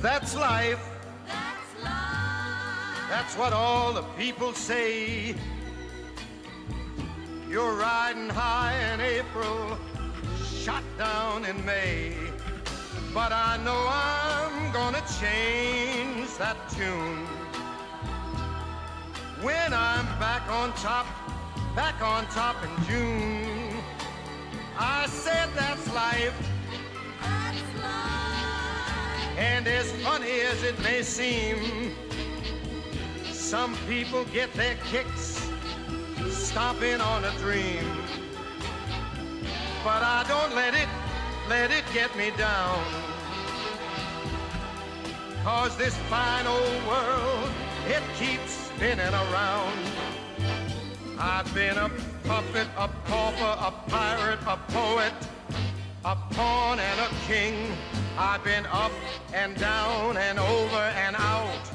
That's life. That's what all the people say. You're riding high in April, shot down in May. But I know I'm gonna change that tune when I'm back on top in June. I said that's life. And as funny as it may seem, some people get their kicks stomping on a dream. But I don't let it get me down. 'Cause this fine old world, it keeps spinning around. I've been a puppet, a pauper, a pirate, a poet, a pawn and a king. I've been up and down and over and out.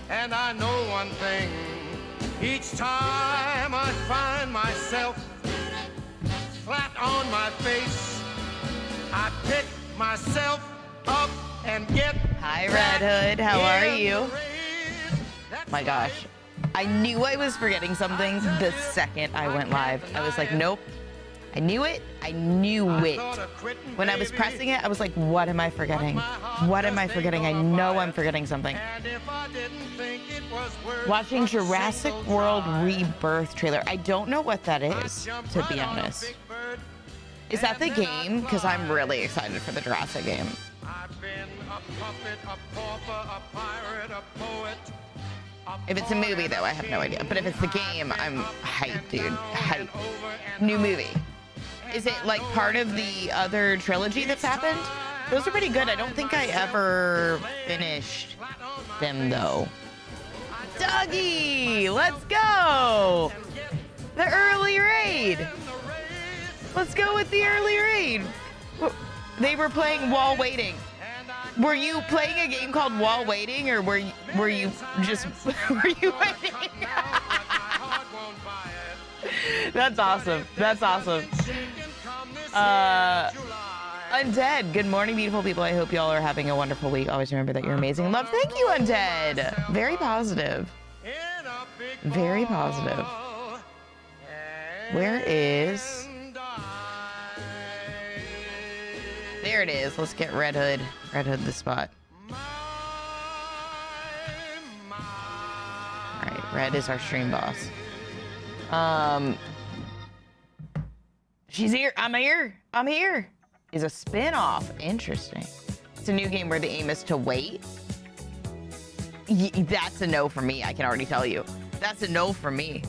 And I know one thing, each time I find myself flat on my face, I pick myself up and get. Hi, Red Hood. How are you? My gosh. I knew I was forgetting something the second I went live. I was like, nope. I knew it. I knew it. When I was pressing it, I was like, what am I forgetting? What am I forgetting? I know I'm forgetting something. Watching Jurassic World Rebirth trailer. I don't know what that is, to be honest. Is that the game? Because I'm really excited for the Jurassic game. If it's a movie, though, I have no idea. But if it's the game, I'm hyped, dude. Hyped. New movie. Is it, like, part of the other trilogy that's happened? Those are pretty good. I don't think I ever finished them, though. Dougie! Let's go! The early raid! Let's go with the early raid! They were playing while waiting. Were you playing a game called While Waiting, or were you just were you waiting? That's awesome. That's awesome. Undead, good morning, beautiful people. I hope y'all are having a wonderful week. Always remember that you're amazing. Love, thank you, Undead. Very positive. Very positive. Where is... There it is. Let's get Red Hood. Red Hood the spot. Alright, Red is our stream boss. She's here. I'm here. I'm here. Is a spin-off. Interesting. It's a new game where the aim is to wait. That's a no for me. I can already tell you. That's a no for me.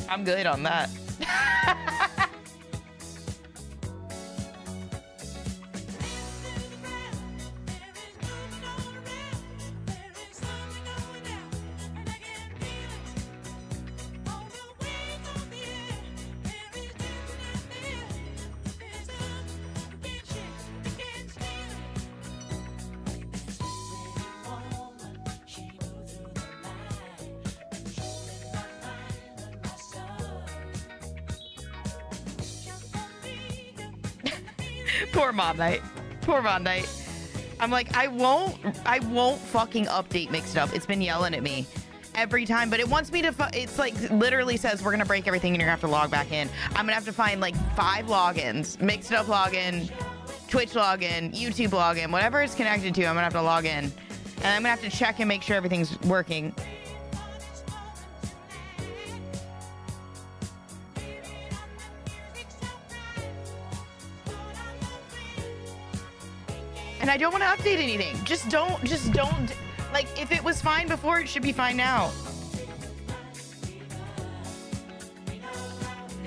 I'm good on that. Poor Mom Night. Poor Mom Night. I'm like, I won't fucking update Mixed Up. It's been yelling at me every time, but it wants me to, it's like, literally says, we're gonna break everything and you're gonna have to log back in. I'm gonna have to find like 5 logins. Mixed Up login, Twitch login, YouTube login, whatever it's connected to, I'm gonna have to log in. And I'm gonna have to check and make sure everything's working. And I don't want to update anything. Just don't, like, if it was fine before, it should be fine now.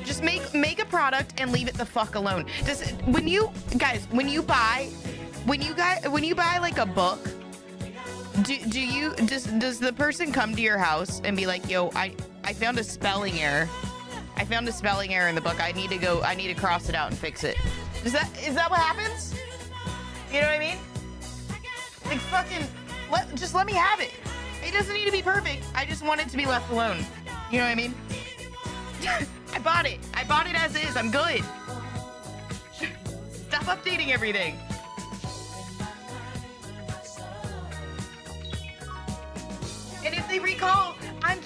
Just make a product and leave it the fuck alone. When you buy like a book, does the person come to your house and be like, yo, I found a spelling error. I found a spelling error in the book. I need to cross it out and fix it. Is that what happens? You know what I mean? Like, fucking, just let me have it. It doesn't need to be perfect. I just want it to be left alone. You know what I mean? I bought it. I bought it as is. I'm good. Stop updating everything.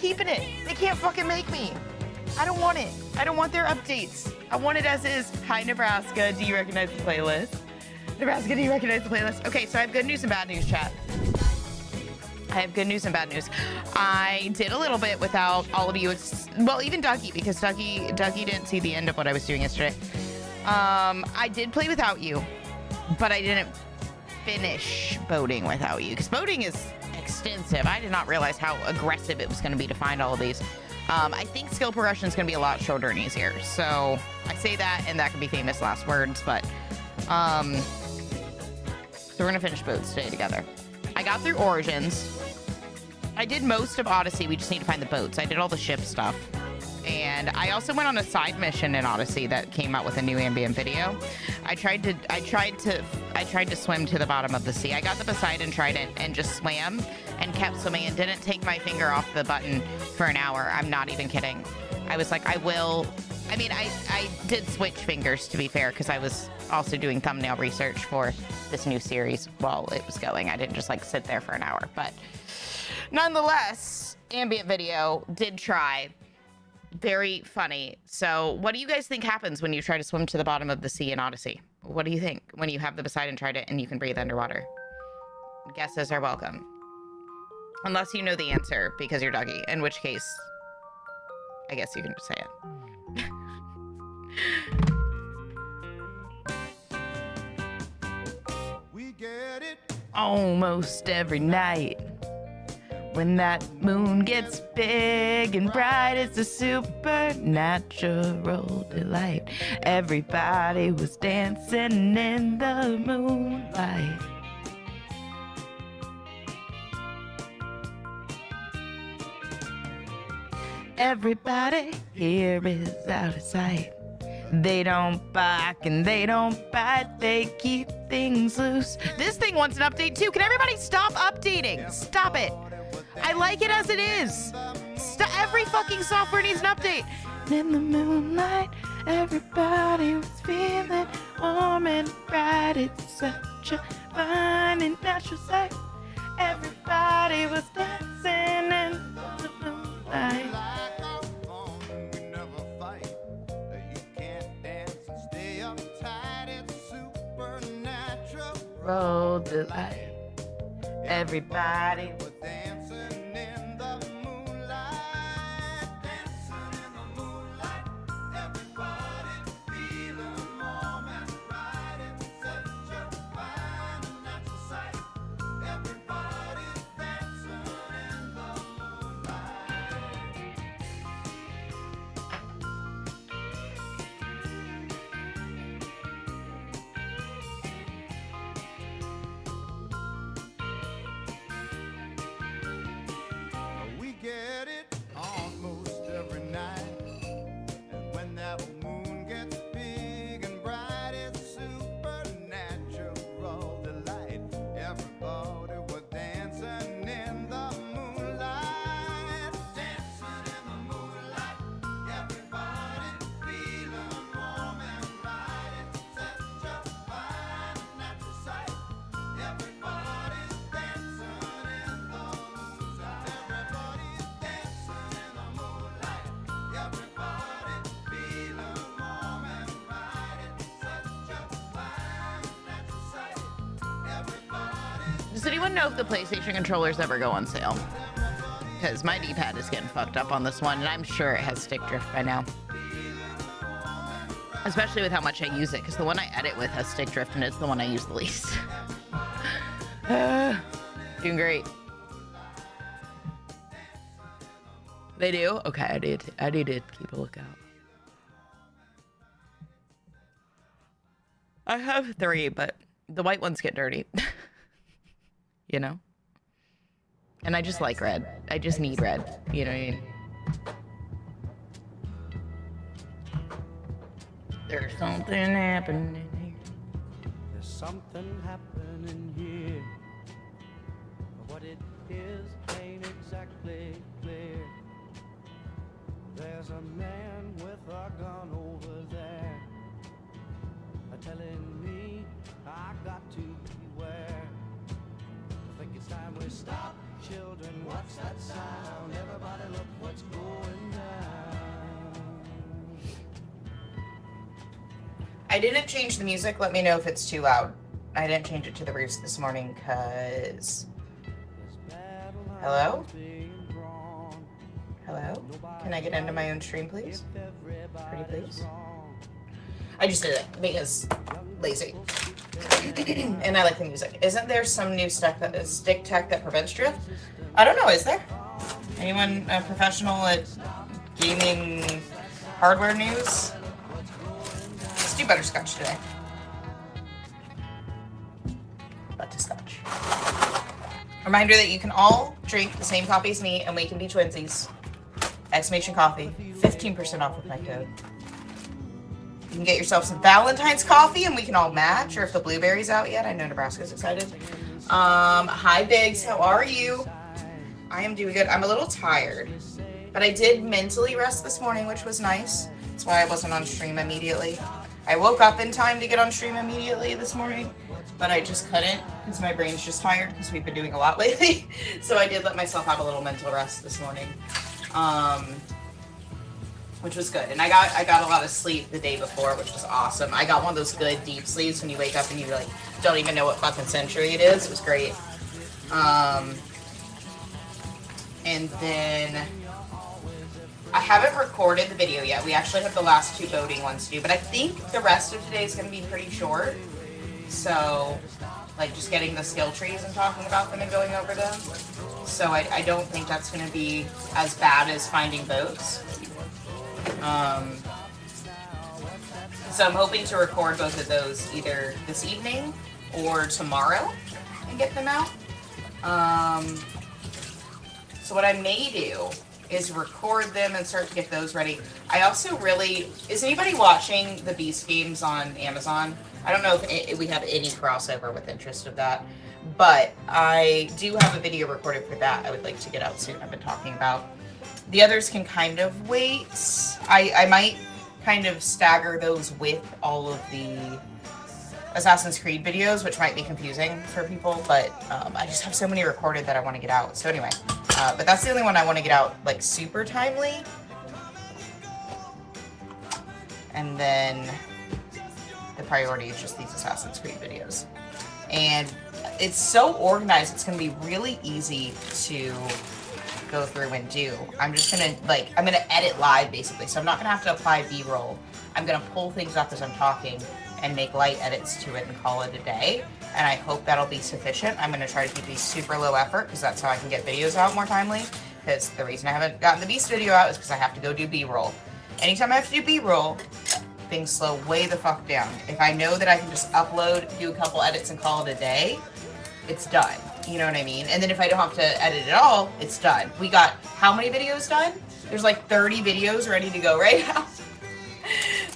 keeping it. They can't fucking make me. I don't want it. I don't want their updates. I want it as is. Hi, Nebraska. Do you recognize the playlist? Nebraska, do you recognize the playlist? Okay, so I have good news and bad news, chat. I have good news and bad news. I did a little bit without all of you. Well, even Dougie, because Dougie didn't see the end of what I was doing yesterday. I did play without you, but I didn't finish boating without you, because boating is extensive. I did not realize how aggressive it was going to be to find all of these. I think skill progression is going to be a lot shorter and easier. So I say that, and that could be famous last words, but so we're going to finish boats today together. I got through Origins. I did most of Odyssey. We just need to find the boats. I did all the ship stuff. And I also went on a side mission in Odyssey that came out with a new ambient video. I tried to swim to the bottom of the sea. I got the Poseidon Trident and just swam and kept swimming and didn't take my finger off the button for an hour. I'm not even kidding. I was like, I did switch fingers, to be fair, because I was also doing thumbnail research for this new series while it was going. I didn't just like sit there for an hour, but nonetheless, ambient video did try. Very funny. So what do you guys think happens when you try to swim to the bottom of the sea in Odyssey? What do you think when you have the Poseidon Trident and you can breathe underwater? Guesses are welcome. Unless you know the answer because you're Dougie, in which case, I guess you can just say it. We get it almost every night. When that moon gets big and bright, it's a supernatural delight. Everybody was dancing in the moonlight. Everybody here is out of sight. They don't bark and they don't bite. They keep things loose. This thing wants an update too. Can everybody stop updating? Stop it. I like it as it is. Every fucking software needs an update. In the moonlight, everybody was feeling warm and bright. It's such a fine and natural sight. Everybody was dancing in the moonlight. Roll the light. Everybody was dancing in the moonlight. Dancing in the moonlight. Everybody feeling warm and bright. It's such a fine and natural sight. Everybody's dancing in the get it almost every night. And when that moon gets big and bright, it's supernatural delight. Everybody was dancing in the moonlight. Dancing in the moonlight. Everybody feeling warm and bright. It's such a fine natural sight. Everybody's dancing in the moonlight. Does anyone know if the PlayStation controllers ever go on sale? Because my D-pad is getting fucked up on this one, and I'm sure it has stick drift by now. Especially with how much I use it, because the one I edit with has stick drift, and it's the one I use the least. Doing great. They do? Okay, I need to keep a lookout. I have 3, but the white ones get dirty. You know? And I just like red. I just need red. You know what I mean? There's something happening here. There's something happening here. What it is ain't exactly clear. There's a man with a gun over there, telling me I got to beware. I think it's time we stop, children, what's that sound? Everybody look what's going down. I didn't change the music. Let me know if it's too loud. I didn't change it to the roost this morning because... Hello? Hello? Can I get into my own stream, please? Pretty please? I just did it because lazy. And I like the music. Isn't there some new stick tech that prevents drift? I don't know, is there? Anyone a professional at gaming hardware news? Let's do butterscotch today. Butterscotch. Reminder that you can all drink the same coffee as me and we can be twinsies. Exclamation coffee. 15% off with my code. You can get yourself some Valentine's coffee and we can all match, or if the blueberry's out yet. I know Nebraska's excited. Hi Biggs, how are you? I am doing good. I'm a little tired, but I did mentally rest this morning, which was nice. That's why I wasn't on stream immediately. I woke up in time to get on stream immediately this morning, but I just couldn't because my brain's just tired because we've been doing a lot lately. So I did let myself have a little mental rest this morning. Which was good. And I got a lot of sleep the day before, which was awesome. I got one of those good deep sleeps when you wake up and you like don't even know what fucking century it is. It was great. And then I haven't recorded the video yet. We actually have the last 2 voting ones to do, but I think the rest of today is going to be pretty short. So, like just getting the skill trees and talking about them and going over them. So I don't think that's going to be as bad as finding votes. So I'm hoping to record both of those either this evening or tomorrow and get them out. So what I may do is record them and start to get those ready. I also really, is anybody watching the Beast games on Amazon? I don't know if we have any crossover with interest of that, but I do have a video recorded for that I would like to get out soon. I've been talking about. The others can kind of wait. I might kind of stagger those with all of the Assassin's Creed videos, which might be confusing for people, but I just have so many recorded that I want to get out. So anyway, but that's the only one I want to get out like super timely. And then the priority is just these Assassin's Creed videos. And it's so organized, it's going to be really easy to go through and do. I'm just gonna I'm gonna edit live basically, so I'm not gonna have to apply B-roll. I'm gonna pull things up as I'm talking and make light edits to it and call it a day, and I hope that'll be sufficient. I'm gonna try to keep these super low effort because that's how I can get videos out more timely, because the reason I haven't gotten the Beast video out is because I have to go do B-roll. Anytime I have to do B-roll, things slow way the fuck down. If I know that I can just upload, do a couple edits and call it a day, it's done. You know what I mean? And then if I don't have to edit at all, it's done. We got how many videos done? There's like 30 videos ready to go right now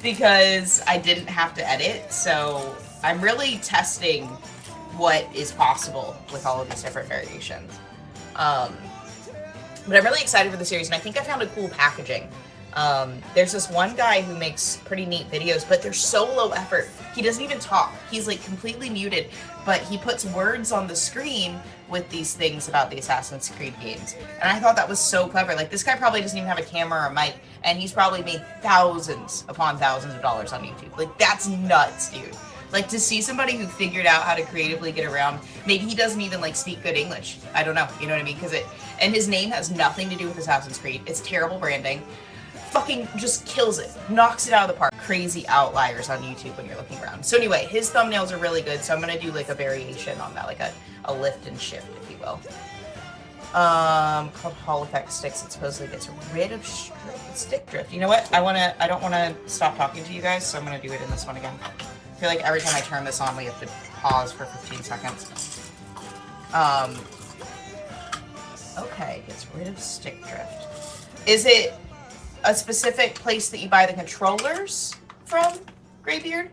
because I didn't have to edit. So I'm really testing what is possible with all of these different variations. But I'm really excited for the series, and I think I found a cool packaging. There's this one guy who makes pretty neat videos, but they're so low effort. He doesn't even talk. He's like completely muted, but he puts words on the screen with these things about the Assassin's Creed games. And I thought that was so clever. Like, this guy probably doesn't even have a camera or a mic, and he's probably made thousands upon thousands of dollars on YouTube. Like, that's nuts, dude. Like, to see somebody who figured out how to creatively get around, maybe he doesn't even like speak good English. I don't know. You know what I mean? And his name has nothing to do with Assassin's Creed. It's terrible branding. Fucking just kills it, knocks it out of the park. Crazy outliers on YouTube when you're looking around. So anyway, his thumbnails are really good, so I'm gonna do like a variation on that, like a lift and shift, if you will. Called Hall Effect Sticks. It supposedly gets rid of stick drift. You know what? I don't want to stop talking to you guys, so I'm gonna do it in this one again. I feel like every time I turn this on, we have to pause for 15 seconds. Okay, gets rid of stick drift. Is it a specific place that you buy the controllers from, Graybeard?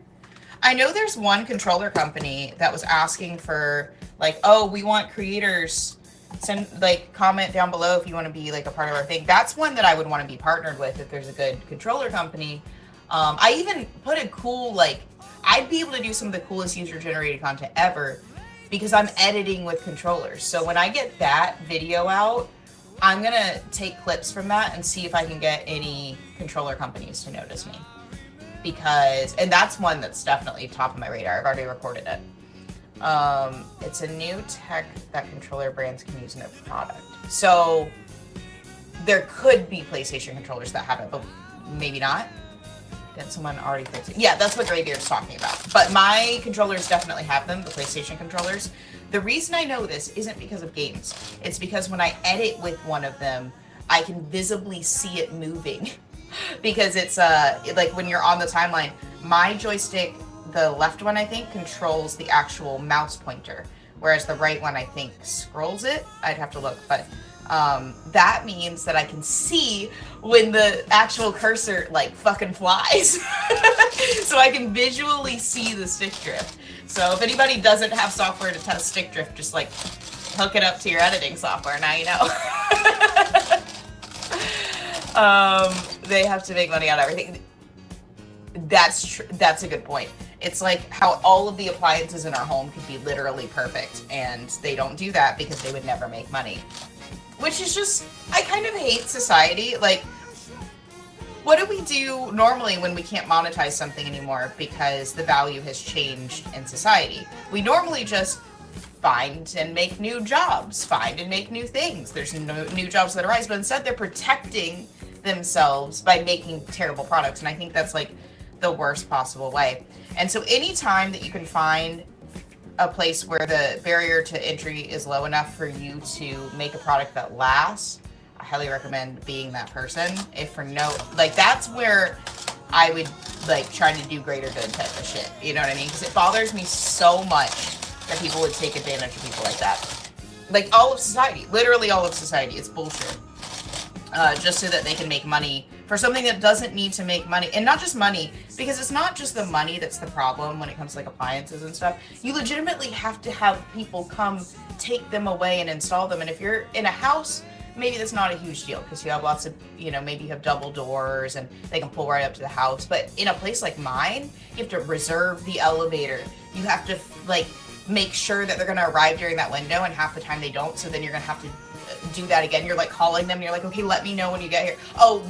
I know there's one controller company that was asking for, like, oh, we want creators, send, like, comment down below if you want to be, like, a part of our thing. That's one that I would want to be partnered with if there's a good controller company. I even put a cool, like, I'd be able to do some of the coolest user-generated content ever because I'm editing with controllers. So when I get that video out, I'm gonna take clips from that and see if I can get any controller companies to notice me. Because, and that's one that's definitely top of my radar. I've already recorded it. It's a new tech that controller brands can use in their product. So there could be PlayStation controllers that have it, but maybe not. Did someone already fix it? Yeah, that's what Graybeard's talking about. But my controllers definitely have them, the PlayStation controllers. The reason I know this isn't because of games. It's because when I edit with one of them, I can visibly see it moving. Because it's like when you're on the timeline, my joystick, the left one I think, controls the actual mouse pointer, whereas the right one I think scrolls it. I'd have to look, but that means that I can see when the actual cursor like fucking flies. So I can visually see the stick drift. So if anybody doesn't have software to test stick drift, just like hook it up to your editing software. Now you know. They have to make money on everything. That's a good point. It's like how all of the appliances in our home could be literally perfect, and they don't do that because they would never make money. Which is just, I kind of hate society. Like, what do we do normally when we can't monetize something anymore because the value has changed in society? We normally just find and make new jobs, find and make new things. There's no new jobs that arise, but instead they're protecting themselves by making terrible products. And I think that's like the worst possible way. And so anytime that you can find a place where the barrier to entry is low enough for you to make a product that lasts, I highly recommend being that person. If for no, like that's where I would like try to do greater good type of shit. You know what I mean? Because it bothers me so much that people would take advantage of people like that. Like all of society, literally all of society, it's bullshit. Just so that they can make money for something that doesn't need to make money. And not just money, because it's not just the money that's the problem when it comes to like appliances and stuff. You legitimately have to have people come take them away and install them. And if you're in a house, maybe that's not a huge deal because you have lots of, you know, maybe you have double doors and they can pull right up to the house. But in a place like mine, you have to reserve the elevator. You have to like make sure that they're going to arrive during that window, and half the time they don't. So then you're going to have to do that again. You're like calling them and you're like, okay, let me know when you get here. Oh,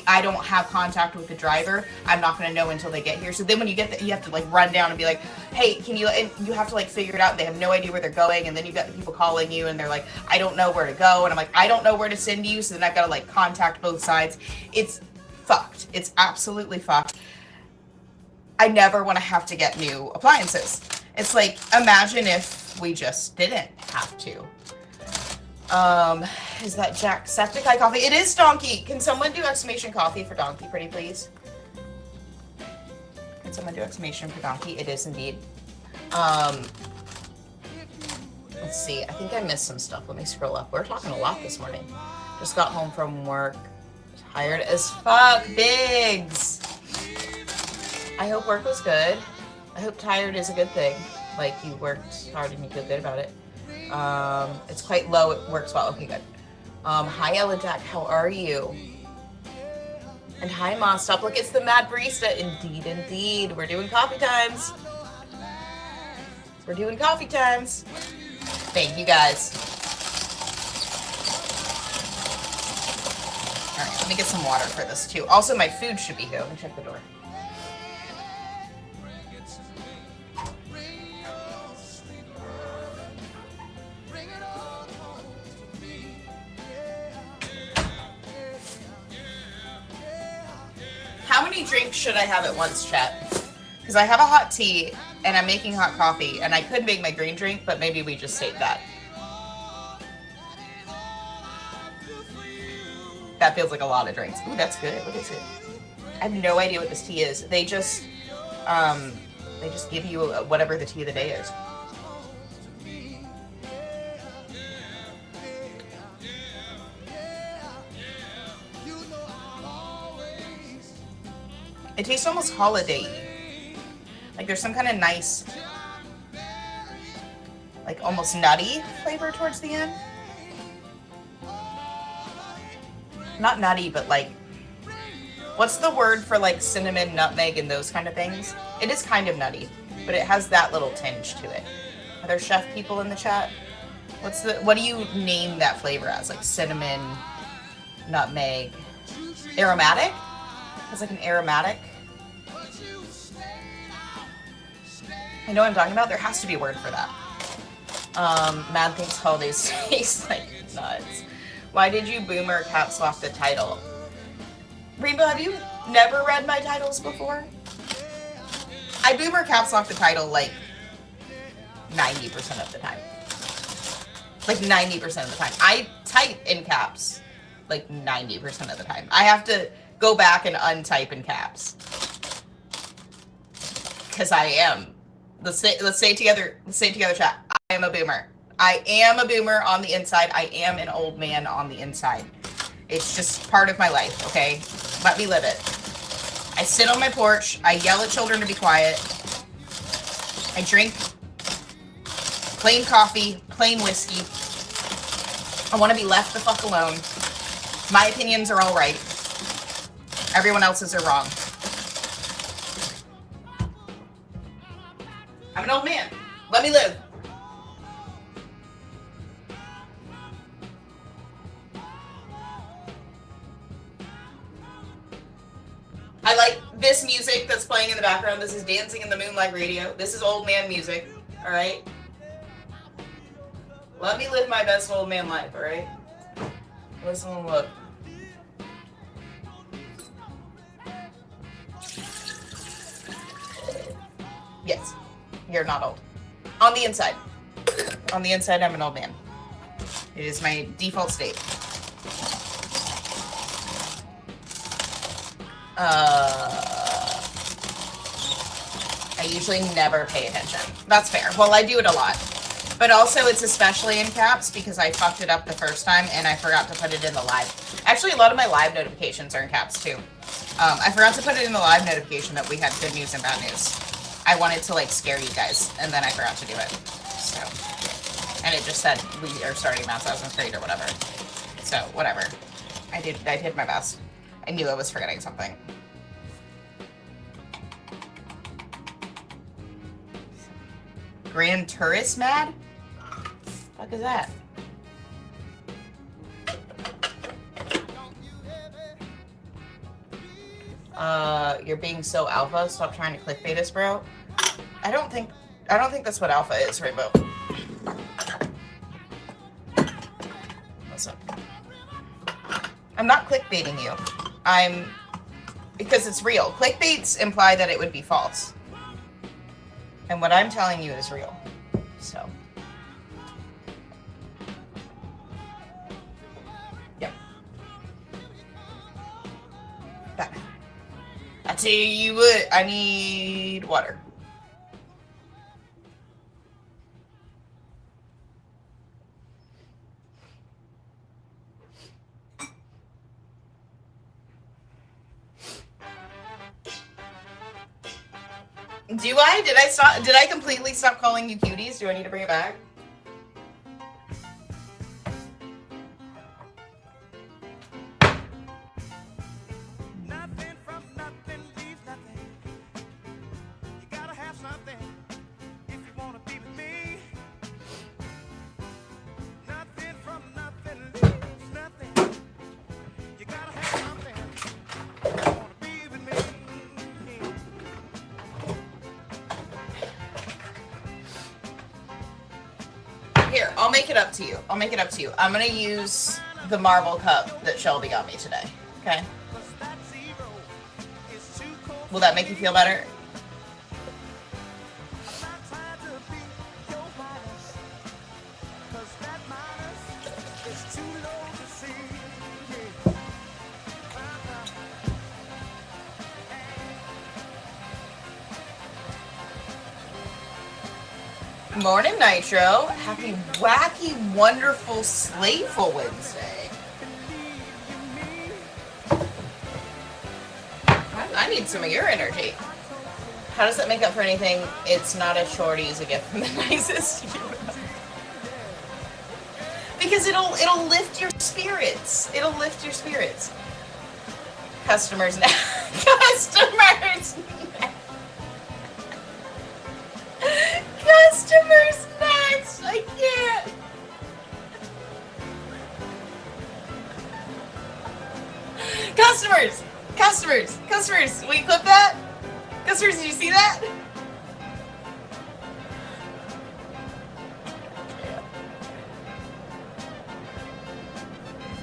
I don't have contact with the driver. I'm not going to know until they get here. So then when you get there, you have to like run down and be like, hey, can you, and you have to like figure it out. They have no idea where they're going. And then you've got the people calling you and they're like, I don't know where to go. And I'm like, I don't know where to send you. So then I've got to like contact both sides. It's fucked. It's absolutely fucked. I never want to have to get new appliances. It's like, imagine if we just didn't have to. Is that Jacksepticeye coffee? It is Donkey. Can someone do exclamation coffee for Donkey, pretty please? Can someone do exclamation for Donkey? It is indeed. Let's see. I think I missed some stuff. Let me scroll up. We're talking a lot this morning. Just got home from work. Tired as fuck. Biggs. I hope work was good. I hope tired is a good thing. Like you worked hard and you feel good about it. It's quite low. It works well. Okay, good. Hi, Ella Jack. How are you? And hi, Ma. Stop. Look, it's the Mad Barista. Indeed, indeed. We're doing coffee times. We're doing coffee times. Thank you, guys. All right, let me get some water for this, too. Also, my food should be here. Let me check the door. How many drinks should I have at once, chat? Because I have a hot tea, and I'm making hot coffee, and I could make my green drink, but maybe we just save that. That feels like a lot of drinks. Ooh, that's good. What is it? I have no idea what this tea is. They just give you whatever the tea of the day is. It tastes almost holiday-y. Like there's some kind of nice, like almost nutty flavor towards the end. Not nutty, but like, what's the word for like cinnamon, nutmeg, and those kind of things? It is kind of nutty, but it has that little tinge to it. Are there chef people in the chat? What do you name that flavor as? Like cinnamon, nutmeg, aromatic? It's like an aromatic. I know what I'm talking about. There has to be a word for that. Mad thinks holidays taste like nuts. Why did you boomer caps lock the title? Rainbow, have you never read my titles before? I boomer caps lock the title like 90% of the time. Like 90% of the time. I type in caps like 90% of the time. I have to go back and untype in caps. Because I am. Let's say it together, chat. I am a boomer. I am a boomer on the inside. I am an old man on the inside. It's just part of my life, okay? Let me live it. I sit on my porch. I yell at children to be quiet. I drink plain coffee, plain whiskey. I want to be left the fuck alone. My opinions are all right. Everyone else's are wrong. I'm an old man. Let me live. I like this music that's playing in the background. This is Dancing in the Moonlight Radio. This is old man music, all right? Let me live my best old man life, all right? Listen and look. Yes, you're not old. On the inside. On the inside, I'm an old man. It is my default state. I usually never pay attention. That's fair. Well, I do it a lot. But also, it's especially in caps because I fucked it up the first time and I forgot to put it in the live. Actually, a lot of my live notifications are in caps too. I forgot to put it in the live notification that we had good news and bad news. I wanted to like scare you guys, and then I forgot to do it. So, and it just said we are starting MADsassin Creed or whatever. So whatever. I did my best. I knew I was forgetting something. Grand Tourist Mad? What the fuck is that? You're being so alpha. Stop trying to clickbait us, bro. I don't think that's what alpha is, Rainbow. Listen. I'm not clickbaiting you. Because it's real. Clickbaits imply that it would be false. And what I'm telling you is real. So. Yep. Batman. I tell you what, I need water. Do I? Did I completely stop calling you cuties? Do I need to bring it back? Nothing from nothing leaves nothing. You gotta have something if you wanna be with me. Nothing from nothing leaves nothing. You gotta have something if you wanna be with me. Here, I'll make it up to you. I'm gonna use the marble cup that Shelby got me today. Okay? Will that make you feel better? Morning, Nitro. Happy, wacky, wonderful, slayful Wednesday. I need some of your energy. How does that make up for anything? It's not a shorty, it's a gift from the nicest. Because it'll lift your spirits. It'll lift your spirits. Customers now. Customers now. I can't. Customers! Customers! Customers! Will you clip that? Customers, did you see that?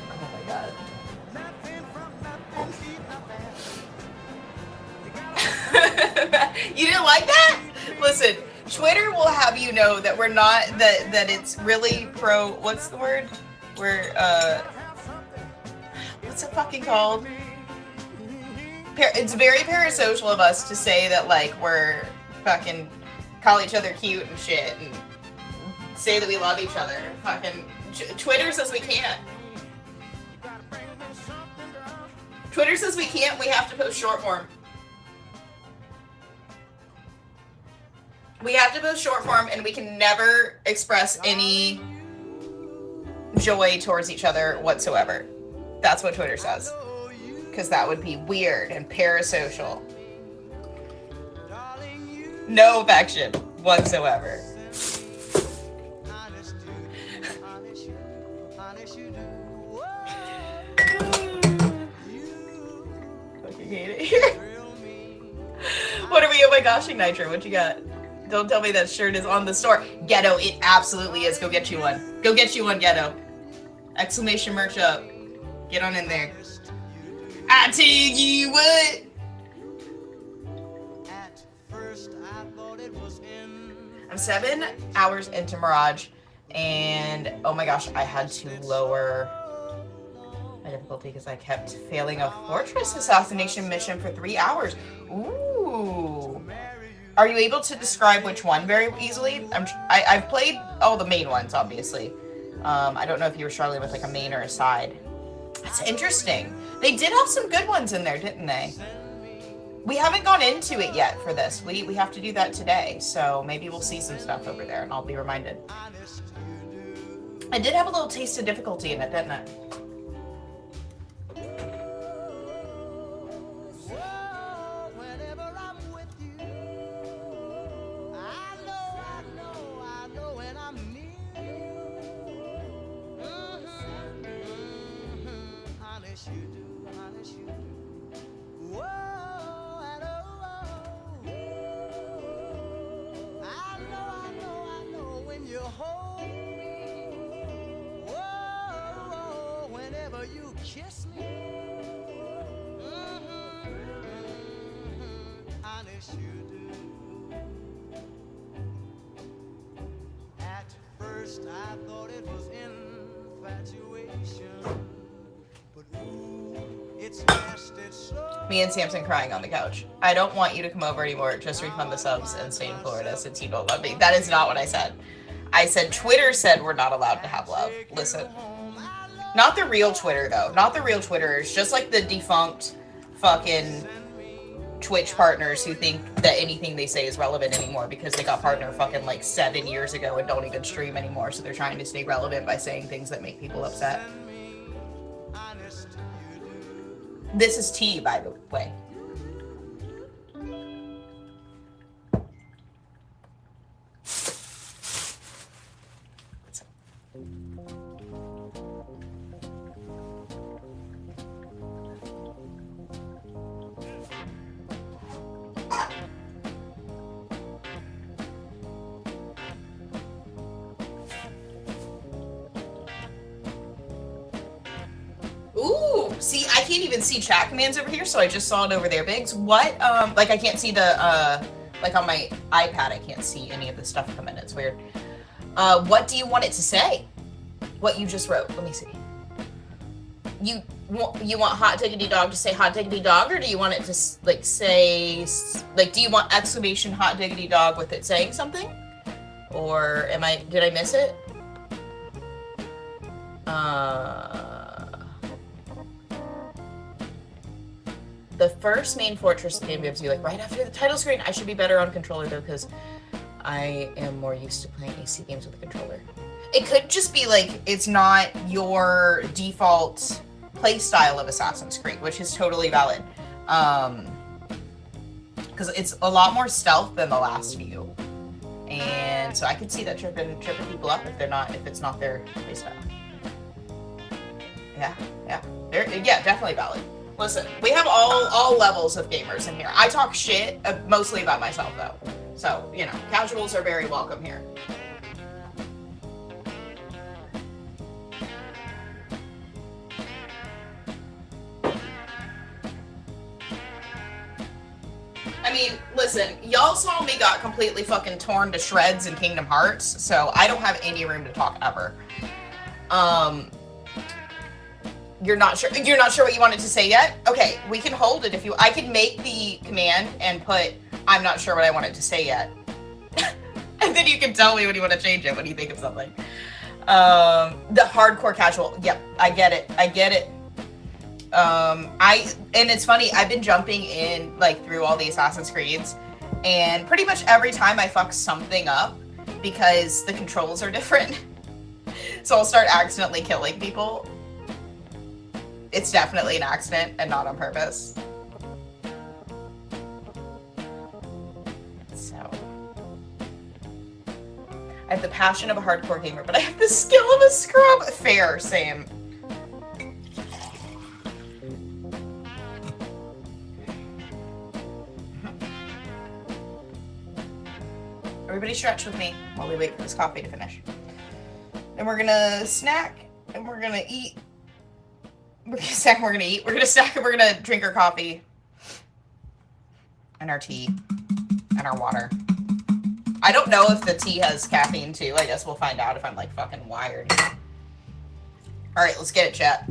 Oh my god. You didn't like that? Listen, Twitter will have you know that we're not, that it's really pro, what's the word? We're, what's it fucking called? It's very parasocial of us to say that, like, we're fucking call each other cute and shit and say that we love each other. Fucking Twitter says we can't. Twitter says we can't. We have to post short form. We have to post short form, and we can never express any joy towards each other whatsoever. That's what Twitter says. Because that would be weird and parasocial. No affection whatsoever. Fucking hate it here. What are we? Oh my gosh, Nitro, what you got? Don't tell me that shirt is on the store. Ghetto, it absolutely is. Go get you one. Go get you one, Ghetto. Exclamation merch up. Get on in there. I tell you what. I'm 7 hours into Mirage, and oh my gosh, I had to lower my difficulty because I kept failing a fortress assassination mission for 3 hours. Ooh. Are you able to describe which one very easily? I've played all the main ones, obviously. I don't know if you were struggling with like a main or a side. That's interesting. They did have some good ones in there, didn't they? We haven't gone into it yet for this. We have to do that today, so maybe we'll see some stuff over there and I'll be reminded. I did have a little taste of difficulty in it, didn't it? Kiss me. Honest you do. At first I thought it was infatuation, but ooh, it's lasted so. Me and Samson crying on the couch. I don't want you to come over anymore. Just refund the subs and stay in Florida since you don't love me. That is not what I said. I said Twitter said we're not allowed to have love. Listen. Not the real Twitter, though. Not the real Twitters. Just like the defunct fucking Twitch partners who think that anything they say is relevant anymore because they got partner fucking like 7 years ago and don't even stream anymore. So they're trying to stay relevant by saying things that make people upset. This is tea, by the way. Ooh, see, I can't even see chat commands over here, so I just saw it over there, Biggs. What, like I can't see the, like on my iPad, I can't see any of the stuff come in. It's weird. What do you want it to say? What you just wrote. Let me see. You want hot diggity dog to say hot diggity dog, or do you want it to like say, like, do you want exclamation hot diggity dog with it saying something? Or did I miss it? The first main fortress the game gives you, like, right after the title screen. I should be better on controller, though, because I am more used to playing AC games with a controller. It could just be, like, it's not your default play style of Assassin's Creed, which is totally valid. Because it's a lot more stealth than the last few. And so I could see that tripping people up if it's not their playstyle. Yeah, definitely valid. Listen, we have all levels of gamers in here. I talk shit mostly about myself though, so you know, casuals are very welcome here. I mean, listen, y'all saw me got completely fucking torn to shreds in Kingdom Hearts, so I don't have any room to talk ever. You're not sure what you wanted to say yet? Okay, we can hold it I can make the command and put, I'm not sure what I wanted to say yet. And then you can tell me when you want to change it, when you think of something. The hardcore casual, yep, I get it. And it's funny, I've been jumping in, like, through all the Assassin's Creeds, and pretty much every time I fuck something up, because the controls are different, so I'll start accidentally killing people. It's definitely an accident and not on purpose. So, I have the passion of a hardcore gamer, but I have the skill of a scrub. Fair, same. Everybody stretch with me while we wait for this coffee to finish. Then we're gonna snack, and we're gonna eat. We're gonna snack and we're gonna eat. We're gonna snack and we're gonna drink our coffee. And our tea. And our water. I don't know if the tea has caffeine too. I guess we'll find out if I'm like fucking wired. Alright, let's get it, chat.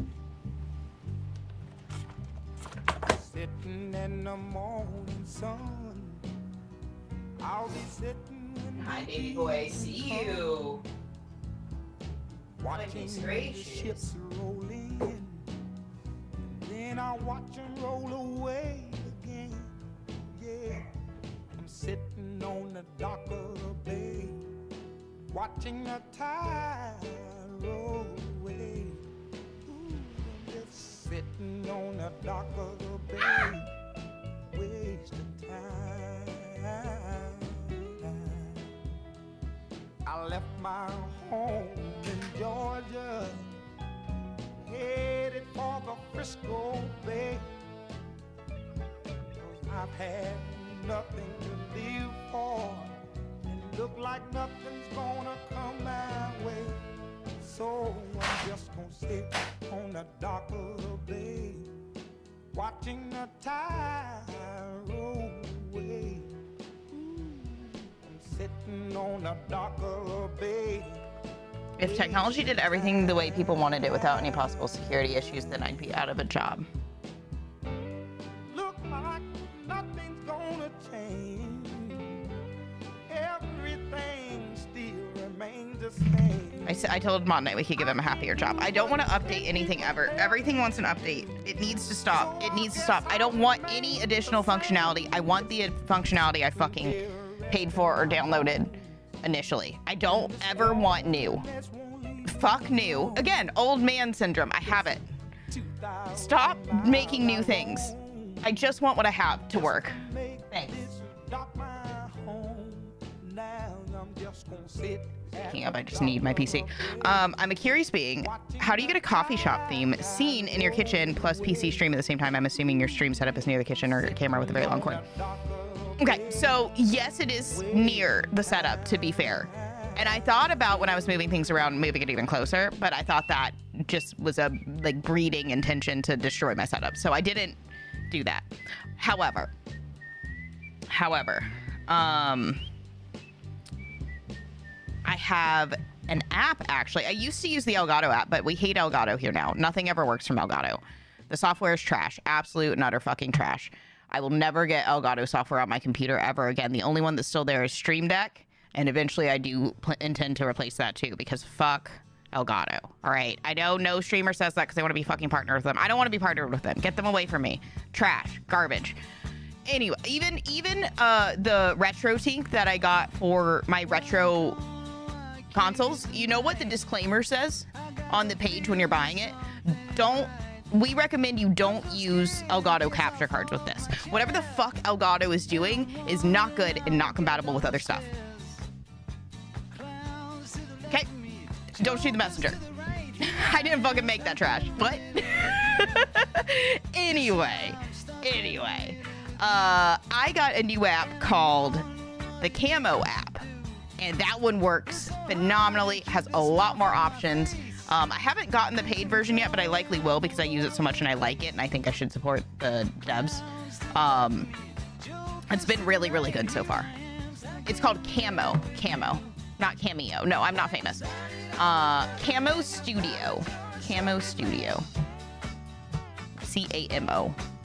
Sitting in the morning sun. I'll be sitting. Hi, baby boy. See you. Watching Goodness the gracious. ships roll in. Then I watch them roll away again. Yeah, I'm sitting on the dock of the bay, watching the tide roll away. Ooh, I'm just sitting on the dock of the bay, wasting time. I left my home in Georgia, headed for the Frisco Bay. 'Cause I've had nothing to live for, and look like nothing's gonna come my way. So I'm just gonna sit on the dock of the bay, watching the tide roll away. I'm sitting on the dock of the bay. If technology did everything the way people wanted it without any possible security issues, then I'd be out of a job. Look like nothing's gonna change. Everything still remains the same. I told Mod Knight we could give him a happier job. I don't want to update anything ever. Everything wants an update. It needs to stop. It needs to stop. I don't want any additional functionality. I want the functionality I fucking paid for or downloaded initially. I don't ever want new. Fuck new. Again, old man syndrome. I have it. Stop making new things. I just want what I have to work. Thanks. Speaking of, I just need my PC. I'm a curious being. How do you get a coffee shop theme scene in your kitchen plus PC stream at the same time? I'm assuming your stream setup is near the kitchen or a camera with a very long cord. Okay, so yes, it is near the setup, to be fair. And I thought about when I was moving things around, moving it even closer, but I thought that just was a like breeding intention to destroy my setup. So I didn't do that. However, I have an app actually. I used to use the Elgato app, but we hate Elgato here now. Nothing ever works from Elgato. The software is trash. Absolute and utter fucking trash. I will never get Elgato software on my computer ever again. The only one that's still there is Stream Deck, and eventually I do intend to replace that too, because fuck Elgato. All right, I know no streamer says that because they want to be fucking partnered with them. I don't want to be partnered with them. Get them away from me. Trash, garbage. Anyway, even the retro sync that I got for my retro consoles, you know what the disclaimer says on the page when you're buying it? We recommend you don't use Elgato capture cards with this. Whatever the fuck Elgato is doing is not good and not compatible with other stuff. Don't shoot the messenger. I didn't fucking make that trash. What? Anyway. I got a new app called the Camo app. And that one works phenomenally. Has a lot more options. I haven't gotten the paid version yet, but I likely will because I use it so much and I like it. And I think I should support the devs. It's been really, really good so far. It's called Camo. Not Cameo. No, I'm not famous. Camo Studio. CAMO.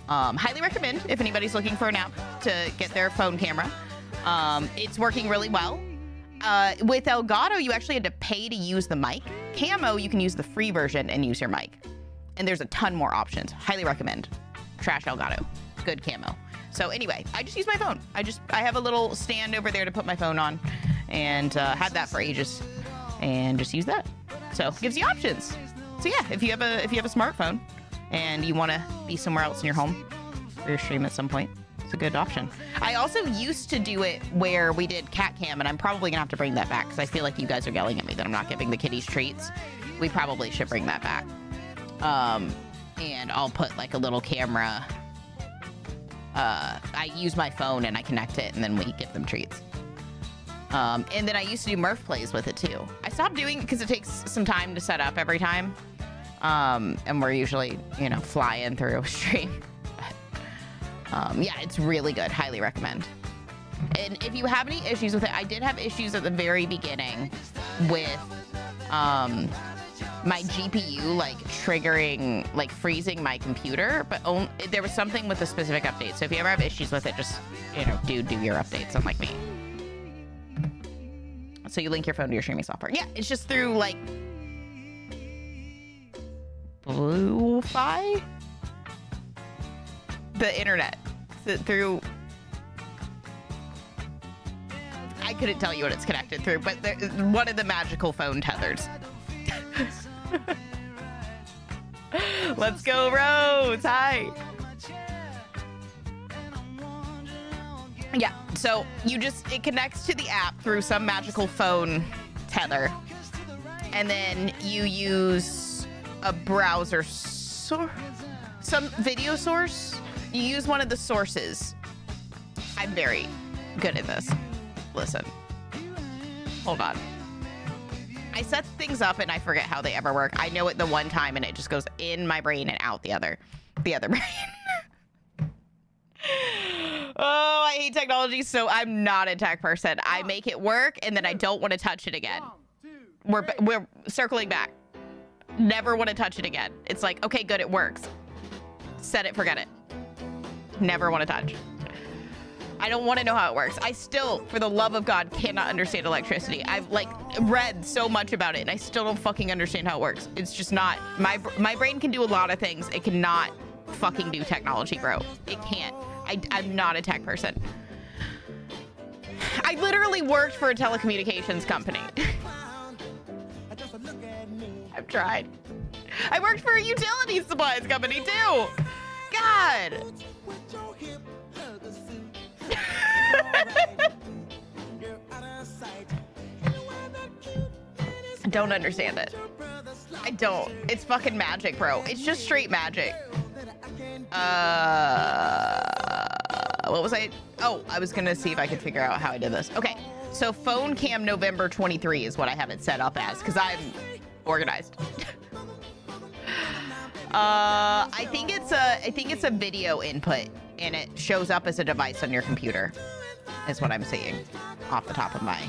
Highly recommend if anybody's looking for an app to get their phone camera. It's working really well. With Elgato, you actually had to pay to use the mic. Camo, you can use the free version and use your mic. And there's a ton more options. Highly recommend. Trash Elgato. Good camo. So anyway, I just use my phone. I have a little stand over there to put my phone on, and had that for ages, and just use that. So it gives you options. So yeah, if you have a smartphone and you want to be somewhere else in your home for your stream at some point, it's a good option. I also used to do it where we did cat cam, and I'm probably gonna have to bring that back because I feel like you guys are yelling at me that I'm not giving the kitties treats. We probably should bring that back. And I'll put like a little camera. I use my phone and I connect it, and then we give them treats. And then I used to do Murph plays with it too. I stopped doing it because it takes some time to set up every time. And we're usually, flying through a stream. But, yeah, it's really good. Highly recommend. And if you have any issues with it, I did have issues at the very beginning with my GPU triggering, freezing my computer, but there was something with a specific update. So if you ever have issues with it, just do your updates, unlike me. So you link your phone to your streaming software. Yeah, it's just through Bluefi, the internet. Through, I couldn't tell you what it's connected through, but one of the magical phone tethers. Let's go, Rose. Hi. Yeah, so it connects to the app through some magical phone tether. And then you use a browser source, some video source. You use one of the sources. I'm very good at this. Listen. Hold on. I set things up and I forget how they ever work. I know it the one time and it just goes in my brain and out the other brain. Oh, I hate technology, so I'm not a tech person. I make it work and then I don't want to touch it again. We're circling back. Never want to touch it again. It's like, okay, good, it works. Set it, forget it. Never want to touch. I don't want to know how it works. I still, for the love of God, cannot understand electricity. I've read so much about it and I still don't fucking understand how it works. It's just not, my brain can do a lot of things. It cannot fucking do technology, bro. It can't. I'm not a tech person. I literally worked for a telecommunications company. I've tried. I worked for a utility supplies company too. God. I don't understand it. I don't. It's fucking magic, bro. It's just straight magic. What was I? Oh, I was gonna see if I could figure out how I did this. Okay, so phone cam November 23 is what I have it set up as because I'm organized. I think it's a video input and it shows up as a device on your computer. Is what I'm seeing off the top of my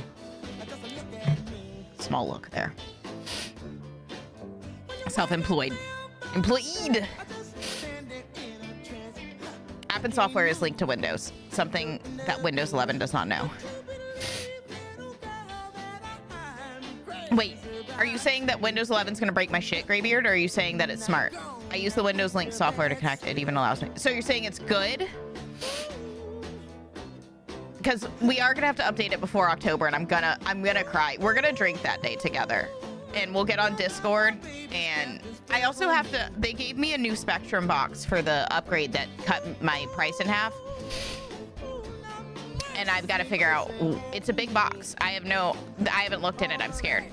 small look there. Self-employed. Employed. App and software is linked to Windows, something that Windows 11 does not know. Wait, are you saying that Windows 11 is going to break my shit, Graybeard, or are you saying that it's smart? I use the Windows Link software to connect. It even allows me. So you're saying it's good? Because we are gonna have to update it before October, and I'm gonna cry. We're gonna drink that day together, and we'll get on Discord. And I also have to. They gave me a new Spectrum box for the upgrade that cut my price in half, and I've got to figure out. It's a big box. I haven't looked in it. I'm scared.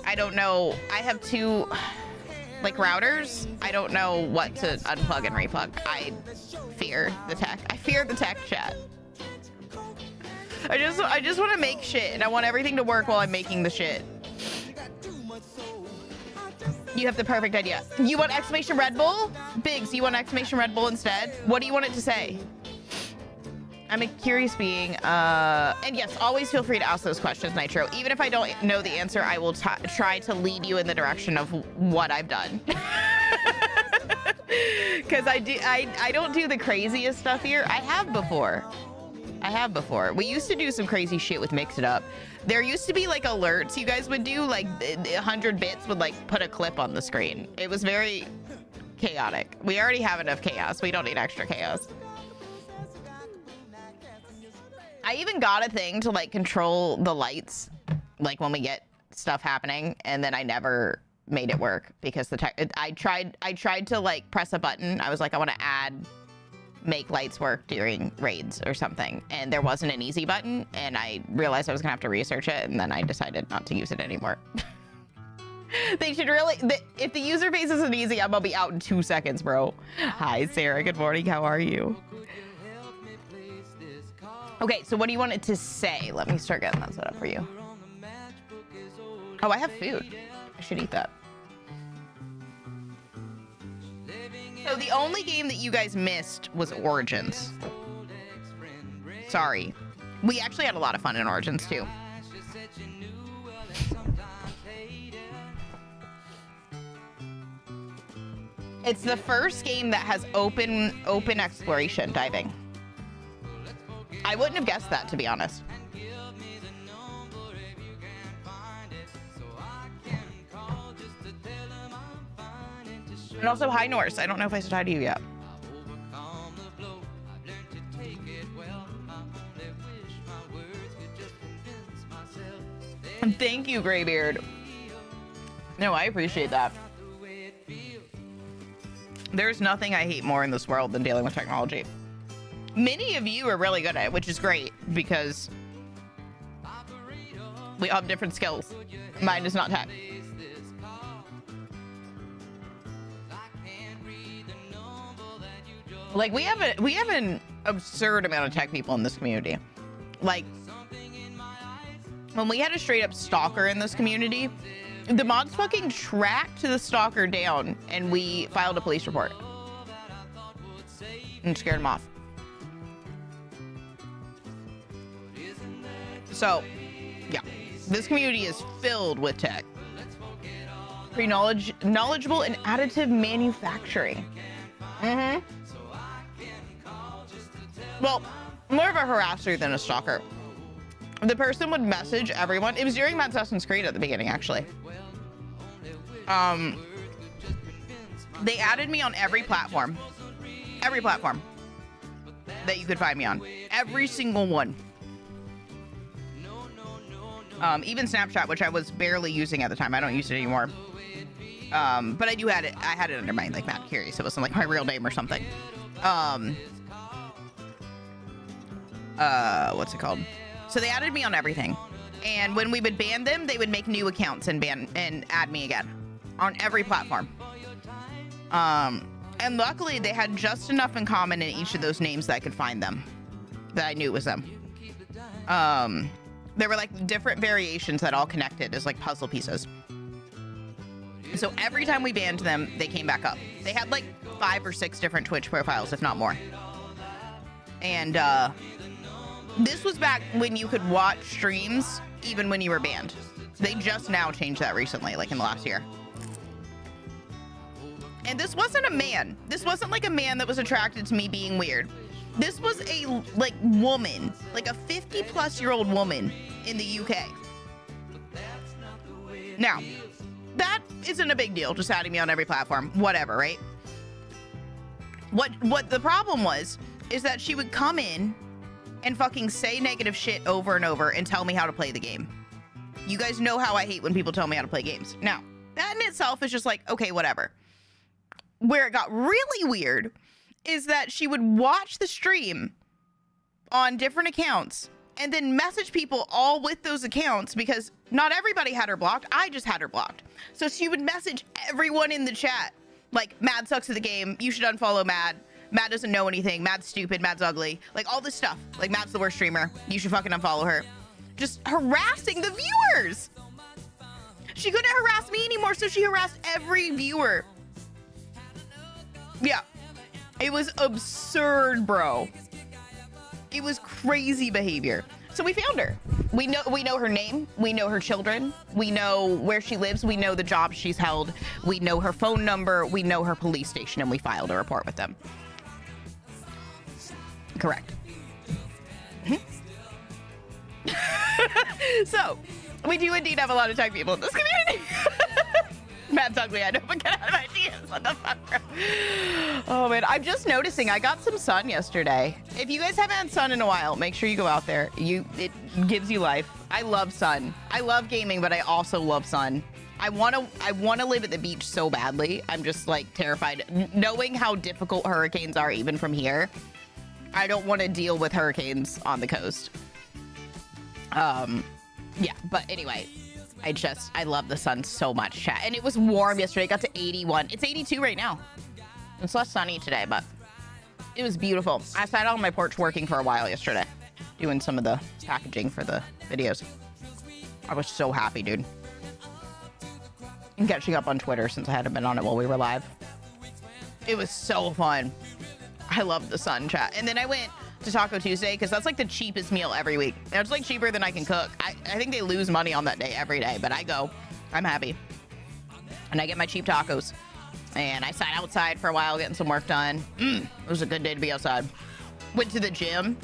I don't know. I have two like routers. I don't know what to unplug and replug. I fear the tech. I fear the tech, chat. I just want to make shit, and I want everything to work while I'm making the shit. You have the perfect idea. You want exclamation Red Bull? Biggs, you want exclamation Red Bull instead? What do you want it to say? I'm a curious being. And yes, always feel free to ask those questions, Nitro. Even if I don't know the answer, I will try to lead you in the direction of what I've done. Because I don't do the craziest stuff here. I have before. We used to do some crazy shit with Mix It Up. There used to be like alerts you guys would do, like 100 bits would like put a clip on the screen. It was very chaotic. We already have enough chaos. We don't need extra chaos. I even got a thing to like control the lights, like when we get stuff happening, and then I never made it work because I tried to like press a button. I was like, I want to make lights work during raids or something, and there wasn't an easy button, and I realized I was gonna have to research it, and then I decided not to use it anymore. They should really, if the user base isn't easy, I'm gonna be out in 2 seconds, bro. Hi, Sarah. Good morning. How are you? Okay, so what do you want it to say? Let me start getting that set up for you. Oh, I have food. I should eat that. So the only game that you guys missed was Origins. Sorry. We actually had a lot of fun in Origins too. It's the first game that has open exploration diving. I wouldn't have guessed that, to be honest. And also, hi, Norse. I don't know if I said hi to you yet. And thank you, Graybeard. No, I appreciate that. There's nothing I hate more in this world than dealing with technology. Many of you are really good at it, which is great because we all have different skills. Mine is not tech. Like we have an absurd amount of tech people in this community. Like when we had a straight up stalker in this community, the mods fucking tracked the stalker down and we filed a police report and scared him off. So, yeah, this community is filled with tech. Knowledgeable in additive manufacturing. Mm-hmm. Well, more of a harasser than a stalker. The person would message everyone. It was during MADsassin's Creed at the beginning, actually. They added me on every platform that you could find me on. Every single one. Even Snapchat, which I was barely using at the time. I don't use it anymore. But I had it under my like Mad Curious. It wasn't like my real name or something. What's it called? So they added me on everything. And when we would ban them, they would make new accounts and add me again on every platform. And luckily they had just enough in common in each of those names that I could find them, that I knew it was them. There were like different variations that all connected as like puzzle pieces. So every time we banned them, they came back up. They had like 5 or 6 different Twitch profiles, if not more. And this was back when you could watch streams even when you were banned. They just now changed that recently, like in the last year. And this wasn't a man. This wasn't like a man that was attracted to me being weird. This was a like woman, like a 50-plus-year-old woman in the UK. Now, that isn't a big deal, just adding me on every platform, whatever, right? What the problem was is that she would come in and fucking say negative shit over and over and tell me how to play the game. You guys know how I hate when people tell me how to play games. Now, that in itself is just like, okay, whatever. Where it got really weird is that she would watch the stream on different accounts and then message people all with those accounts because not everybody had her blocked. I just had her blocked. So she would message everyone in the chat, like, Mad sucks at the game. You should unfollow Mad. Mad doesn't know anything. Mad's stupid. Mad's ugly. Like, all this stuff. Like, Mad's the worst streamer. You should fucking unfollow her. Just harassing the viewers. She couldn't harass me anymore, so she harassed every viewer. Yeah. It was absurd, bro. It was crazy behavior. So we found her. We know her name. We know her children. We know where she lives. We know the job she's held. We know her phone number. We know her police station, and we filed a report with them. Correct. So, we do indeed have a lot of tech people in this community. Matt's ugly, I know, but get out of my DMs. What the fuck, bro? Oh, man. I'm just noticing, I got some sun yesterday. If you guys haven't had sun in a while, make sure you go out there. It gives you life. I love sun. I love gaming, but I also love sun. I want to live at the beach so badly. I'm just, like, terrified. Knowing how difficult hurricanes are even from here, I don't want to deal with hurricanes on the coast. Yeah, but anyway, I love the sun so much, chat. And it was warm yesterday. It got to 81. It's 82 right now. It's less sunny today, but it was beautiful. I sat on my porch working for a while yesterday, doing some of the packaging for the videos. I was so happy, dude. And catching up on Twitter since I hadn't been on it while we were live. It was so fun. I love the sun, chat. And then I went to Taco Tuesday because that's like the cheapest meal every week. It's like cheaper than I can cook. I think they lose money on that day every day, but I go. I'm happy. And I get my cheap tacos. And I sat outside for a while getting some work done. It was a good day to be outside. Went to the gym.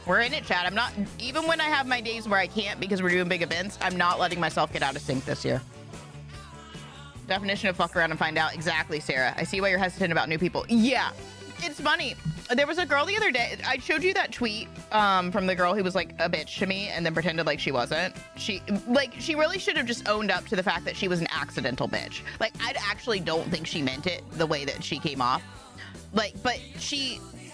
We're in it, chat. I'm not, even when I have my days where I can't because we're doing big events, I'm not letting myself get out of sync this year. Definition of fuck around and find out. Exactly, Sarah. I see why you're hesitant about new people. Yeah. It's funny. There was a girl the other day. I showed you that tweet from the girl who was like a bitch to me and then pretended like she wasn't. She really should have just owned up to the fact that she was an accidental bitch. Like, I actually don't think she meant it the way that she came off. Like, but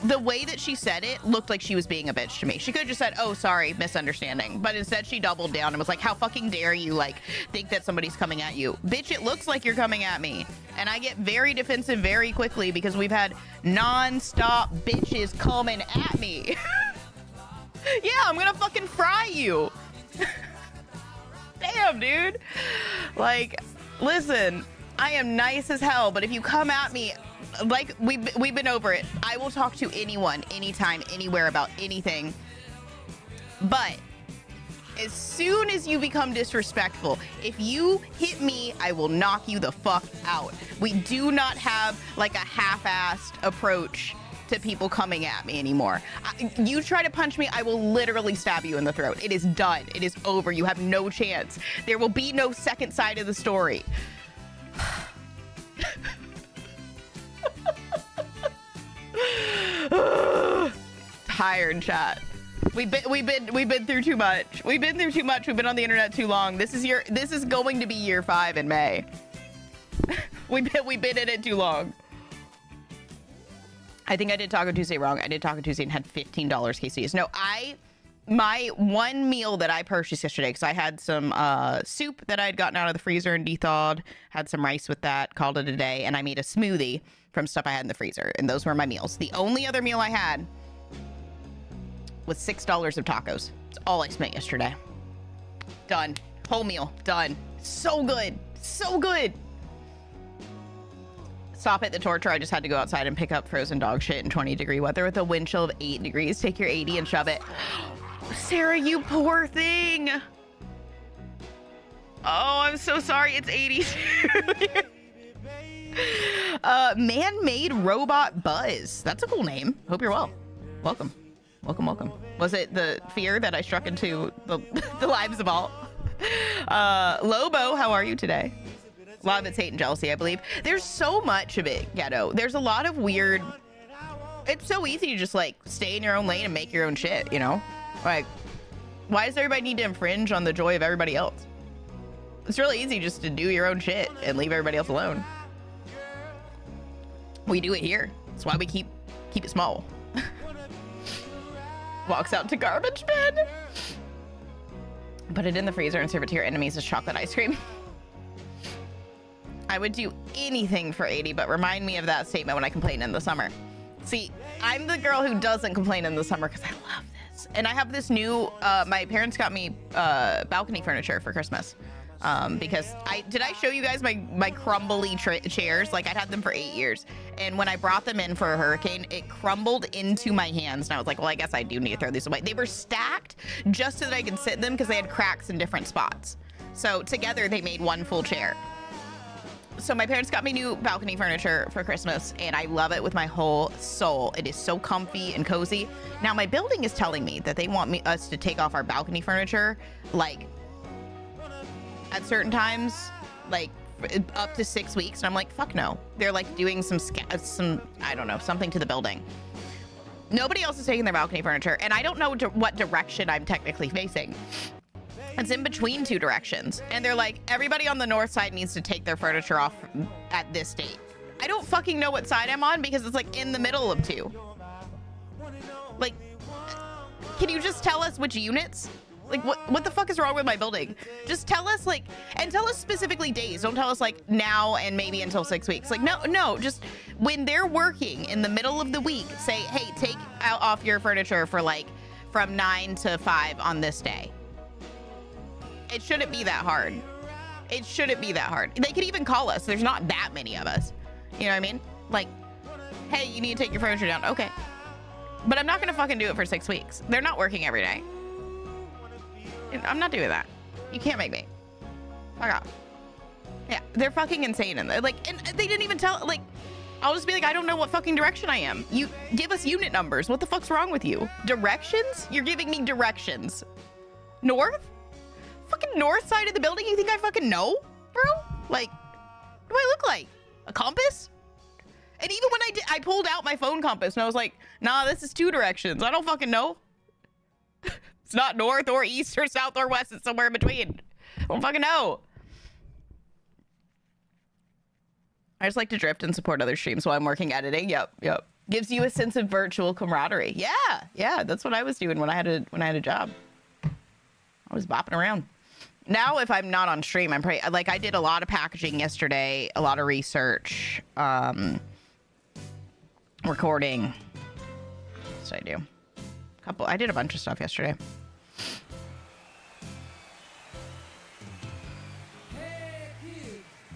the way that she said it looked like she was being a bitch to me. She could have just said, oh, sorry, misunderstanding. But instead she doubled down and was like, how fucking dare you, like, think that somebody's coming at you? Bitch, it looks like you're coming at me. And I get very defensive very quickly because we've had non-stop bitches coming at me. Yeah, I'm gonna fucking fry you. Damn, dude. Like, listen, I am nice as hell, but if you come at me, like, we've been over it. I will talk to anyone, anytime, anywhere about anything. But as soon as you become disrespectful, if you hit me, I will knock you the fuck out. We do not have like a half-assed approach to people coming at me anymore. You try to punch me, I will literally stab you in the throat. It is done. It is over. You have no chance. There will be no second side of the story. Tired, chat. We've been through too much. We've been through too much. We've been on the internet too long. This is going to be year 5 in May. We've been in it too long. I think I did Taco Tuesday wrong. I did Taco Tuesday and had $15 quesadillas. No, my one meal that I purchased yesterday, because I had some soup that I had gotten out of the freezer and de-thawed, had some rice with that, called it a day, and I made a smoothie from stuff I had in the freezer, and those were my meals. The only other meal I had was $6 of tacos. That's all I spent yesterday. Done. Whole meal. Done. So good. So good. Stop it, the torture. I just had to go outside and pick up frozen dog shit in 20-degree weather with a wind chill of 8 degrees. Take your 80 and shove it. Sarah, you poor thing. Oh, I'm so sorry. It's 82. Man-made robot Buzz. That's a cool name. Hope you're well. Welcome. Welcome, welcome. Was it the fear that I struck into the lives of all? Lobo, how are you today? A lot of it's hate and jealousy, I believe. There's so much of it, ghetto. There's a lot of weird... It's so easy to just, like, stay in your own lane and make your own shit, you know? Like, why does everybody need to infringe on the joy of everybody else? It's really easy just to do your own shit and leave everybody else alone. We do it here. That's why we keep it small. Walks out to garbage bin. Put it in the freezer and serve it to your enemies as chocolate ice cream. I would do anything for 80, but remind me of that statement when I complain in the summer. See, I'm the girl who doesn't complain in the summer because I love this. And I have this new, my parents got me balcony furniture for Christmas. Because did I show you guys my crumbly chairs? Like, I'd had them for 8 years. And when I brought them in for a hurricane, it crumbled into my hands. And I was like, well, I guess I do need to throw these away. They were stacked just so that I could sit in them because they had cracks in different spots. So together they made one full chair. So my parents got me new balcony furniture for Christmas, and I love it with my whole soul. It is so comfy and cozy. Now my building is telling me that they want us to take off our balcony furniture, like, at certain times, like up to 6 weeks. And I'm like, fuck no. They're like doing some, I don't know, something to the building. Nobody else is taking their balcony furniture, and I don't know what direction I'm technically facing. It's in between two directions. And they're like, everybody on the north side needs to take their furniture off at this date. I don't fucking know what side I'm on because it's like in the middle of two. Like, can you just tell us which units? Like, what the fuck is wrong with my building? Just tell us, like, and tell us specifically days. Don't tell us, like, now and maybe until 6 weeks. Like, no, just when they're working in the middle of the week, say, hey, take off your furniture for, like, from 9 to 5 on this day. It shouldn't be that hard. It shouldn't be that hard. They could even call us. There's not that many of us. You know what I mean? Like, hey, you need to take your furniture down. Okay. But I'm not going to fucking do it for 6 weeks. They're not working every day. I'm not doing that. You can't make me. Fuck off. Yeah, they're fucking insane. And like, and they didn't even tell, like, I'll just be like, I don't know what fucking direction I am. You give us unit numbers. What the fuck's wrong with you? Directions? You're giving me directions. North? Fucking north side of the building? You think I fucking know, bro? Like, what do I look like? A compass? And even when I pulled out my phone compass and I was like, nah, this is 2 directions. I don't fucking know. It's not north or east or south or west. It's somewhere in between. I don't fucking know. I just like to drift and support other streams while I'm working editing. Yep. Gives you a sense of virtual camaraderie. Yeah. That's what I was doing when I had a job. I was bopping around. Now, if I'm not on stream, I'm pretty, like, I did a lot of packaging yesterday, a lot of research, recording. What did I do? I did a bunch of stuff yesterday.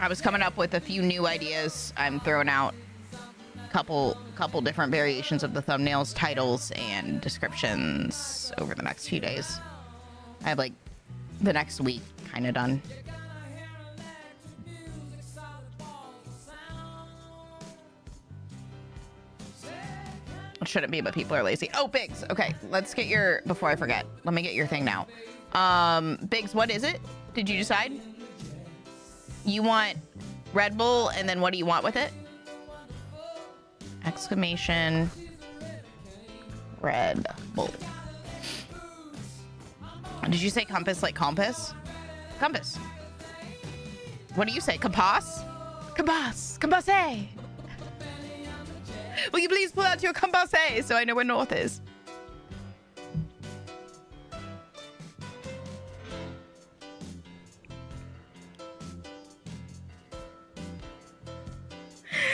I was coming up with a few new ideas. I'm throwing out a couple different variations of the thumbnails, titles, and descriptions over the next few days. I have, like, the next week kind of done. It shouldn't be, but people are lazy. Oh, Biggs. Okay, let's get your, before I forget, let me get your thing now. Biggs, what is it? Did you decide? You want Red Bull, and then what do you want with it? Exclamation Red Bull. Did you say compass like compass? Compass. What do you say? Compass? Compass. Compasse. Will you please pull out your compasse so I know where north is?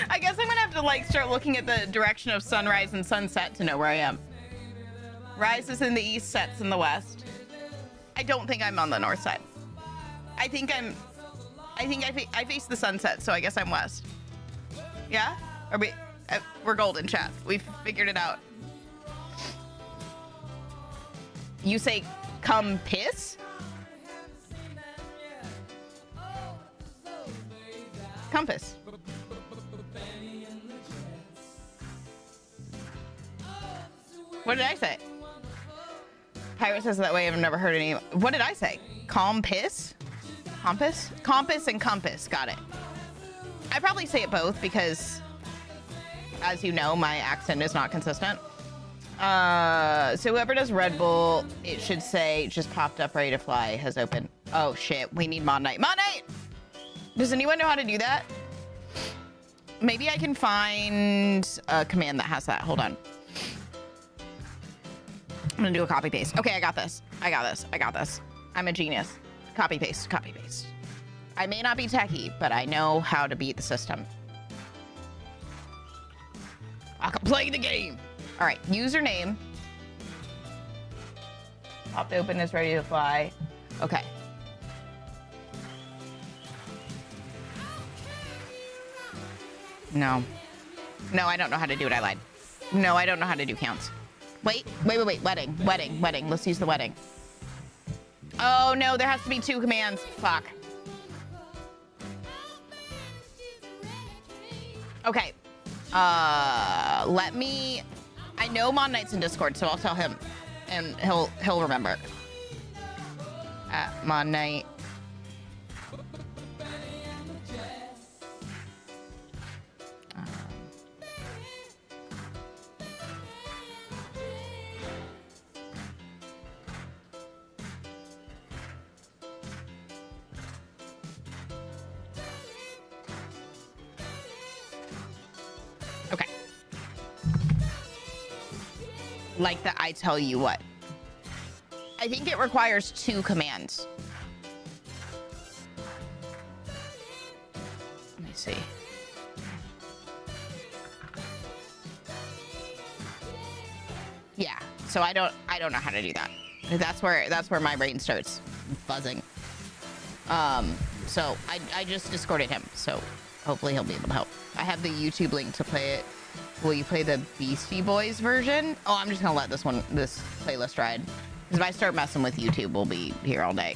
I guess I'm gonna have to, like, start looking at the direction of sunrise and sunset to know where I am. Rise is in the east, sets in the west. I don't think I'm on the north side. I think I face the sunset, so I guess I'm west. Yeah? We're golden, chat. We've figured it out. You say come piss? Compass. What did I say? Pirate says it that way. I've never heard any. What did I say? Calm piss? Compass? Compass and compass. Got it. I probably say it both because, as you know, my accent is not consistent. So whoever does Red Bull, it should say just popped up, ready to fly, has opened. Oh shit, we need Mod Night. Mod Night! Does anyone know how to do that? Maybe I can find a command that has that. Hold on. I'm gonna do a copy paste. Okay, I got this. I got this. I got this. I'm a genius. Copy paste. Copy paste. I may not be techie, but I know how to beat the system. I can play the game. All right, username. Popped open is ready to fly. Okay. No. No, I don't know how to do it. I lied. No, I don't know how to do counts. Wait. Wedding. Let's use the wedding. Oh, no, there has to be 2 commands. Fuck. Okay. Let me... I know Mon Knight's in Discord, so I'll tell him, and he'll remember. Mon Knight. Okay. Like the I tell you what. I think it requires 2 commands. Let me see. Yeah. So I don't know how to do that. That's where my brain starts buzzing. So I just Discorded him. So hopefully he'll be able to help. I have the YouTube link to play it. Will you play the Beastie Boys version? Oh, I'm just gonna let this playlist ride. Because if I start messing with YouTube, we'll be here all day.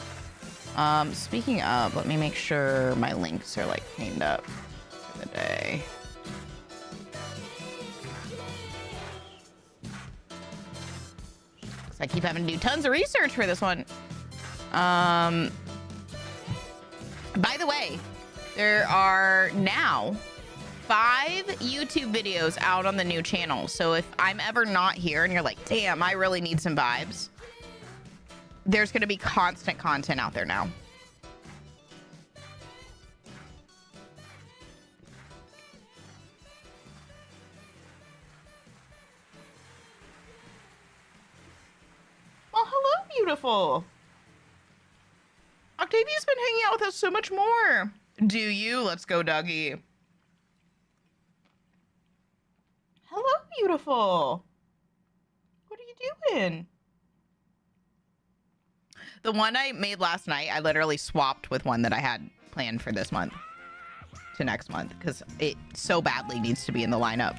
Speaking of, let me make sure my links are like cleaned up for the day. I keep having to do tons of research for this one. By the way, there are now 5 YouTube videos out on the new channel. So if I'm ever not here and you're like, damn, I really need some vibes, there's going to be constant content out there now. Well, hello, beautiful. Octavia's been hanging out with us so much more. Do you? Let's go, Dougie. Hello, beautiful. What are you doing? The one I made last night, I literally swapped with one that I had planned for this month to next month because it so badly needs to be in the lineup.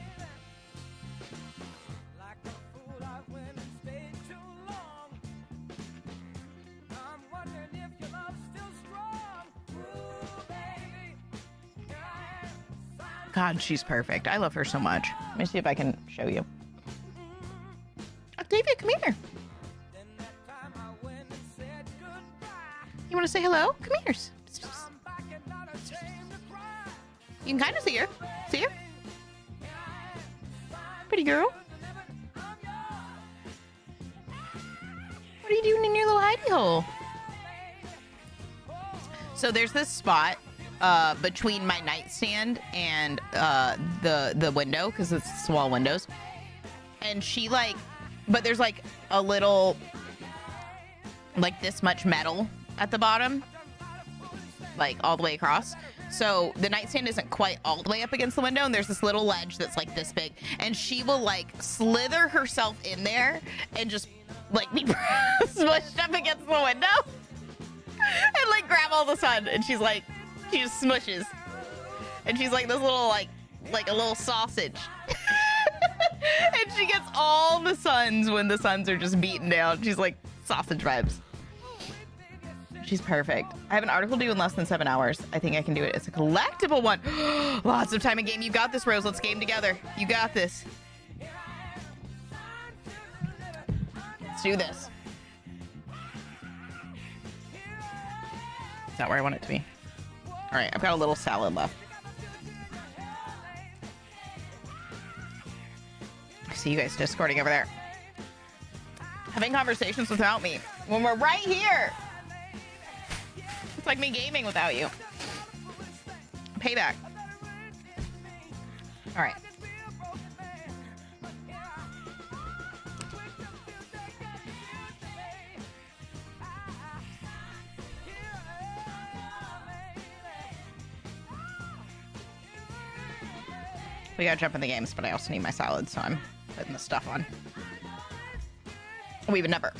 God, she's perfect. I love her so much. Let me see if I can show you. Octavia, come here. You want to say hello? Come here. You can kind of see her. See her? Pretty girl. What are you doing in your little hidey hole? So there's this spot between my nightstand and the window, because it's wall windows, and she like, but there's like a little, like this much metal at the bottom, like all the way across. So the nightstand isn't quite all the way up against the window, and there's this little ledge that's like this big, and she will like slither herself in there and just like be smushed up against the window and like grab all the sun, and she just smushes, and she's like this little like a little sausage. And she gets all the suns when the suns are just beaten down. She's like sausage vibes. She's perfect. I have an article due in less than 7 hours. I think I can do it. It's a collectible one. Lots of time in game. You got this, Rose. Let's game together. You got this. Let's do this. Is that where I want it to be? All right, I've got a little salad left. I see you guys discording over there. Having conversations without me when we're right here. It's like me gaming without you. Payback. All right. We gotta jump in the games, but I also need my salad, so I'm putting the stuff on. We would never.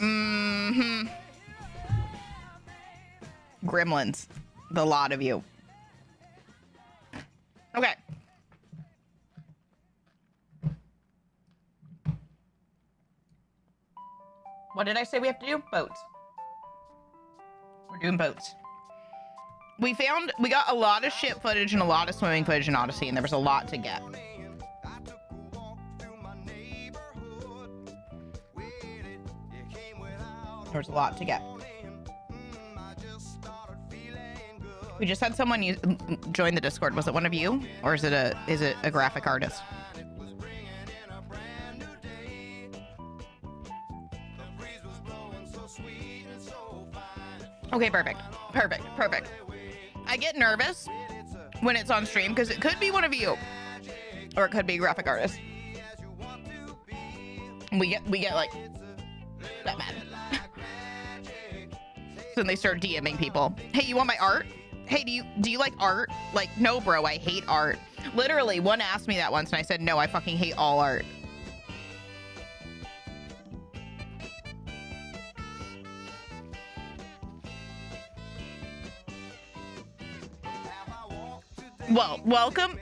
Gremlins. The lot of you. Okay. What did I say we have to do? Boats. We're doing boats. We got a lot of ship footage and a lot of swimming footage in Odyssey, and there was a lot to get. There was a lot to get. We just had someone join the Discord. Was it one of you, or is it a graphic artist? Okay, perfect. I get nervous when it's on stream because it could be one of you, or it could be a graphic artist. We get like that mad. So then they start DMing people. Hey, you want my art? Hey, do you like art? Like, no, bro, I hate art. Literally, one asked me that once, and I said, no, I fucking hate all art. Well, welcome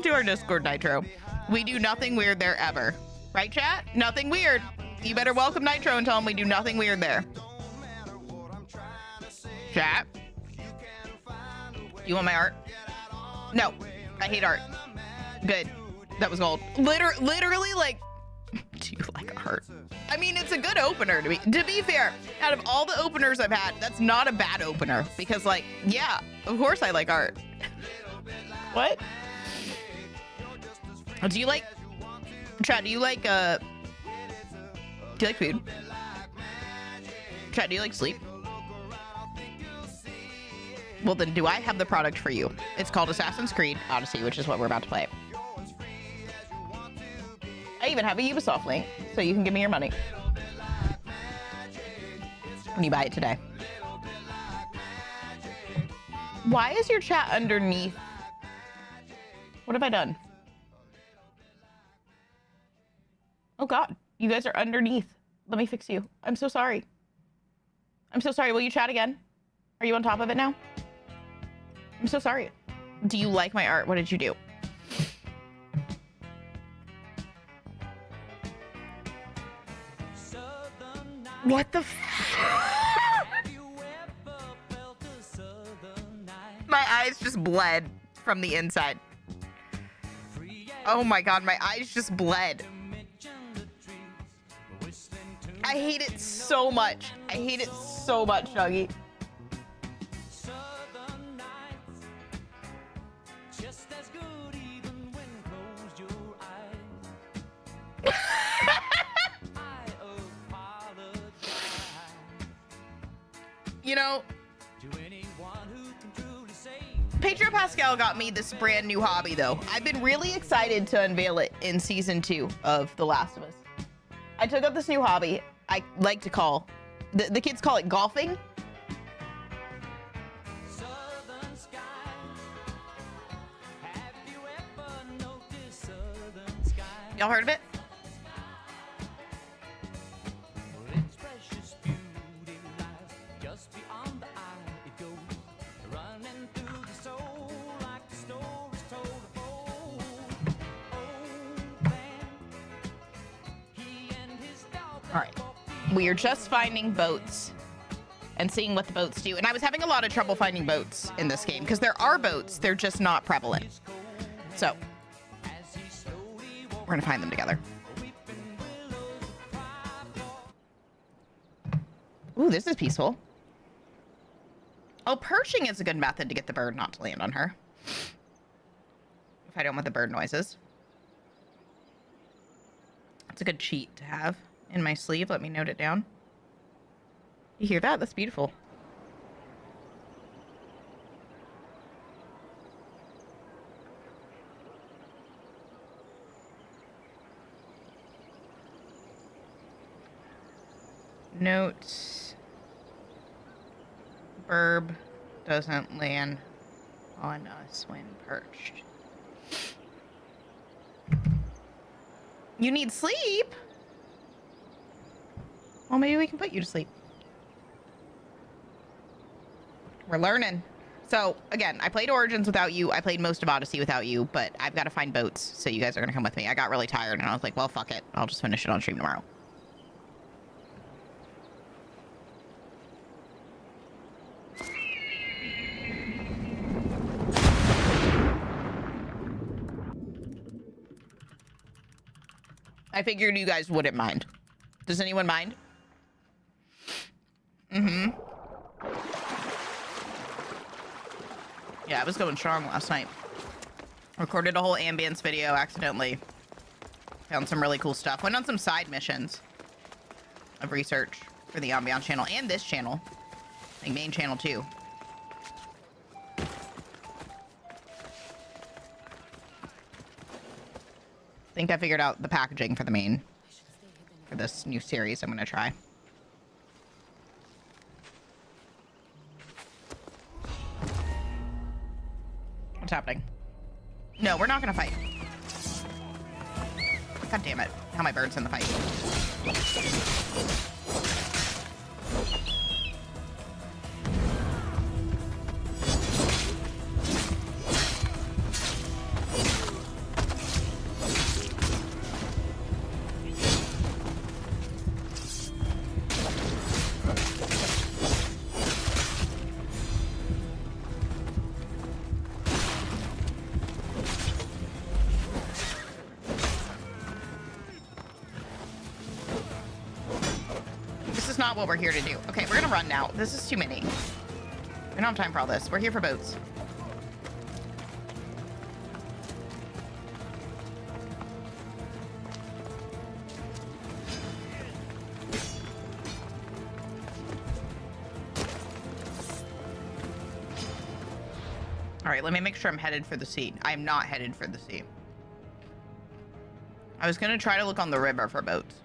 to our Discord, Nitro. We do nothing weird there ever. Right, chat? Nothing weird. You better welcome Nitro and tell him we do nothing weird there. Chat? You want my art? No, I hate art. Good. That was gold. Literally, like, do you like art? I mean, it's a good opener to be fair. Out of all the openers I've had, that's not a bad opener because, like, yeah, of course I like art. What? Do you like, Chad, do you like food? Chad, do you like sleep? Well, then do I have the product for you? It's called Assassin's Creed Odyssey, which is what we're about to play. I even have a Ubisoft link, so you can give me your money when you buy it today. Why is your chat underneath? What have I done? Oh God, you guys are underneath. Let me fix you. I'm so sorry. I'm so sorry. Will you chat again? Are you on top of it now? I'm so sorry. Do you like my art? What did you do? What the My eyes just bled from the inside. Oh my God, my eyes just bled. I hate it so much. I hate it so much, Nuggy. You know, Pedro Pascal got me this brand new hobby, though. I've been really excited to unveil it in season 2 of The Last of Us. I took up this new hobby I like to call, the kids call it golfing. Y'all heard of it? All right, we are just finding boats and seeing what the boats do. And I was having a lot of trouble finding boats in this game because there are boats, they're just not prevalent. So we're gonna find them together. Ooh, this is peaceful. Oh, perching is a good method to get the bird not to land on her. If I don't want the bird noises. It's a good cheat to have in my sleeve. Let me note it down. You hear that? That's beautiful. Notes. Burb doesn't land on us when perched. You need sleep? Well, maybe we can put you to sleep. We're learning. So, again, I played Origins without you. I played most of Odyssey without you, but I've got to find boats, so you guys are going to come with me. I got really tired, and I was like, well, fuck it. I'll just finish it on stream tomorrow. I figured you guys wouldn't mind. Does anyone mind? Mm-hmm. Yeah, I was going strong last night. Recorded a whole ambience video accidentally. Found some really cool stuff. Went on some side missions of research for the ambiance channel and this channel. Like main channel too. I think I figured out the packaging for the main, for this new series I'm going to try. What's happening? No, we're not going to fight. God damn it. How my bird's in the fight. What we're here to do. Okay, we're gonna run now. This is too many. We don't have time for all this. We're here for boats. All right, let me make sure I'm headed for the sea. I'm not headed for the sea. I was gonna try to look on the river for boats.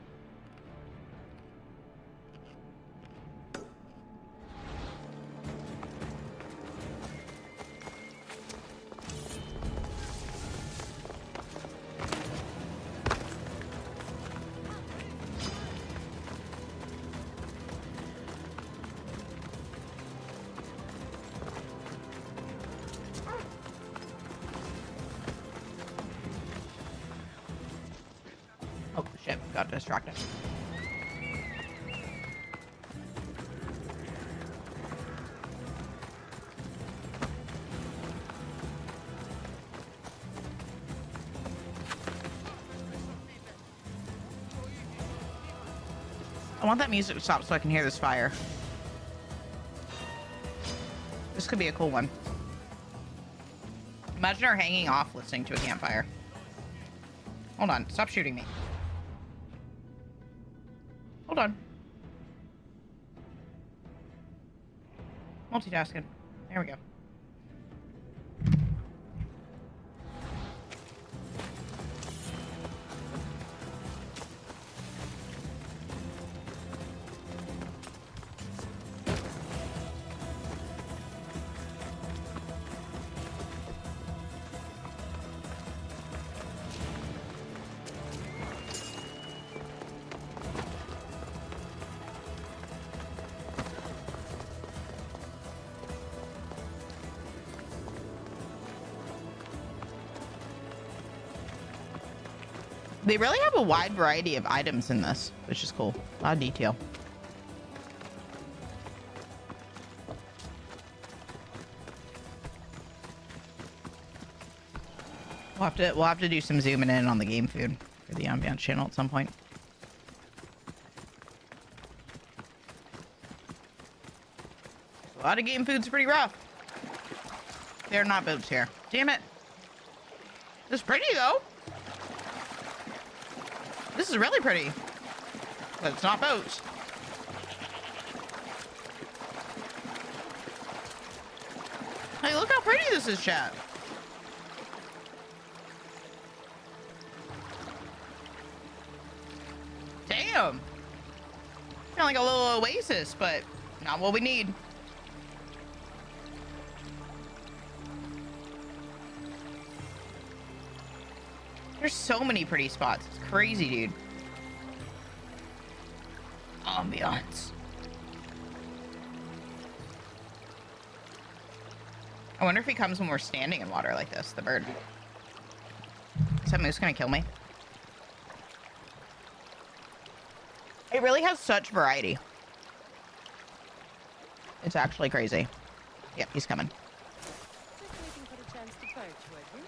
Got distracted. I want that music to stop so I can hear this fire. This could be a cool one. Imagine her hanging off listening to a campfire. Hold on, stop shooting me. Hold on. Multitasking. There we go. They really have a wide variety of items in this, which is cool. A lot of detail. We'll have to do some zooming in on the game food for the ambiance channel at some point. A lot of game food's pretty rough. They're not boats here. Damn it. It's pretty though. This is really pretty, but it's not boats. Hey, look how pretty this is, chat. Damn. Kind of like a little oasis, but not what we need. There's so many pretty spots. It's crazy, dude. Ambiance. I wonder if he comes when we're standing in water like this, the bird. Is that moose gonna kill me? It really has such variety. It's actually crazy. Yep, he's coming. Just waiting for a chance to perch, weren't you?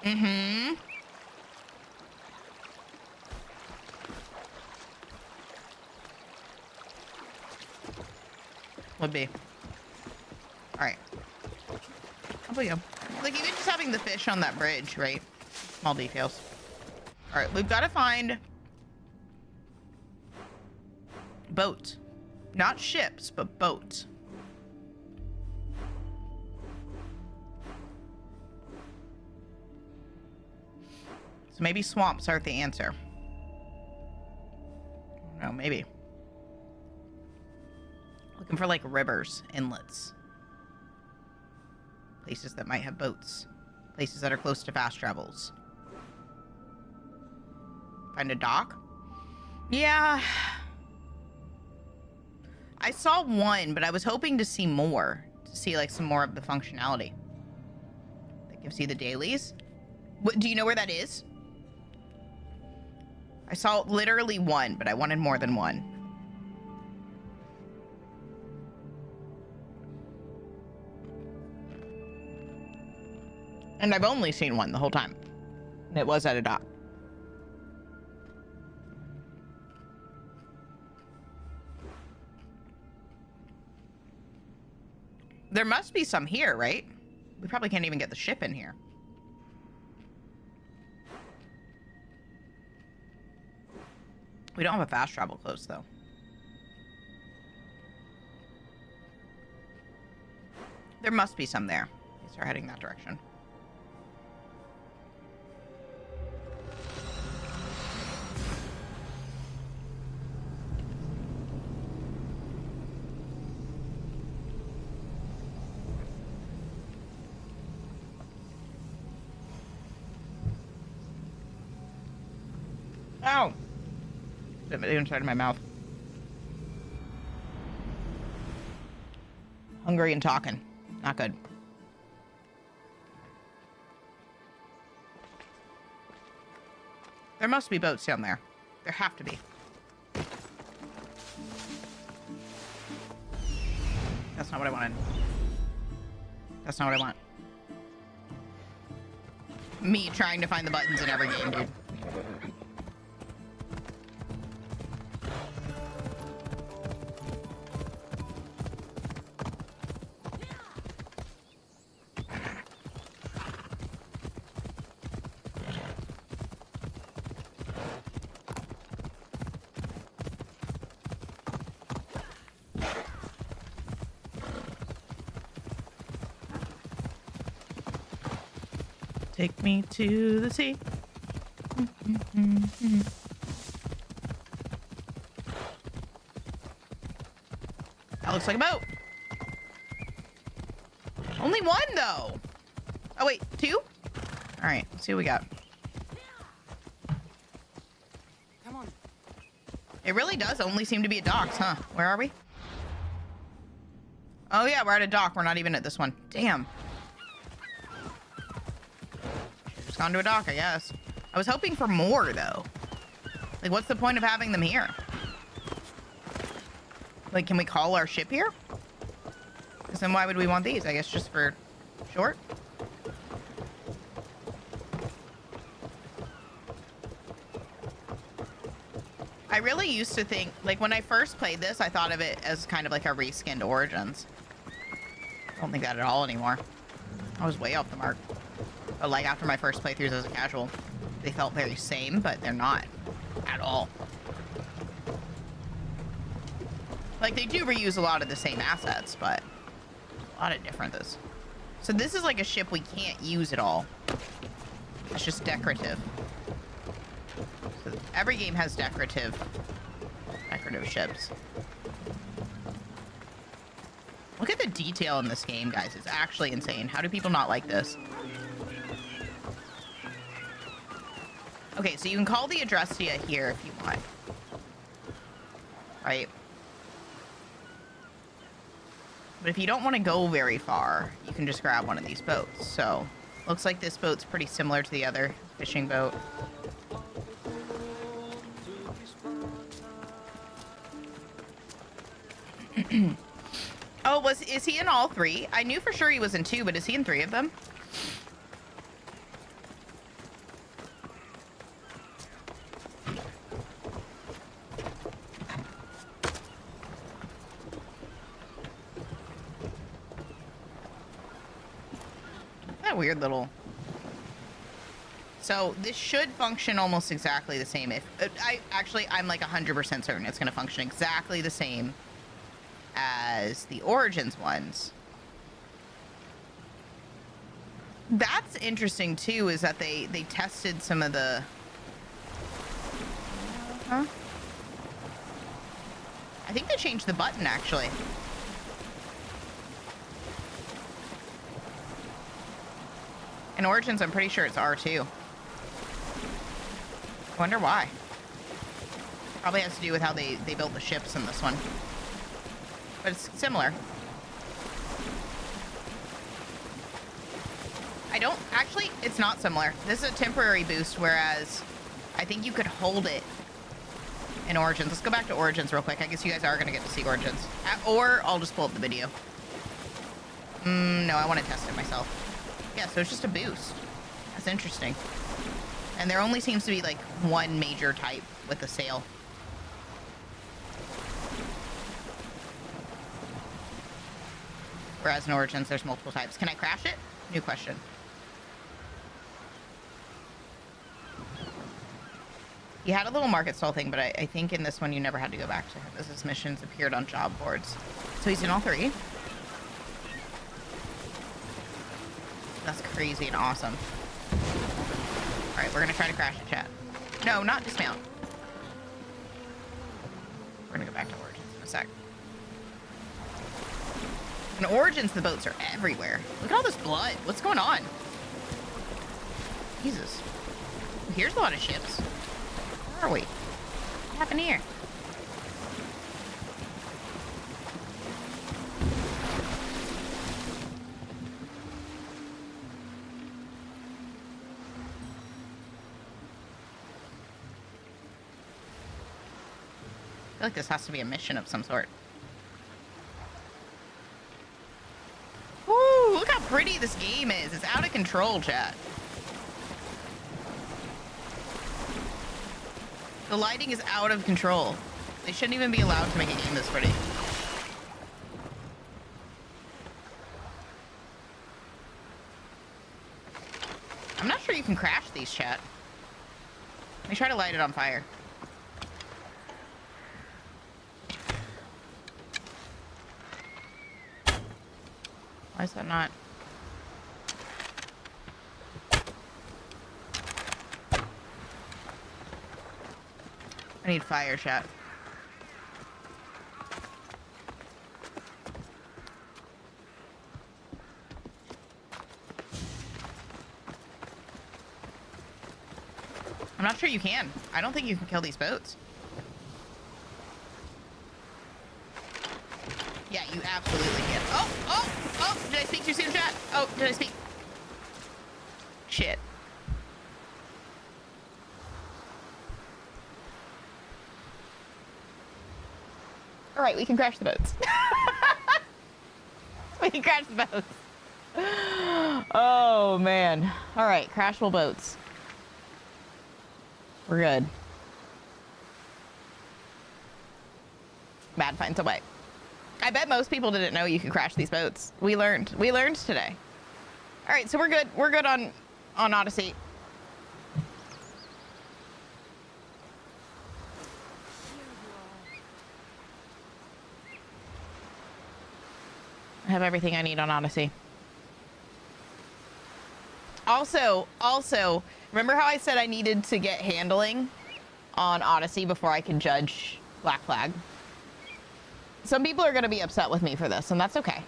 Mm-hmm. Would be. All right. How about you? Like, even just having the fish on that bridge, right? Small details. All right, we've got to find boats. Not ships, but boats. So maybe swamps aren't the answer. No, maybe. Looking for like rivers, inlets. Places that might have boats. Places that are close to fast travels. Find a dock? Yeah. I saw one, but I was hoping to see more. To see like some more of the functionality. That gives you the dailies. What, do you know where that is? I saw literally one, but I wanted more than one. And I've only seen one the whole time. And it was at a dock. There must be some here, right? We probably can't even get the ship in here. We don't have a fast travel close, though. There must be some there. Let's start heading that direction. Ow! It inside of my mouth. Hungry and talking. Not good. There must be boats down there. There have to be. That's not what I wanted. That's not what I want. Me trying to find the buttons in every game, dude. Take me to the sea. That looks like a boat. Only one, though. Oh, wait, two? All right, let's see what we got. Come on. It really does only seem to be at docks, huh? Where are we? Oh, yeah, we're at a dock. We're not even at this one. Damn. Just gone to a dock, I guess. I was hoping for more, though. Like, what's the point of having them here? Like, can we call our ship here? Because then why would we want these? I guess just for short? I really used to think, like, when I first played this, I thought of it as kind of like a reskinned Origins. I don't think that at all anymore. I was way off the mark. But, like, after my first playthroughs as a casual, they felt very same, but they're not at all. Like, they do reuse a lot of the same assets, but a lot of differences. So this is like a ship we can't use at all. It's just decorative. So every game has decorative ships. Look at the detail in this game, guys. It's actually insane. How do people not like this? Okay, so you can call the Adrestia here if you want. Right? But if you don't want to go very far, you can just grab one of these boats. So, looks like this boat's pretty similar to the other fishing boat. Oh, is he in all three? I knew for sure he was in 2, but is he in 3 of them? That weird little... So this should function almost exactly the same. If I'm like 100% certain it's going to function exactly the same as the Origins ones. That's interesting too, is that they tested some of the... Huh? I think they changed the button actually. In Origins, I'm pretty sure it's R2. Wonder why. Probably has to do with how they built the ships in this one. But it's similar. Actually, it's not similar. This is a temporary boost, whereas I think you could hold it in Origins. Let's go back to Origins real quick. I guess you guys are going to get to see Origins. Or I'll just pull up the video. No, I want to test it myself. Yeah, so it's just a boost. That's interesting. And there only seems to be like one major type with a sail. Whereas in Origins, there's multiple types. Can I crash it? New question. You had a little market stall thing, but I think in this one you never had to go back to him as his missions appeared on job boards. So he's in all 3? That's crazy and awesome. Alright, we're gonna try to crash it, chat. No, not dismount. We're gonna go back to Origins in a sec. In Origins, the boats are everywhere. Look at all this blood. What's going on? Jesus. Here's a lot of ships. Where are we? What happened here? I feel like this has to be a mission of some sort. Woo! Look how pretty this game is. It's out of control, chat. The lighting is out of control. They shouldn't even be allowed to make a game this pretty. I'm not sure you can crash these, chat. Let me try to light it on fire. Why is that not? I need fire, chat. I'm not sure you can. I don't think you can kill these boats. Yeah, you absolutely can. Oh! Did I speak too soon, chat? Oh, did I speak? Shit. All right, we can crash the boats. We can crash the boats. Oh, man. All right, crashable boats. We're good. Mad finds a way. I bet most people didn't know you could crash these boats. We learned today. All right, so we're good. We're good on Odyssey. I have everything I need on Odyssey. Also, remember how I said I needed to get handling on Odyssey before I could judge Black Flag? some people are going to be upset with me for this, and that's okay.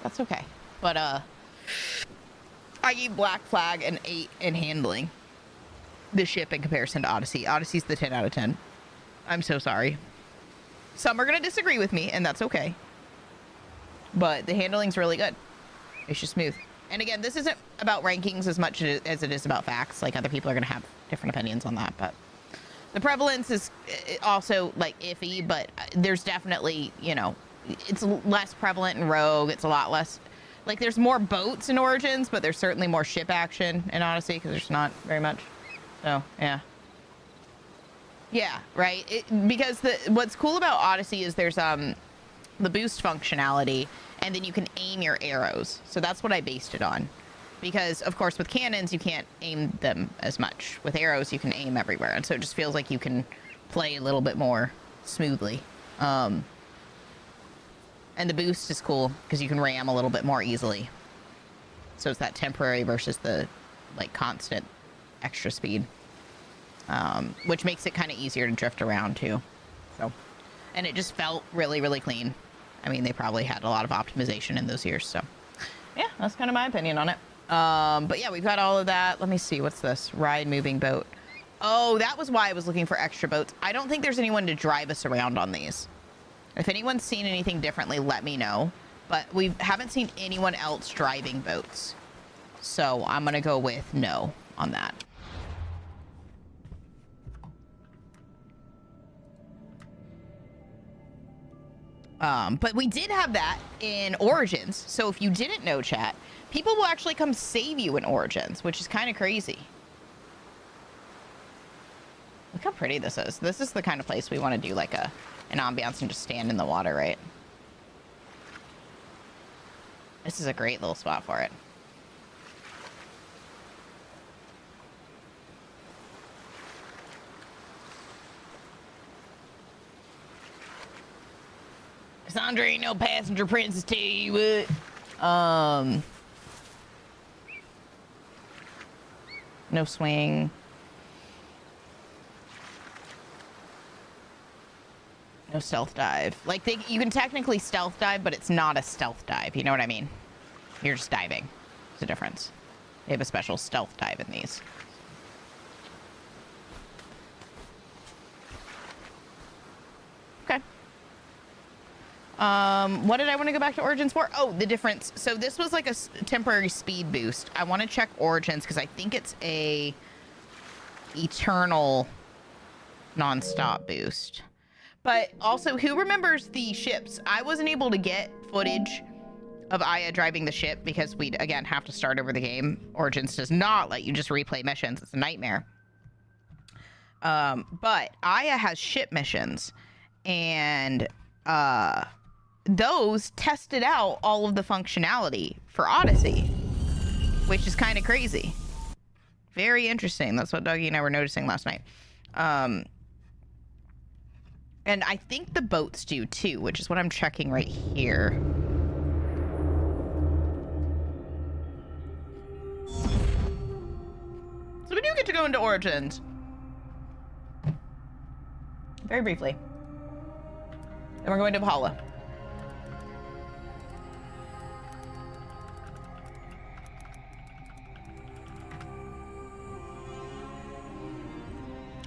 That's okay. But I gave Black Flag an 8 in handling the ship in comparison to Odyssey. Odyssey's the 10 out of 10. I'm so sorry. Some are going to disagree with me, and that's okay. But the handling's really good. It's just smooth. And again, this isn't about rankings as much as it is about facts. Like, other people are going to have different opinions on that. But the prevalence is also, like, iffy. But there's definitely, you know, it's less prevalent in Rogue. It's a lot less... Like, there's more boats in Origins, but there's certainly more ship action in Odyssey because there's not very much. So, yeah. Yeah, right. Because what's cool about Odyssey is there's the boost functionality, and then you can aim your arrows. So that's what I based it on. Because, of course, with cannons, you can't aim them as much. With arrows, you can aim everywhere. And so it just feels like you can play a little bit more smoothly. And the boost is cool because you can ram a little bit more easily. So it's that temporary versus the, like, constant extra speed. Which makes it kind of easier to drift around, too. So, and it just felt really, really clean. I mean, they probably had a lot of optimization in those years, so. Yeah, that's kind of my opinion on it. But yeah, we've got all of that. Let me see, what's this? Ride moving boat. Oh, that was why I was looking for extra boats. I don't think there's anyone to drive us around on these. If anyone's seen anything differently, let me know. But we haven't seen anyone else driving boats. So I'm going to go with no on that. But we did have that in Origins. So if you didn't know, chat, people will actually come save you in Origins, which is kind of crazy. Look how pretty this is. This is the kind of place we want to do like an ambiance and just stand in the water, right? This is a great little spot for it. Cassandra ain't no passenger princess, tell you what. No swing. No stealth dive. Like, you can technically stealth dive, but it's not a stealth dive. You know what I mean? You're just diving. There's a difference. They have a special stealth dive in these. Okay. What did I want to go back to Origins for? Oh, the difference. So this was like a temporary speed boost. I want to check Origins because I think it's a eternal non-stop boost. But also, who remembers the ships? I wasn't able to get footage of Aya driving the ship because we'd, again, have to start over the game. Origins does not let you just replay missions. It's a nightmare. But Aya has ship missions. And those tested out all of the functionality for Odyssey, which is kind of crazy. Very interesting. That's what Dougie and I were noticing last night. And I think the boats do too, which is what I'm checking right here. So we do get to go into Origins. Very briefly. Then we're going to Valhalla.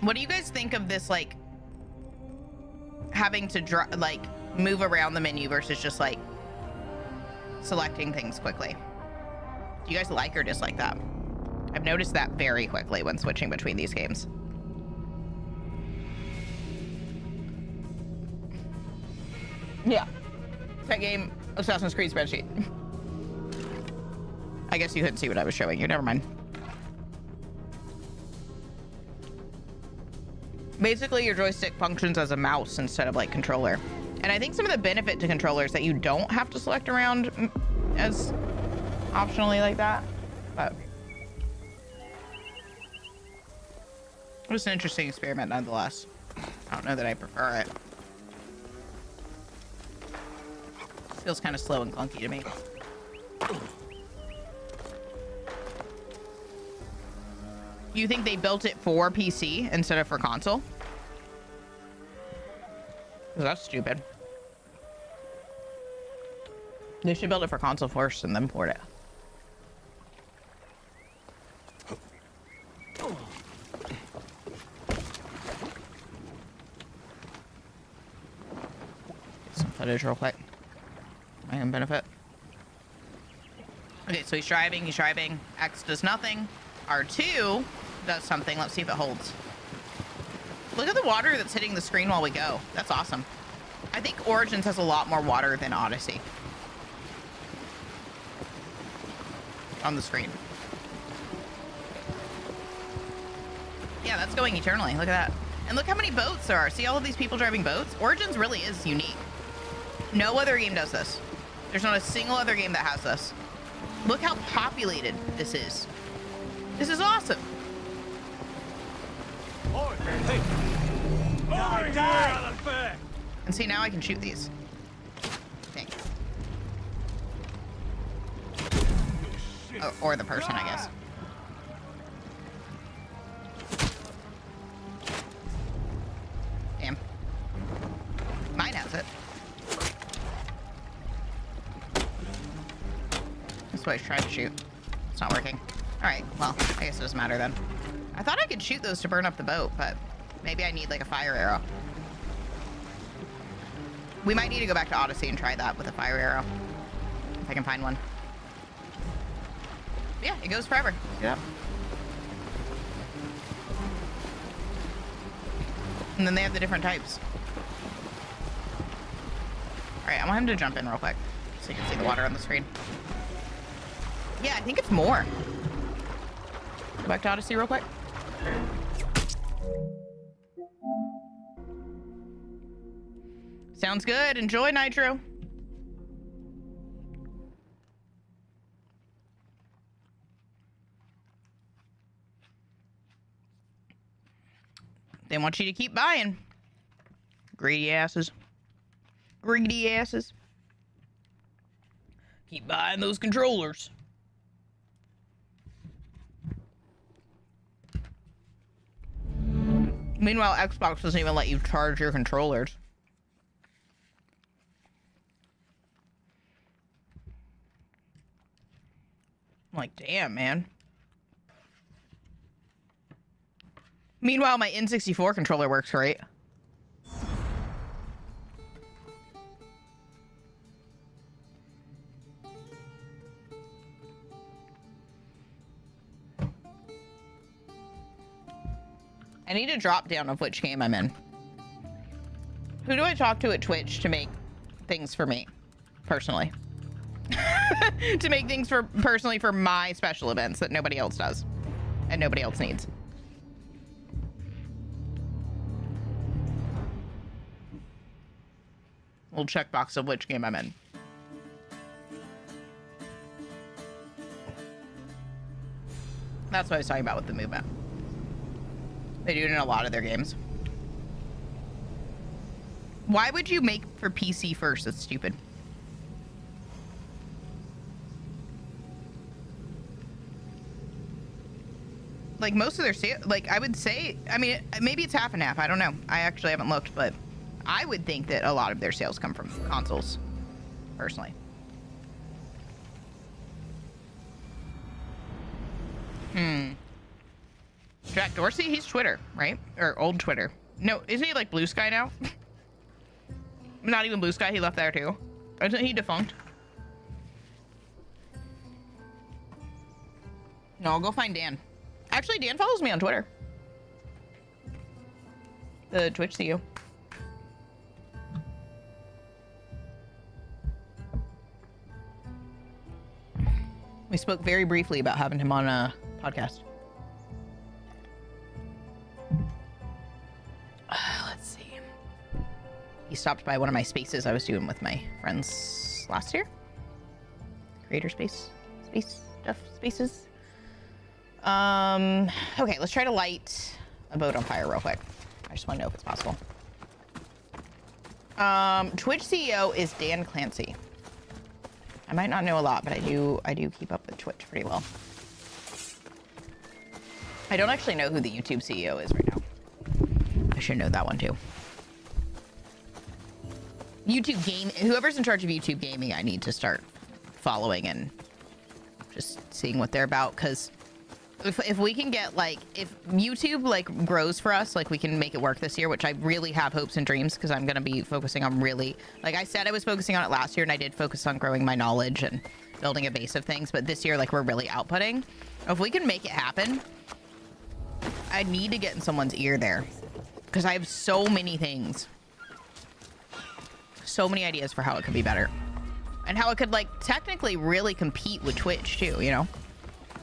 What do you guys think of this, like, having to like move around the menu versus just like selecting things quickly? Do you guys like or dislike that? I've noticed that very quickly when switching between these games. Yeah. That game, Assassin's Creed spreadsheet. I guess you couldn't see what I was showing you. Never mind. Basically, your joystick functions as a mouse instead of like controller. And I think some of the benefit to controllers that you don't have to select around as optionally like that. But it was an interesting experiment nonetheless. I don't know that I prefer it. Feels kind of slow and clunky to me. You think they built it for PC instead of for console? 'Cause that's stupid. They should build it for console first and then port it. Some footage real quick. My own benefit. Okay, so he's driving. X does nothing. R2 does something. Let's see if it holds. Look at the water that's hitting the screen while we go. That's awesome. I think Origins has a lot more water than Odyssey on the screen. Yeah, that's going eternally. Look at that. And look how many boats there are. See all of these people driving boats? Origins really is unique. No other game does this. There's not a single other game that has this. Look how populated this is. This is awesome. And see, now I can shoot these. Thanks. Or the person, I guess. Damn. Mine has it. That's what I was trying to shoot. It's not working. Alright, well, I guess it doesn't matter then. I thought I could shoot those to burn up the boat, but maybe I need like a fire arrow. We might need to go back to Odyssey and try that with a fire arrow. If I can find one. Yeah, it goes forever. Yep. And then they have the different types. Alright, I want him to jump in real quick so you can see the water on the screen. Yeah, I think it's more. Go back to Odyssey real quick. Sounds good. Enjoy, Nitro. They want you to keep buying. Greedy asses. Greedy asses. Keep buying those controllers. Meanwhile, Xbox doesn't even let you charge your controllers. I'm like, damn, man. Meanwhile, my N64 controller works great. I need a drop down of which game I'm in. Who do I talk to at Twitch to make things for me, personally? To make things for personally for my special events that nobody else does and nobody else needs. Little checkbox of which game I'm in. That's what I was talking about with the movement. They do it in a lot of their games. Why would you make for PC first? That's stupid. Like most of their sales, like I would say, I mean, maybe it's half and half. I don't know. I actually haven't looked, but I would think that a lot of their sales come from consoles, personally. Jack Dorsey, he's Twitter, right? Or old Twitter. No, isn't he like Blue Sky now? Not even Blue Sky, he left there too. Isn't he defunct? No, I'll go find Dan. Actually, Dan follows me on Twitter. The Twitch CEO. We spoke very briefly about having him on a podcast. Let's see. He stopped by one of my spaces I was doing with my friends last year. Creator spaces. Okay, let's try to light a boat on fire real quick. I just want to know if it's possible. Twitch CEO is Dan Clancy. I might not know a lot, but I do keep up with Twitch pretty well. I don't actually know who the YouTube CEO is right now. I should know that one too. YouTube game, whoever's in charge of YouTube gaming, I need to start following and just seeing what they're about. Because if we can get, like, if YouTube, like, grows for us, like, we can make it work this year, which I really have hopes and dreams, because I'm going to be focusing on really, like I said, I was focusing on it last year, and I did focus on growing my knowledge and building a base of things, but this year, like, we're really outputting. If we can make it happen, I need to get in someone's ear there, because I have so many things, so many ideas for how it could be better, and how it could, like, technically really compete with Twitch too, you know?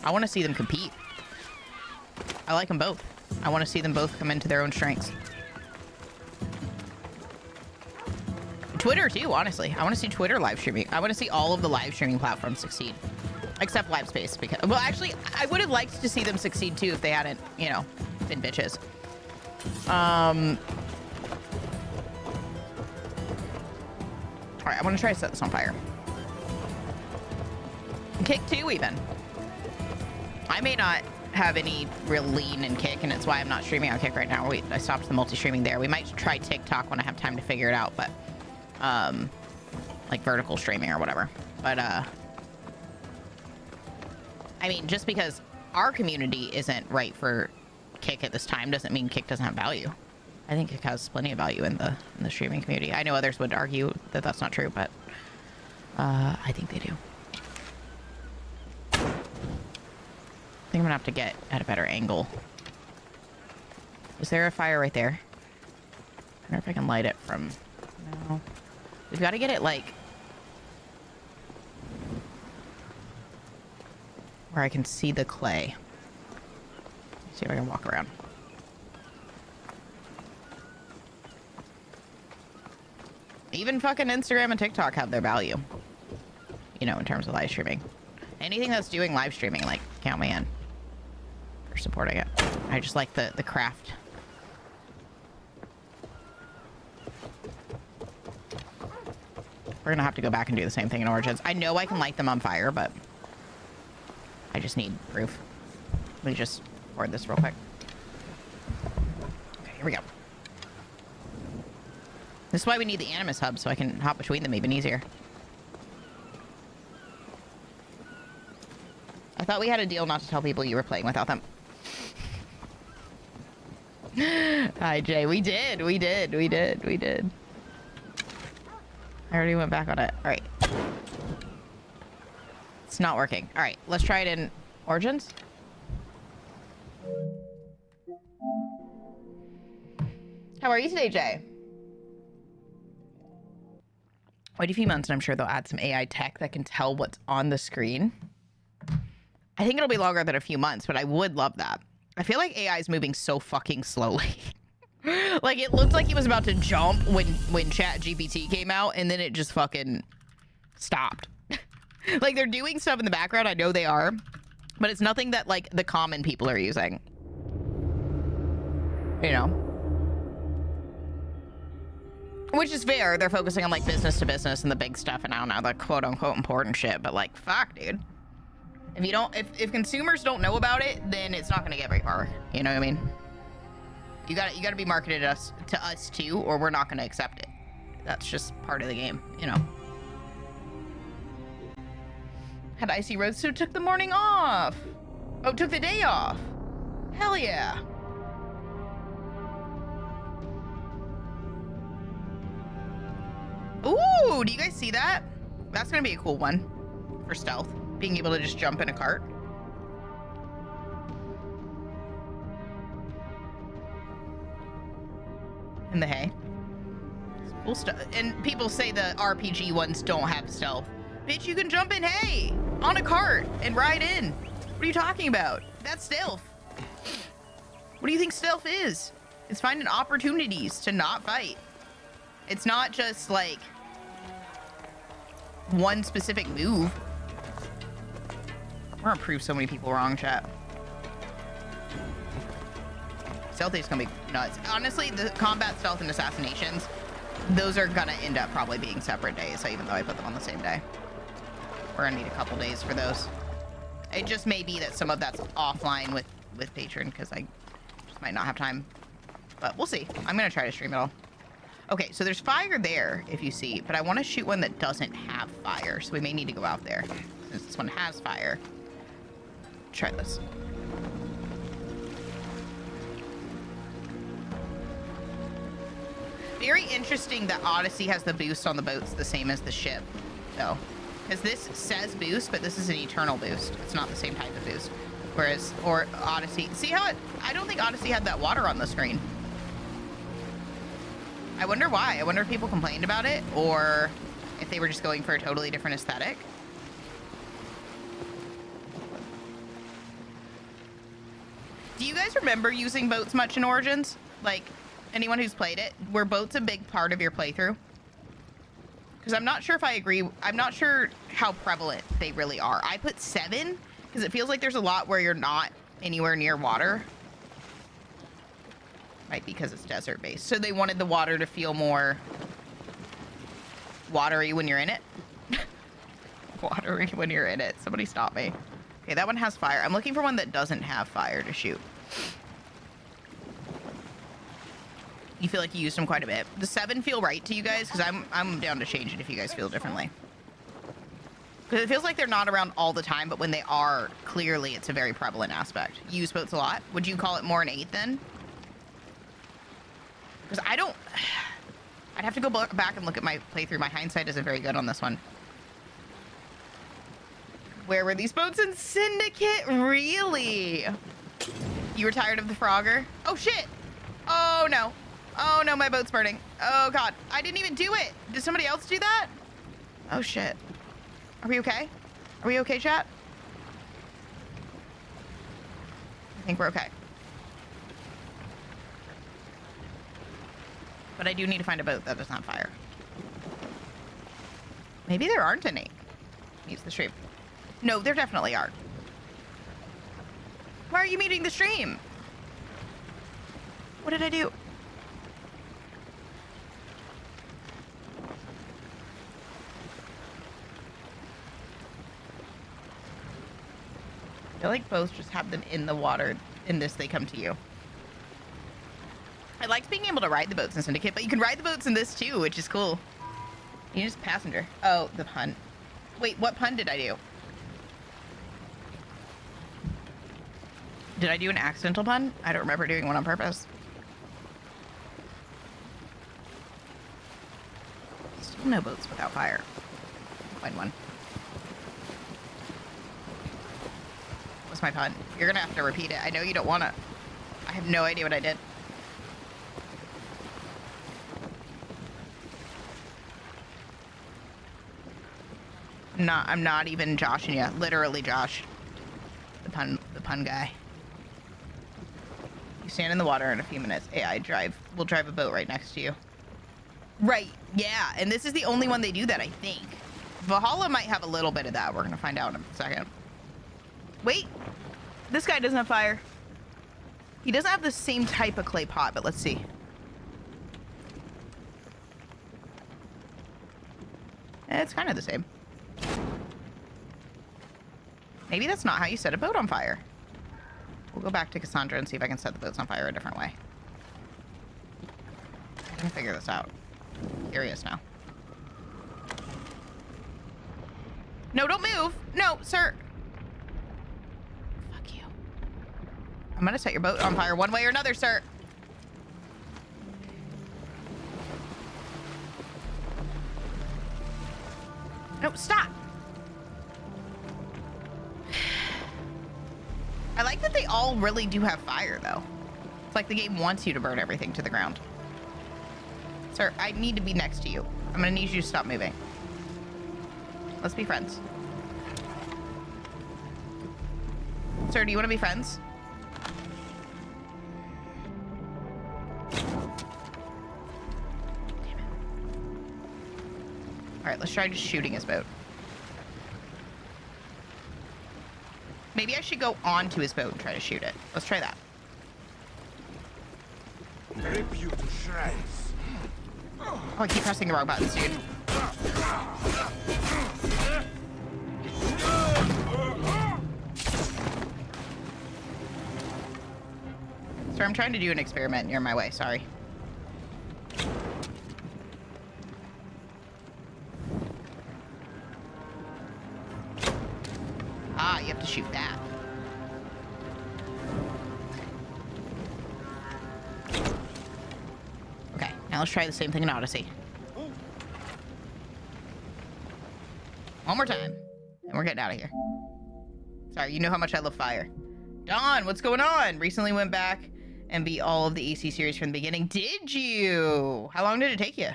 I want to see them compete. I like them both. I want to see them both come into their own strengths. Twitter too, honestly. I want to see Twitter live streaming. I want to see all of the live streaming platforms succeed, except LiveSpace. Because, well, actually, I would have liked to see them succeed too if they hadn't, you know, been bitches. All right, I want to try to set this on fire. Kick too, even. I may not have any real lean in Kick, and it's why I'm not streaming on Kick right now. I stopped the multi-streaming there. We might try TikTok when I have time to figure it out, but like vertical streaming or whatever. But I mean, just because our community isn't right for Kick at this time doesn't mean Kick doesn't have value. I think Kick has plenty of value in the streaming community. I know others would argue that that's not true, but I think they do. I think I'm gonna have to get at a better angle. Is there a fire right there? I wonder if I can light it from... No. We've got to get it, like... where I can see the clay. Let's see if I can walk around. Even fucking Instagram and TikTok have their value. You know, in terms of live streaming. Anything that's doing live streaming, like, count me in. For supporting it. I just like the craft. We're gonna have to go back and do the same thing in Origins. I know I can light them on fire, but I just need proof. Let me just board this real quick. Okay, here we go. This is why we need the Animus hub, so I can hop between them even easier. I thought we had a deal not to tell people you were playing without them. Hi, Jay. We did. I already went back on it. All right. It's not working. All right. Let's try it in Origins. How are you today, Jay? Wait a few months and I'm sure they'll add some AI tech that can tell what's on the screen. I think it'll be longer than a few months, but I would love that. I feel like AI is moving so fucking slowly. Like, it looked like he was about to jump when ChatGPT came out, and then it just fucking stopped. Like, they're doing stuff in the background. I know they are. But it's nothing that, like, the common people are using. You know? Which is fair. They're focusing on, like, business to business and the big stuff, and I don't know, the quote-unquote important shit. But, like, fuck, dude. If you don't, if consumers don't know about it, then it's not gonna get very far. You know what I mean? You gotta be marketed to us too, or we're not gonna accept it. That's just part of the game, you know. Had Icy Rose, so took the morning off. Oh, took the day off. Hell yeah. Ooh, do you guys see that? That's gonna be a cool one for stealth. Being able to just jump in a cart. In the hay. Cool stuff. And people say the RPG ones don't have stealth. Bitch, you can jump in hay on a cart and ride in. What are you talking about? That's stealth. What do you think stealth is? It's finding opportunities to not fight. It's not just like one specific move. We're gonna prove so many people wrong, chat. Stealth is gonna be nuts. Honestly, the combat, stealth, and assassinations, those are gonna end up probably being separate days, even though I put them on the same day. We're gonna need a couple days for those. It just may be that some of that's offline with Patreon, because I just might not have time. But we'll see. I'm gonna try to stream it all. Okay, so there's fire there, if you see, but I want to shoot one that doesn't have fire, so we may need to go out there. Since this one has fire. Try this. Very interesting that Odyssey has the boost on the boats the same as the ship, though. Because this says boost, but this is an eternal boost. It's not the same type of boost. Whereas, or Odyssey, see how it, I don't think Odyssey had that water on the screen. I wonder why. I wonder if people complained about it, or if they were just going for a totally different aesthetic. Do you guys remember using boats much in Origins? Like, anyone who's played it? Were boats a big part of your playthrough? Because I'm not sure if I agree. I'm not sure how prevalent they really are. I put 7, because it feels like there's a lot where you're not anywhere near water. Might be because it's desert-based. So they wanted the water to feel more watery when you're in it. Watery when you're in it. Somebody stop me. Okay, that one has fire. I'm looking for one that doesn't have fire to shoot. You feel like you used them quite a bit. Does 7 feel right to you guys? Because I'm down to change it if you guys feel differently. Because it feels like they're not around all the time, but when they are, clearly it's a very prevalent aspect. You use boats a lot. Would you call it more an 8 then? Because I don't... I'd have to go back and look at my playthrough. My hindsight isn't very good on this one. Where were these boats in Syndicate? Really? You were tired of the Frogger? Oh, shit. Oh, no. Oh, no, my boat's burning. Oh, God. I didn't even do it. Did somebody else do that? Oh, shit. Are we okay? Are we okay, chat? I think we're okay. But I do need to find a boat that doesn't have fire. Maybe there aren't any. Meets the stream. No, there definitely are. Why are you meeting the stream? What did I do? I feel like both just have them in the water. In this, they come to you. I liked being able to ride the boats in Syndicate, but you can ride the boats in this too, which is cool. You just passenger. Oh, the pun. Wait, what pun did I do? Did I do an accidental pun? I don't remember doing one on purpose. Still no boats without fire. I'll find one. What's my pun? You're gonna have to repeat it. I know you don't wanna. I have no idea what I did. I'm not even joshing you. Literally Josh. The pun guy. You stand in the water in a few minutes. AI we'll drive a boat right next to you. Right, yeah. And this is the only one they do that, I think. Valhalla might have a little bit of that. We're gonna find out in a second. Wait. This guy doesn't have fire. He doesn't have the same type of clay pot, but let's see. It's kind of the same. Maybe that's not how you set a boat on fire. We'll go back to Cassandra and see if I can set the boats on fire a different way. I can figure this out. I'm curious now. No, don't move. No, sir. Fuck you. I'm gonna set your boat on fire one way or another, sir. No, stop. I like that they all really do have fire, though. It's like the game wants you to burn everything to the ground. Sir, I need to be next to you. I'm gonna need you to stop moving. Let's be friends. Sir, do you want to be friends? Damn it. All right, let's try just shooting his boat. Maybe I should go onto his boat and try to shoot it. Let's try that. Rip you to shreds. Oh, I keep pressing the wrong buttons, dude. Sir, I'm trying to do an experiment. You're in my way. Sorry. Aha, you have to shoot that. Okay, now let's try the same thing in Odyssey. One more time, and we're getting out of here. Sorry, you know how much I love fire. Dawn, what's going on? Recently went back and beat all of the AC series from the beginning. Did you? How long did it take you?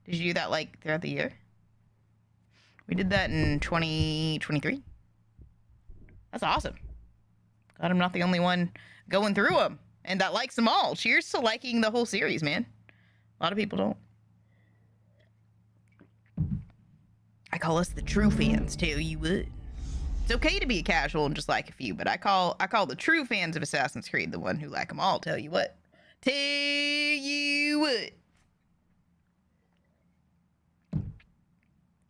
Did you do that, like, throughout the year? We did that in 2023. That's awesome. Glad I'm not the only one going through them and that likes them all. Cheers to liking the whole series, man. A lot of people don't. I call us the true fans, tell you what. It's okay to be a casual and just like a few, but I call the true fans of Assassin's Creed the one who like them all, tell you what. Tell you what.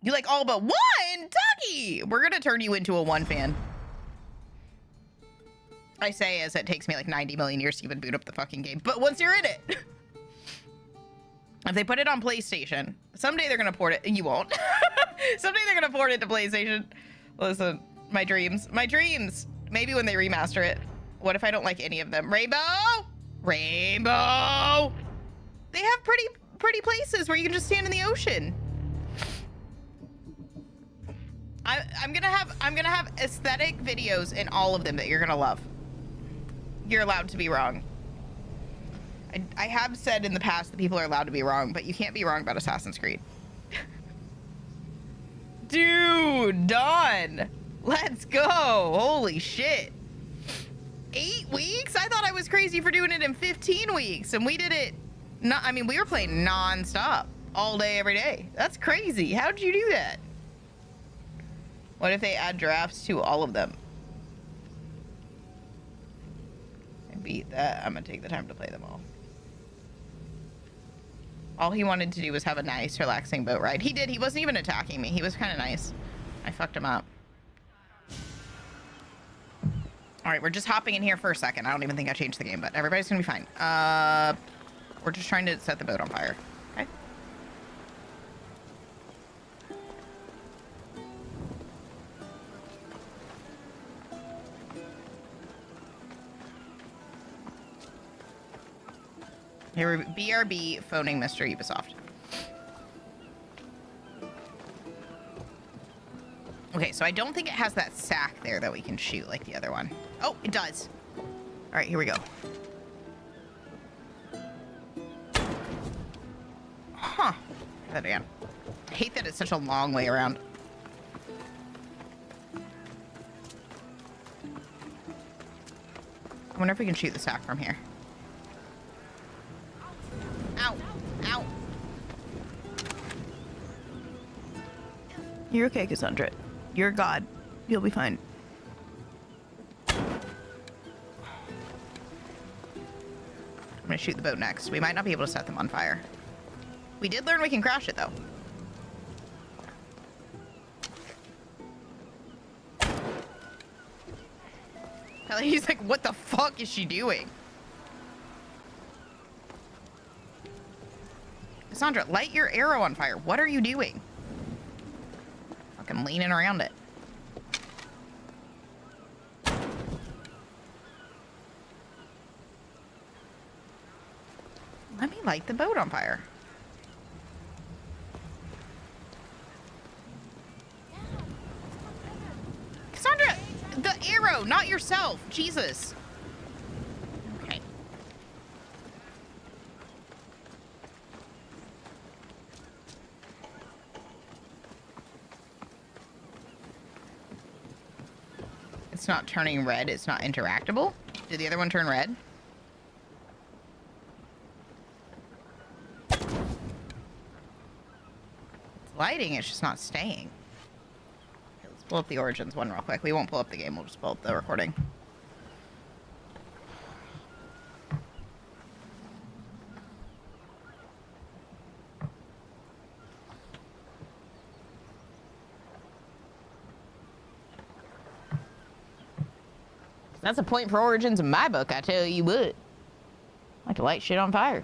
You like all but one? Tucky! We're gonna turn you into a one fan. I say as it takes me like 90 million years to even boot up the fucking game. But once you're in it. If they put it on PlayStation, someday they're gonna port it. You won't. Someday they're gonna port it to PlayStation. Listen, my dreams. My dreams. Maybe when they remaster it. What if I don't like any of them? Rainbow! Rainbow! They have pretty places where you can just stand in the ocean. I'm gonna have aesthetic videos in all of them that you're gonna love. You're allowed to be wrong. I have said in the past that people are allowed to be wrong, but you can't be wrong about Assassin's Creed. Dude, done. Let's go. Holy shit. 8 weeks? I thought I was crazy for doing it in 15 weeks, and we did it. We were playing non-stop all day, every day. That's crazy. How'd you do that? What if they add drafts to all of them? I beat that. I'm gonna take the time to play them all. All he wanted to do was have a nice, relaxing boat ride. He did. He wasn't even attacking me. He was kind of nice. I fucked him up. All right, we're just hopping in here for a second. I don't even think I changed the game, but everybody's gonna be fine. We're just trying to set the boat on fire. Okay. Here, BRB phoning Mr. Ubisoft. Okay, so I don't think it has that sack there that we can shoot like the other one. Oh, it does. All right, here we go. Huh. Try that again. I hate that it's such a long way around. I wonder if we can shoot the sack from here. Ow. Ow. You're okay, Cassandra. You're a god. You'll be fine. I'm gonna shoot the boat next. We might not be able to set them on fire. We did learn we can crash it, though. He's like, what the fuck is she doing? Cassandra, light your arrow on fire. What are you doing? Fucking leaning around it. Let me light the boat on fire. Cassandra, the arrow, not yourself. Jesus. Okay. It's not turning red. It's not interactable. Did the other one turn red? It's lighting. It's just not staying. Okay, let's pull up the Origins one real quick. We won't pull up the game. We'll just pull up the recording. That's a point for Origins in my book, I tell you what. I like to light shit on fire.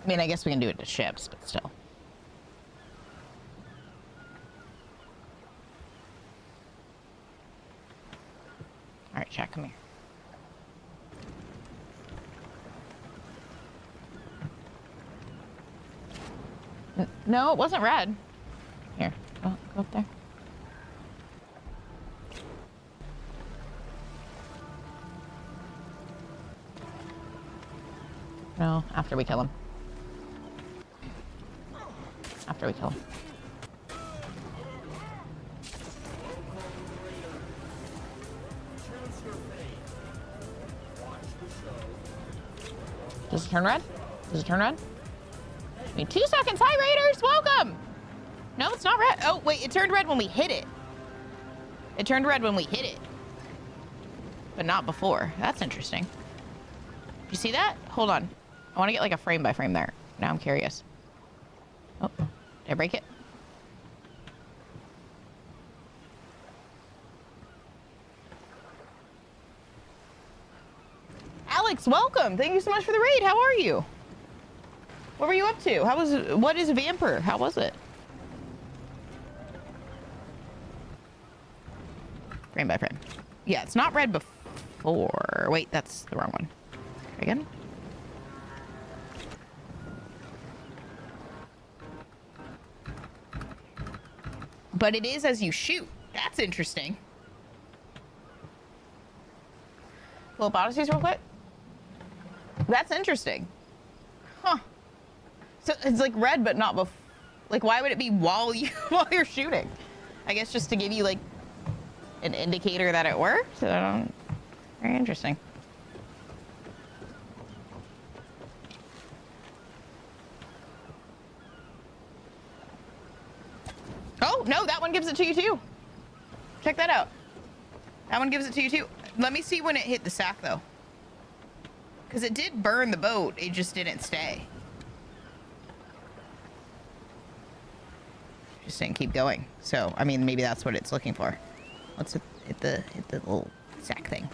I mean, I guess we can do it to ships, but still. All right, Jack, come here. No, it wasn't red. Here, go up there. No, after we kill him. After we kill him. Does it turn red? Does it turn red? I mean, 2 seconds. Hi, Raiders. Welcome. No, it's not red. Oh, wait. It turned red when we hit it. It turned red when we hit it. But not before. That's interesting. You see that? Hold on. I want to get like a frame by frame there. Now I'm curious. Oh, did I break it? Alex, welcome. Thank you so much for the raid. How are you? What were you up to? What is Vamper? How was it? Frame by frame. Yeah, it's not red before. Wait, that's the wrong one. Again? But it is as you shoot. That's interesting. Pull up Odysseys real quick. That's interesting. Huh. So it's like red, but not before. Like, why would it be while you're shooting? I guess just to give you like an indicator that it works. Very interesting. Oh no, that one gives it to you too. Check that out. That one gives it to you too. Let me see when it hit the sack though. Because it did burn the boat, it just didn't stay. Just didn't keep going. So, I mean, maybe that's what it's looking for. Let's hit the little sack thing.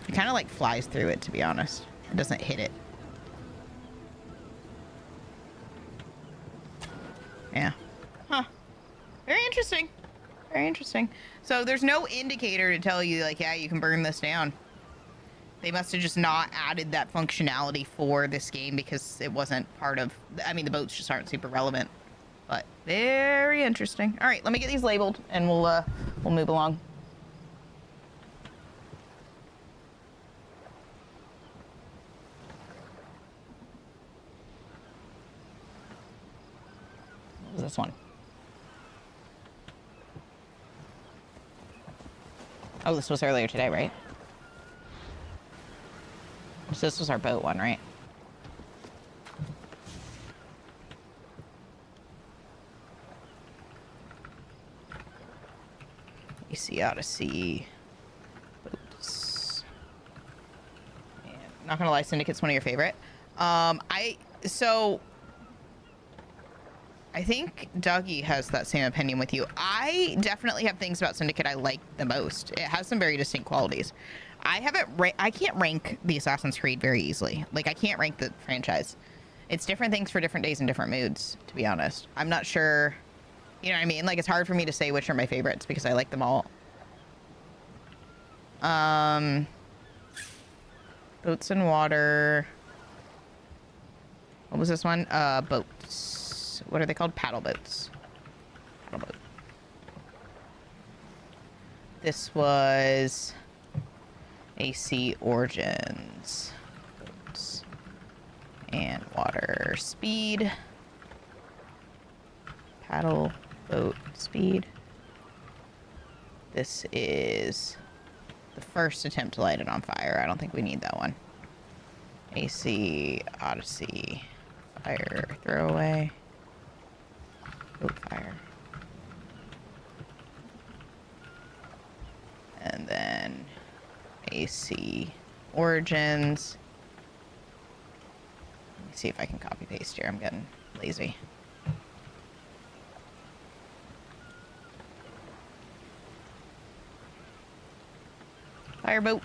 It kind of like flies through it, to be honest. It doesn't hit it. Yeah. Huh. Very interesting. Very interesting. So there's no indicator to tell you, like, yeah, you can burn this down. They must have just not added that functionality for this game because it wasn't part of... I mean, the boats just aren't super relevant. But very interesting. All right, let me get these labeled, and we'll move along. What was this one? Oh, this was earlier today, right? So this was our boat one, right? You see Odyssey. Boats. And not gonna lie, Syndicate's one of your favorite. I think Dougie has that same opinion with you. I definitely have things about Syndicate I like the most. It has some very distinct qualities. I can't rank the Assassin's Creed very easily. Like, I can't rank the franchise. It's different things for different days and different moods, to be honest. I'm not sure, you know what I mean? Like, it's hard for me to say which are my favorites because I like them all. Boats and water. What was this one? Boats. What are they called? Paddle boats. Paddle boat. This was AC Origins. Boats. And water speed. Paddle boat speed. This is the first attempt to light it on fire. I don't think we need that one. AC Odyssey. Fire throwaway. Boat fire. And then AC Origins. Let me see if I can copy paste here. I'm getting lazy. Fireboat.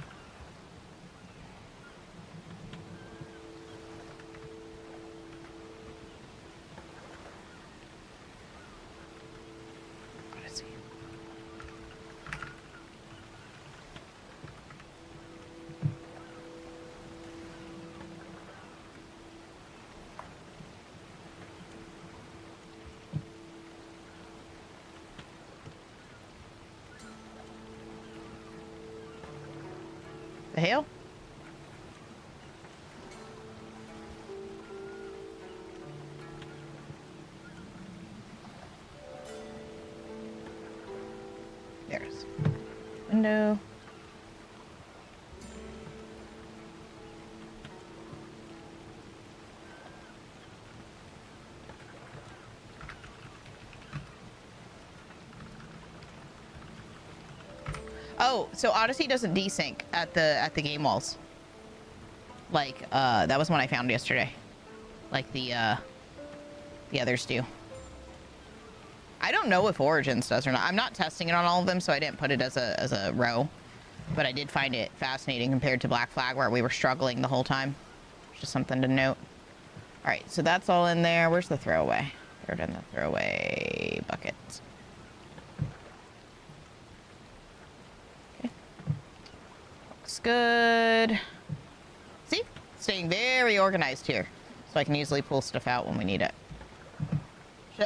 The hell? There's window. Oh, so Odyssey doesn't desync at the game walls. Like, that was one I found yesterday. Like the others do. I don't know if Origins does or not. I'm not testing it on all of them, so I didn't put it as a row. But I did find it fascinating compared to Black Flag, where we were struggling the whole time. Just something to note. All right, so that's all in there. Where's the throwaway? Throw it in the throwaway bucket. Okay. Looks good. See? Staying very organized here. So I can easily pull stuff out when we need it.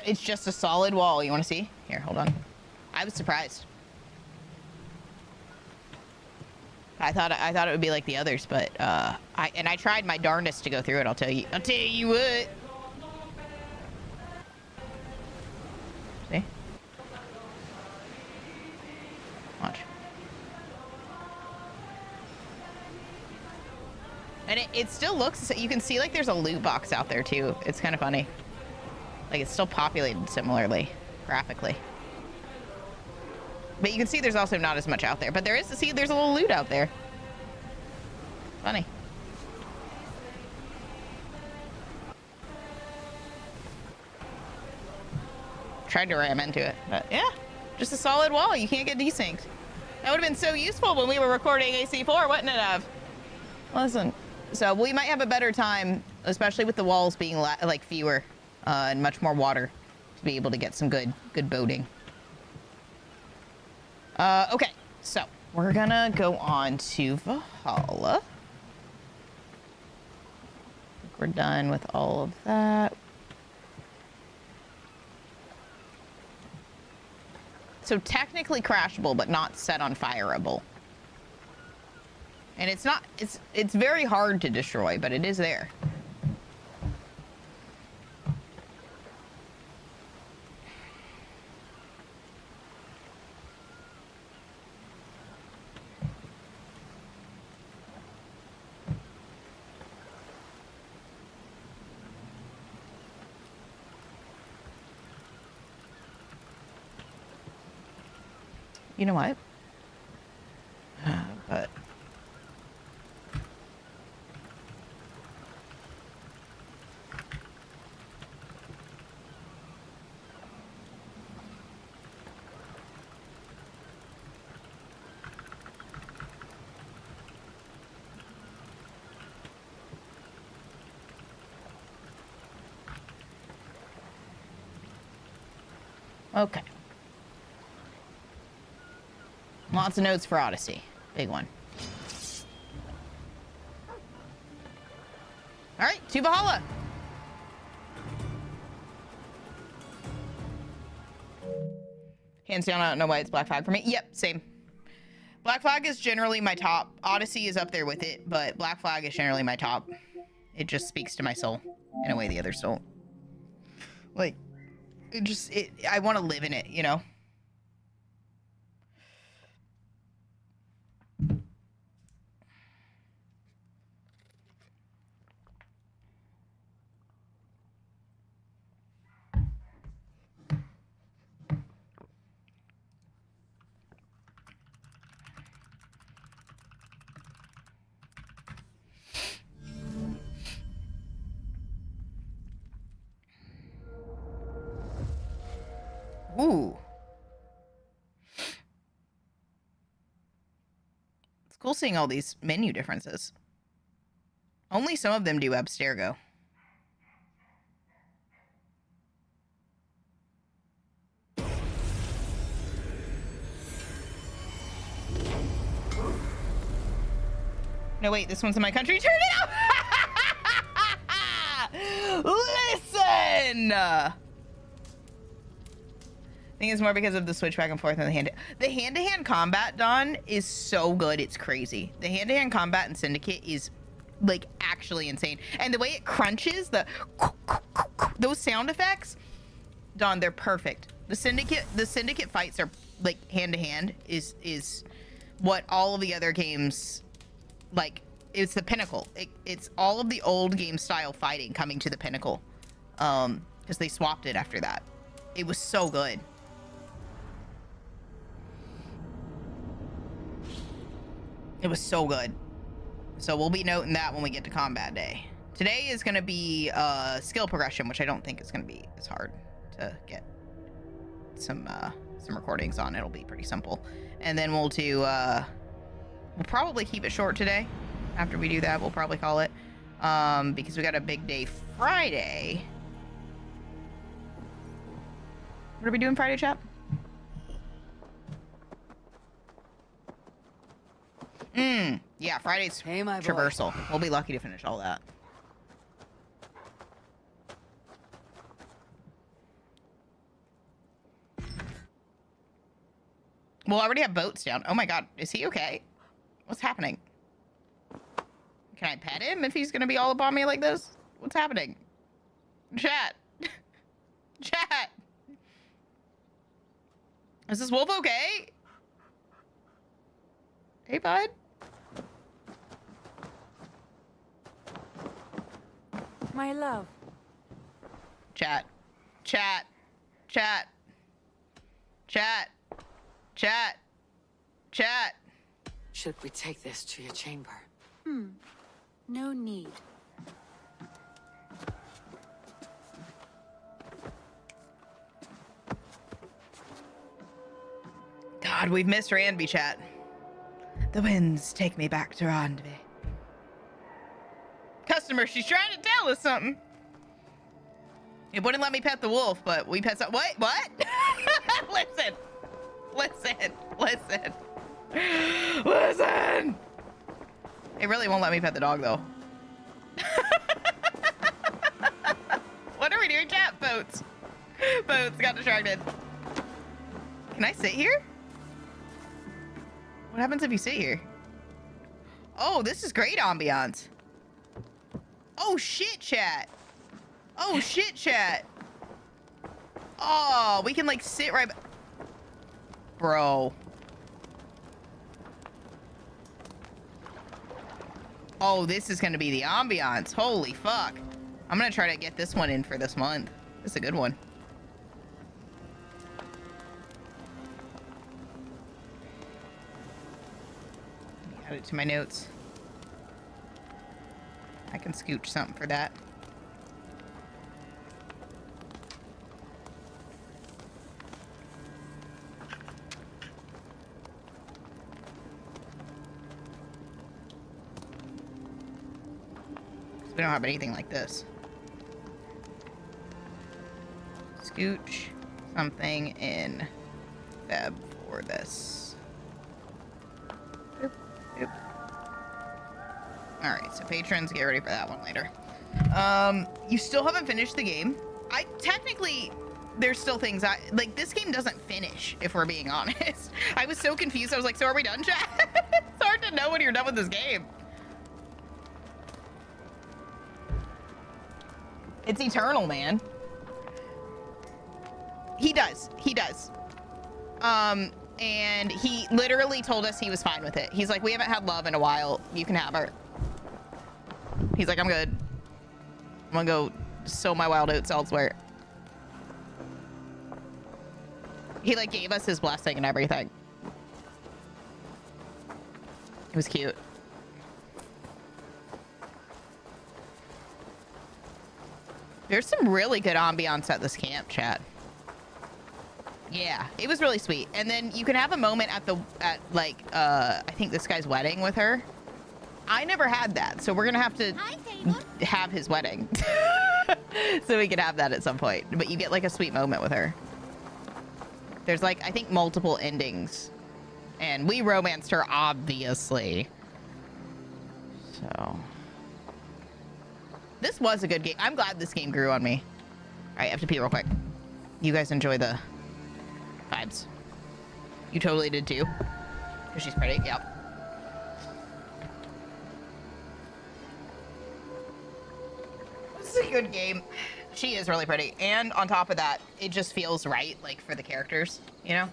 It's just a solid wall. You want to see? Here, hold on. I was surprised. I thought it would be like the others, but I tried my darndest to go through it. I'll tell you what. See? Watch. And it still looks. You can see like there's a loot box out there too. It's kind of funny. Like, it's still populated similarly, graphically. But you can see there's also not as much out there. But there is, see, there's a little loot out there. Funny. Tried to ram into it, but yeah. Just a solid wall. You can't get desynced. That would have been so useful when we were recording AC4, wouldn't it have? Listen. So we might have a better time, especially with the walls being like fewer. And much more water to be able to get some good boating. Okay, so we're gonna go on to Valhalla. I think we're done with all of that. So technically crashable, but not set on fireable. And it's not, it's very hard to destroy, but it is there. You know what? But okay. Lots of notes for Odyssey. Big one. All right, to Valhalla. Hands down, I don't know why it's Black Flag for me. Yep, same. Black Flag is generally my top. Odyssey is up there with it, but Black Flag is generally my top. It just speaks to my soul in a way the others don't. Like, I want to live in it, you know? Ooh. It's cool seeing all these menu differences. Only some of them do Abstergo. No, wait, this one's in my country. Turn it up! Listen! think it's more because of the switch back and forth and the hand-to-hand combat, Don, is so good. It's crazy. The hand-to-hand combat in Syndicate is like actually insane. And the way it crunches, those sound effects, Don, they're perfect. The Syndicate fights are like hand-to-hand is what all of the other games, like, it's the pinnacle. It's all of the old game style fighting coming to the pinnacle. Because they swapped it after that. It was so good. It was so good. So we'll be noting that when we get to combat day. Today is going to be skill progression, which I don't think is going to be as hard to get some recordings on. It'll be pretty simple. And then we'll do, we'll probably keep it short today. After we do that, we'll probably call it. Because we got a big day Friday. What are we doing Friday, chap? Yeah, Friday's traversal. We'll be lucky to finish all that. We'll already have boats down. Oh my god, is he okay? What's happening? Can I pet him if he's gonna be all up on me like this? What's happening? Chat. Chat. Is this wolf okay? Hey, bud. My love. Chat. Chat. Chat. Chat. Chat. Chat. Should we take this to your chamber? No need. God, we've missed Ranby, chat. The winds take me back to Ranby. Customer, she's trying to tell us something. It wouldn't let me pet the wolf, but we pet some. What? What? Listen. Listen. Listen. Listen. It really won't let me pet the dog, though. What are we doing, chat? Boats. Boats got distracted. Can I sit here? What happens if you sit here? Oh, this is great ambiance. Oh, shit, chat. Oh, shit, chat. Oh, we can, like, sit right... Bro. Oh, this is going to be the ambiance. Holy fuck. I'm going to try to get this one in for this month. This is a good one. Add it to my notes. I can scooch something for that. We don't have anything like this. Scooch something in Feb for this. Boop, boop. All right, so patrons, get ready for that one later. You still haven't finished the game. I technically, there's still things like this game doesn't finish, if we're being honest. I was so confused. I was like, so are we done, chat? It's hard to know when you're done with this game. It's eternal, man. He does. He does. And he literally told us he was fine with it. He's like, we haven't had love in a while. You can have her. He's like, I'm good. I'm gonna go sow my wild oats elsewhere. He like gave us his blessing and everything. It was cute. There's some really good ambiance at this camp, chat. Yeah, it was really sweet. And then you can have a moment at I think this guy's wedding with her. I never had that, so we're gonna have to have his wedding. So we can have that at some point. But you get like a sweet moment with her. There's like, I think multiple endings. And we romanced her, obviously. So... This was a good game. I'm glad this game grew on me. All right, I have to pee real quick. You guys enjoy the vibes. You totally did too. Because she's pretty. Yep. This is a good game. She is really pretty. And on top of that, it just feels right, like, for the characters, you know?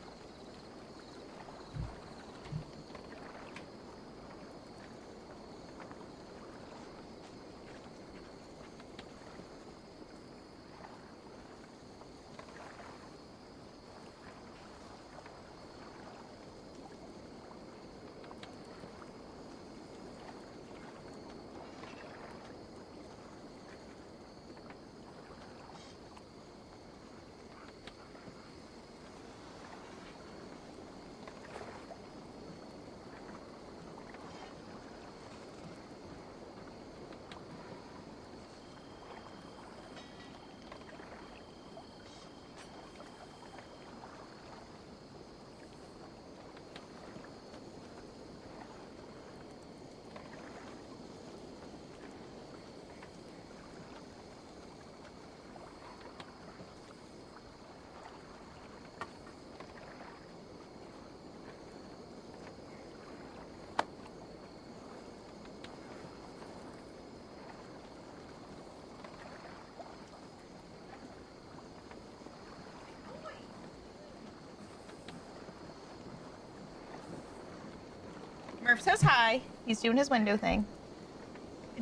Murph says hi. He's doing his window thing.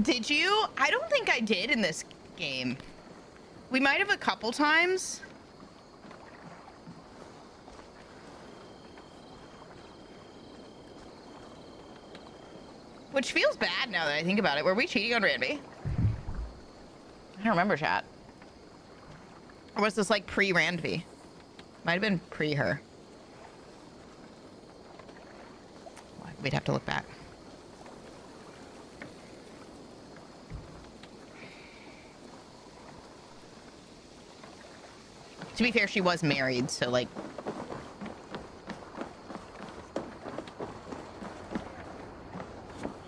Did you? I don't think I did in this game. We might have a couple times. Which feels bad now that I think about it. Were we cheating on Randy? I don't remember, chat. Or was this like pre-Randvi? Might have been pre-her. We'd have to look back. To be fair, she was married, so like...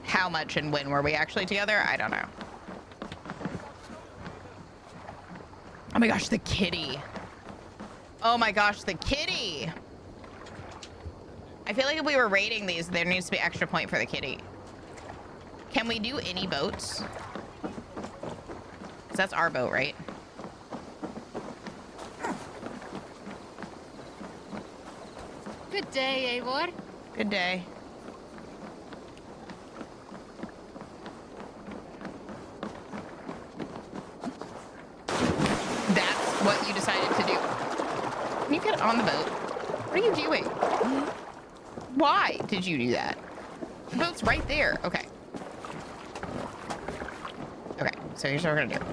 How much and when were we actually together? I don't know. Oh my gosh, the kitty. Oh my gosh, the kitty. I feel like if we were rating these, there needs to be extra point for the kitty. Can we do any boats? Because that's our boat, right? Good day, Eivor. Good day. That's what you decided to do. Can you get on the boat? What are you doing? Why did you do that? The boat's right there. Okay. Okay, so here's what we're gonna do.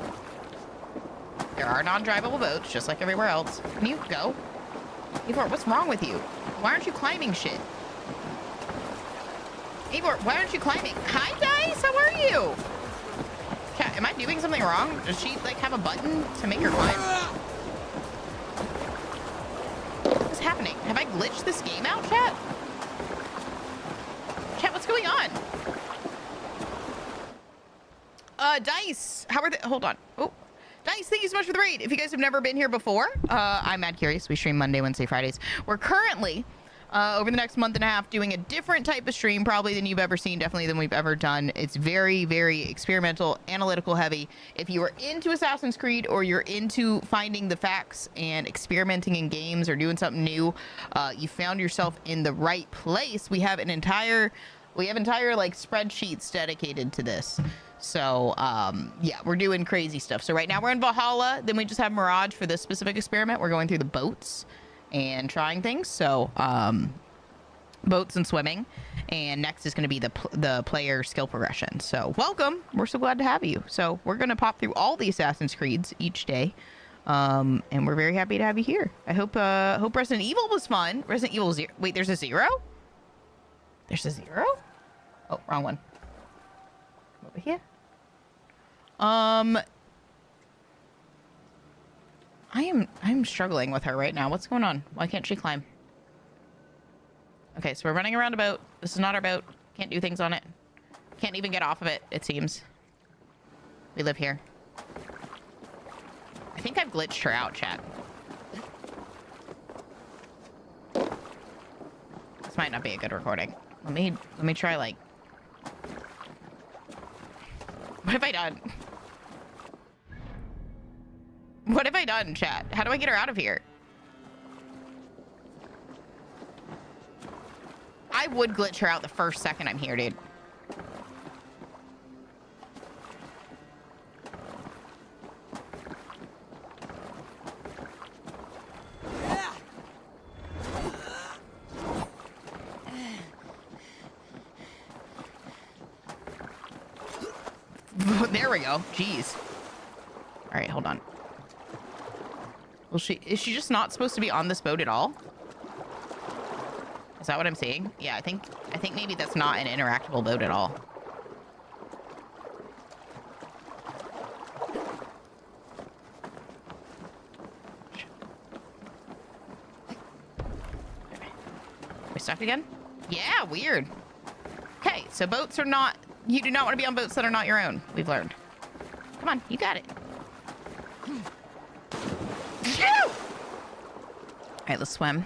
There are non-drivable boats, just like everywhere else. Can you go? Eivor, what's wrong with you? Why aren't you climbing shit? Eivor, why aren't you climbing? Hi, Dice, how are you? Chat, am I doing something wrong? Does she, like, have a button to make her climb? What's happening? Have I glitched this game out, chat? Chat, what's going on? Dice, how are the... Hold on. Oh. Dice, thank you so much for the raid. If you guys have never been here before, I'm Mad Curious. We stream Monday, Wednesday, Fridays. We're currently, over the next month and a half, doing a different type of stream, probably than you've ever seen, definitely than we've ever done. It's very, very experimental, analytical heavy. If you are into Assassin's Creed or you're into finding the facts and experimenting in games or doing something new, you found yourself in the right place. We have entire like spreadsheets dedicated to this. So, yeah, we're doing crazy stuff. So right now we're in Valhalla. Then we just have Mirage for this specific experiment. We're going through the boats and trying things. So, boats and swimming. And next is going to be the player skill progression. So, welcome. We're so glad to have you. So, we're going to pop through all the Assassin's Creeds each day. And we're very happy to have you here. I hope Resident Evil was fun. Resident Evil 0. Wait, there's a 0? There's a 0? Oh, wrong one. Over here. I'm struggling with her right now. What's going on? Why can't she climb? Okay, so we're running around a boat. This is not our boat. Can't do things on it. Can't even get off of it, it seems. We live here. I think I've glitched her out, chat. might not be a good recording. Let me try, like... What have I done? What have I done, chat? How do I get her out of here? I would glitch her out the first second I'm here, dude. There we go. Jeez. All right, hold on. Well, is she just not supposed to be on this boat at all? Is that what I'm seeing? Yeah, I think maybe that's not an interactable boat at all. We stuck again? Yeah, weird. Okay, so boats are not... You do not want to be on boats that are not your own. We've learned. Come on, you got it. All right, let's swim.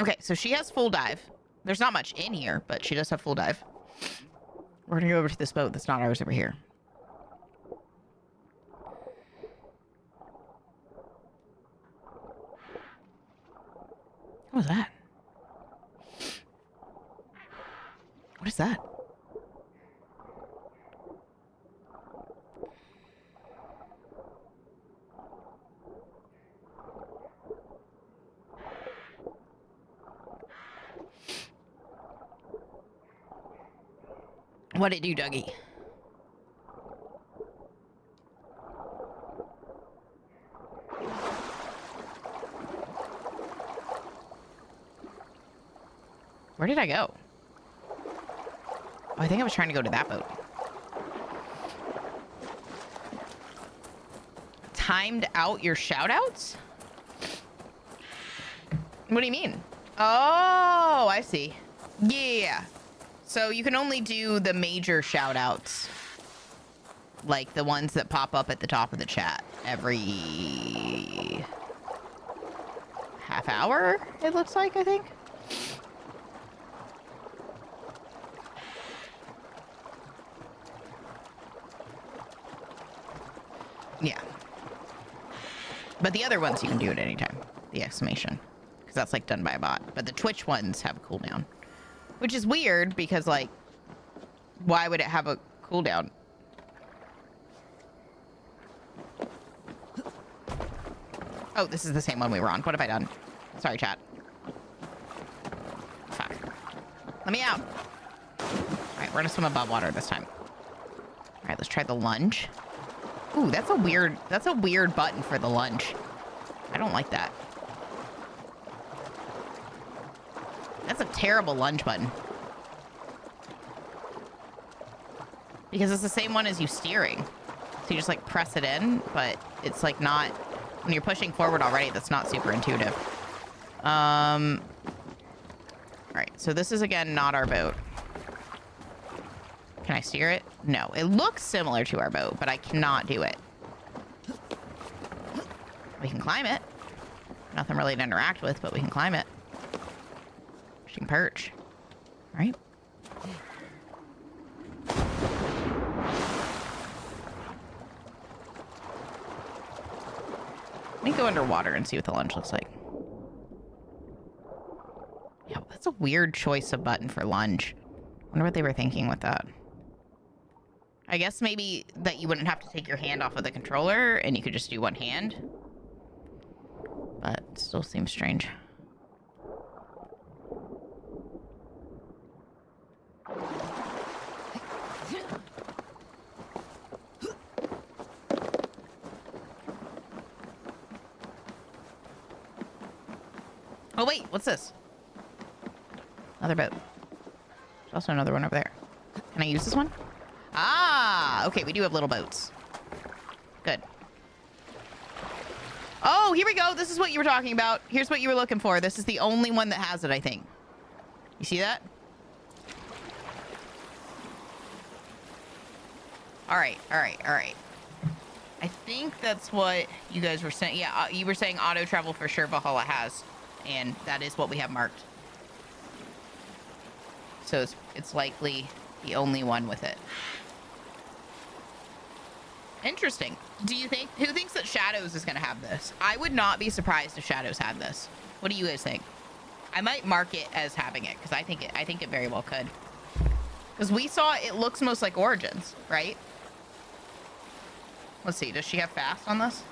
Okay, so she has full dive. There's not much in here, but she does have full dive. We're gonna go over to this boat that's not ours over here. What was that? What is that? What'd it do, Dougie? Where did I go? Oh, I think I was trying to go to that boat. Timed out your shoutouts? What do you mean? Oh, I see. Yeah. So you can only do the major shoutouts. Like the ones that pop up at the top of the chat every half hour, it looks like, I think. Yeah. But the other ones you can do at any time. The exclamation. Because that's like done by a bot. But the Twitch ones have a cooldown. Which is weird because, like, why would it have a cooldown? Oh, this is the same one we were on. What have I done? Sorry, chat. Fuck. Let me out. Alright, we're gonna swim above water this time. Alright, let's try the lunge. Ooh, that's a weird button for the lunge. I don't like that. That's a terrible lunge button. Because it's the same one as you steering. So you just like press it in, but it's like not, when you're pushing forward already, that's not super intuitive. Alright, so this is again not our boat. Can I steer it? No. It looks similar to our boat, but I cannot do it. We can climb it. Nothing really to interact with, but we can climb it. She can perch. All right. Let me go underwater and see what the lunge looks like. Yeah, that's a weird choice of button for lunge. I wonder what they were thinking with that. I guess maybe that you wouldn't have to take your hand off of the controller and you could just do one hand. But it still seems strange. Oh wait, what's this? Another boat. There's also another one over there. Can I use this one? Ah, okay, we do have little boats. Good. Oh, here we go. This is what you were talking about. Here's what you were looking for. This is the only one that has it, I think. You see that? All right, all right, all right. I think that's what you guys were saying. Yeah, you were saying auto travel for sure Valhalla has, and that is what we have marked. So it's likely the only one with it. Interesting. Do you think, who thinks that Shadows is going to have this? I would not be surprised if Shadows had this. What do you guys think? I might mark it as having it because I think it very well could. Because we saw it looks most like Origins, right? Let's see. Does she have fast on this?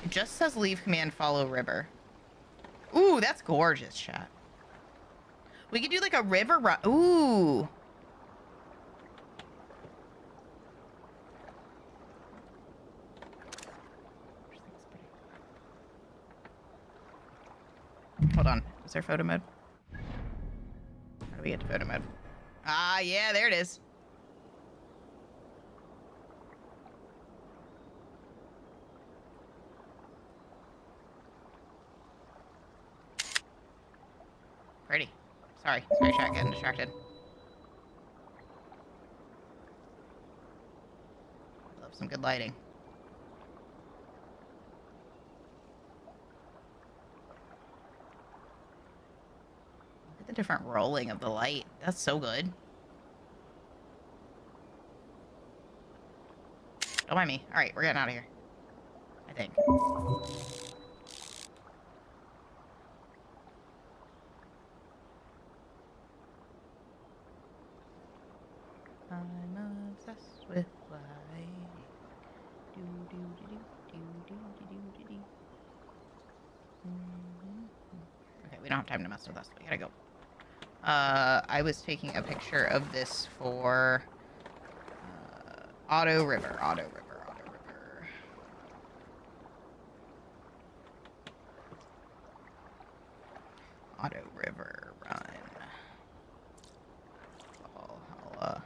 It just says leave command, follow river. Ooh, that's gorgeous, chat. We could do like a river run. Ooh. Hold on. Is there photo mode? How do we get to photo mode? Ah, yeah, there it is. Pretty. Sorry, chat, getting distracted. Love some good lighting. Look at the different rolling of the light. That's so good. Don't mind me. All right, we're getting out of here. I think. I'm obsessed with light. Do do do do do do do do do. Okay, we don't have time to mess with us. We gotta go. I was taking a picture of this for Auto River. Auto River. Auto River. Auto River run. Valhalla.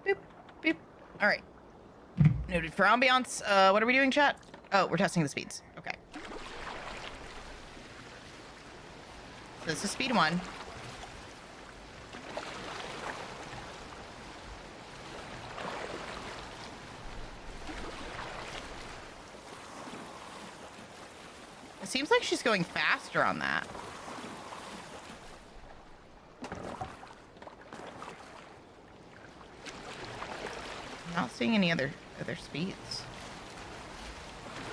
Boop, boop. All right. Noted for ambiance. What are we doing, chat? Oh, we're testing the speeds. Okay. So this is speed 1. It seems like she's going faster on that. I'm not seeing any other speeds. Is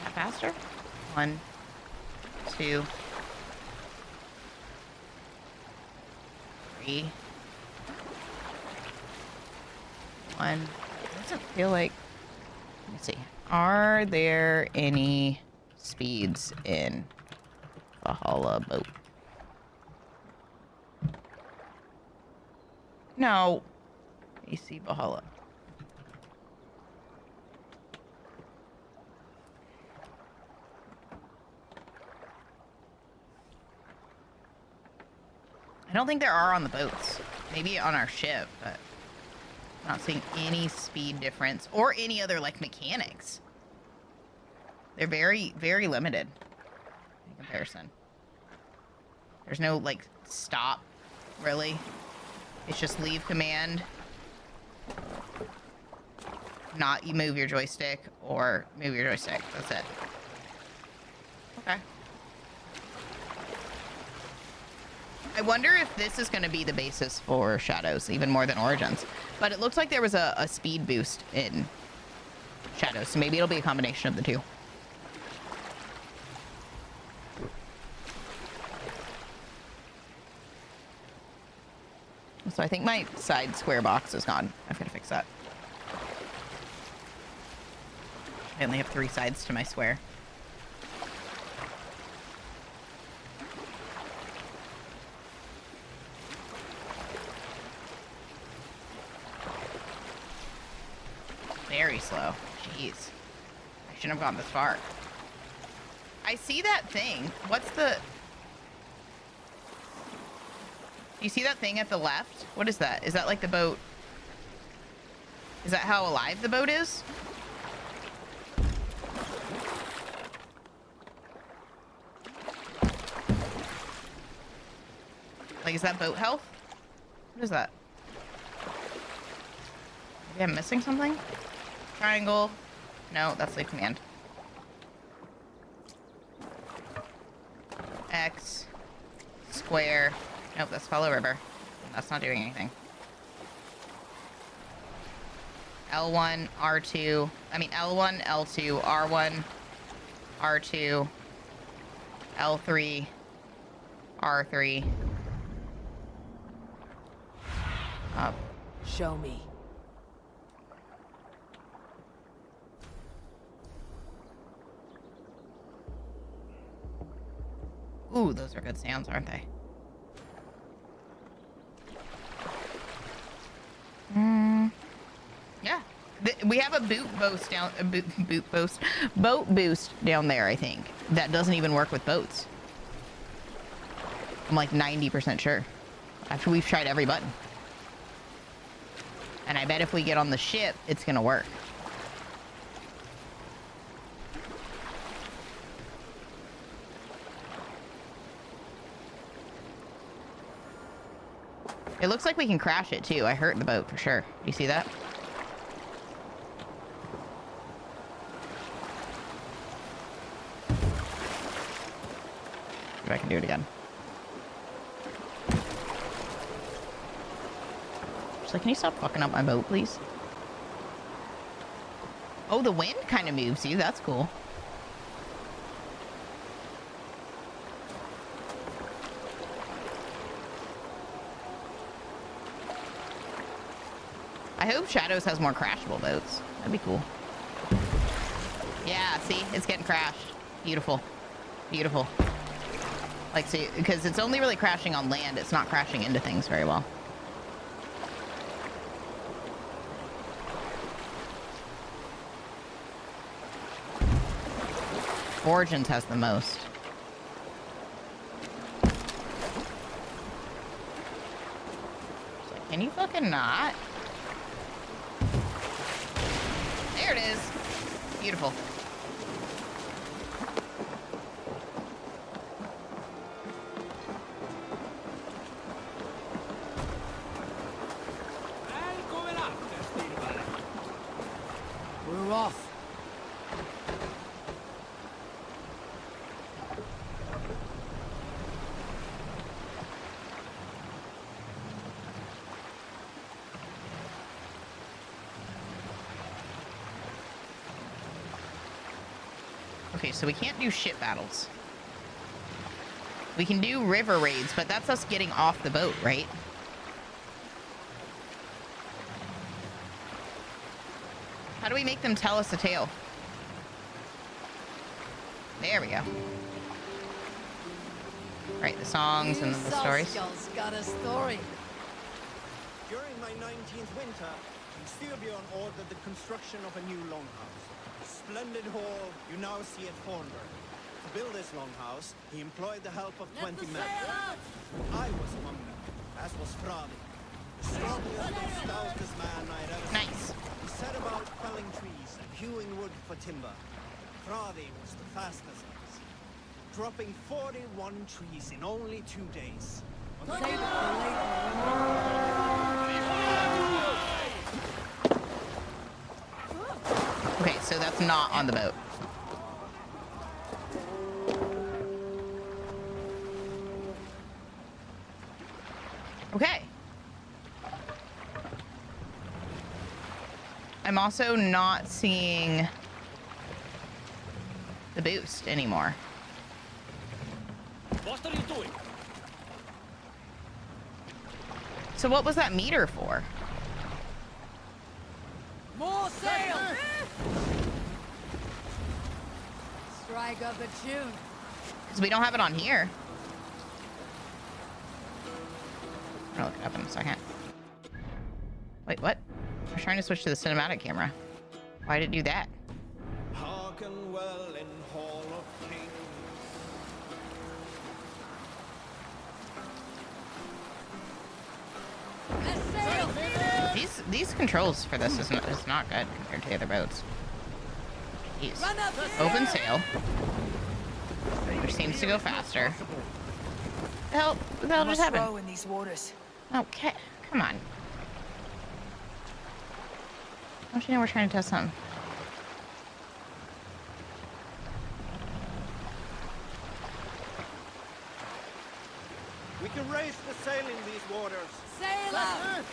that faster? 1, 2, 3. 1. It doesn't feel like. Let me see. Are there any speeds in Valhalla boat? No. AC Valhalla. I don't think there are on the boats. Maybe on our ship, but I'm not seeing any speed difference or any other like mechanics. They're very, very limited in comparison. There's no like stop, really. It's just leave command. Not you move your joystick or move your joystick. That's it. Okay. I wonder if this is going to be the basis for Shadows, even more than Origins. But it looks like there was a speed boost in Shadows, so maybe it'll be a combination of the two. So I think my side square box is gone. I've got to fix that. I only have 3 sides to my square. Very slow. Jeez. I shouldn't have gone this far. I see that thing. What's the... You see that thing at the left? What is that? Is that like the boat? Is that how alive the boat is? Like, is that boat health? What is that? Maybe I'm missing something? Triangle. No, that's the command. X. Square. Nope, that's follow river. That's not doing anything. L1, R2. I mean, L1, L2, R1, R2, L3, R3. Up. Show me. Ooh, those are good sounds, aren't they? Yeah. We have a boat boost down there, I think. That doesn't even work with boats. I'm like 90% sure. After we've tried every button. And I bet if we get on the ship, it's gonna work. It looks like we can crash it too. I hurt the boat for sure. You see that? If I can do it again. Just like, can you stop fucking up my boat, please? Oh, the wind kind of moves you. That's cool. I hope Shadows has more crashable boats. That'd be cool. Yeah, see? It's getting crashed. Beautiful. Beautiful. Like, see, because it's only really crashing on land. It's not crashing into things very well. Origins has the most. It's like, can you fucking not? There it is. Beautiful. We're off. Okay, so we can't do ship battles. We can do river raids, but that's us getting off the boat, right? How do we make them tell us a tale? There we go. Right, the songs and then the stories. Got a story. During my 19th winter, Styrbjörn ordered the construction of a new longhouse. Splendid hall you now see at Thornburg. To build this longhouse, he employed the help of 20 men. I was among them, as was Fradi, the strongest and stoutest man I had ever seen. Nice. He set about felling trees and hewing wood for timber. Fradi was the fastest of us, dropping 41 trees in only 2 days. Save it for later. Okay, so that's not on the boat. Okay. I'm also not seeing the boost anymore. What are you doing? So what was that meter for? More sail! Strike up a tune. Because we don't have it on here. I'll look it up in a second. Wait, what? I was trying to switch to the cinematic camera. Why did it do that? Hearken well in Hall of Kings. These controls for this is not good compared to the other boats. Jeez. Open sail, which seems to go faster. the hell just happened? row in these waters. Okay, come on. Don't you know we're trying to test something? We can raise the sail in these waters. Sail out!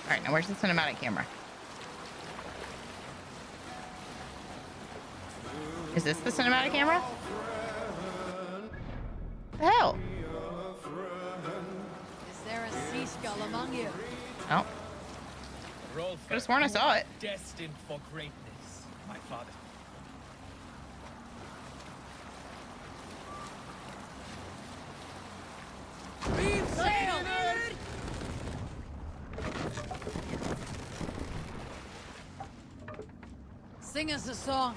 All right, now where's the cinematic camera? Is this the cinematic camera? The hell? Is there a sea skull among you? Oh, Rolf, could have sworn I saw it. destined for greatness, my father. Reef sail! Sing us a song.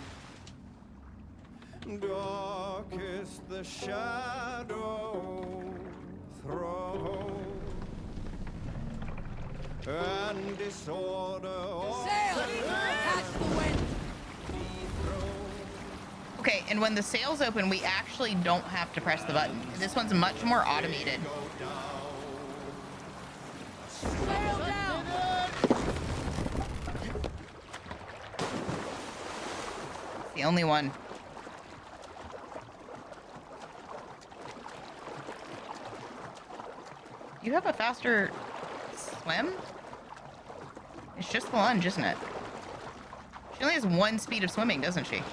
Dark is the shadow throw, and disorder Sail! Catch the wind! Okay, and when the sails open, we actually don't have to press the button. This one's much more automated. Sail down! It's the only one. You have a faster swim? It's just the lunge, isn't it? She only has one speed of swimming, doesn't she?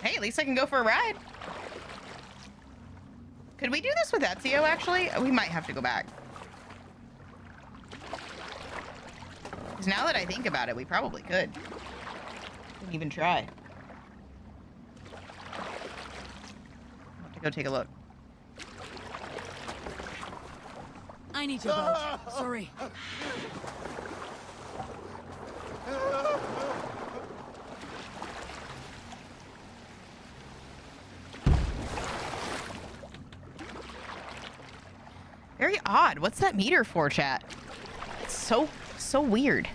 Hey, at least I can go for a ride. Could we do this with Ezio, actually? We might have to go back. Because now that I think about it, we probably could. Didn't even try. I'll have to go take a look. I need your boat. Sorry. Very odd. What's that meter for, chat? It's so weird.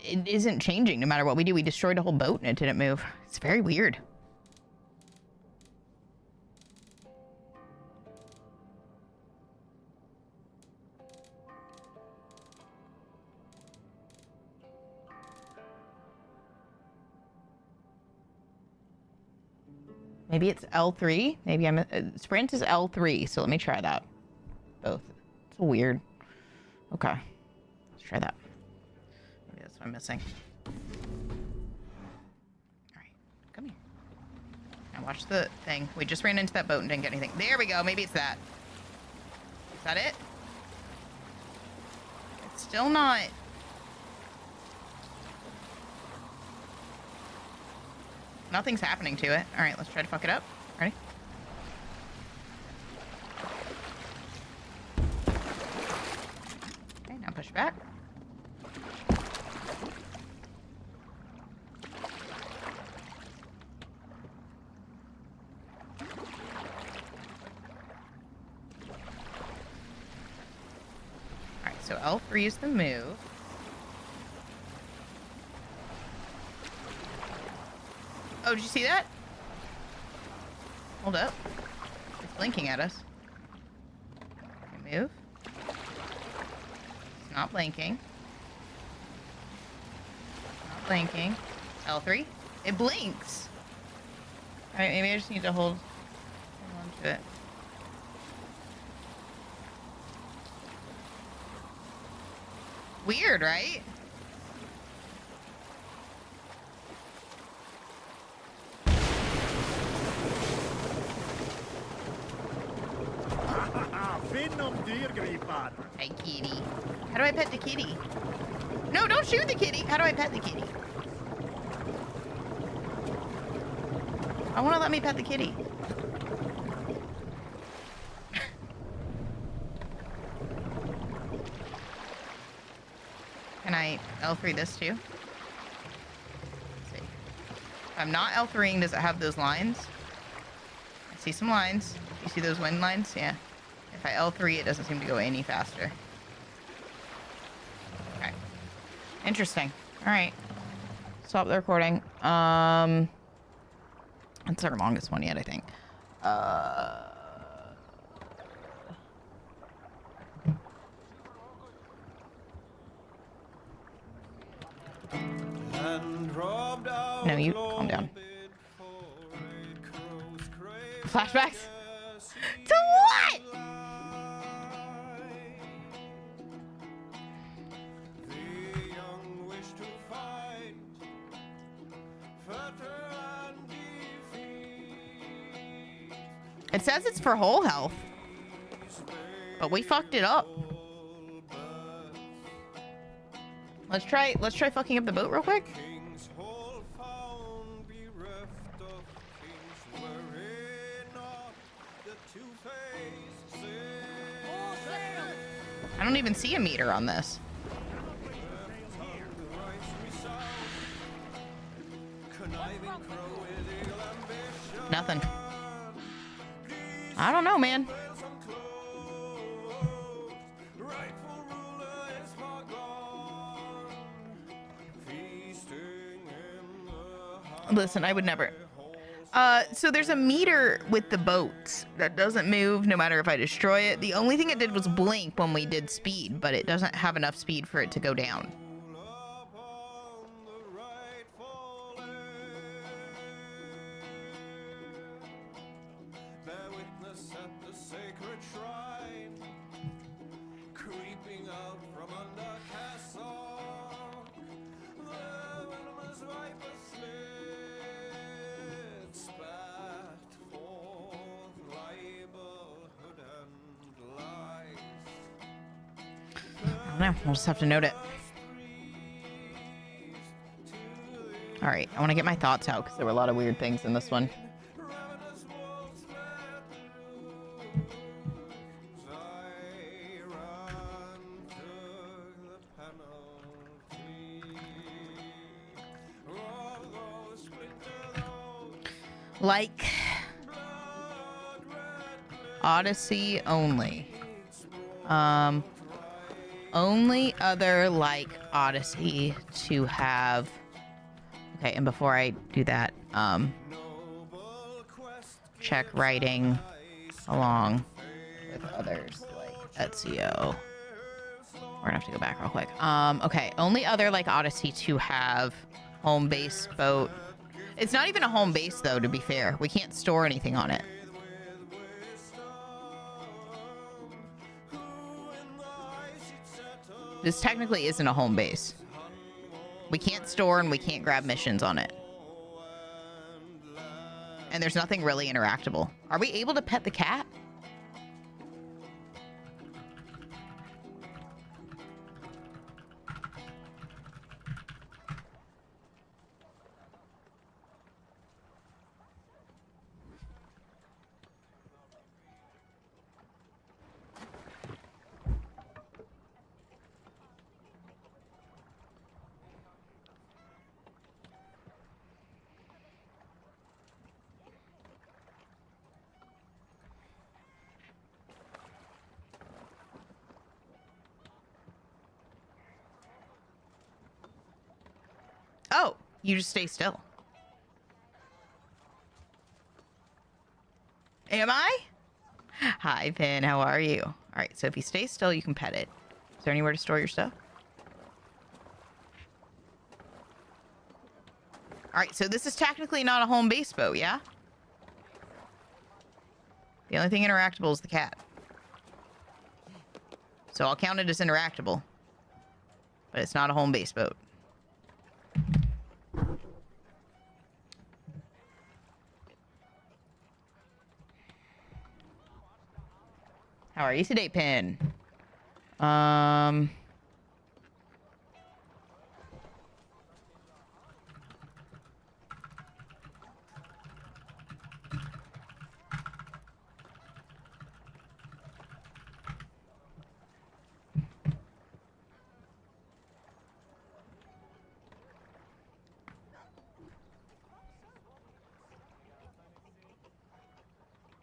It isn't changing no matter what we do. We destroyed a whole boat and it didn't move. It's very weird. Maybe it's L3. Maybe I'm sprint is L3. So let me try that. Both. It's weird. Okay. Let's try that. Maybe that's what I'm missing. All right. Come here. Now watch the thing. We just ran into that boat and didn't get anything. There we go. Maybe it's that. Is that it? It's still not. Nothing's happening to it. All right, let's try to fuck it up. Ready? Okay, now push back. All right, so L3 is the move. Oh, did you see that? Hold up. It's blinking at us. Okay, move. It's not blinking. Not blinking. L3. It blinks. Alright, maybe I just need to hold on to it. Weird, right? Hey, kitty. How do I pet the kitty? No, don't shoot the kitty. How do I pet the kitty? I want to let me pet the kitty. I L3 this too? Let's see. If I'm not L3ing, does it have those lines? I see some lines. You see those wind lines? Yeah. If I L3, it doesn't seem to go any faster. Okay. Interesting. All right. Stop the recording. That's our longest one yet, I think. No, you calm down. Flashbacks? To what? It says it's for whole health, but we fucked it up. Let's try fucking up the boat real quick. I don't even see a meter on this. Nothing. I don't know, man. Listen, I would never. So there's a meter with the boats that doesn't move no matter if I destroy it. The only thing it did was blink when we did speed, but it doesn't have enough speed for it to go down. I don't know. We'll just have to note it. All right. I want to get my thoughts out because there were a lot of weird things in this one. Like Odyssey only. Only other like Odyssey to have. Okay, and before I do that, check writing along with others like Ezio. We're gonna have to go back real quick. Okay, only other like Odyssey to have home base boat. It's not even a home base though, to be fair. We can't store anything on it. This technically isn't a home base. We can't store and we can't grab missions on it. And there's nothing really interactable. Are we able to pet the cat? Oh, you just stay still. Am I? Hi, Pin. How are you? All right, so if you stay still, you can pet it. Is there anywhere to store your stuff? All right, so this is technically not a home base boat, yeah? The only thing interactable is the cat. So I'll count it as interactable. But it's not a home base boat. How are you today, Pin?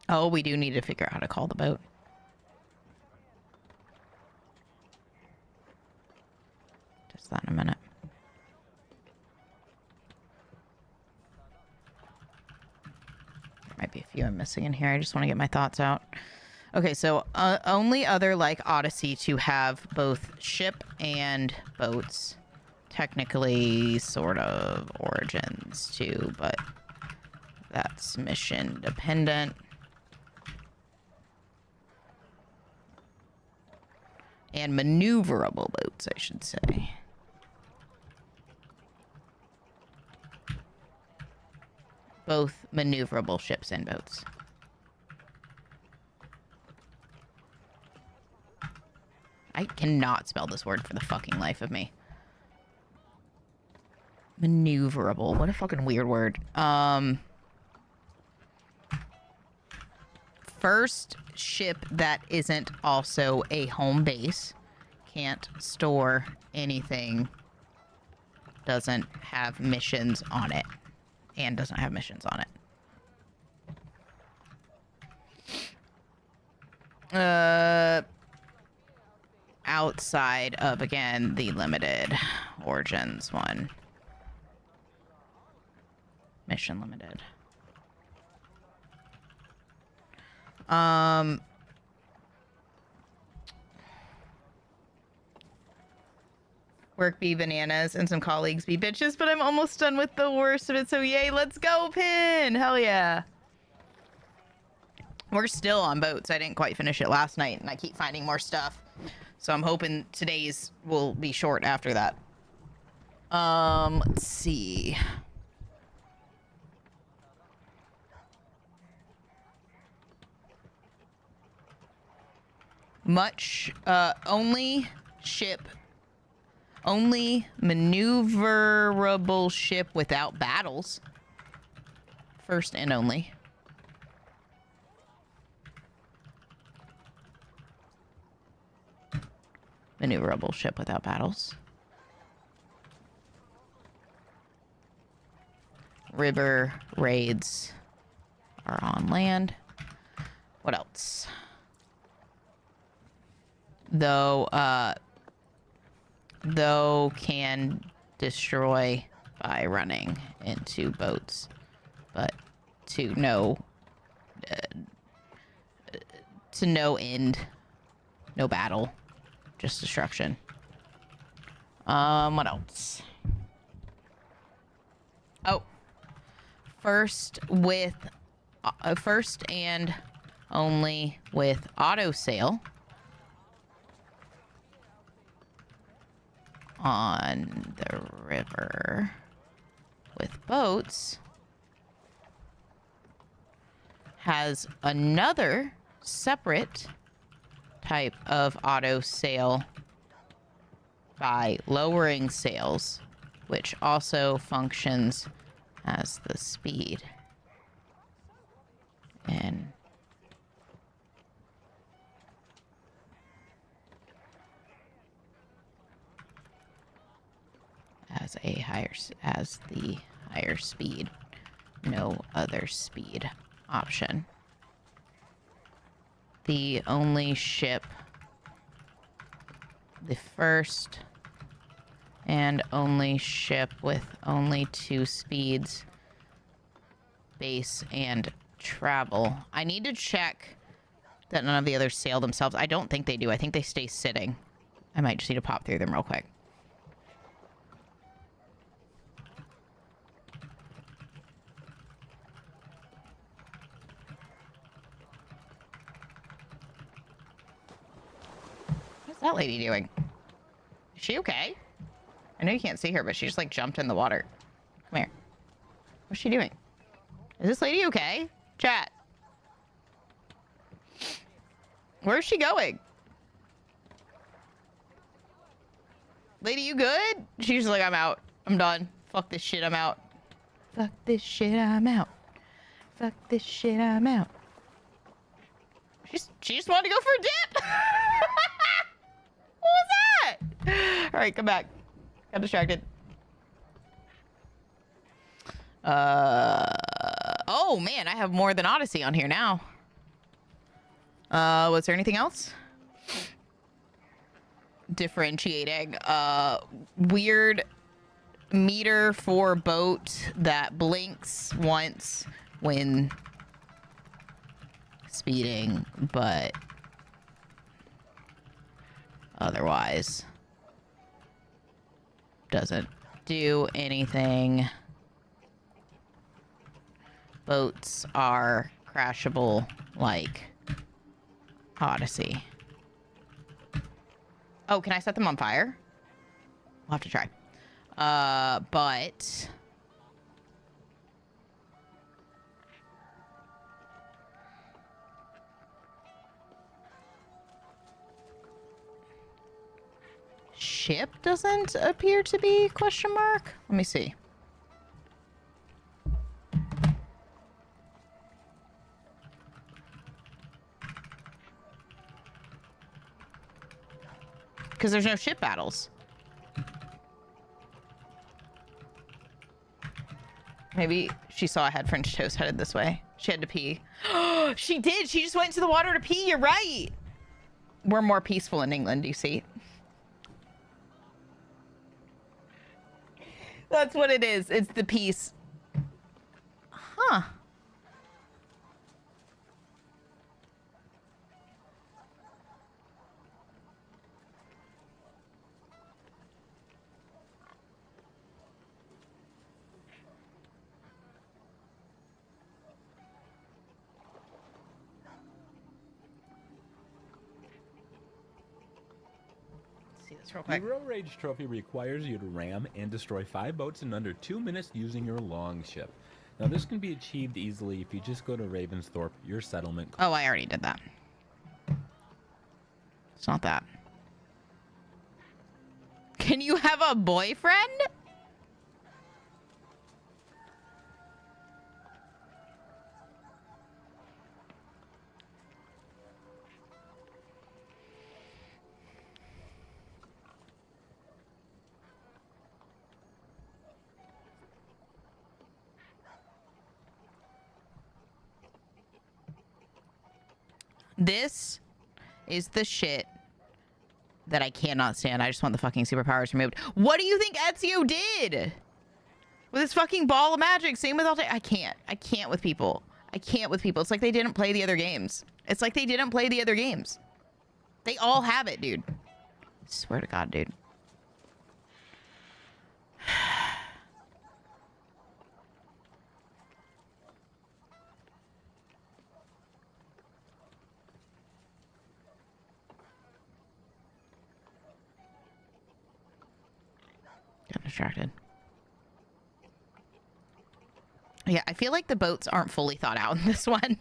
Oh, we do need to figure out how to call the boat. Just that in a minute. There might be a few I'm missing in here. I just want to get my thoughts out. Okay, so only other like Odyssey to have both ship and boats. Technically, sort of Origins too, but that's mission dependent. And maneuverable boats, I should say. Both maneuverable ships and boats. I cannot spell this word for the fucking life of me. Maneuverable. What a fucking weird word. First ship that isn't also a home base. Can't store anything. Doesn't have missions on it. And doesn't have missions on it. Outside of, again, the limited Origins one. Mission limited. Work be bananas and some colleagues be bitches, but I'm almost done with the worst of it, so yay, let's go, Pin! Hell yeah. We're still on boats. I didn't quite finish it last night, and I keep finding more stuff. So I'm hoping today's will be short after that. Let's see. Only maneuverable ship without battles. First and only. Maneuverable ship without battles. River raids are on land. What else? Though can destroy by running into boats, but to no end, no battle, just destruction. What else? Oh, first and only with auto sail on the river with boats has another separate type of auto sail by lowering sails, which also functions as the speed and as the higher speed, no other speed option. The only ship, the first and only ship with only 2 speeds, base and travel. I need to check that none of the others sail themselves. I don't think they do. I think they stay sitting. I might just need to pop through them real quick. What's that lady doing? Is she okay? I know you can't see her, but she just like jumped in the water. Come here. What's she doing? Is this lady okay? Chat. Where's she going? Lady, you good? She's like, I'm out. I'm done. Fuck this shit, I'm out. Fuck this shit, I'm out. Fuck this shit, I'm out. She just wanted to go for a dip. What was that? All right, come back. Got distracted. Oh man, I have more than Odyssey on here now. Was there anything else? Differentiating. Weird meter for boat that blinks once when speeding, but otherwise doesn't do anything. Boats are crashable like Odyssey. Oh, can I set them on fire? We'll have to try. But ship doesn't appear to be question mark. Let me see. Because there's no ship battles. Maybe she saw I had French toast headed this way. She had to pee. She did. She just went into the water to pee. You're right. We're more peaceful in England, you see. That's what it is. It's the peace. Huh. Real The quick. Road Rage trophy requires you to ram and destroy 5 boats in under 2 minutes using your longship. Now, this can be achieved easily if you just go to Ravensthorpe, your settlement. Oh, I already did that. It's not that. Can you have a boyfriend? This is the shit that I cannot stand. I just want the fucking superpowers removed. What do you think Ezio did with his fucking ball of magic? Same with I can't. I can't with people. I can't with people. It's like they didn't play the other games. It's like they didn't play the other games. They all have it, dude. I swear to God, dude. Got distracted. Yeah, I feel like the boats aren't fully thought out in this one.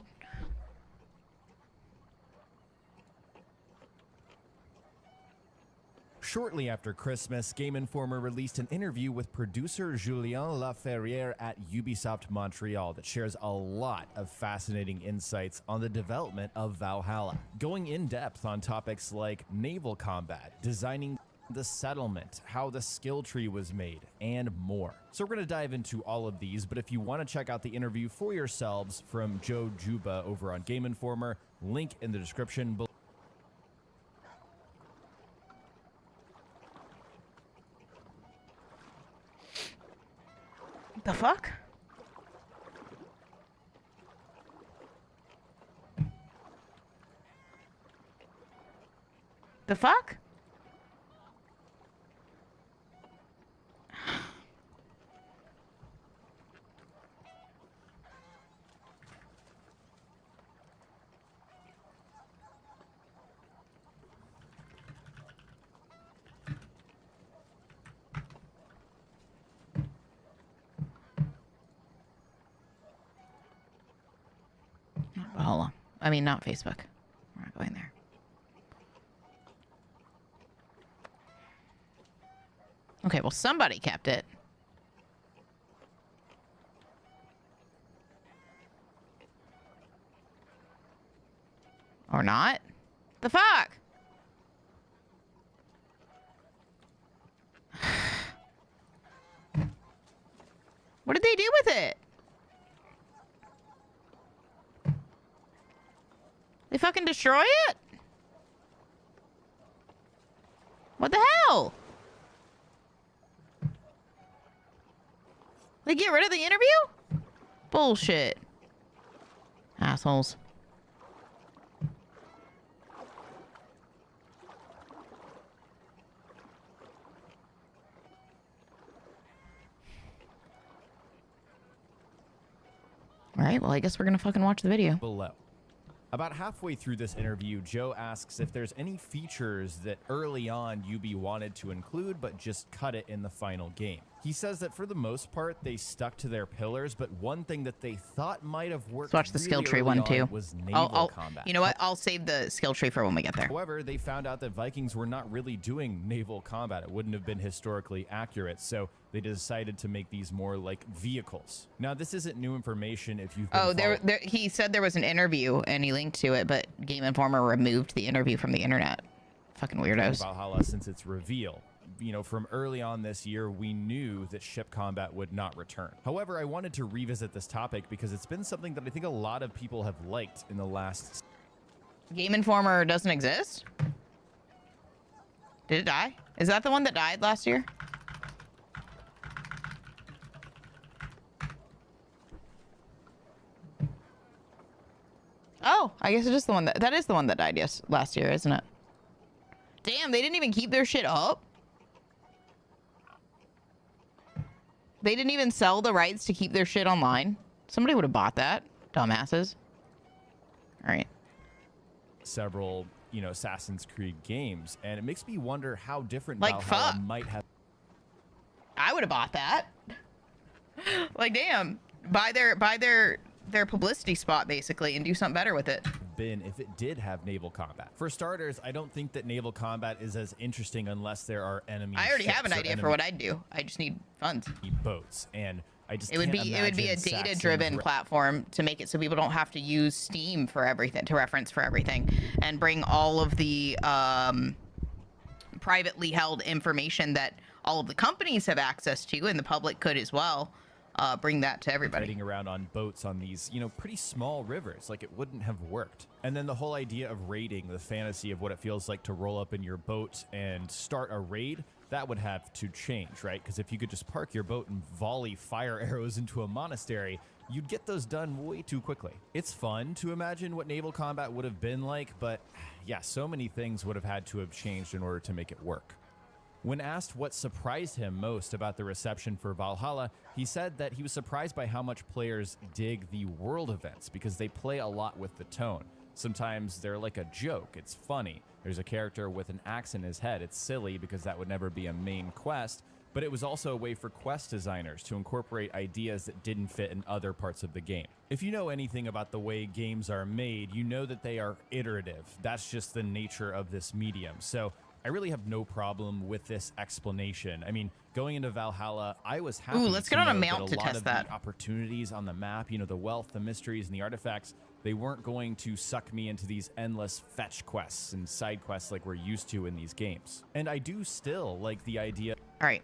Shortly after Christmas, Game Informer released an interview with producer Julien Laferriere at Ubisoft Montreal that shares a lot of fascinating insights on the development of Valhalla, going in depth on topics like naval combat, designing the settlement, how the skill tree was made, and more. So we're going to dive into all of these, but if you want to check out the interview for yourselves from Joe Juba over on Game Informer, link in the description below. The fuck? The fuck? Valhalla. I mean, not Facebook. We're not going there. Okay, well, somebody kept it. Or not. The fuck? What did they do with it? They fucking destroy it? What the hell? They get rid of the interview? Bullshit. Assholes. All right, well, I guess we're gonna fucking watch the video. Below. About halfway through this interview, Joe asks if there's any features that early on UB wanted to include but just cut it in the final game. He says that for the most part, they stuck to their pillars, but one thing that they thought might have worked Let's watch the really skill tree early one on too. was naval combat. You know what? I'll save the skill tree for when we get there. However, they found out that Vikings were not really doing naval combat. It wouldn't have been historically accurate, so they decided to make these more like vehicles. Now, this isn't new information if you've been he said there was an interview and he linked to it, but Game Informer removed the interview from the internet. Fucking weirdos. Valhalla since its reveal. You know, from early on this year, we knew that ship combat would not return. However, I wanted to revisit this topic because it's been something that I think a lot of people have liked in the last... Game Informer doesn't exist? Did it die? Is that the one that died last year? Oh, I guess it is the one that is the one that died last year, isn't it? Damn, they didn't even keep their shit up. They didn't even sell the rights to keep their shit online. Somebody would have bought that. Dumbasses. All right. Several, you know, Assassin's Creed games, and it makes me wonder how different Like, Valhalla fuck. might have I would have bought that. Like, damn. Buy their publicity spot, basically, and do something better with it. been if it did have naval combat. For starters, I don't think that naval combat is as interesting unless there are enemy I already ships have an or idea for enemy what I'd do. I just need funds. boats, and I just It would can't be a imagine data-driven Saxon's platform to make it so people don't have to use Steam for everything, to reference for everything, and bring all of the privately held information that all of the companies have access to, and the public could as well. Bring that to everybody. riding around on boats on these, you know, pretty small rivers. Like, it wouldn't have worked. And then the whole idea of raiding, the fantasy of what it feels like to roll up in your boat and start a raid, that would have to change, right? Because if you could just park your boat and volley fire arrows into a monastery, you'd get those done way too quickly. It's fun to imagine what naval combat would have been like, but yeah, so many things would have had to have changed in order to make it work. When asked what surprised him most about the reception for Valhalla, he said that he was surprised by how much players dig the world events because they play a lot with the tone. Sometimes they're like a joke, it's funny. There's a character with an axe in his head, it's silly because that would never be a main quest, but it was also a way for quest designers to incorporate ideas that didn't fit in other parts of the game. If you know anything about the way games are made, you know that they are iterative. That's just the nature of this medium. So I really have no problem with this explanation. I mean, going into Valhalla, I was happy let's get on a know mount that to a lot test of that. the opportunities on the map, you know, the wealth, the mysteries, and the artifacts, they weren't going to suck me into these endless fetch quests and side quests like we're used to in these games. And I do still like the idea. All right.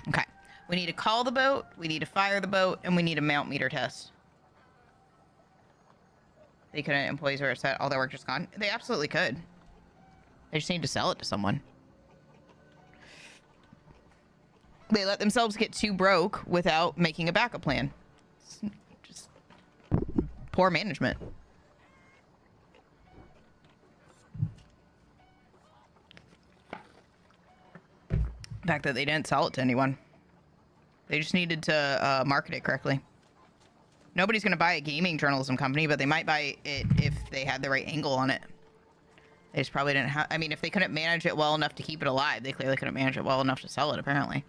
Okay. We need to call the boat, we need to fire the boat, and we need a mount meter test. They couldn't, employees are upset, all their work just gone. They absolutely could. They just need to sell it to someone. They let themselves get too broke without making a backup plan. It's just poor management. The fact that they didn't sell it to anyone. They just needed to market it correctly. Nobody's going to buy a gaming journalism company, but they might buy it if they had the right angle on it. They just probably didn't have... I mean, if they couldn't manage it well enough to keep it alive, they clearly couldn't manage it well enough to sell it, apparently.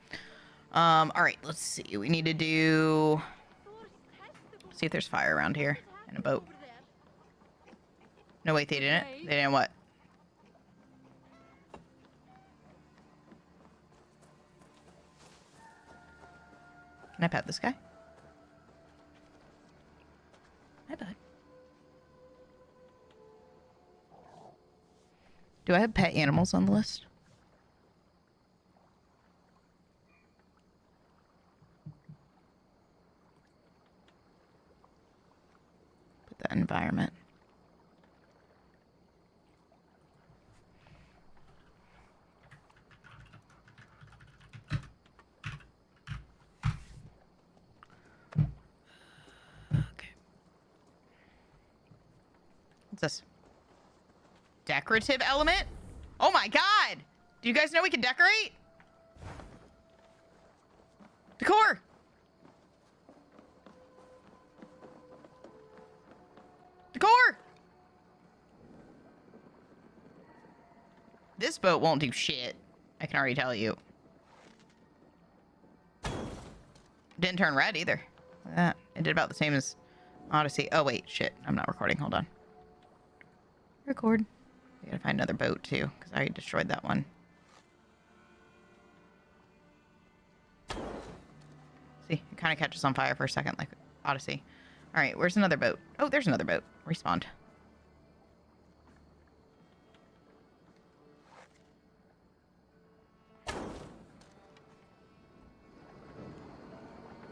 All right, let's see. We need to do... See if there's fire around here in a boat. No, wait, they didn't. They didn't what? Can I pet this guy? Hi, bud. Do I have pet animals on the list? Put that environment. Okay. What's this? Decorative element? Oh my god! Do you guys know we can decorate? Decor! Decor! This boat won't do shit. I can already tell you. Didn't turn red either. Look at that. It did about the same as Odyssey. Oh wait, shit. I'm not recording. Hold on. Record. We gotta find another boat too, because I destroyed that one. See, it kind of catches on fire for a second, like Odyssey. All right, where's another boat? Oh, there's another boat. Respawned.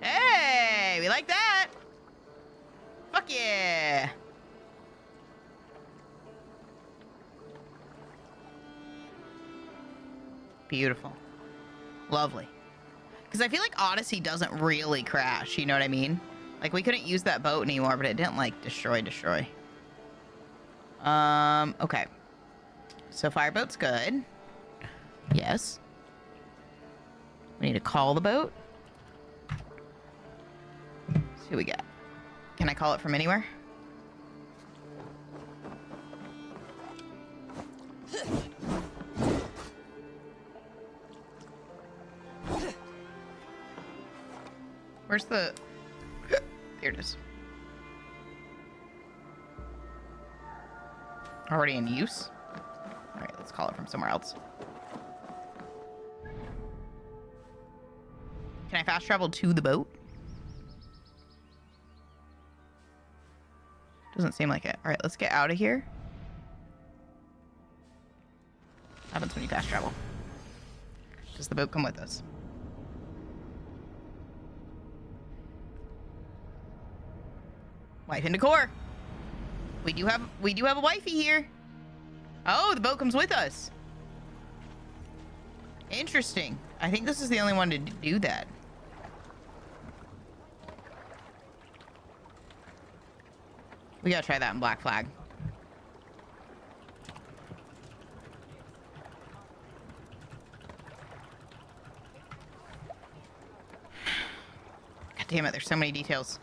Hey, we like that. Fuck yeah. Beautiful. Lovely. Because I feel like Odyssey doesn't really crash, you know what I mean? Like, we couldn't use that boat anymore, but it didn't, like, destroy. Okay. So, fireboat's good. Yes. We need to call the boat. Let's see what we got. Can I call it from anywhere? Where's the... Here it is. Already in use? Alright, let's call it from somewhere else. Can I fast travel to the boat? Doesn't seem like it. Alright, let's get out of here. What happens when you fast travel? Does the boat come with us? Wife and decor. We do have a wifey here. Oh, the boat comes with us. Interesting. I think this is the only one to do that. We gotta try that in Black Flag. God damn it, there's so many details.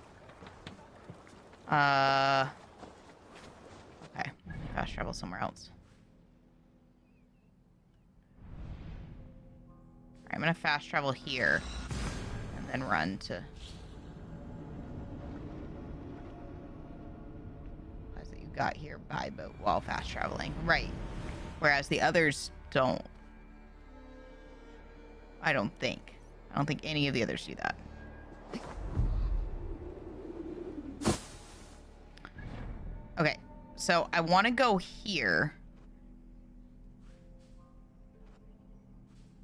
Okay. Fast travel somewhere else. Alright, I'm gonna fast travel here. And then run to... As that you got here by boat while fast traveling. Right. Whereas the others don't. I don't think any of the others do that. Okay, so I want to go here.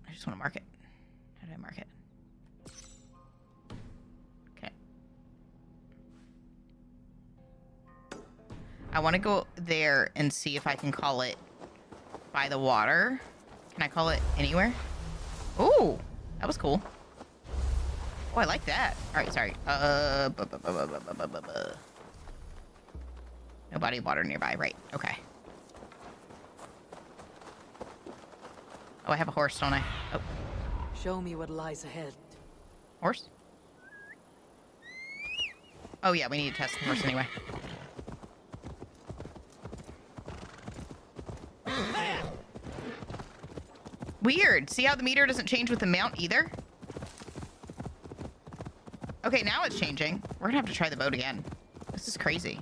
I just want to mark it. How did I mark it? Okay. I want to go there and see if I can call it by the water. Can I call it anywhere? Ooh, that was cool. Oh, I like that. All right, sorry. No body of water nearby, right? Okay. Oh, I have a horse, don't I? Oh. Show me what lies ahead. Horse? Oh, yeah, we need to test the horse anyway. Weird. See how the meter doesn't change with the mount either? Okay, now it's changing. We're gonna have to try the boat again. This is crazy.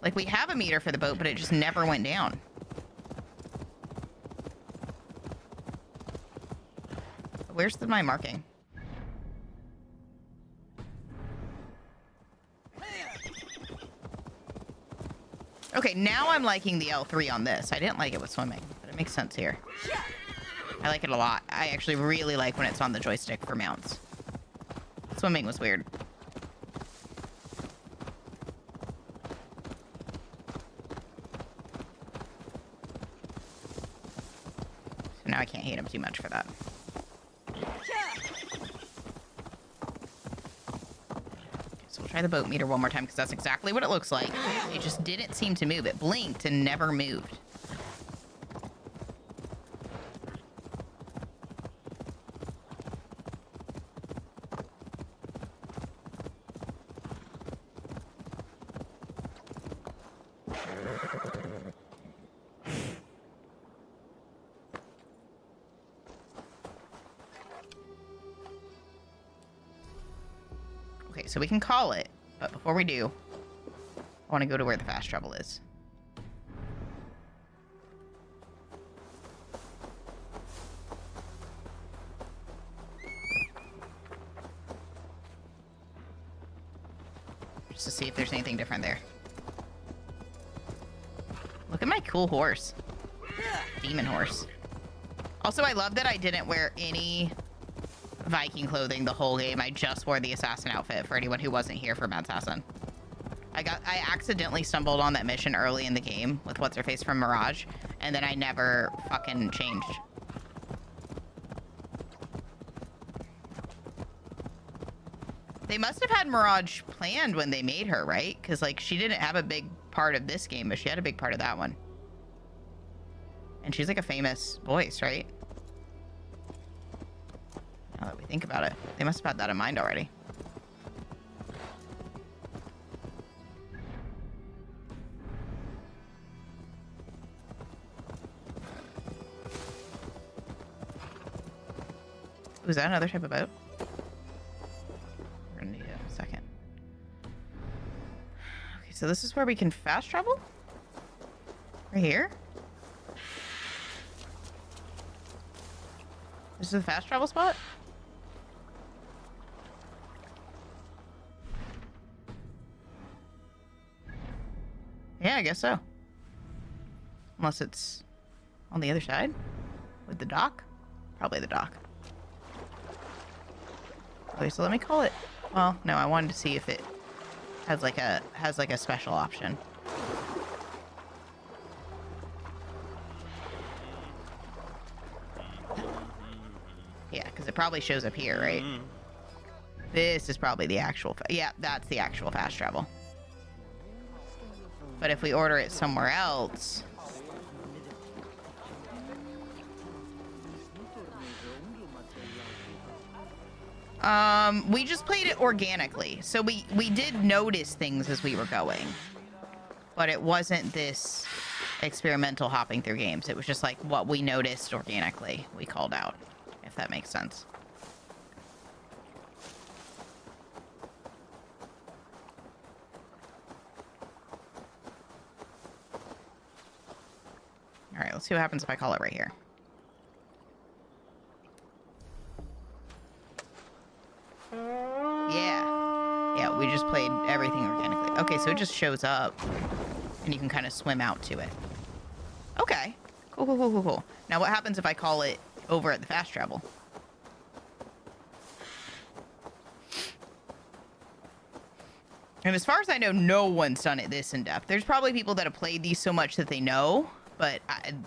Like, we have a meter for the boat, but it just never went down. Where's my marking? Okay, now I'm liking the L3 on this. I didn't like it with swimming, but it makes sense here. I like it a lot. I actually really like when it's on the joystick for mounts. Swimming was weird. So now I can't hate him too much for that. So we'll try the boat meter one more time because that's exactly what it looks like. It just didn't seem to move. It blinked and never moved. Okay, so we can call it, but before we do, I want to go to where the fast travel is. Just to see if there's anything different there. Look at my cool horse. Demon horse. Also, I love that I didn't wear any Viking clothing the whole game. I just wore the assassin outfit for anyone who wasn't here for MADsassin. I accidentally stumbled on that mission early in the game with what's her face from Mirage, and then I never fucking changed. They must have had Mirage planned when they made her, right? Because like she didn't have a big part of this game, but she had a big part of that one. And she's like a famous voice, right? Now that we think about it, they must have had that in mind already. Was that another type of boat? We're gonna need a second. Okay, so this is where we can fast travel? Right here? This is the fast travel spot? Yeah, I guess so. Unless it's on the other side with the dock. Probably the dock. Okay, so let me call it. Well, no, I wanted to see if it has like a special option. Yeah, because it probably shows up here, right? This is probably the actual. Yeah, that's the actual fast travel. But if we order it somewhere else. We just played it organically. So we did notice things as we were going. But it wasn't this experimental hopping through games. It was just like what we noticed organically, we called out, if that makes sense. All right, let's see what happens if I call it right here. Yeah, we just played everything organically. Okay, so it just shows up, and you can kind of swim out to it. Okay, cool. Now what happens if I call it over at the fast travel? And as far as I know, no one's done it this in depth. There's probably people that have played these so much that they know, but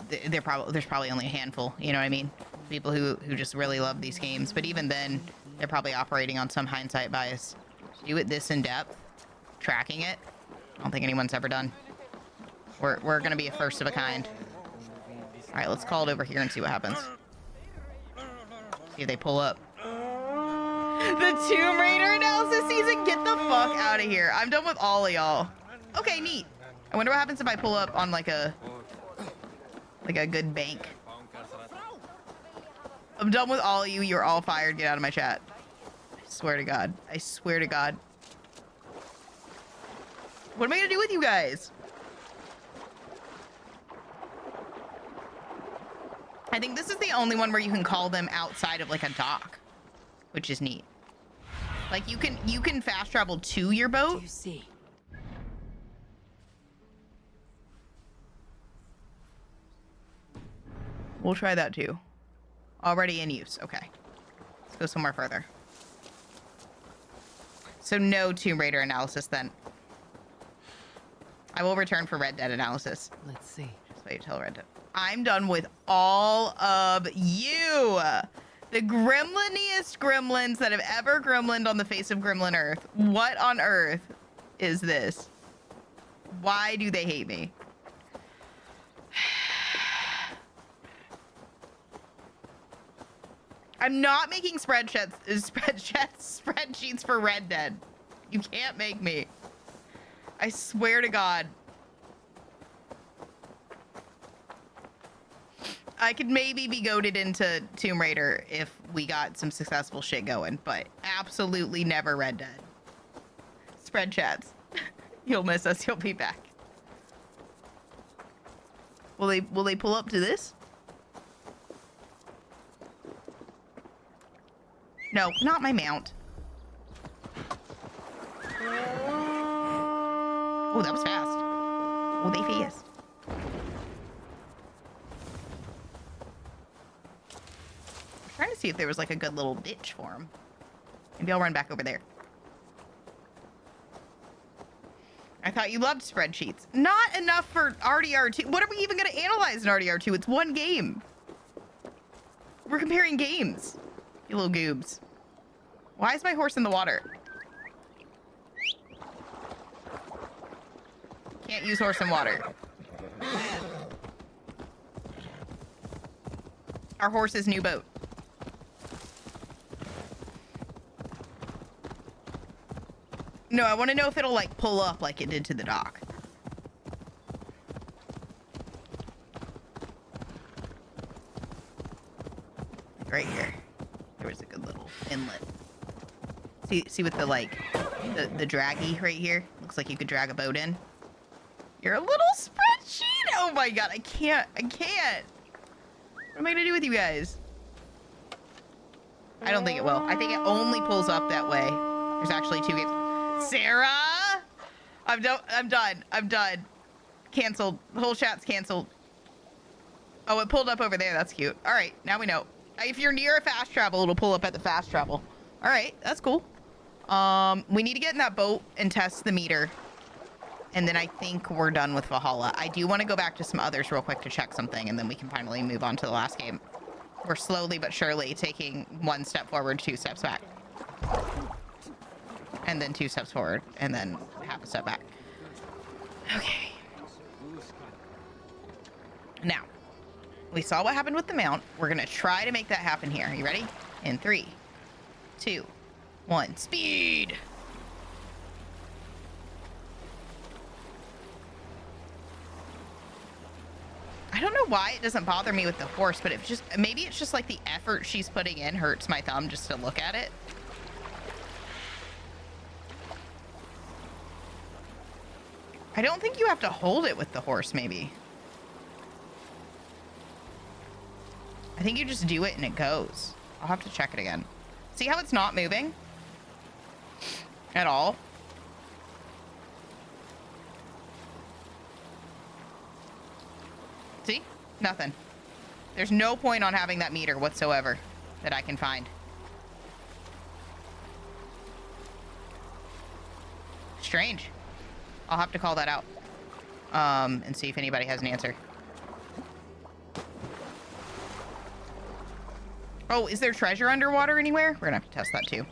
there's probably only a handful, you know what I mean? People who just really love these games. But even then, they're probably operating on some hindsight bias. Do it this in depth, tracking it. I don't think anyone's ever done. We're gonna be a first of a kind. All right, let's call it over here and see what happens. See if they pull up. The Tomb Raider analysis season, get the fuck out of here. I'm done with all of y'all. Okay, neat. I wonder what happens if I pull up on like a good bank. I'm done with all of you. You're all fired. Get out of my chat. I swear to God. I swear to God. What am I gonna do with you guys? I think this is the only one where you can call them outside of like a dock, which is neat. Like you can fast travel to your Do boat. you see? We'll try that too. Already in use. Okay. Let's go somewhere further. So no Tomb Raider analysis then. I will return for Red Dead analysis. Let's see. Just wait till Red Dead. I'm done with all of you. The gremliniest gremlins that have ever gremlined on the face of Gremlin Earth. What on earth is this? Why do they hate me? I'm not making spreadsheets for Red Dead. You can't make me. I swear to God. I could maybe be goaded into Tomb Raider if we got some successful shit going, but absolutely never Red Dead. Spread chats. You'll miss us. You'll be back. Will they pull up to this? No, not my mount. Oh, that was fast. Oh, they fast. I'm trying to see if there was like a good little ditch for him. Maybe I'll run back over there. I thought you loved spreadsheets. Not enough for RDR2. What are we even going to analyze in RDR2? It's one game. We're comparing games. You little goobs. Why is my horse in the water? Can't use horse in water. Our horse's new boat. No, I want to know if it'll like pull up like it did to the dock. Like right here. There was a good little inlet. See with the like the draggy right here? Looks like you could drag a boat in. You're a little spreadsheet. Oh my god, I can't. What am I gonna do with you guys? I don't think it will. I think it only pulls up that way. There's actually 2 games. Sarah! I'm done. Canceled. The whole chat's canceled. Oh, it pulled up over there. That's cute. All right, now we know. If you're near a fast travel, it'll pull up at the fast travel. All right, that's cool. We need to get in that boat and test the meter. And then I think we're done with Valhalla. I do want to go back to some others real quick to check something, and then we can finally move on to the last game. We're slowly but surely taking 1 step forward, 2 steps back. And then 2 steps forward, and then half a step back. Okay. Now, we saw what happened with the mount. We're going to try to make that happen here. You ready? In 3, 2, 1, speed! I don't know why it doesn't bother me with the horse, but maybe it's just like the effort she's putting in hurts my thumb just to look at it. I don't think you have to hold it with the horse, maybe. I think you just do it and it goes. I'll have to check it again. See how it's not moving? At all? See? Nothing. There's no point on having that meter whatsoever that I can find. Strange. I'll have to call that out. And see if anybody has an answer. Oh, is there treasure underwater anywhere? We're gonna have to test that too.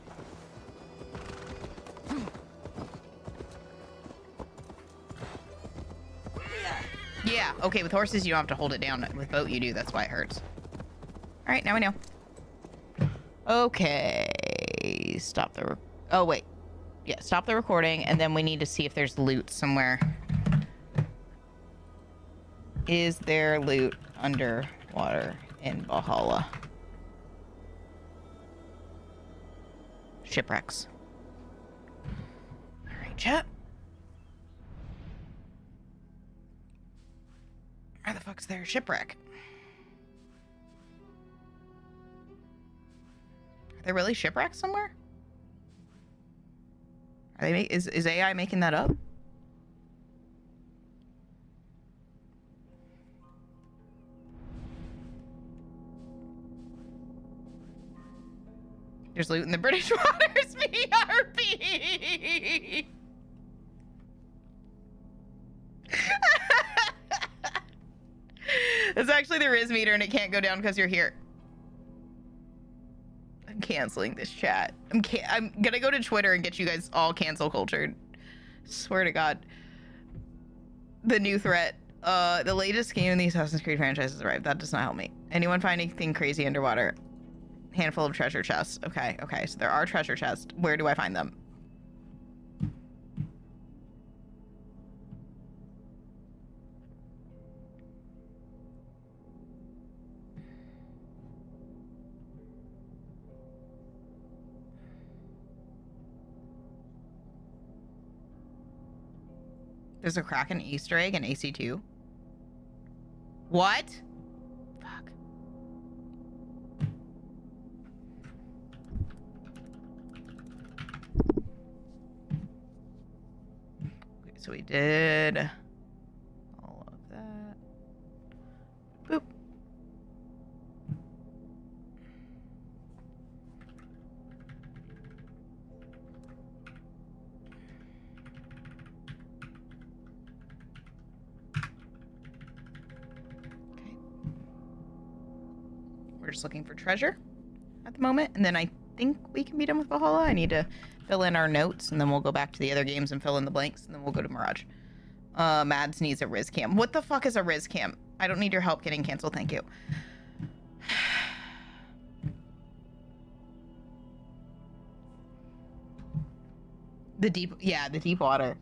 Yeah, okay, with horses you don't have to hold it down. With boat you do, that's why it hurts. Alright, now we know. Okay, stop the... Oh, wait. Yeah, stop the recording, and then we need to see if there's loot somewhere. Is there loot underwater in Valhalla? Shipwrecks. Alright, chat. Where the fuck's their shipwreck? They're really shipwrecked somewhere? Are they is AI making that up? There's loot in the British waters. BRB. It's actually the Riz meter and it can't go down because you're here. I'm canceling this chat. I'm gonna go to Twitter and get you guys all cancel cultured. Swear to God. The new threat. The latest game in the Assassin's Creed franchise has arrived. That does not help me. Anyone find anything crazy underwater? Handful of treasure chests. Okay, okay. So there are treasure chests. Where do I find them? There's a Kraken Easter egg in AC2. What? Fuck. Okay, so we did all of that. Boop. We're just looking for treasure at the moment, and then I think we can be done with Valhalla. I need to fill in our notes, and then we'll go back to the other games and fill in the blanks, and then we'll go to Mirage. Mads needs a Riz cam. What the fuck is a Riz cam? I don't need your help getting canceled, thank you. The deep water.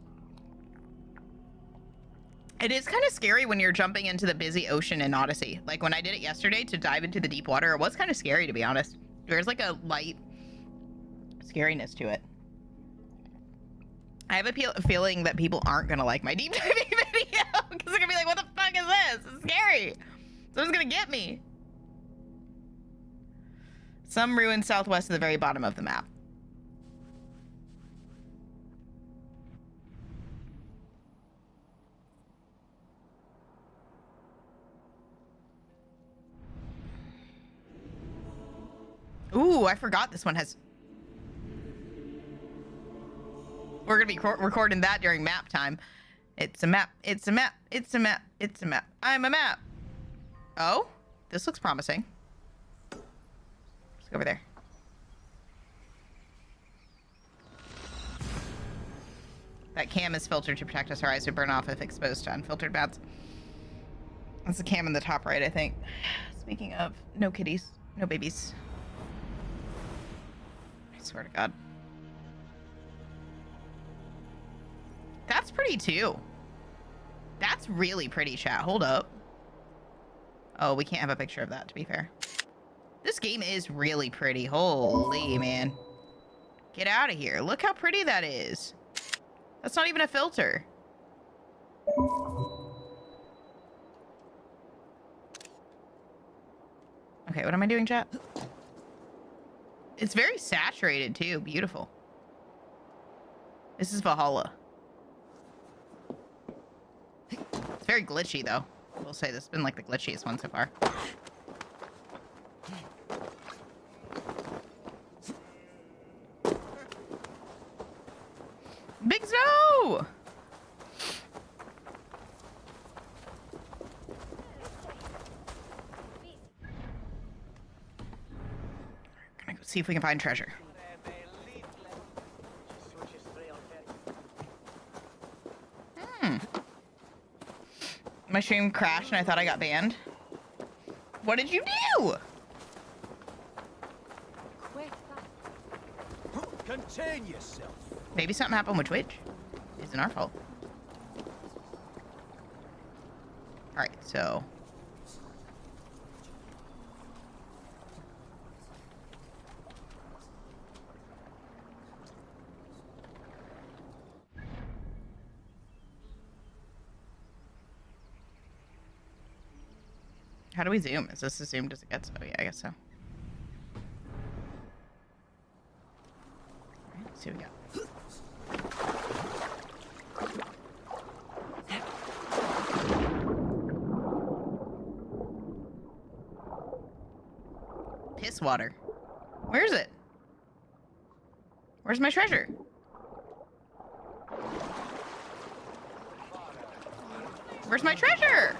It is kind of scary when you're jumping into the busy ocean in Odyssey. Like when I did it yesterday to dive into the deep water, it was kind of scary, to be honest. There's like a light scariness to it. I have a feeling that people aren't going to like my deep diving video because they're going to be like, what the fuck is this? It's scary. Someone's going to get me. Some ruins southwest of the very bottom of the map. Ooh, I forgot this one has... We're going to be recording that during map time. It's a map. It's a map. It's a map. It's a map. I'm a map. Oh, this looks promising. Let's go over there. That cam is filtered to protect us. Our eyes would burn off if exposed to unfiltered bats. That's the cam in the top right, I think. Speaking of, no kitties, no babies. I swear to God. That's pretty too. That's really pretty, chat. Hold up. Oh, we can't have a picture of that, to be fair. This game is really pretty. Holy man. Get out of here. Look how pretty that is. That's not even a filter. Okay, what am I doing, chat? It's very saturated too. Beautiful. This is Valhalla. It's very glitchy though. I will say this has been like the glitchiest one so far. Big snow! Gonna go see if we can find treasure. My stream crashed and I thought I got banned. What did you do? Contain yourself. Maybe something happened with Twitch. Isn't our fault. Alright, so. How do we zoom? Is this as zoomed as it gets? Oh yeah, I guess so. Let's see what we got. Piss water. Where is it? Where's my treasure? Where's my treasure?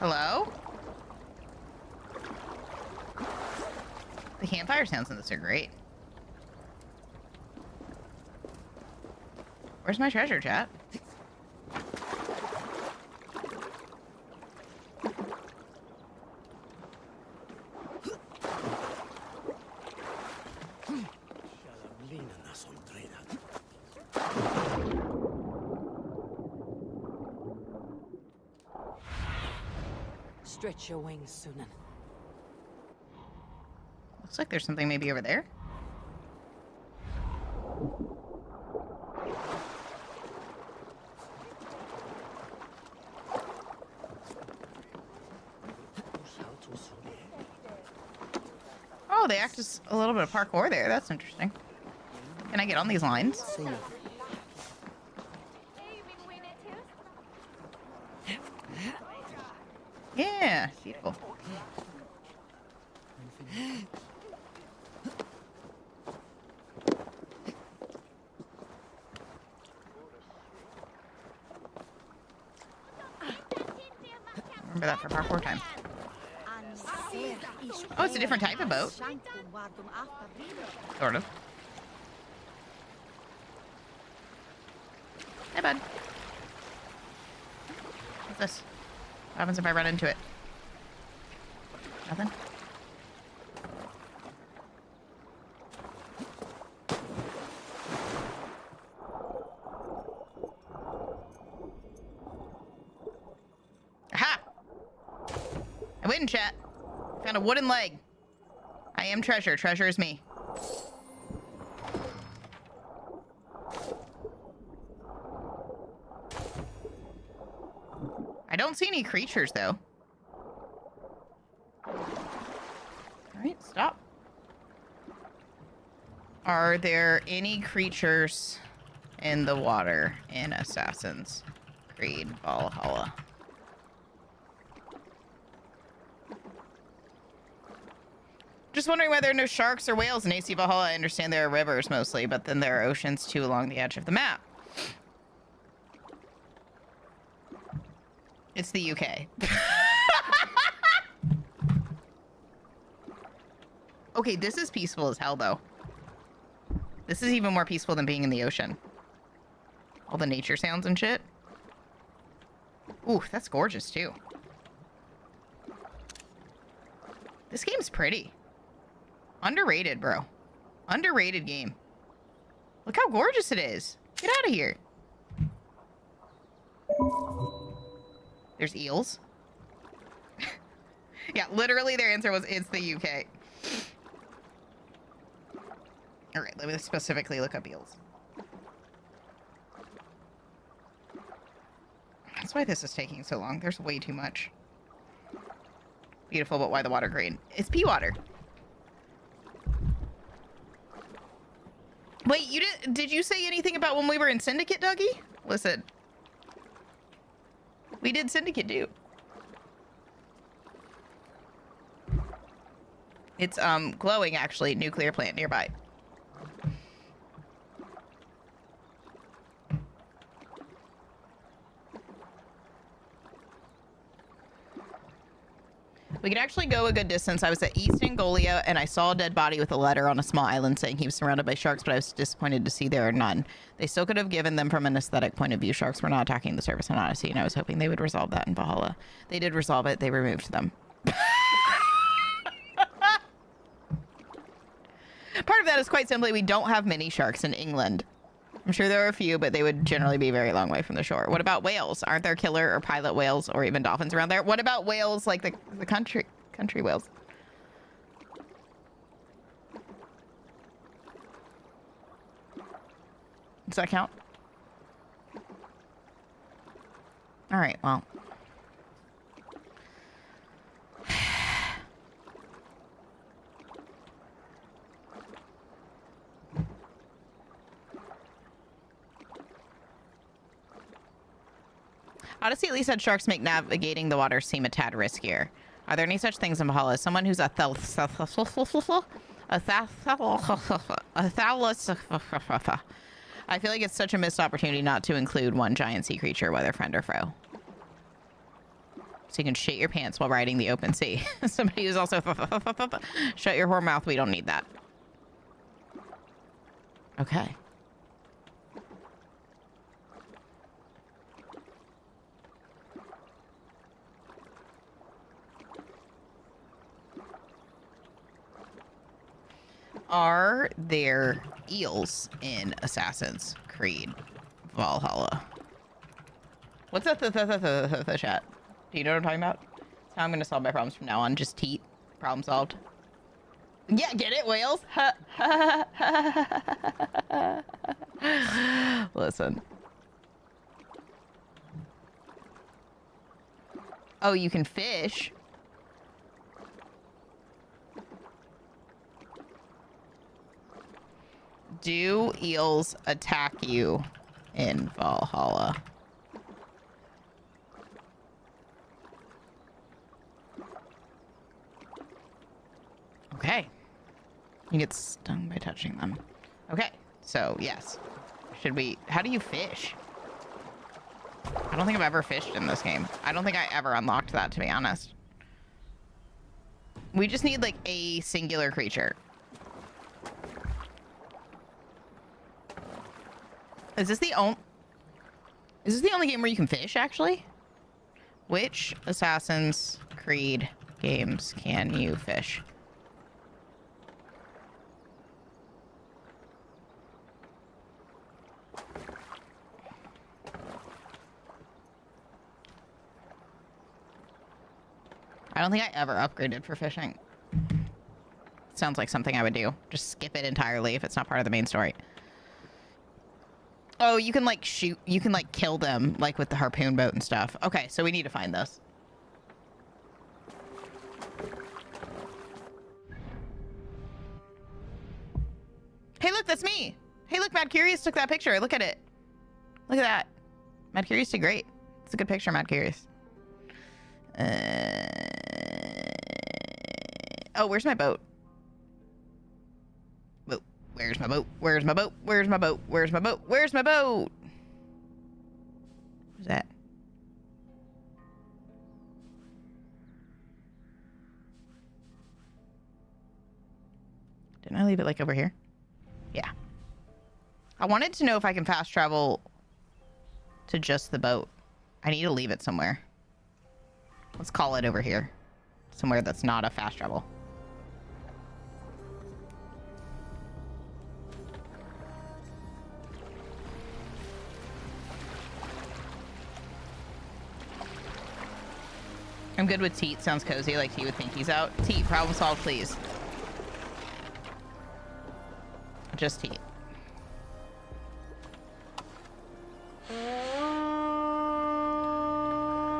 Hello? The campfire sounds in this are great. Where's my treasure, chat? Stretch your wings, Sunan. Looks like there's something maybe over there. Oh, they act as a little bit of parkour there. That's interesting. Can I get on these lines? Yeah, beautiful. Remember that for parkour time. Oh, it's a different type of boat. Sort of. Hey, bud. What's this? What happens if I run into it? Nothing? Aha! I win, chat. Found a wooden leg. I am treasure. Treasure is me. I don't see any creatures, though. Alright, stop. Are there any creatures in the water in Assassin's Creed Valhalla? Just wondering why there are no sharks or whales in AC Valhalla. I understand there are rivers mostly, but then there are oceans too along the edge of the map. It's the UK. Okay, this is peaceful as hell, though. This is even more peaceful than being in the ocean. All the nature sounds and shit. Ooh, that's gorgeous, too. This game's pretty. Underrated, bro. Underrated game. Look how gorgeous it is. Get out of here. There's eels. Yeah, literally their answer was, it's the UK. All right, let me specifically look up eels. That's why this is taking so long. There's way too much. Beautiful, but why the water green? It's pea water. Wait, did you say anything about when we were in Syndicate, Dougie? Listen. We did Syndicate too. It's glowing actually, nuclear plant nearby. We could actually go a good distance. I was at East Angolia and I saw a dead body with a letter on a small island saying he was surrounded by sharks, but I was disappointed to see there are none. They still could have given them from an aesthetic point of view. Sharks were not attacking the surface on Odyssey, and I was hoping they would resolve that in Valhalla. They did resolve it. They removed them. Part of that is quite simply we don't have many sharks in England. I'm sure there are a few, but they would generally be a very long way from the shore. What about whales? Aren't there killer or pilot whales or even dolphins around there? What about whales like the country whales? Does that count? All right, well. Odyssey at least said sharks make navigating the water seem a tad riskier. Are there any such things in Valhalla? Someone who's a thalos. I feel like it's such a missed opportunity not to include one giant sea creature, whether friend or foe. So you can shit your pants while riding the open sea. Somebody who's also shut your whore mouth. We don't need that. Okay. Are there eels in Assassin's Creed Valhalla? What's that the chat? Do you know what I'm talking about? That's how I'm going to solve my problems from now on. Just teat. Problem solved. Yeah, get it, whales? Listen. Oh, you can fish? Do eels attack you in Valhalla? Okay. You get stung by touching them. Okay, so yes. Should we... How do you fish? I don't think I've ever fished in this game. I don't think I ever unlocked that, to be honest. We just need, like, a singular creature. Is this the only game where you can fish, actually? Which Assassin's Creed games can you fish? I don't think I ever upgraded for fishing. Sounds like something I would do. Just skip it entirely if it's not part of the main story. Oh, you can, like, shoot. You can, like, kill them, like, with the harpoon boat and stuff. Okay, so we need to find this. Hey, look, that's me. Hey, look, Mad Curious took that picture. Look at it. Look at that. Mad Curious did great. It's a good picture, Mad Curious. Oh, where's my boat? Where's my boat? Where's my boat? Where's my boat? Where's my boat? Where's my boat? What's that? Didn't I leave it like over here? Yeah. I wanted to know if I can fast travel to just the boat. I need to leave it somewhere. Let's call it over here. Somewhere that's not a fast travel. I'm good with teat. Sounds cozy, like tea with pinkies out. Teat, problem solved, please. Just teat.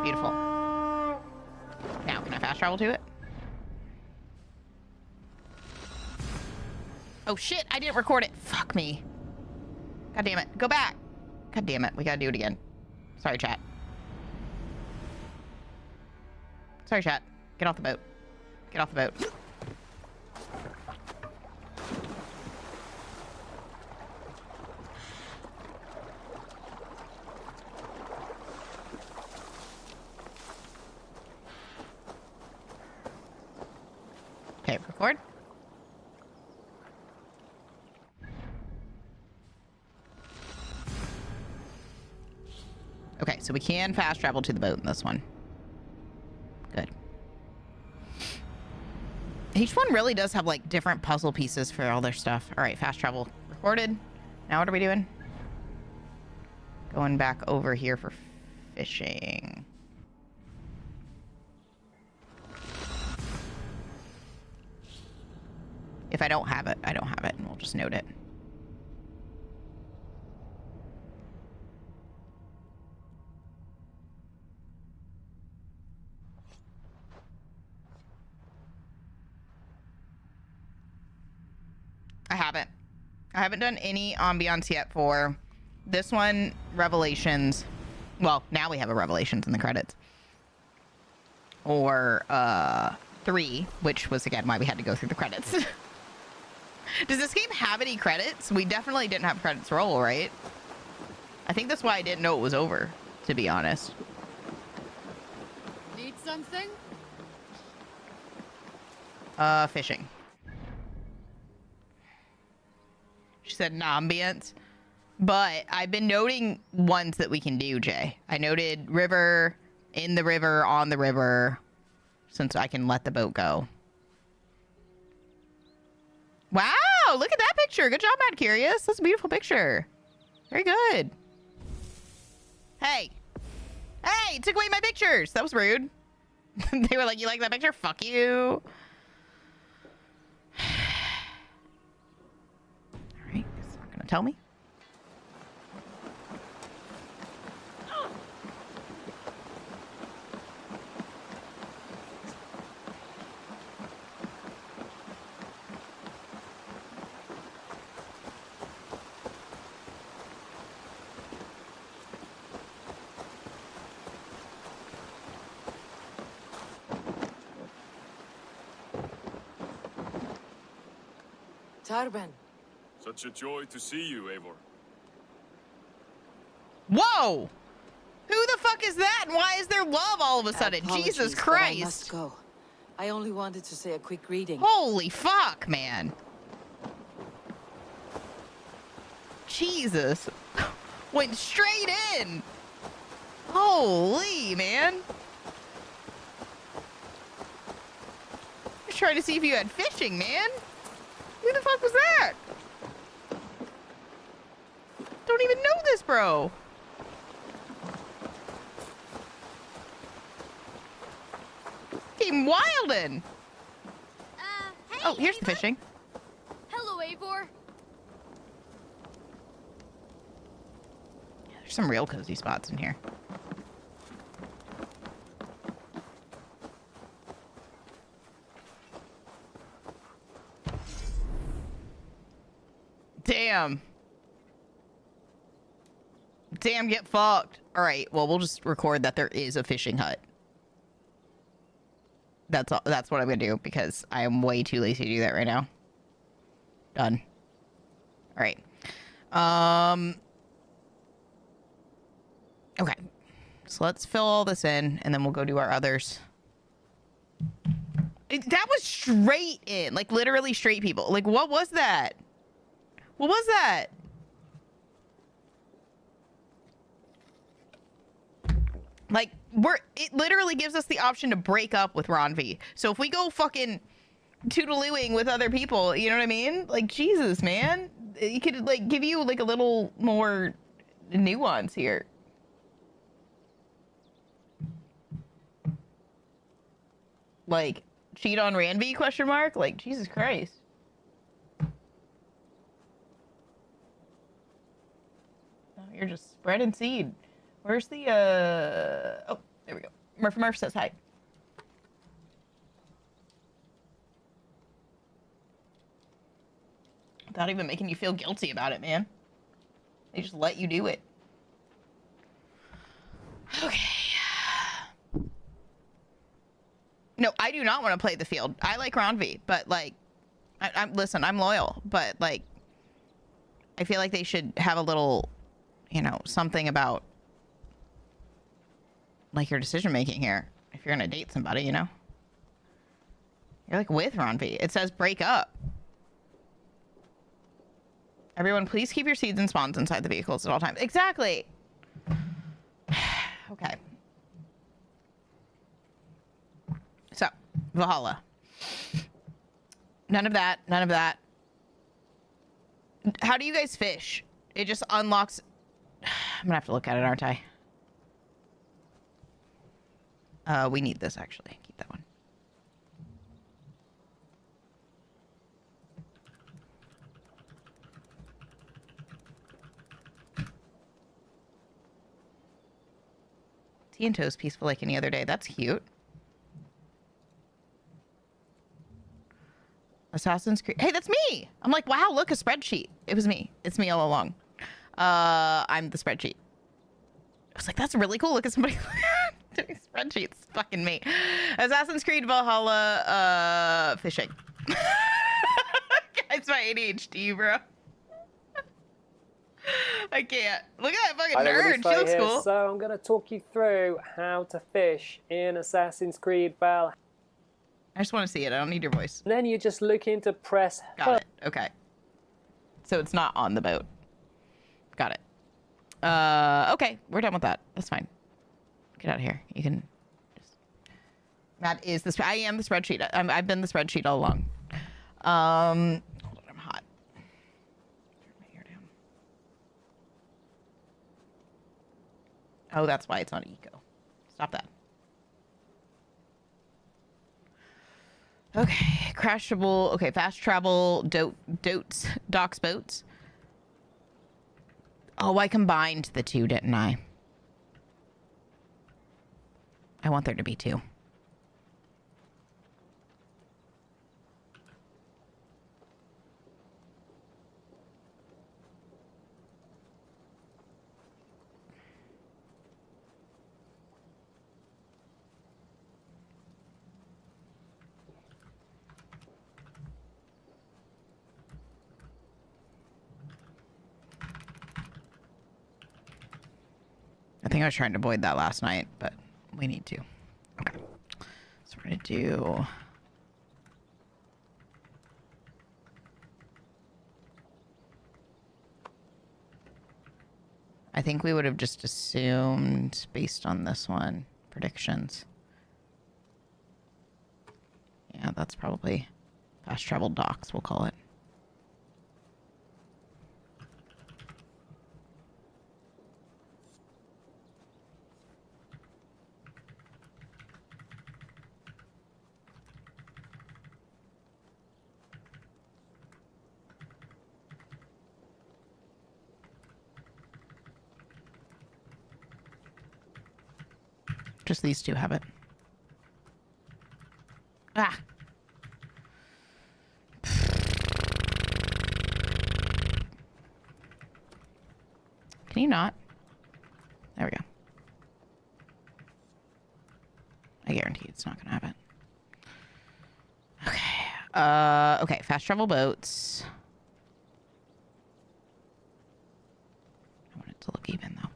Beautiful. Now, can I fast travel to it? Oh shit, I didn't record it. Fuck me. God damn it. Go back. God damn it. We gotta do it again. Sorry, chat. Sorry, chat. Get off the boat. Get off the boat. Okay, record. Okay, so we can fast travel to the boat in this one. Good. Each one really does have, like, different puzzle pieces for all their stuff. All right, fast travel recorded. Now what are we doing? Going back over here for fishing. If I don't have it, I don't have it, and we'll just note it. I haven't done any ambiance yet for this one. Revelations. Well, now we have a Revelations in the credits. Or 3, which was again why we had to go through the credits. Does this game have any credits? We definitely didn't have credits roll, right? I think that's why I didn't know it was over, to be honest. Need something? Fishing. She said an ambience. But I've been noting ones that we can do, Jay. I noted river, in the river, on the river, since I can let the boat go. Wow, look at that picture. Good job, Mad Curious. That's a beautiful picture. Very good. Hey. Hey, took away my pictures. That was rude. They were like, you like that picture? Fuck you. All right, it's not gonna tell me. Tarben. Such a joy to see you, Eivor. Whoa! Who the fuck is that? And why is there love all of a sudden? Apologies, Jesus but Christ. I must go. I only wanted to say a quick greeting. Holy fuck, man. Jesus. Went straight in. Holy, man. Just trying to see if you had fishing, man. Who the fuck was that? Don't even know this, bro. Came wildin'. Hey, Oh, here's the Ava? fishing. Hello, Eivor. There's some real cozy spots in here. Damn. Damn, get fucked. All right, well, we'll just record that there is a fishing hut. That's all, that's what I'm gonna do because I am way too lazy to do that right now. Done. All right. Okay. So let's fill all this in and then we'll go do our others. That was straight in, like literally straight people. Like, what was that? What was that? Like, it literally gives us the option to break up with Ronvi. So if we go fucking toodalooing with other people, you know what I mean? Like, Jesus, man. It could, like, give you, like, a little more nuance here. Like, cheat on Ranvi, question mark? Like, Jesus Christ. Oh, you're just spreading seed. Where's the, oh, there we go. Murph says hi. Without even making you feel guilty about it, man. They just let you do it. Okay. No, I do not want to play the field. I like Ronvi, but, like, listen, I'm loyal, but, like, I feel like they should have a little, you know, something about, like, your decision-making here. If you're gonna date somebody, you know? You're, like, with Ronvi. It says break up. Everyone, please keep your seeds and spawns inside the vehicles at all times. Exactly! Okay. So, Valhalla. None of that. None of that. How do you guys fish? It just unlocks... I'm gonna have to look at it, aren't I? We need this, actually. Keep that one. Tea and toast, peaceful like any other day. That's cute. Assassin's Creed. Hey, that's me. I'm like, wow, look, a spreadsheet. It was me. It's me all along. I'm the spreadsheet. I was like, that's really cool. Look at somebody doing spreadsheets. It's fucking me. Assassin's Creed Valhalla fishing. It's my ADHD, bro. I can't. Look at that fucking nerd. She looks cool. So I'm going to talk you through how to fish in Assassin's Creed Valhalla. I just want to see it. I don't need your voice. And then you're just looking to press... Got it. Okay. So it's not on the boat. Got it. Okay. We're done with that. That's fine. Get out of here. You can just... That is the... I am the spreadsheet. I've been the spreadsheet all along. Hold on. I'm hot. Turn my hair down. Oh, that's why it's on eco. Stop that. Okay, crashable. Okay, fast travel, docks, boats. Oh, I combined the two, didn't I? I want there to be two. I think I was trying to avoid that last night, but we need to. Okay. So we're going to do... I think we would have just assumed, based on this one, predictions. Yeah, that's probably fast travel docks, we'll call it. Just these two have it. Ah. Can you not? There we go. I guarantee it's not gonna have it. Okay. Okay, fast travel boats. I want it to look even though.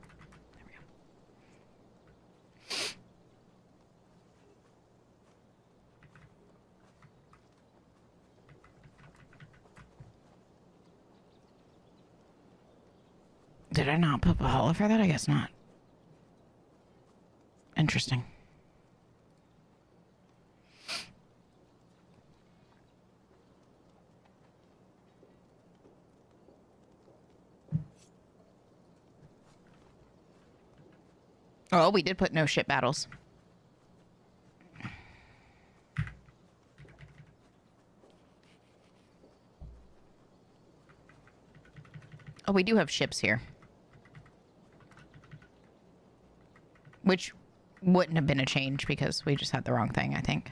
Did I not put Valhalla for that? I guess not. Interesting. Oh, we did put no ship battles. Oh, we do have ships here. Which wouldn't have been a change because we just had the wrong thing, I think.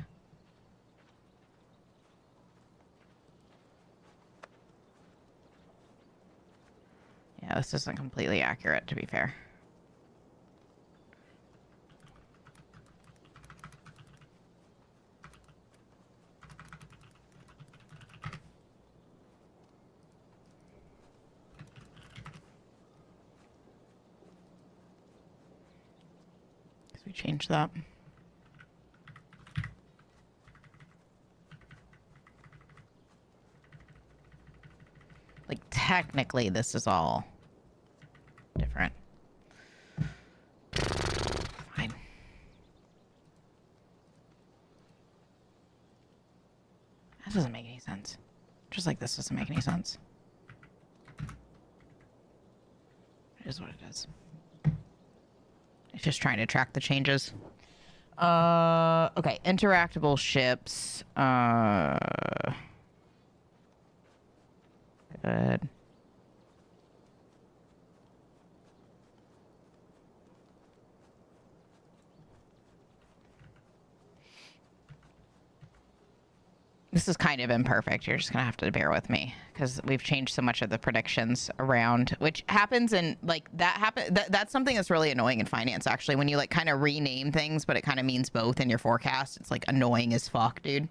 Yeah, this isn't completely accurate, to be fair. We change that. Like, technically, this is all different. Fine. That doesn't make any sense. Just like this doesn't make any sense. It is what it is. It's just trying to track the changes. Okay, interactable ships. Good. This is kind of imperfect. You're just going to have to bear with me because we've changed so much of the predictions around, which happens in like that's something that's really annoying in finance, actually, when you like kind of rename things, but it kind of means both in your forecast. It's like annoying as fuck, dude.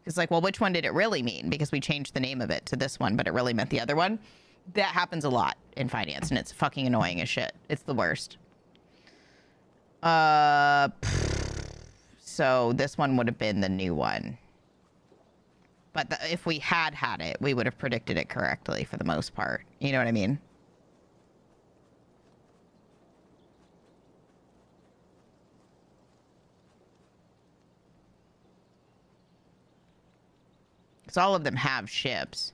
It's like, well, which one did it really mean? Because we changed the name of it to this one, but it really meant the other one. That happens a lot in finance and it's fucking annoying as shit. It's the worst. So this one would have been the new one. But if we had it, we would have predicted it correctly for the most part. You know what I mean? Because all of them have ships.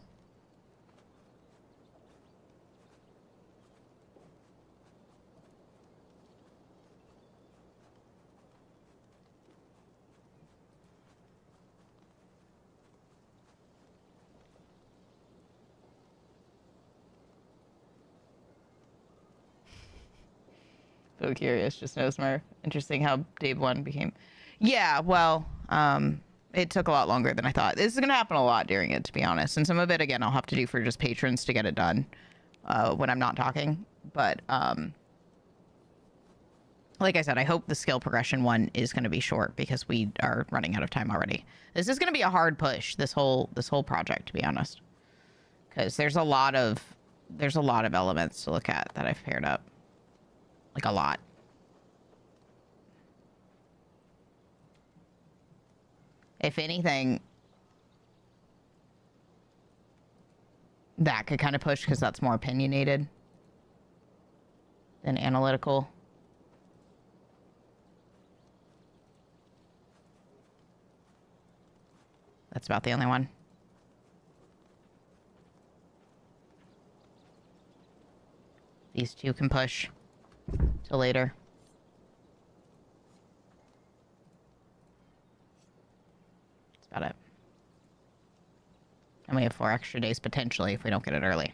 So curious, just knows more. Interesting how Dave 1 became. Yeah, well, it took a lot longer than I thought. This is going to happen a lot during it, to be honest. And some of it, again, I'll have to do for just patrons to get it done when I'm not talking. But like I said, I hope the skill progression one is going to be short because we are running out of time already. This is going to be a hard push, this whole project, to be honest. Because there's a lot of elements to look at that I've paired up. Like a lot. If anything, that could kind of push because that's more opinionated than analytical. That's about the only one. These two can push till later. That's about it. And we have 4 extra days potentially if we don't get it early.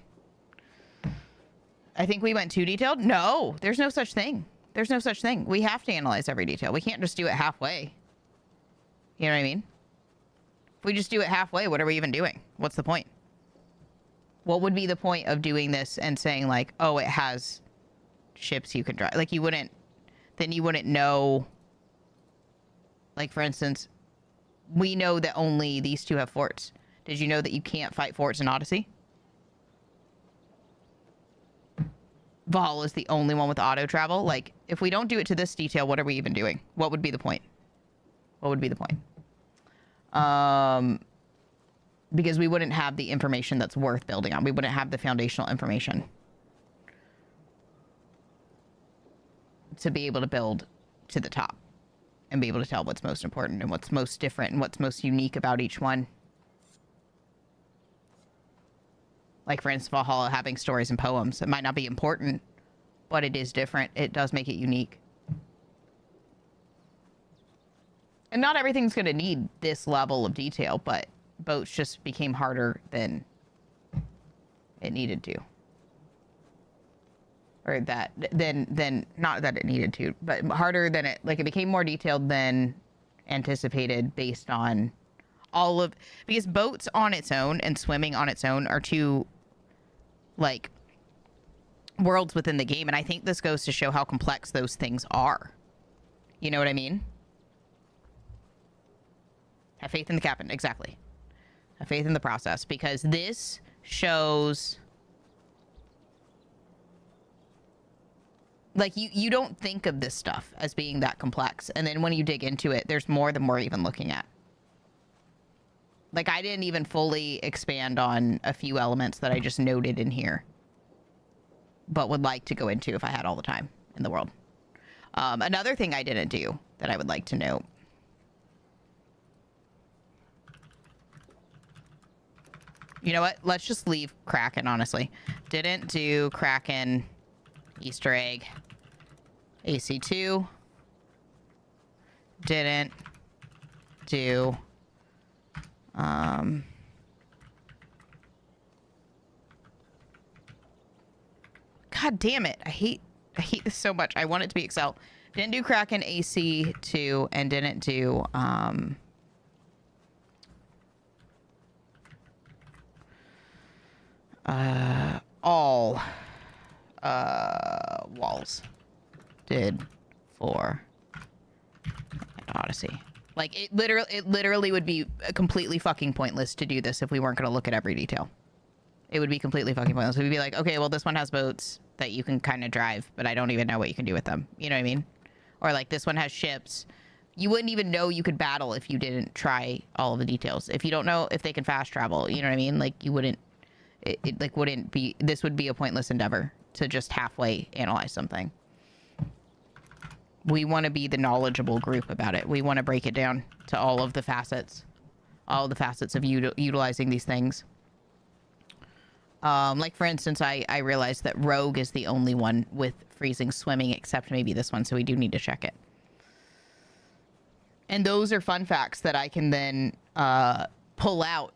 I think we went too detailed. No, there's no such thing. There's no such thing. We have to analyze every detail. We can't just do it halfway. You know what I mean? If we just do it halfway, what are we even doing? What's the point? What would be the point of doing this and saying like, oh, it has ships you can drive? Like you wouldn't know. Like for instance, we know that only these two have forts. Did you know that you can't fight forts in Odyssey? Valhalla is the only one with auto travel. Like if we don't do it to this detail, what are we even doing? What would be the point? What would be the point? Because we wouldn't have the information that's worth building on. We wouldn't have the foundational information to be able to build to the top and be able to tell what's most important and what's most different and what's most unique about each one. Like, for instance, Valhalla having stories and poems. It might not be important, but it is different. It does make it unique. And not everything's going to need this level of detail, but boats just became harder than it needed to. Or that, then not that it needed to, but harder than it, like it became more detailed than anticipated based on all of, because boats on its own and swimming on its own are two, like, worlds within the game. And I think this goes to show how complex those things are. You know what I mean? Have faith in the captain. Exactly. Have faith in the process, because this shows, like, you don't think of this stuff as being that complex. And then when you dig into it, there's more than we're even looking at. Like, I didn't even fully expand on a few elements that I just noted in here, but would like to go into if I had all the time in the world. Another thing I didn't do that I would like to note. You know what? Let's just leave Kraken, honestly. Didn't do Kraken Easter egg. AC2. Didn't do... God damn it. I hate this so much. I want it to be Excel. Didn't do Kraken AC2 and didn't do all walls did for Odyssey. Like it literally would be completely fucking pointless to do this if we weren't going to look at every detail. It would be completely fucking pointless. We'd be like, okay, well, this one has boats that you can kind of drive, but I don't even know what you can do with them. You know what I mean? Or like this one has ships. You wouldn't even know you could battle if you didn't try all of the details. If you don't know if they can fast travel, you know what I mean? Like you wouldn't, it like wouldn't be, this would be a pointless endeavor to just halfway analyze something. We want to be the knowledgeable group about it. We want to break it down to all of the facets of utilizing these things. Like for instance, I realized that Rogue is the only one with freezing swimming, except maybe this one, so we do need to check it. And those are fun facts that I can then pull out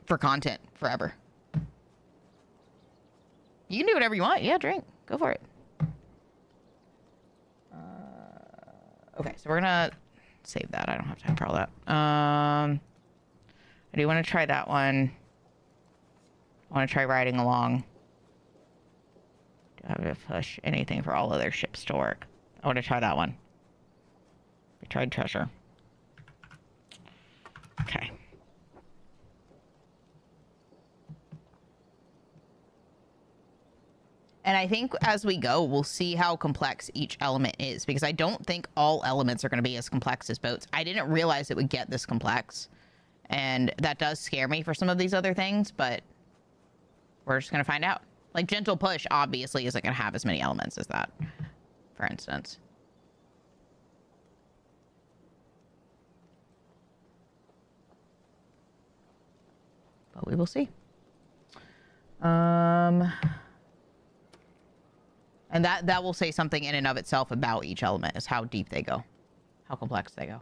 for content forever. You can do whatever you want. Yeah, drink. Go for it. Okay, so we're gonna save that. I don't have time for all that. I do want to try that one. I want to try riding along. Do I have to push anything for all other ships to work? I want to try that one. We tried treasure. Okay. And I think as we go, we'll see how complex each element is, because I don't think all elements are going to be as complex as boats. I didn't realize it would get this complex, and that does scare me for some of these other things, but we're just going to find out. Like gentle push obviously isn't going to have as many elements as that, for instance. But we will see. And that will say something in and of itself about each element, is how deep they go, how complex they go.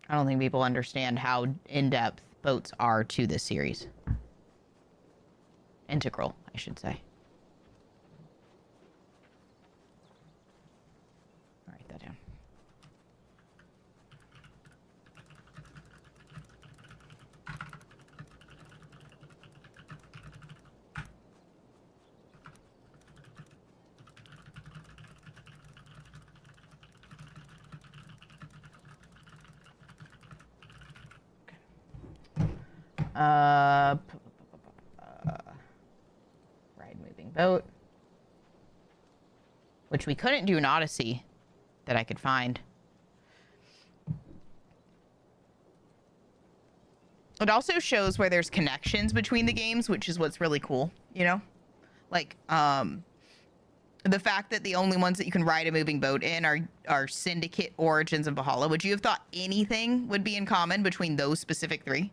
I don't think people understand how in-depth boats are to this series. Integral, I should say. I'll write that down. Ride moving boat, which we couldn't do in Odyssey that I could find. It also shows where there's connections between the games, which is what's really cool, you know? Like, the fact that the only ones that you can ride a moving boat in are Syndicate, Origins, and Valhalla. Would you have thought anything would be in common between those specific three?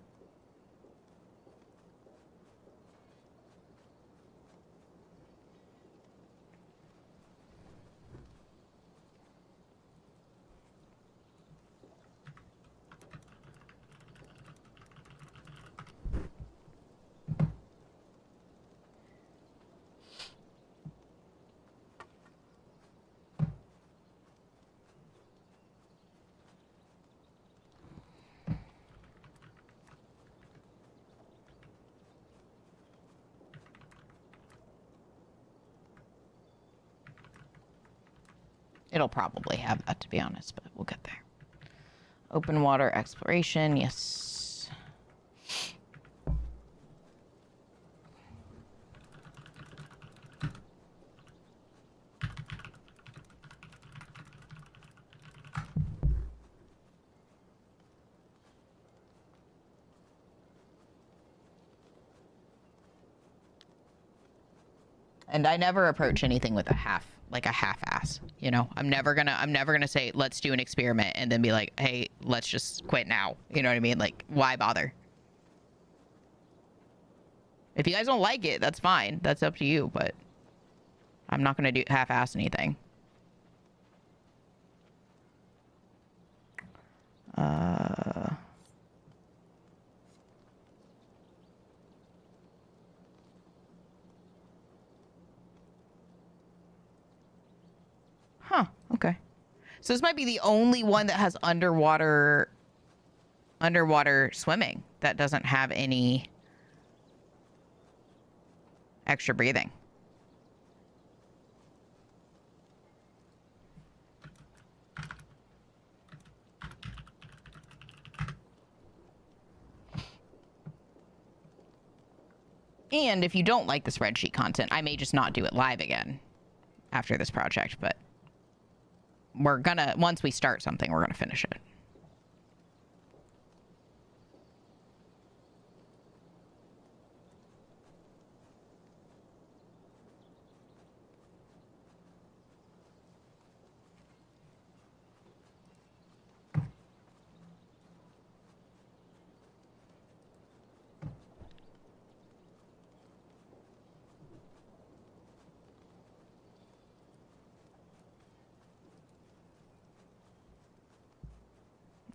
It'll probably have that, to be honest, but we'll get there. Open water exploration, yes. And I never approach anything with a half-ass, you know? I'm never gonna say, let's do an experiment and then be like, hey, let's just quit now. You know what I mean? Like, why bother? If you guys don't like it, that's fine. That's up to you, but I'm not gonna do half-ass anything. Huh, okay. So this might be the only one that has underwater underwater swimming that doesn't have any extra breathing. And if you don't like the spreadsheet content, I may just not do it live again after this project, but we're gonna, once we start something, we're gonna finish it.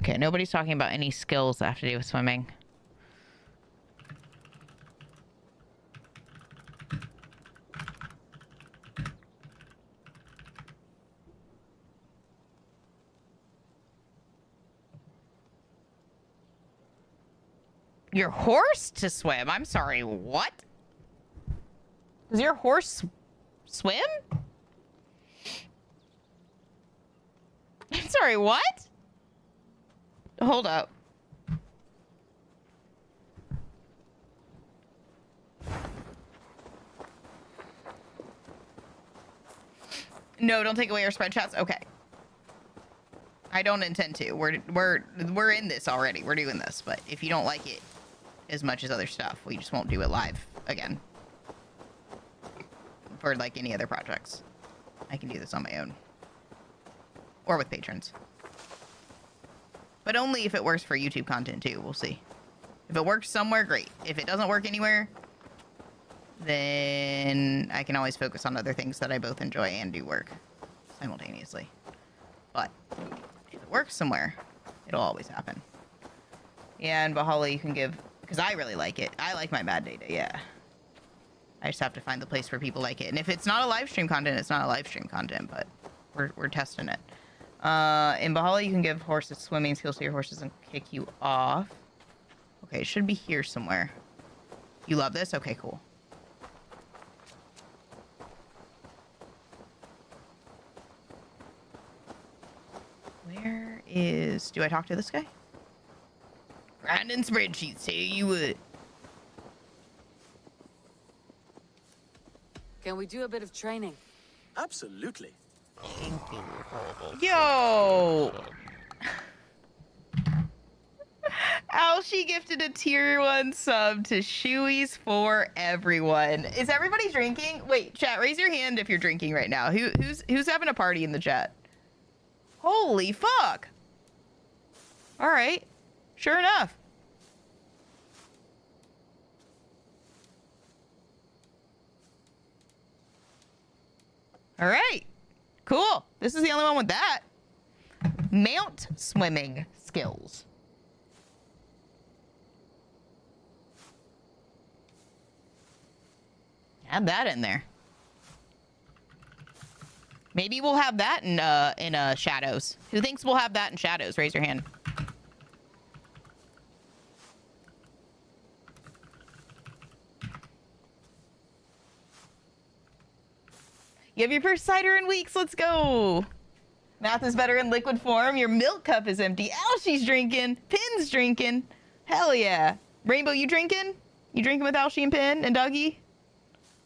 Okay, nobody's talking about any skills that have to do with swimming. Your horse to swim? I'm sorry, what? Does your horse swim? I'm sorry, what? Hold up. No, don't take away our spread shots. Okay. I don't intend to. We're in this already. We're doing this, but if you don't like it as much as other stuff, we just won't do it live again. For like any other projects. I can do this on my own. Or with patrons. But only if it works for YouTube content too. We'll see. If it works somewhere, great. If it doesn't work anywhere, then I can always focus on other things that I both enjoy and do work simultaneously. But if it works somewhere, it'll always happen. Yeah, and Valhalla you can give, because I really like it. I like my bad data, yeah. I just have to find the place where people like it. And if it's not a live stream content, it's not a live stream content, but we're testing it. In Valhalla, you can give horses swimming skills to your horses and kick you off. Okay, it should be here somewhere. You love this? Okay, cool. Where is... Do I talk to this guy? Grinding spreadsheets, say you would. Can we do a bit of training? Absolutely. Yo! Alshi gifted a tier 1 sub to Shoeies for everyone. Is everybody drinking? Wait, chat, raise your hand if you're drinking right now. Who's having a party in the chat? Holy fuck! All right. Sure enough. All right. Cool. This is the only one with that. Mount swimming skills. Add that in there. Maybe we'll have that in shadows. Who thinks we'll have that in shadows? Raise your hand. You have your first cider in weeks. Let's go. Math is better in liquid form. Your milk cup is empty. Alshi's drinking. Pin's drinking. Hell yeah. Rainbow, you drinking? You drinking with Alshi and Pin and Dougie?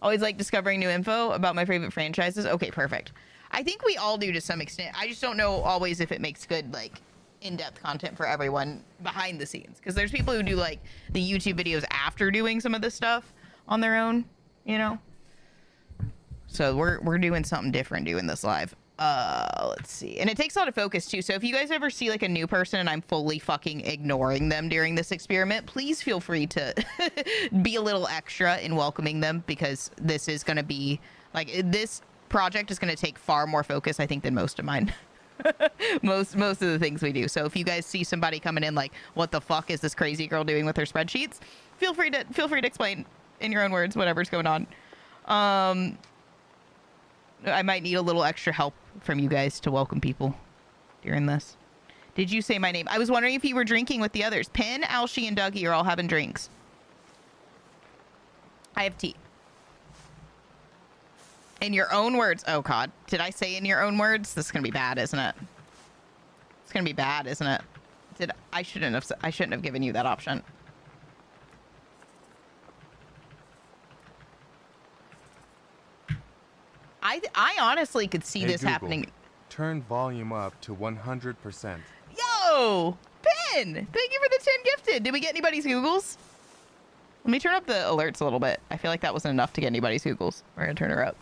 Always like discovering new info about my favorite franchises. Okay, perfect. I think we all do to some extent. I just don't know always if it makes good, like, in-depth content for everyone behind the scenes. Because there's people who do, like, the YouTube videos after doing some of this stuff on their own, you know? So we're doing something different doing this live. Let's see. And it takes a lot of focus too. So if you guys ever see like a new person and I'm fully fucking ignoring them during this experiment, please feel free to be a little extra in welcoming them, because this is going to be like, this project is going to take far more focus, I think, than most of mine. most of the things we do. So if you guys see somebody coming in like, what the fuck is this crazy girl doing with her spreadsheets? Feel free to explain in your own words whatever's going on. I might need a little extra help from you guys to welcome people during this. Did you say my name? I was wondering if you were drinking with the others. Pin, Alshie, and Dougie are all having drinks. I have tea. In your own words. Oh, God. Did I say in your own words? This is going to be bad, isn't it? It's going to be bad, isn't it? I shouldn't have given you that option. I honestly could see this Google, happening. Turn volume up to 100%. Yo! Pin! Thank you for the 10 gifted. Did we get anybody's Googles? Let me turn up the alerts a little bit. I feel like that wasn't enough to get anybody's Googles. We're going to turn her up.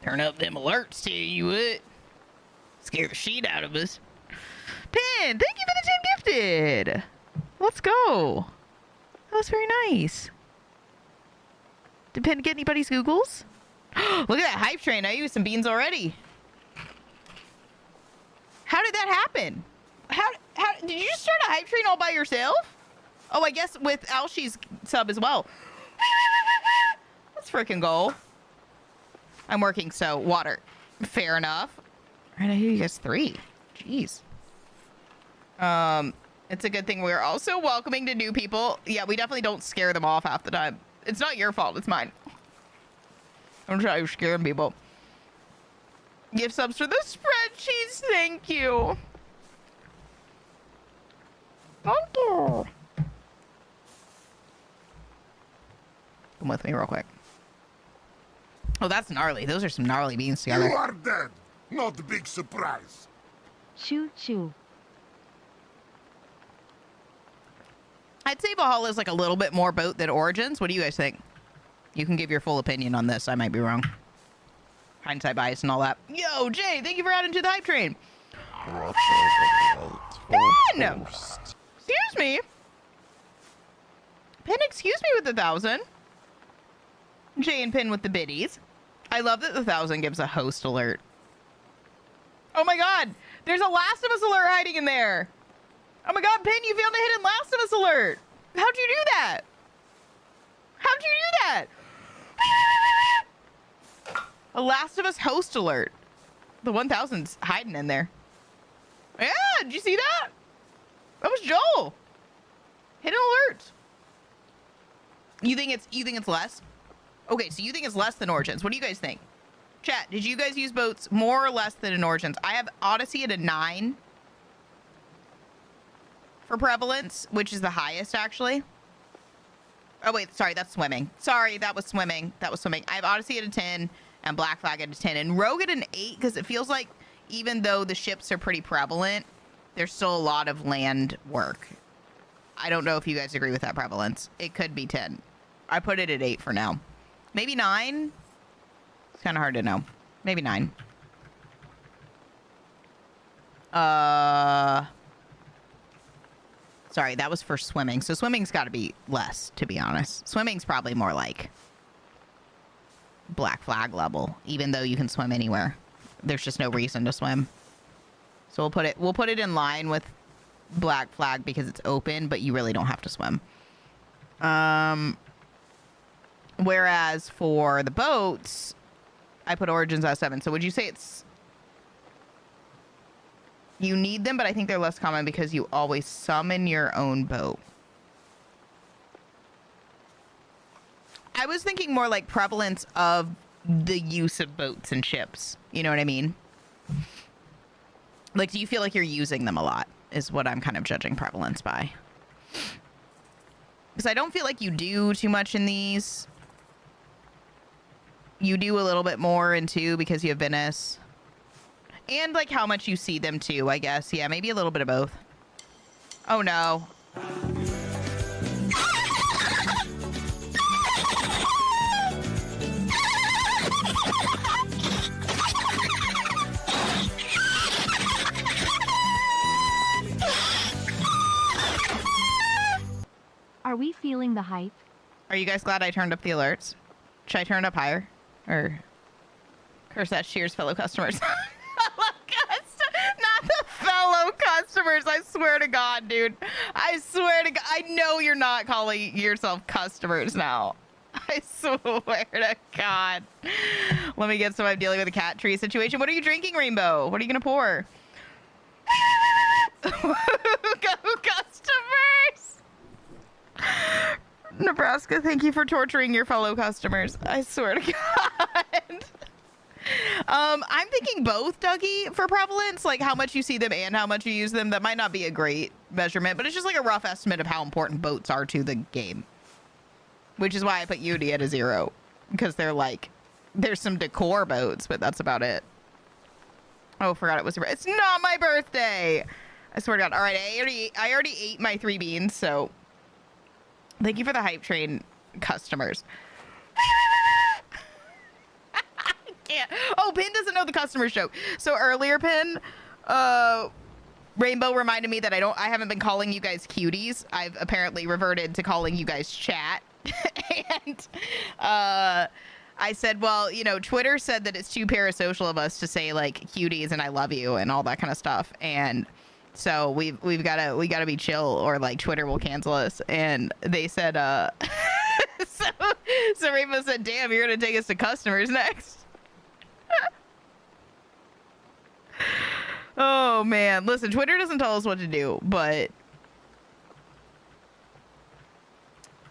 Turn up them alerts, tell you what. Scare the shit out of us. Pin! Thank you for the 10 gifted! Let's go. That was very nice. Did Pin get anybody's Googles? Look at that hype train. I used some beans already. How did that happen? How did you just start a hype train all by yourself? Oh, I guess with Alshie's sub as well. Let's freaking go. I'm working, so water. Fair enough. All right, I hear you guys 3. Jeez. It's a good thing we're also welcoming to new people. Yeah, we definitely don't scare them off half the time. It's not your fault, it's mine. I'm trying to scare people. Gift subs for the spreadsheets, thank you. Thank you. Come with me real quick. Oh, that's gnarly. Those are some gnarly beans together. You are dead. Not a big surprise. Choo choo. I'd say Valhalla is like a little bit more boat than Origins. What do you guys think? You can give your full opinion on this. I might be wrong. Hindsight bias and all that. Yo, Jay, thank you for adding to the hype train. Pin! Excuse me. Pin, excuse me with the 1,000. Jay and Pin with the biddies. I love that the 1,000 gives a host alert. Oh my God. There's a Last of Us alert hiding in there. Oh my God, Pin, you found a hidden Last of Us alert. How'd you do that? How'd you do that? A Last of Us host alert. The 1,000's hiding in there. Yeah, did you see that? That was Joel. Hidden alert. You think it's less? Okay, so you think it's less than Origins. What do you guys think? Chat, did you guys use boats more or less than in Origins? I have Odyssey at a 9 for prevalence, which is the highest actually. Oh wait, sorry, that's swimming. Sorry, that was swimming. That was swimming. I have Odyssey at a 10 and Black Flag at a 10 and Rogue at an 8 because it feels like even though the ships are pretty prevalent, there's still a lot of land work. I don't know if you guys agree with that prevalence. It could be 10. I put it at 8 for now. Maybe 9? It's kind of hard to know. Maybe 9. Sorry, that was for swimming. So swimming's got to be less, to be honest. Swimming's probably more like Black Flag level, even though you can swim anywhere. There's just no reason to swim. So we'll put it in line with Black Flag because it's open, but you really don't have to swim. Whereas for the boats, I put Origins at 7. So would you say it's... You need them, but I think they're less common because you always summon your own boat. I was thinking more like prevalence of the use of boats and ships. You know what I mean? Like, do you feel like you're using them a lot is what I'm kind of judging prevalence by. Because I don't feel like you do too much in these. You do a little bit more in 2 because you have Venice. And, like, how much you see them, too, I guess. Yeah, maybe a little bit of both. Oh, no. Are we feeling the hype? Are you guys glad I turned up the alerts? Should I turn it up higher? Or curse that cheers, fellow customers. Not the fellow customers. I swear to God, dude. I swear to God. I know you're not calling yourself customers now. I swear to God. Let me get some. I'm dealing with a cat tree situation. What are you drinking, Rainbow? What are you going to pour? Go customers! Nebraska, thank you for torturing your fellow customers. I swear to God. I'm thinking both, Dougie, for prevalence, like how much you see them and how much you use them. That might not be a great measurement, but it's just like a rough estimate of how important boats are to the game. Which is why I put Unity at a 0. Because they're like, there's some decor boats, but that's about it. Oh, forgot it was, it's not my birthday. I swear to God. All right, I already ate my 3 beans, so thank you for the hype train, customers. Can't. Oh, Pin doesn't know the customer's joke. So earlier, Pin, Rainbow reminded me that I haven't been calling you guys cuties. I've apparently reverted to calling you guys chat. And I said, well, you know, Twitter said that it's too parasocial of us to say like cuties and I love you and all that kind of stuff. And so we gotta be chill or like Twitter will cancel us. And they said, so Rainbow said, damn, you're gonna take us to customers next. Oh man, listen, Twitter doesn't tell us what to do, but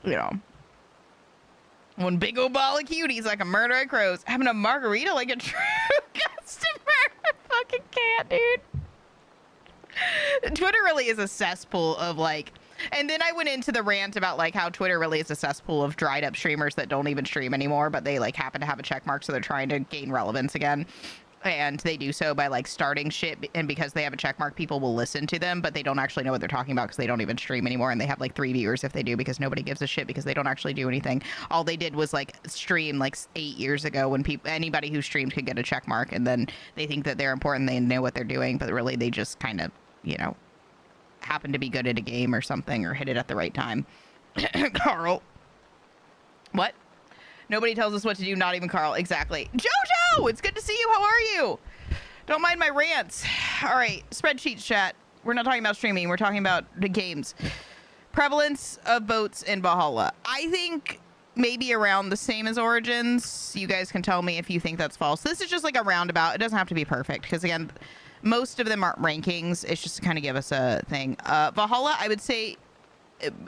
you know, one big old ball of cuties like a murder of crows, having a margarita like a true customer. I fucking can't, dude. Twitter really is a cesspool of like, and then I went into the rant about like how Twitter really is a cesspool of dried up streamers that don't even stream anymore, but they like happen to have a check mark, so they're trying to gain relevance again. And they do so by like starting shit, and because they have a check mark, people will listen to them, but they don't actually know what they're talking about because they don't even stream anymore, and they have like 3 viewers if they do, because nobody gives a shit because they don't actually do anything. All they did was like stream like 8 years ago when anybody who streamed could get a check mark, and then they think that they're important, they know what they're doing, but really they just kind of, you know, happen to be good at a game or something or hit it at the right time. Carl. What? Nobody tells us what to do, not even Carl. Exactly. Jojo, it's good to see you. How are you? Don't mind my rants. All right, spreadsheets chat. We're not talking about streaming. We're talking about the games. Prevalence of boats in Valhalla. I think maybe around the same as Origins. You guys can tell me if you think that's false. This is just like a roundabout. It doesn't have to be perfect because, again, most of them aren't rankings. It's just to kind of give us a thing. Valhalla, I would say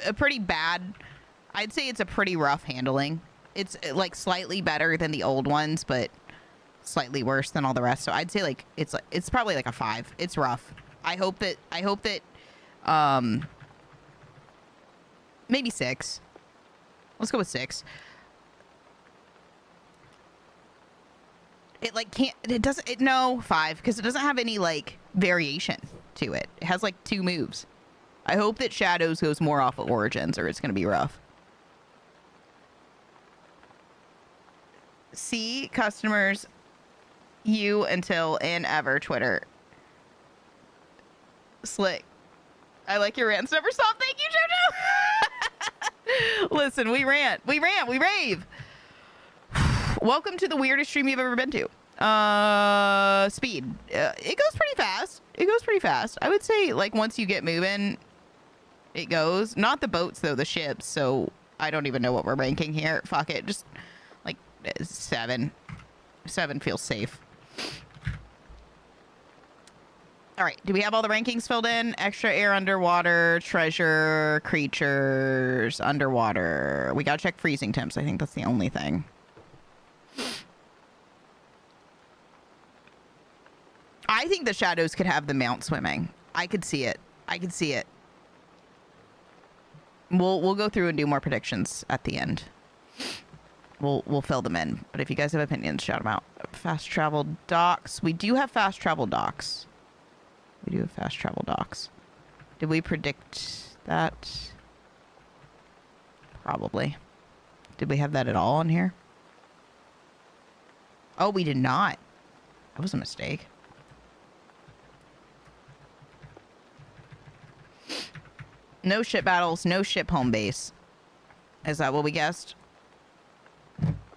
a pretty bad. I'd say it's a pretty rough handling. It's like slightly better than the old ones, but slightly worse than all the rest. So I'd say like it's probably like a 5. It's rough. I hope that maybe 6. Let's go with 6. It like can't. It doesn't. No 5 because it doesn't have any like variation to it. It has like 2 moves. I hope that Shadows goes more off of Origins, or it's gonna be rough. See customers, you until and ever Twitter. Slick. I like your rants never stop. Thank you, JoJo. Listen, we rant, we rave. Welcome to the weirdest stream you've ever been to. Speed. It goes pretty fast. I would say like once you get moving, it goes. Not the boats though, the ships. So I don't even know what we're ranking here. Fuck it. Just 7. 7 feels safe. All right. Do we have all the rankings filled in? Extra air, underwater, treasure, creatures, underwater. We got to check freezing temps. I think that's the only thing. I think the Shadows could have the mount swimming. I could see it. We'll go through and do more predictions at the end. We'll fill them in. But if you guys have opinions, shout them out. Fast travel docks. We do have fast travel docks. Did we predict that? Probably. Did we have that at all on here? Oh, we did not. That was a mistake. No ship battles, no ship home base. Is that what we guessed?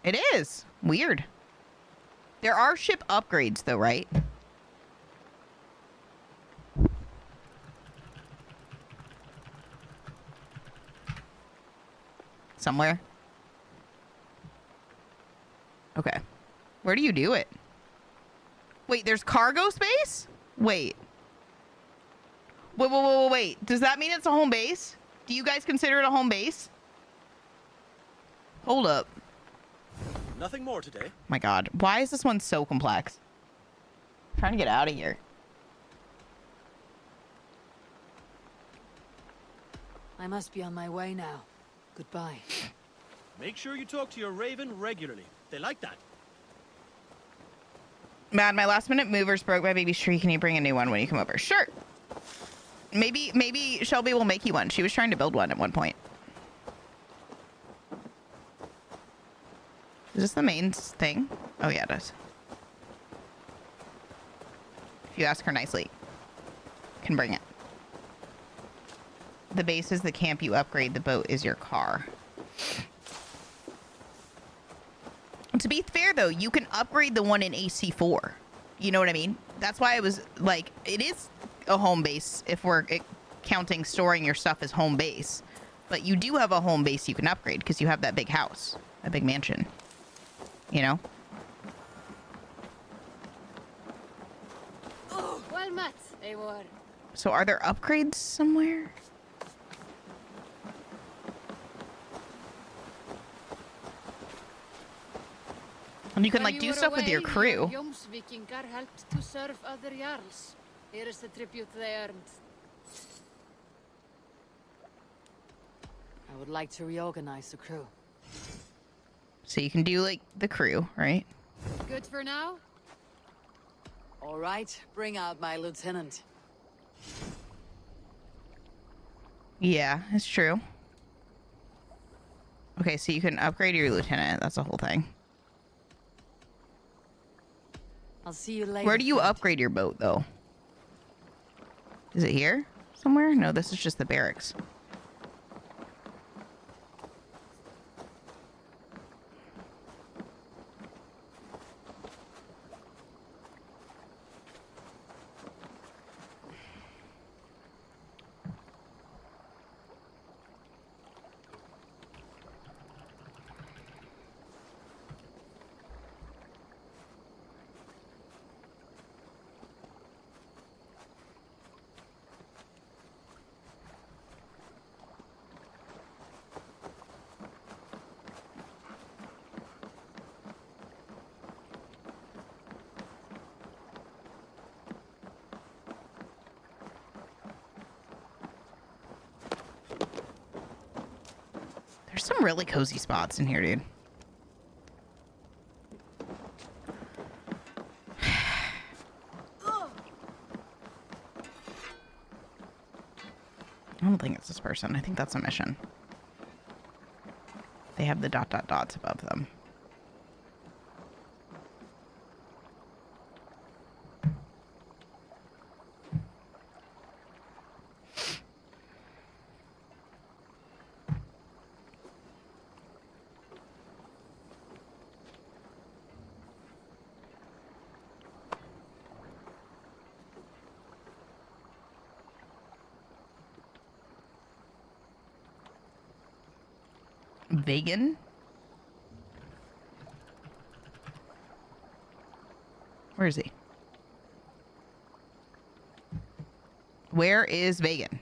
It is. Weird. There are ship upgrades though, right? Somewhere. Okay. Where do you do it? Wait, there's cargo space? Wait. Wait. Does that mean it's a home base? Do you guys consider it a home base? Hold up. Nothing more today. My God. Why is this one so complex? I'm trying to get out of here. I must be on my way now. Goodbye. Make sure you talk to your Raven regularly. They like that. Mad, my last minute movers broke my baby's tree. Can you bring a new one when you come over? Sure. Maybe Shelby will make you one. She was trying to build one at one point. Is this the main thing? Oh yeah, it is. If you ask her nicely, can bring it. The base is the camp you upgrade. The boat is your car. To be fair, though, you can upgrade the one in AC4. You know what I mean? That's why I was like, it is a home base if we're counting storing your stuff as home base. But you do have a home base you can upgrade because you have that big house, a big mansion. You know? Oh, well met, Eivor. So are there upgrades somewhere? And you can like do stuff with your crew. Jomsvikingar helped to serve other jarls. Here is the tribute they earned. I would like to reorganize the crew. So you can do like the crew, right? Good for now? All right, bring out my lieutenant. Yeah, it's true. Okay, so you can upgrade your lieutenant. That's the whole thing. I'll see you later. Where do you upgrade your boat, though? Is it here somewhere? No, this is just the barracks. There's some really cozy spots in here, dude. I don't think it's this person. I think that's a mission. They have the ... dots above them. Vegan? Where is he? Where is Vegan?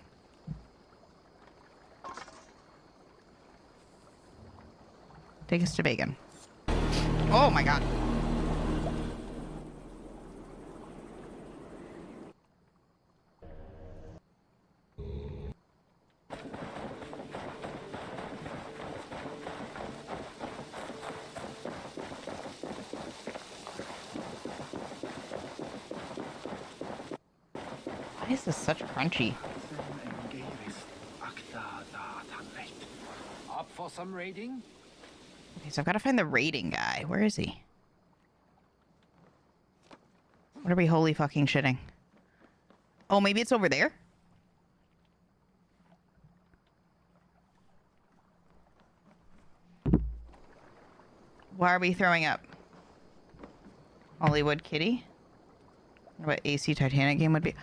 Take us to Vegan. Oh my God. Why is this such crunchy? Up for some raiding? Okay, so I've got to find the raiding guy. Where is he? What are we holy fucking shitting? Oh, maybe it's over there? Why are we throwing up? Hollywood Kitty? What AC Titanic game would be?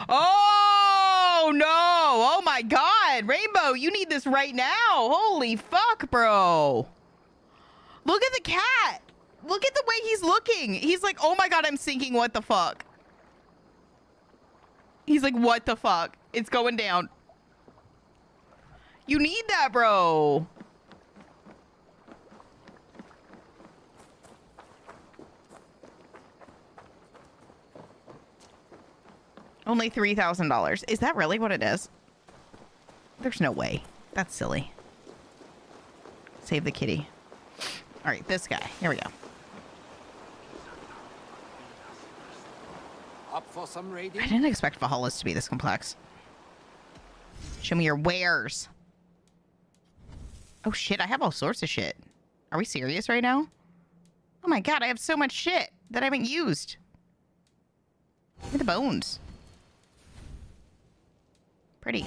Oh no! Oh my God, Rainbow, you need this right now. Holy fuck, bro! Look at the cat. Look at the way he's looking. He's like, oh my God, I'm sinking. What the fuck? He's like, what the fuck? It's going down. You need that, bro. Only $3,000. Is that really what it is? There's no way. That's silly. Save the kitty. All right, this guy. Here we go. Up for some raiding? I didn't expect Valhalla's to be this complex. Show me your wares. Oh shit, I have all sorts of shit. Are we serious right now? Oh my God, I have so much shit that I haven't used. Look at the bones. Pretty.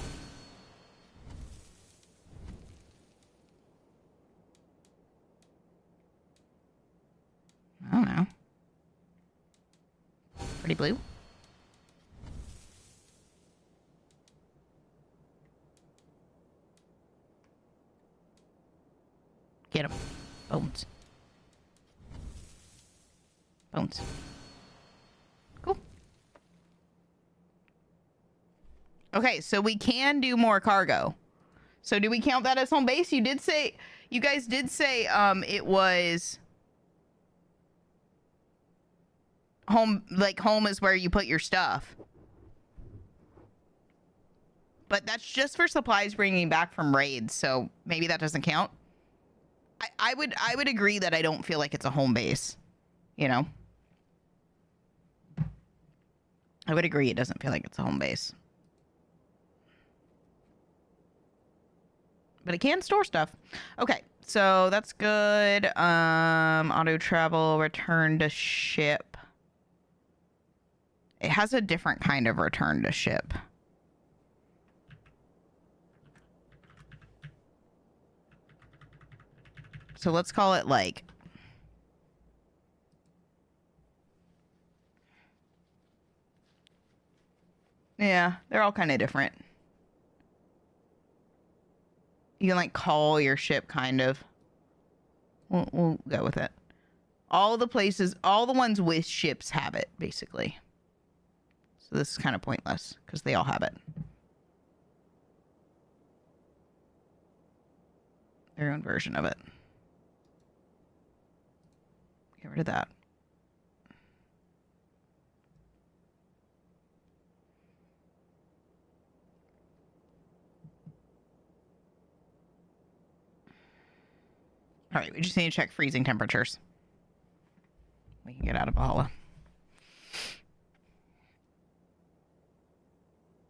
I don't know. Pretty blue. Get him. Bones. Bones. Cool. Okay, so we can do more cargo. So do we count that as home base? You guys did say it was home, like home is where you put your stuff. But that's just for supplies bringing back from raids, so maybe that doesn't count. I would agree that I don't feel like it's a home base, you know? I would agree it doesn't feel like it's a home base. But it can store stuff. Okay, so that's good. Auto travel, return to ship. It has a different kind of return to ship. So let's call it like... Yeah, they're all kind of different. You can like call your ship kind of. We'll go with it. All the places, all the ones with ships have it, basically. So this is kind of pointless because they all have it. Their own version of it. Get rid of that. All right, we just need to check freezing temperatures. We can get out of Valhalla.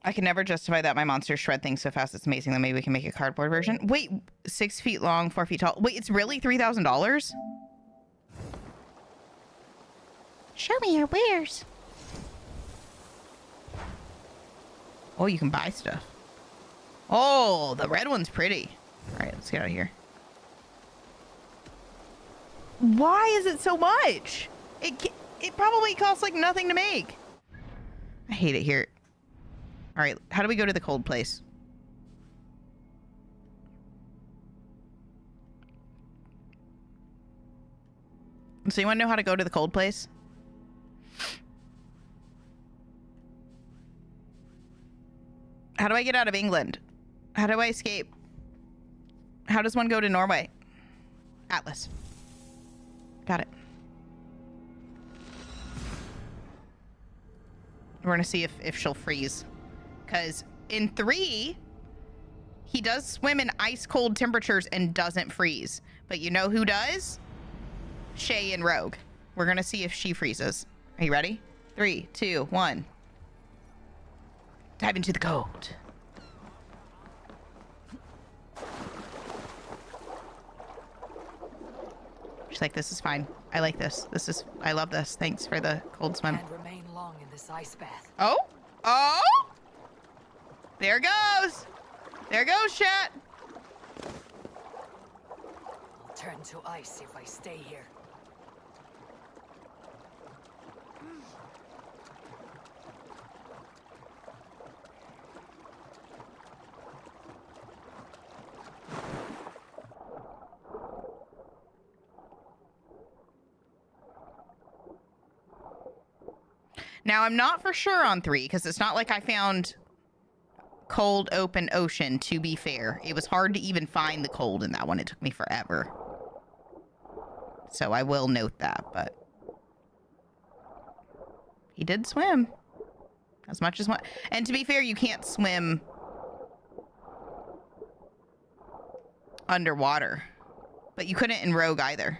I can never justify that my monsters shred things so fast. It's amazing that maybe we can make a cardboard version. Wait, 6 feet long, 4 feet tall. Wait, it's really $3,000? Show me your wares. Oh, you can buy stuff. Oh, the red one's pretty. All right, let's get out of here. Why is it so much? It probably costs like nothing to make. I hate it here. All right, how do we go to the cold place? So you want to know how to go to the cold place? How do I get out of England? How do I escape? How does one go to Norway? Atlas. Got it. We're gonna see if she'll freeze. Because in 3, he does swim in ice cold temperatures and doesn't freeze. But you know who does? Shay and Rogue. We're gonna see if she freezes. Are you ready? 3, 2, 1. Dive into the cold. She's like, this is fine. I like this. I love this. Thanks for the cold swim. And remain long in this ice bath. Oh! Oh! There goes! There goes, chat! I'll turn to ice if I stay here. Now, I'm not for sure on 3 because it's not like I found cold open ocean, to be fair. It was hard to even find the cold in that one. It took me forever. So I will note that, but he did swim as much as one. And to be fair, you can't swim underwater, but you couldn't in Rogue either.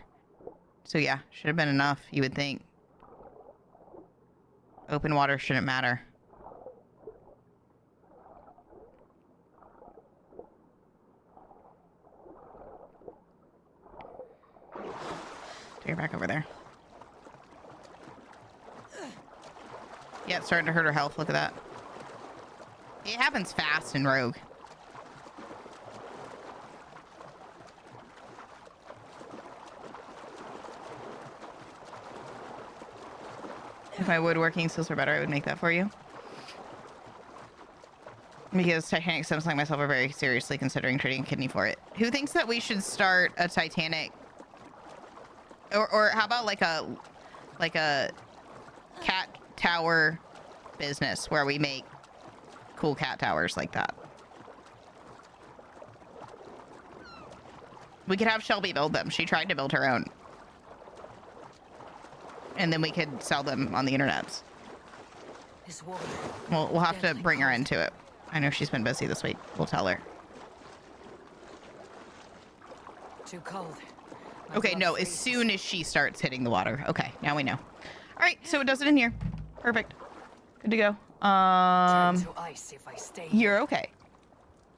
So yeah, should have been enough, you would think. Open water shouldn't matter. Take her back over there. Yeah, it's starting to hurt her health. Look at that. It happens fast in Rogue. If my woodworking skills were better, I would make that for you. Because Titanic stems like myself are very seriously considering trading a kidney for it. Who thinks that we should start a Titanic? Or how about like a cat tower business where we make cool cat towers like that? We could have Shelby build them. She tried to build her own. And then we could sell them on the internet. Well, we'll have to bring her into it. I know she's been busy this week. We'll tell her. Too cold. Okay, no, as soon as she starts hitting the water. Okay, now we know. All right, so it does it in here. Perfect. Good to go. Turn to ice if I stay You're okay.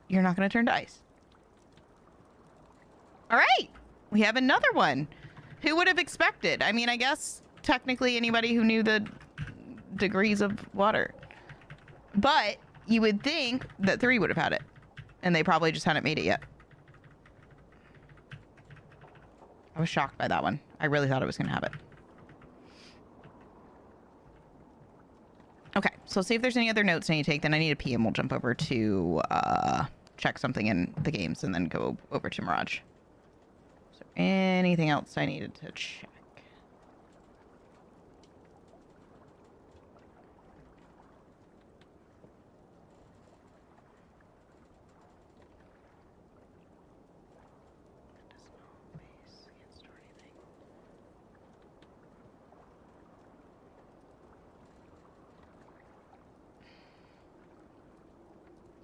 You're not going to turn to ice. All right, we have another one. Who would have expected? I mean, I guess technically anybody who knew the degrees of water. But you would think that 3 would have had it. And they probably just hadn't made it yet. I was shocked by that one. I really thought it was going to have it. Okay, so let's see if there's any other notes I need to take. Then I need to pee and we'll jump over to check something in the games and then go over to Mirage. Is there anything else I needed to check?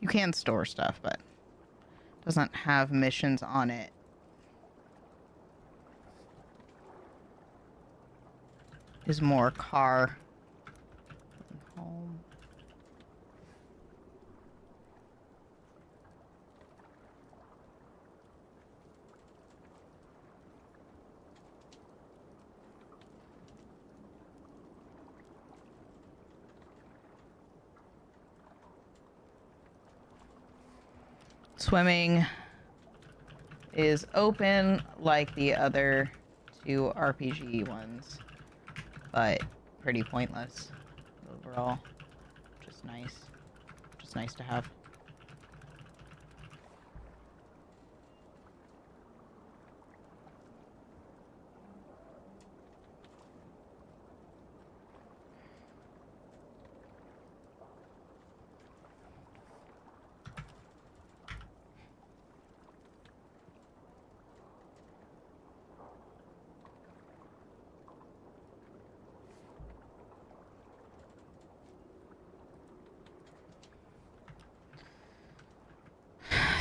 You can store stuff, but it doesn't have missions on it. Is more car. Home. Swimming is open like the other 2 RPG ones, but pretty pointless overall. Just nice. Just nice to have.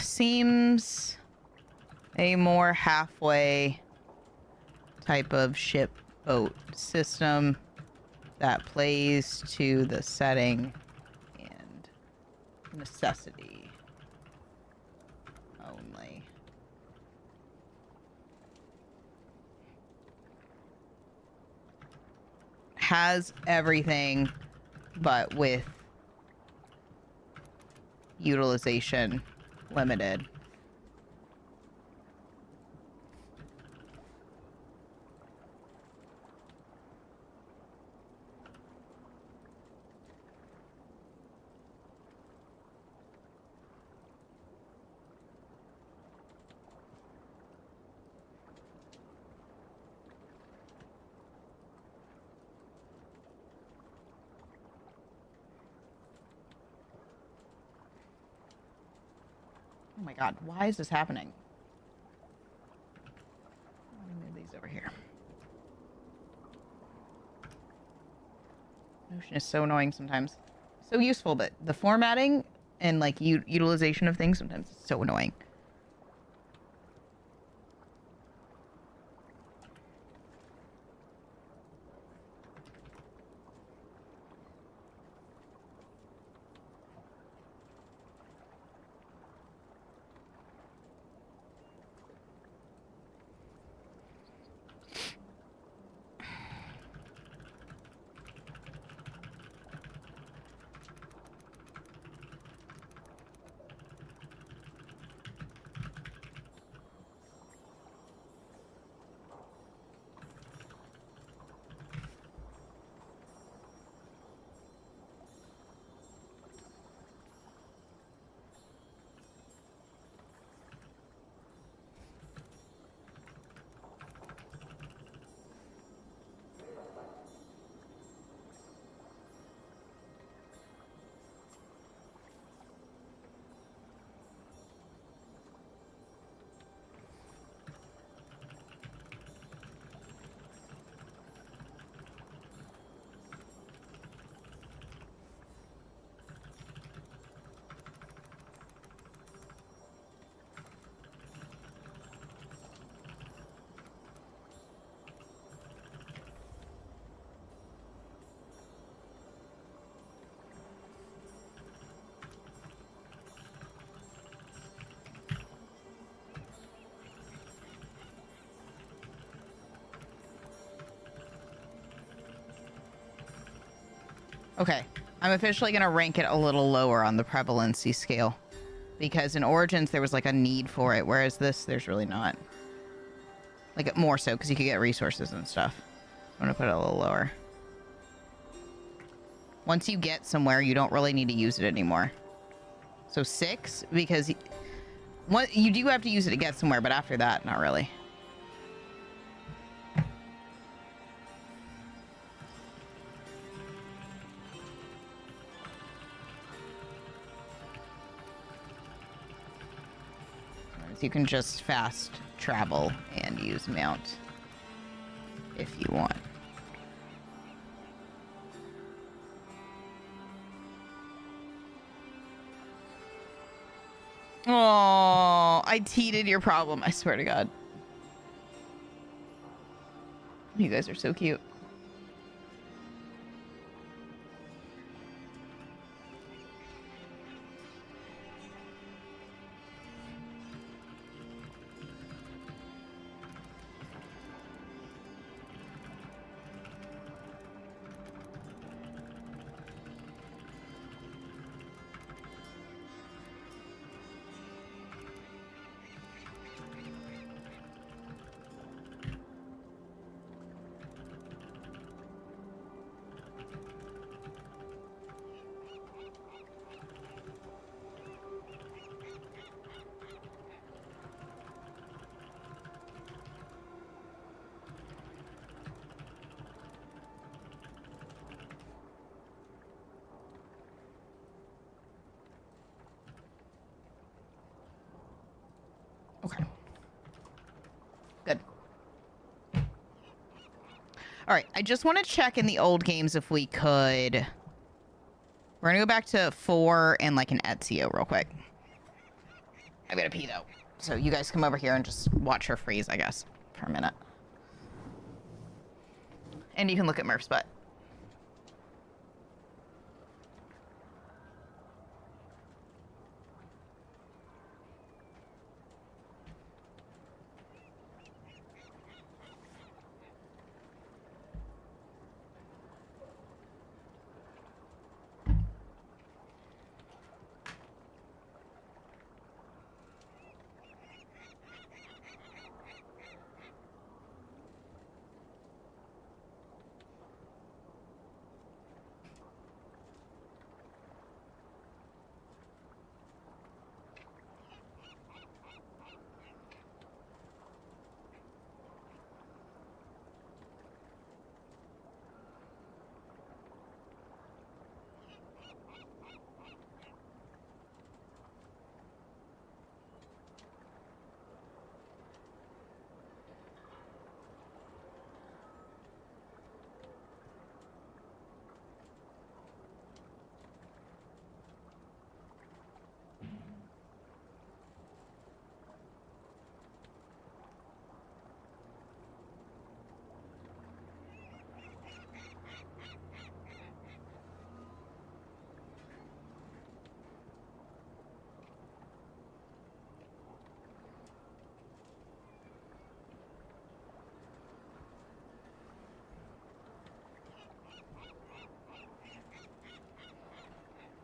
Seems a more halfway type of ship boat system that plays to the setting and necessity only. Has everything, but with utilization limited. my god, why is this happening? Let me move these over here. Notion is so annoying sometimes. So useful, but the formatting and like utilization of things sometimes is so annoying. Okay, I'm officially going to rank it a little lower on the prevalency scale. Because in Origins, there was like a need for it, whereas this, there's really not. Like, more so, because you could get resources and stuff. I'm going to put it a little lower. Once you get somewhere, you don't really need to use it anymore. So 6, because you do have to use it to get somewhere, but after that, not really. You can just fast travel and use mount if you want. Oh, I teeted your problem. I swear to God. You guys are so cute. Okay. Good. All right. I just want to check in the old games if we could. We're going to go back to 4 and like an Ezio real quick. I gotta pee though. So you guys come over here and just watch her freeze, I guess, for a minute. And you can look at Murph's butt.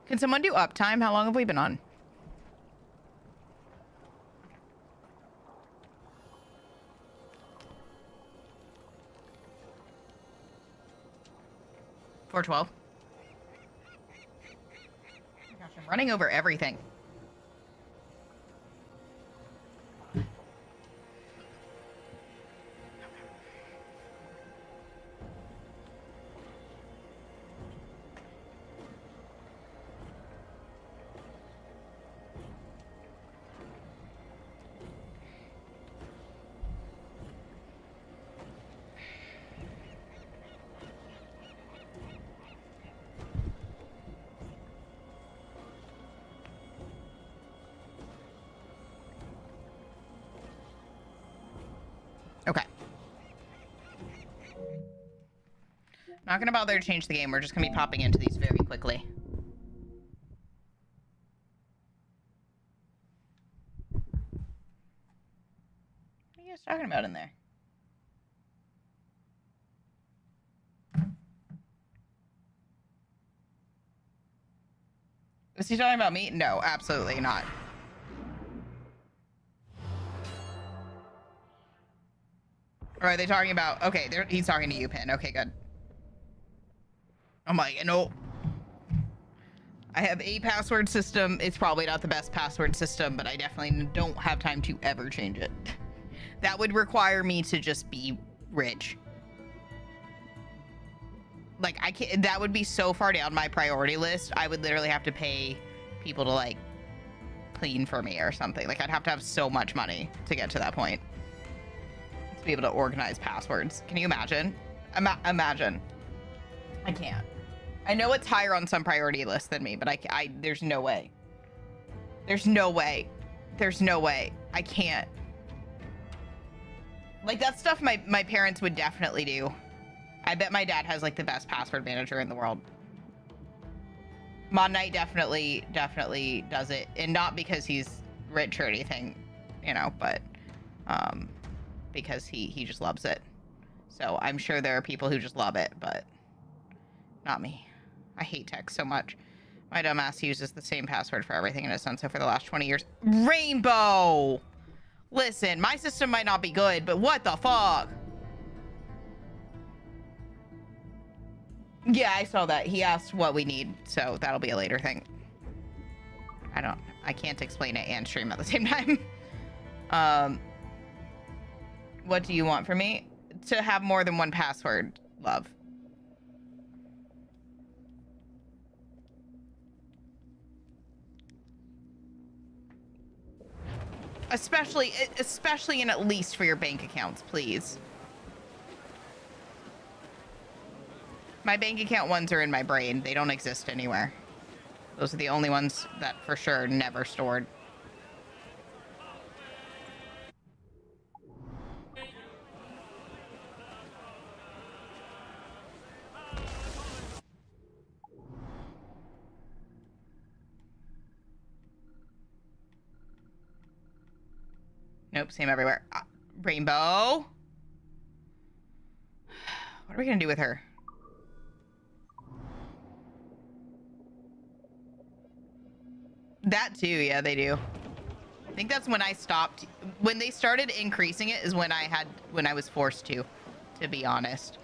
Can someone do uptime? How long have we been on? $412. Gosh, I'm running over everything. Okay. Not gonna bother to change the game. We're just gonna be popping into these very quickly. What are you guys talking about in there? Is he talking about me? No, absolutely not. Or are they talking about... Okay, he's talking to you, Pin. Okay, good. I'm like, no. I have a password system. It's probably not the best password system, but I definitely don't have time to ever change it. That would require me to just be rich. Like, I can't... That would be so far down my priority list. I would literally have to pay people to, like, clean for me or something. Like, I'd have to have so much money to get to that point. Be able to organize passwords. Can you imagine? Imagine. I can't. I know it's higher on some priority list than me, but I there's no way. There's no way. There's no way. I can't. Like, that stuff my parents would definitely do. I bet my dad has like the best password manager in the world. Mod Knight definitely does it, and not because he's rich or anything, you know, but because he just loves it. So I'm sure there are people who just love it, but not me. I hate tech so much. My dumbass uses the same password for everything and has done so for the last 20 years. Rainbow! Listen, my system might not be good, but what the fuck? Yeah, I saw that. He asked what we need, so that'll be a later thing. I can't explain it and stream at the same time. What do you want from me? To have more than one password, love. Especially and at least for your bank accounts, please. My bank account ones are in my brain. They don't exist anywhere. Those are the only ones that for sure never stored. Nope, same everywhere. Rainbow? What are we gonna do with her? That too, yeah, they do. I think that's when I stopped. When they started increasing it is when I was forced to be honest.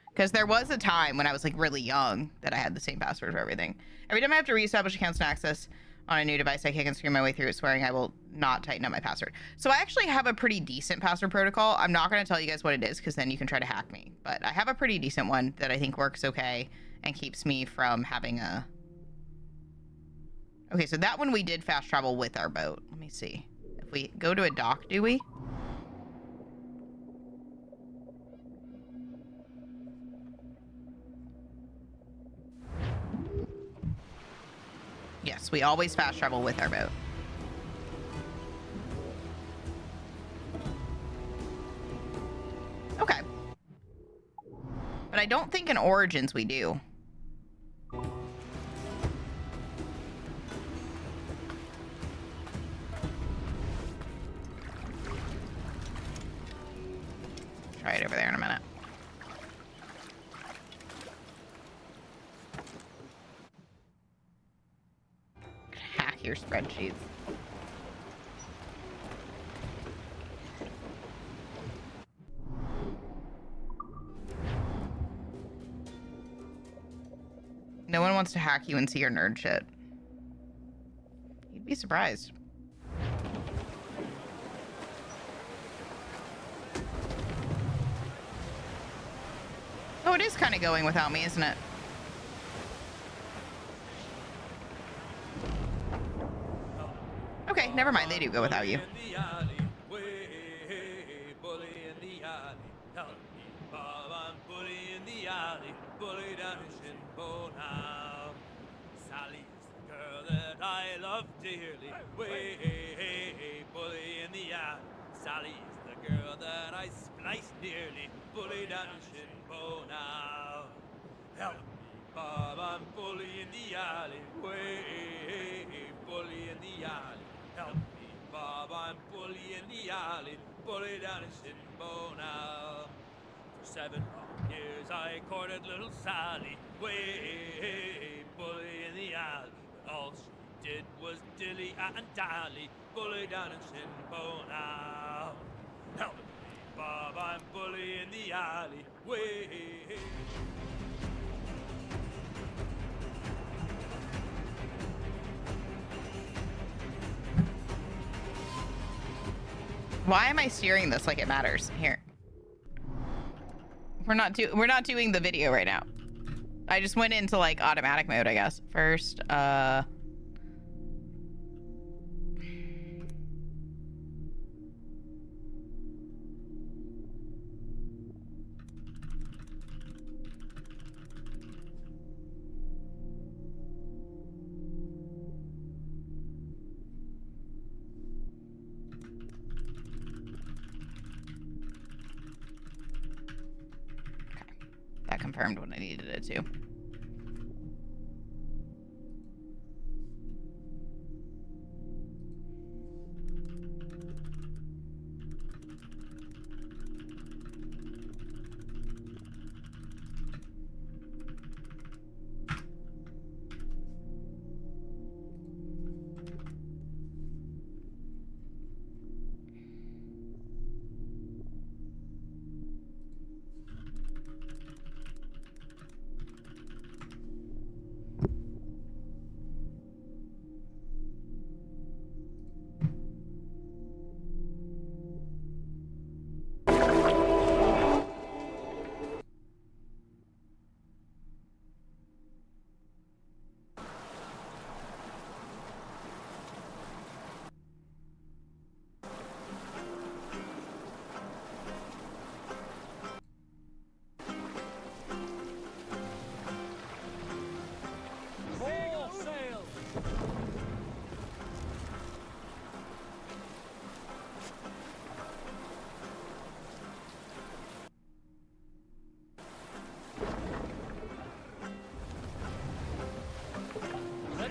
Because there was a time when I was like really young that I had the same password for everything. Every time I have to reestablish accounts and access on a new device, I can scream my way through it, swearing I will not tighten up my password. So I actually have a pretty decent password protocol. I'm not going to tell you guys what it is because then you can try to hack me. But I have a pretty decent one that I think works okay and keeps me from having a... Okay, so that one we did fast travel with our boat. Let me see. If we go to a dock, do we? Yes, we always fast travel with our boat. Okay. But I don't think in Origins we do. Try it over there in a minute. your spreadsheets. No one wants to hack you and see your nerd shit. You'd be surprised. Oh, it is kind of going without me, isn't it? Okay, never mind. They do go without you. I love dearly. Way, bully in the alley. Sally is the girl that I spliced nearly. Bully down the shinbone now. Help me, Bob, I'm bully in the alley. Way, bully in the alley. Help me, Bob, I'm bully in the alley. Bully down the shinbone now. For 7 long years I courted little Sally. Way, bully in the alley. But all she did was dilly and dally, bully down in Shinbone now. Help me, Bob, I'm bully in the alley. Way. Why am I steering this like it matters? Here. We're not doing the video right now. I just went into like automatic mode, I guess. First, that confirmed what I needed it to.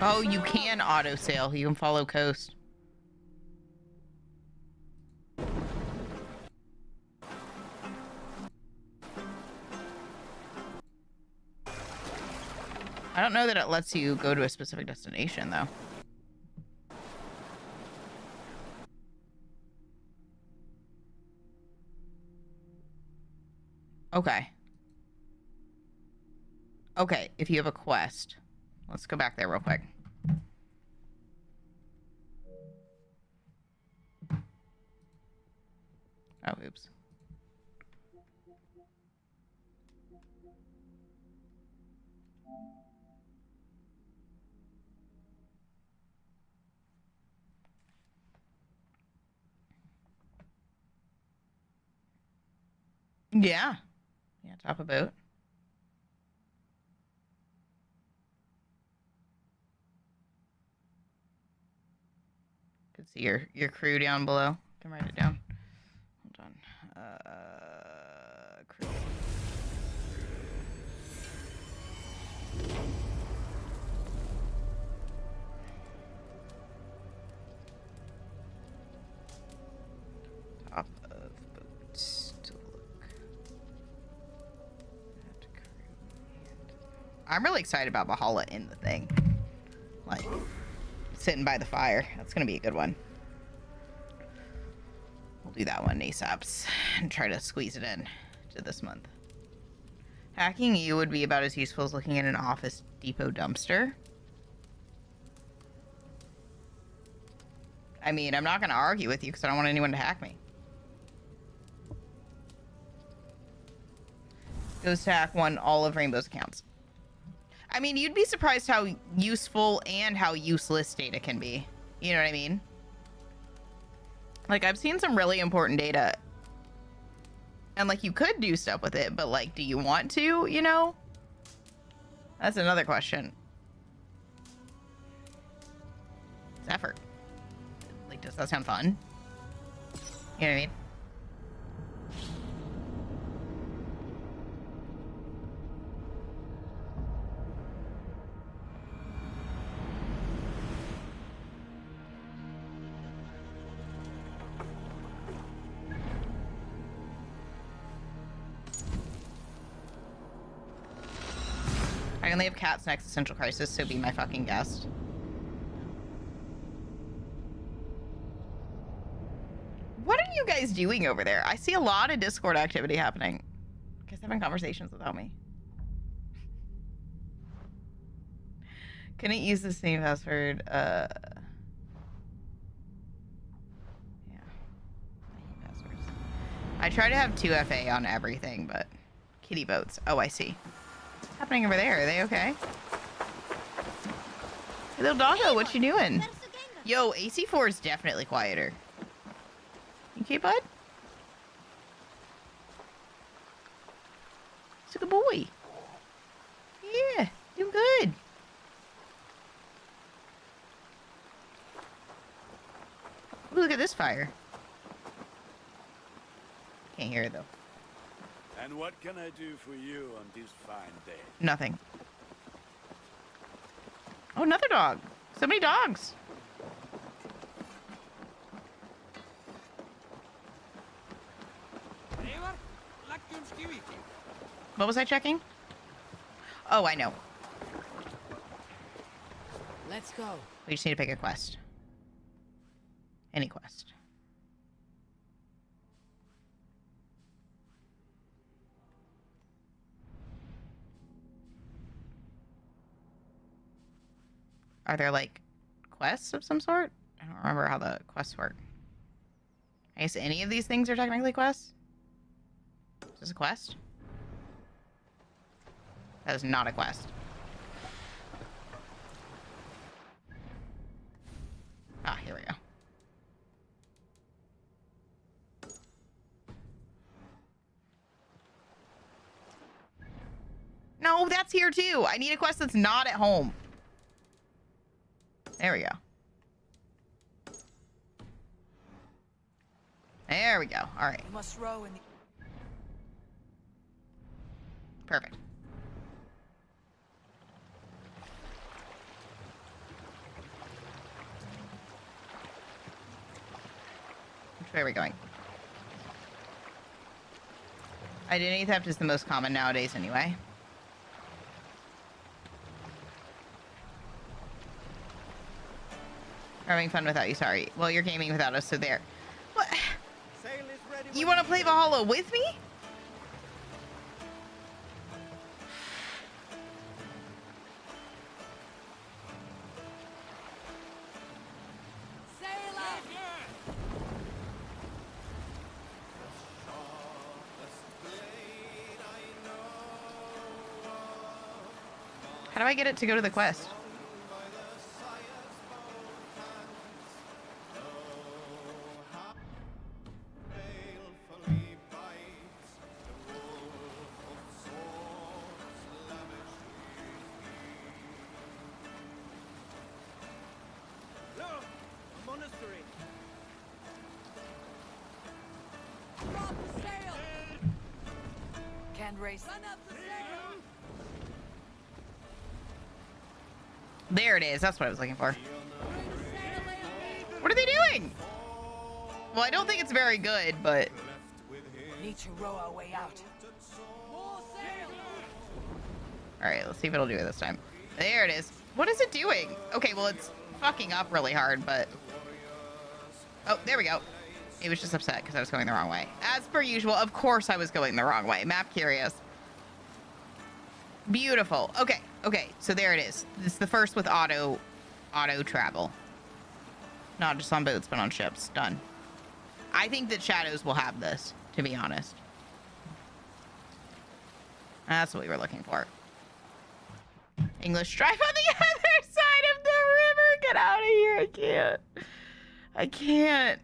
Oh, you can auto sail. You can follow coast. I don't know that it lets you go to a specific destination, though. Okay. Okay, if you have a quest. Let's go back there real quick. Oh, oops. Yeah. Yeah, top a boat. Could see your crew down below. Can write it down. Hold on. Crew. Top of boats to look at crew. I'm really excited about Valhalla in the thing. Like, sitting by the fire. That's gonna be a good one. We'll do that one ASAPs and try to squeeze it in to this month. Hacking you would be about as useful as looking at an Office Depot dumpster. I mean, I'm not going to argue with you because I don't want anyone to hack me. Goes to hack one all of Rainbow's accounts. I mean, you'd be surprised how useful and how useless data can be. You know what I mean? Like, I've seen some really important data. And, like, you could do stuff with it, but, like, do you want to, you know? That's another question. It's effort. Like, does that sound fun? You know what I mean? I only have cats in existential crisis, so be my fucking guest. What are you guys doing over there? I see a lot of Discord activity happening. You guys having conversations without me. Couldn't use the same password. Yeah. I hate passwords. I try to have 2FA on everything, but kitty votes. Oh, I see. What's happening over there? Are they okay? Hey, little doggo, what you doing? Yo, AC4 is definitely quieter. You okay, bud? He's a good boy. Yeah, doing good. Ooh, look at this fire. Can't hear it though. And what can I do for you on this fine day? Nothing. Oh, another dog. So many dogs. What was I checking? Oh, I know. Let's go. We just need to pick a quest. Any quest. Are there, like, quests of some sort? I don't remember how the quests work. I guess any of these things are technically quests? Is this a quest? That is not a quest. Ah, here we go. No, that's here too. I need a quest that's not at home. There we go. There we go. All right. We must row in the... Perfect. Which way are we going? Identity theft is the most common nowadays anyway. We're having fun without you, sorry. Well, you're gaming without us, so there. What? You want to play Valhalla with me? How do I get it to go to the quest? There it is. That's what I was looking for. What are they doing? Well, I don't think it's very good, but... Need to row our way out. Alright, let's see if it'll do it this time. There it is. What is it doing? Okay, well, it's fucking up really hard, but... Oh, there we go. He was just upset because I was going the wrong way. As per usual, of course I was going the wrong way. Map curious. Beautiful. Okay, so there it is. It's the first with auto travel. Not just on boats, but on ships. Done. I think that Shadows will have this, to be honest. That's what we were looking for. English drive on the other side of the river. Get out of here. I can't.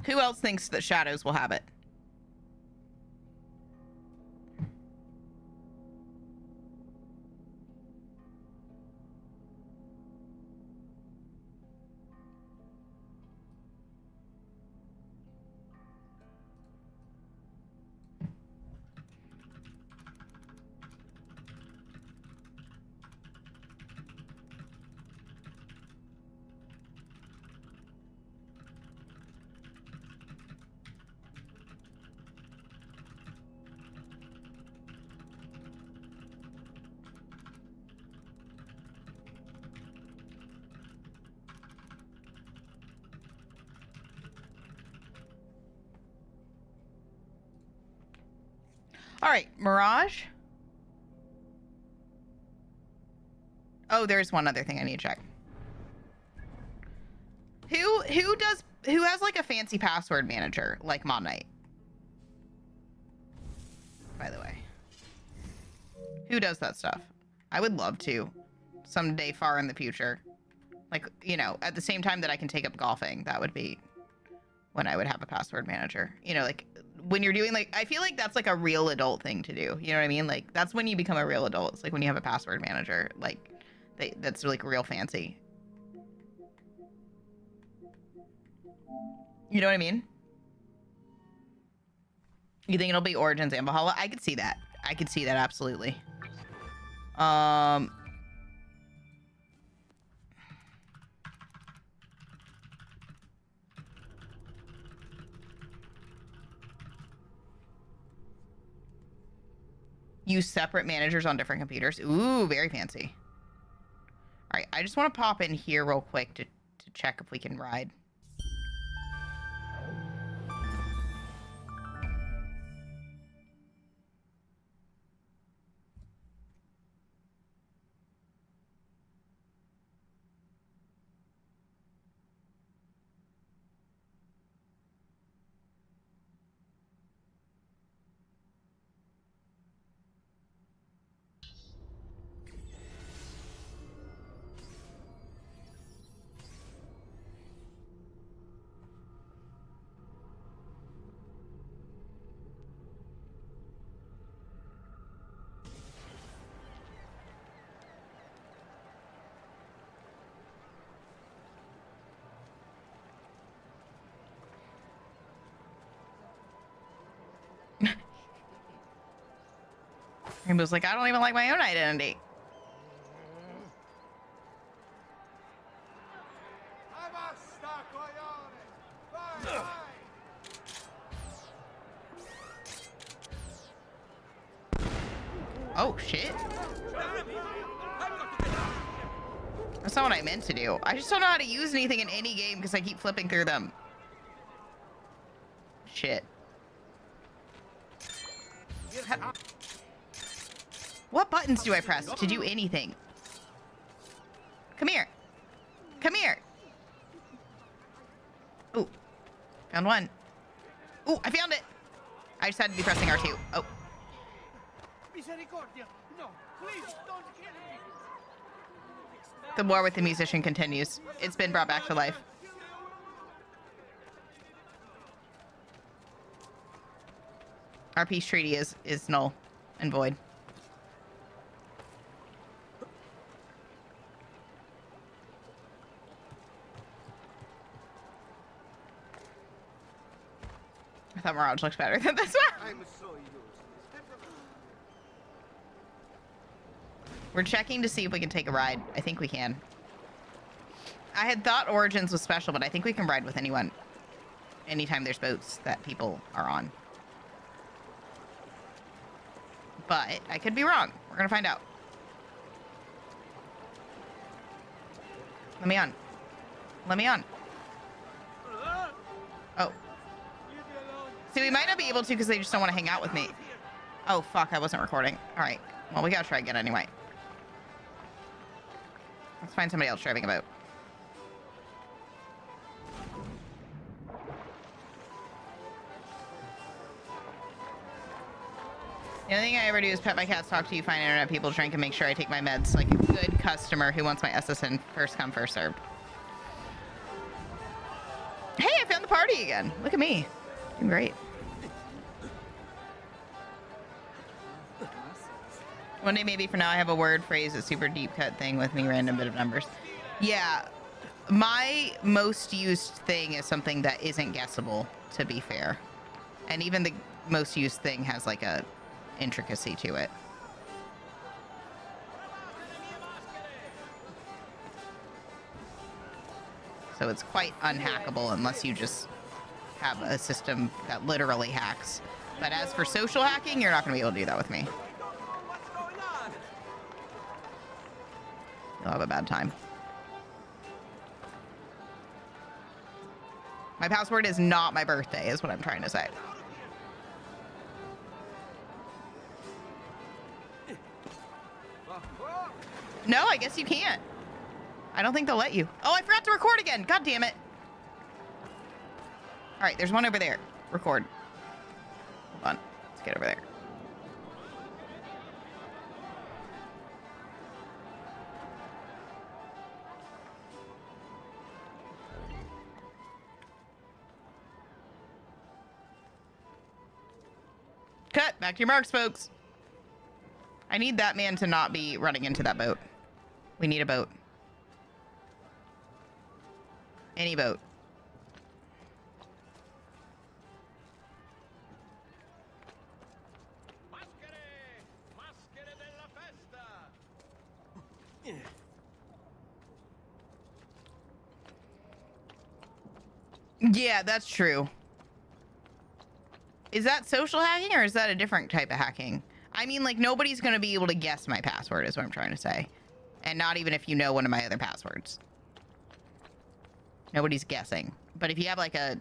Who else thinks that Shadows will have it? All right, Mirage. Oh, there's one other thing I need to check. Who has like a fancy password manager like Mod Knight? By the way, who does that stuff? I would love to someday far in the future. Like, you know, at the same time that I can take up golfing, that would be when I would have a password manager. You know, like when you're doing like, I feel like that's like a real adult thing to do. You know what I mean? Like that's when you become a real adult. It's like when you have a password manager, like that's like real fancy. You know what I mean? You think it'll be Origins and Valhalla? I could see that. I could see that absolutely. Use separate managers on different computers. Ooh, very fancy. All right, I just want to pop in here real quick to check if we can ride. Rainbow's like, I don't even like my own identity. Oh, shit. That's not what I meant to do. I just don't know how to use anything in any game because I keep flipping through them. Shit. What buttons do I press to do anything? Come here. Come here. Ooh. Found one. Ooh, I found it. I just had to be pressing R2. Oh. The war with the musician continues. It's been brought back to life. Our peace treaty is null and void. I thought Mirage looked better than this one. We're checking to see if we can take a ride. I think we can. I had thought Origins was special, but I think we can ride with anyone. Anytime there's boats that people are on. but I could be wrong. We're gonna find out. Let me on. Let me on. Oh. See, we might not be able to because they just don't want to hang out with me. Oh, fuck, I wasn't recording. All right. Well, we gotta try again anyway. Let's find somebody else driving a boat. The only thing I ever do is pet my cats, talk to you, find internet people, drink, and make sure I take my meds like a good customer who wants my MADsassin first come, first served. Hey, I found the party again. Look at me. Doing great. One day, maybe for now, I have a word, phrase, a super deep cut thing with me, random bit of numbers. Yeah, my most used thing is something that isn't guessable, to be fair. And even the most used thing has like a intricacy to it. So it's quite unhackable unless you just have a system that literally hacks. But as for social hacking, you're not going to be able to do that with me. You'll have a bad time. My password is not my birthday, is what I'm trying to say. No, I guess you can't. I don't think they'll let you. Oh, I forgot to record again. God damn it. All right, there's one over there. Record. Hold on. Let's get over there. Cut. Back to your marks, folks. I need that man to not be running into that boat. We need a boat. Any boat. Yeah, that's true. Is that social hacking or is that a different type of hacking? I mean, like, nobody's going to be able to guess my password is what I'm trying to say. And not even if you know one of my other passwords. Nobody's guessing. But if you have, like, a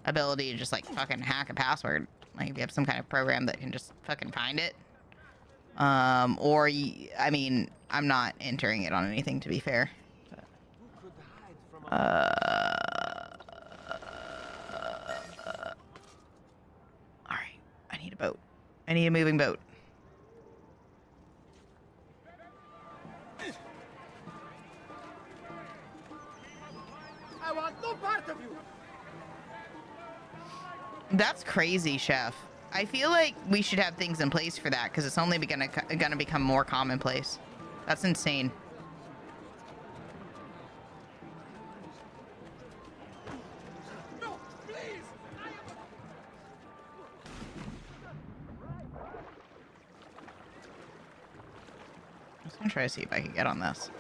ability to just, like, fucking hack a password, like, if you have some kind of program that can just fucking find it. Or, I mean, I'm not entering it on anything, to be fair. Alright. I need a boat. I need a moving boat. I want no part of you. That's crazy, Chef. I feel like we should have things in place for that because it's only gonna become more commonplace. That's insane. No, please. I'm just gonna try to see if I can get on this.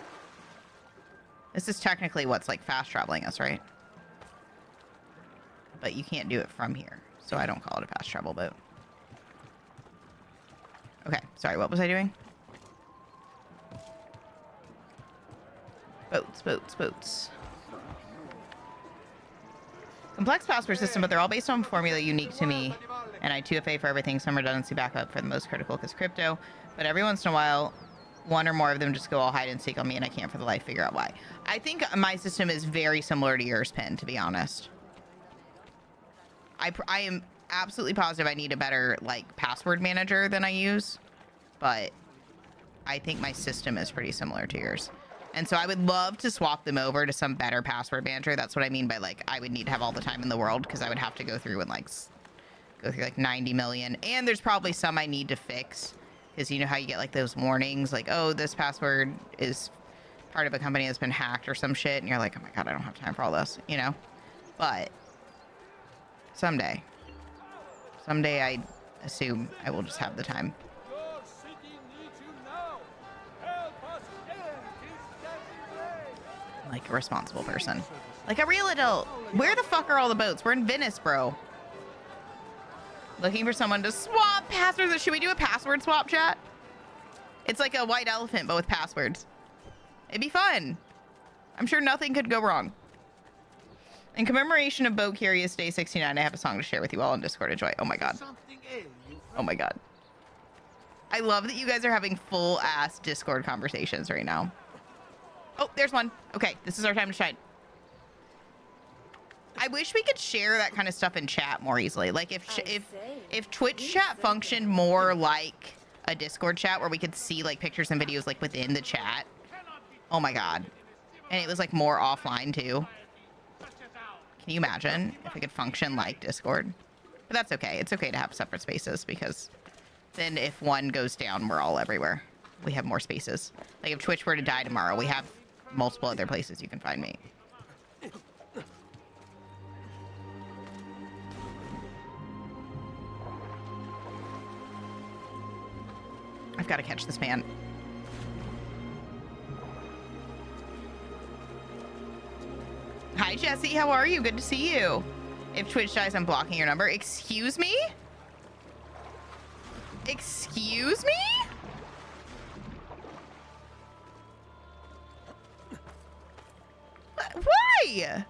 This is technically what's like fast traveling us, right? But you can't do it from here, so I don't call it a fast travel boat. Okay, sorry, what was I doing? Boats, boats, boats. Complex password system, but they're all based on formula unique to me. And I 2FA for everything, some redundancy backup for the most critical because crypto. But every once in a while, one or more of them just go all hide and seek on me and I can't for the life figure out why. I think my system is very similar to yours, Pin, to be honest. I am absolutely positive I need a better, like, password manager than I use. But I think my system is pretty similar to yours. And so I would love to swap them over to some better password manager. That's what I mean by, like, I would need to have all the time in the world because I would have to go through and, like, go through, like, 90 million. And there's probably some I need to fix. Because you know how you get, like, those warnings, like, oh, this password is part of a company that's been hacked or some shit. And you're like, oh, my God, I don't have time for all this, you know? But someday I assume I will just have the time. Like a responsible person. Like a real adult. Where the fuck are all the boats? We're in Venice, bro. Looking for someone to swap passwords. Should we do a password swap chat? It's like a white elephant, but with passwords. It'd be fun. I'm sure nothing could go wrong. In commemoration of Bo Curious Day 69, I have a song to share with you all on Discord. Enjoy. Oh my god. Oh my god. I love that you guys are having full-ass Discord conversations right now. Oh, there's one. Okay, this is our time to shine. I wish we could share that kind of stuff in chat more easily. Like if Twitch chat functioned more like a Discord chat where we could see like pictures and videos like within the chat. Oh my god. And it was like more offline too. Can you imagine if it could function like Discord? But that's okay. It's okay to have separate spaces because then if one goes down, we're all everywhere. We have more spaces. Like if Twitch were to die tomorrow, we have multiple other places you can find me. I've got to catch this man. Hi, Jesse. How are you? Good to see you. If Twitch dies, I'm blocking your number. Excuse me? Excuse me? Why?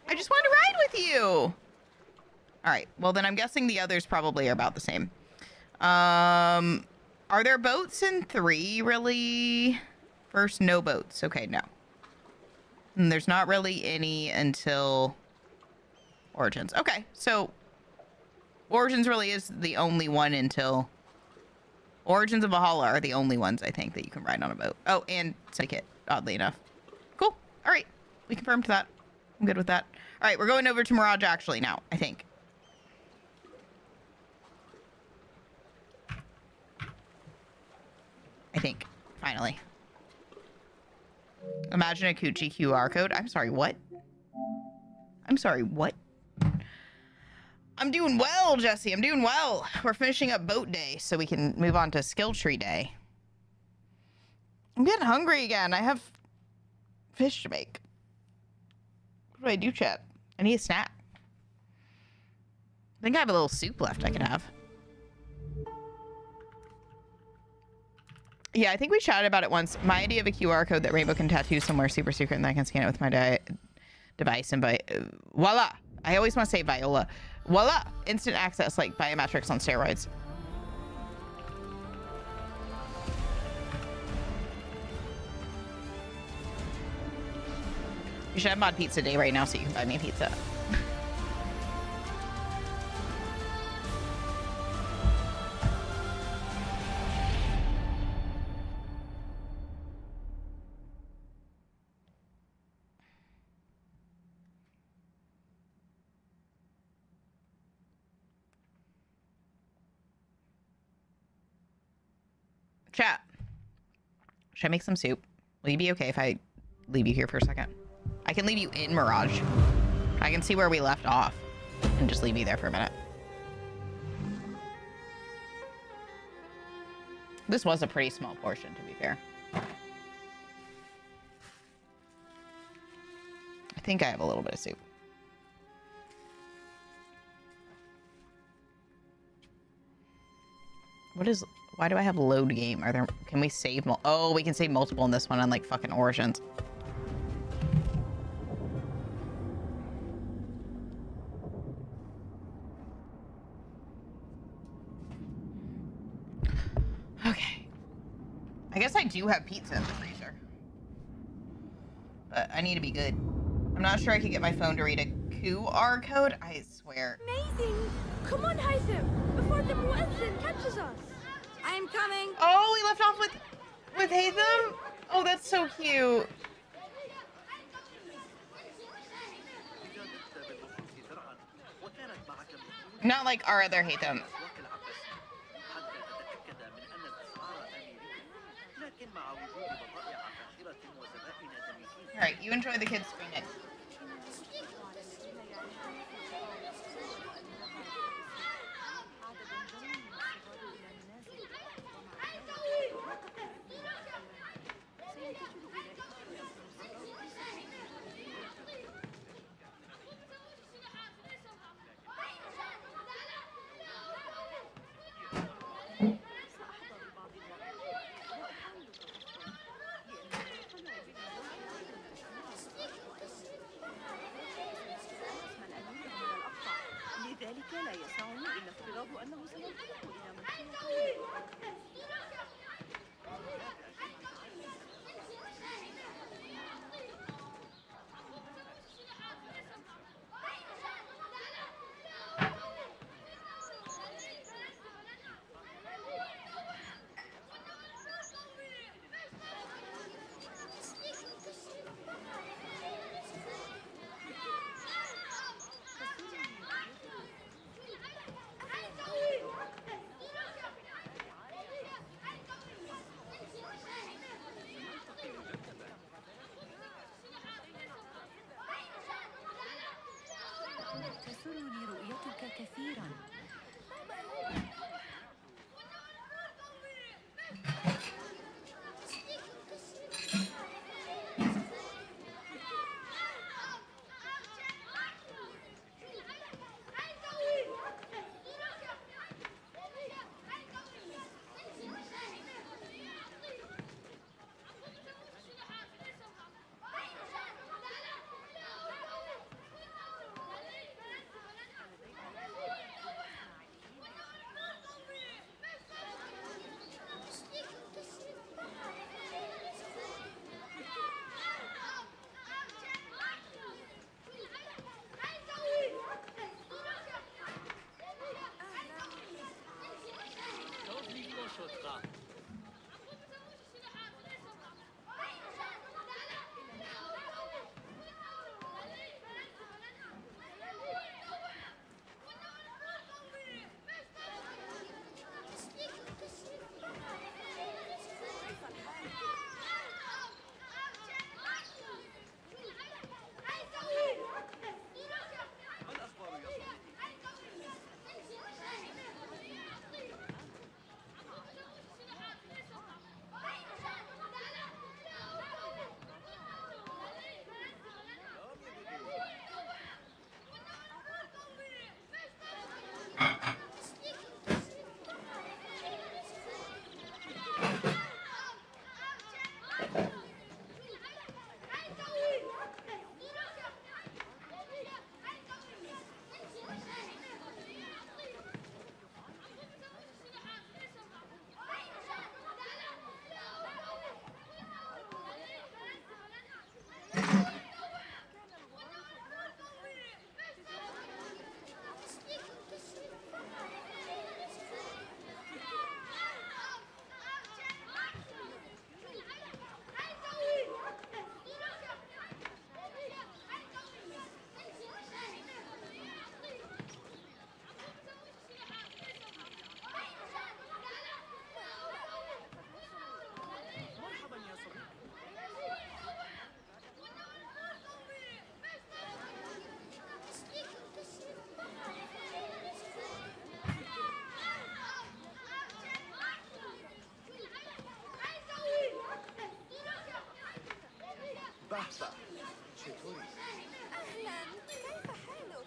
I just want to ride with you. All right. Well, then I'm guessing the others probably are about the same. Are there boats in 3, really? First, no boats. Okay, no. And there's not really any until Origins. Okay, so Origins really is the only one until... Origins of Valhalla are the only ones, I think, that you can ride on a boat. Oh, and Syndicate, oddly enough. Cool. All right. We confirmed that. I'm good with that. All right, we're going over to Mirage actually now, I think. Finally. Imagine a Coochie QR code. I'm sorry, what? I'm sorry, what? I'm doing well, Jesse. I'm doing well. We're finishing up boat day so we can move on to skill tree day. I'm getting hungry again. I have fish to make. What do I do, chat? I need a snack. I think I have a little soup left I can have. Yeah, I think we chatted about it once. My idea of a QR code that Rainbow can tattoo somewhere super secret and then I can scan it with my device and voila. I always want to say Viola. Voila! Instant access like biometrics on steroids. You should have Mod Pizza Day right now so you can buy me pizza. Chat. Should I make some soup? Will you be okay if I leave you here for a second? I can leave you in Mirage. I can see where we left off and just leave you there for a minute. This was a pretty small portion, to be fair. I think I have a little bit of soup. Why do I have load game? Can we save oh, we can save multiple in this one on like fucking Origins. Okay. I guess I do have pizza in the freezer. But I need to be good. I'm not sure I could get my phone to read a QR code. I swear. Amazing! Come on, Haytham, before the Muezzin catches us. I'm coming. Oh, we left off with Haytham? Oh, that's so cute. Not like our other Haytham. All right, you enjoy the kids' screening. كثيرا. بحبح چطوری؟ أهلا، كيف حالك؟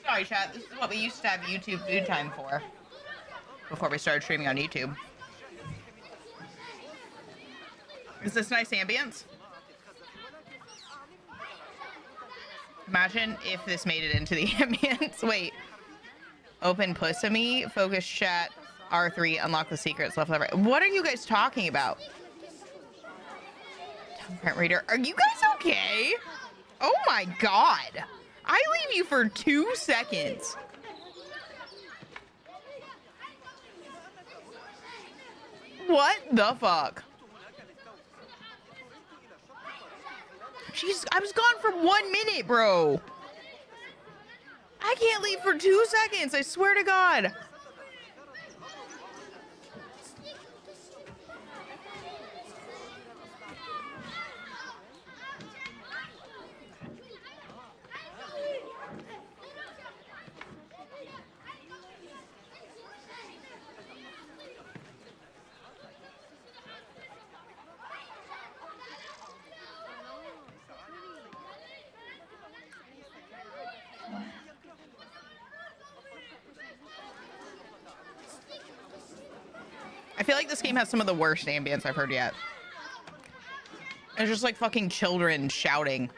Sorry, chat. This is what we used to have YouTube food time for before we started streaming on YouTube. Is this nice ambience? Imagine if this made it into the ambience. Wait. Open Pussamy, focus chat, R3, unlock the secrets, left, right. What are you guys talking about? Print reader. Are you guys okay? Oh my god. I leave you for 2 seconds. What the fuck? Jeez, I was gone for 1 minute, bro. I can't leave for 2 seconds. I swear to God. I feel like this game has some of the worst ambience I've heard yet. It's just like fucking children shouting.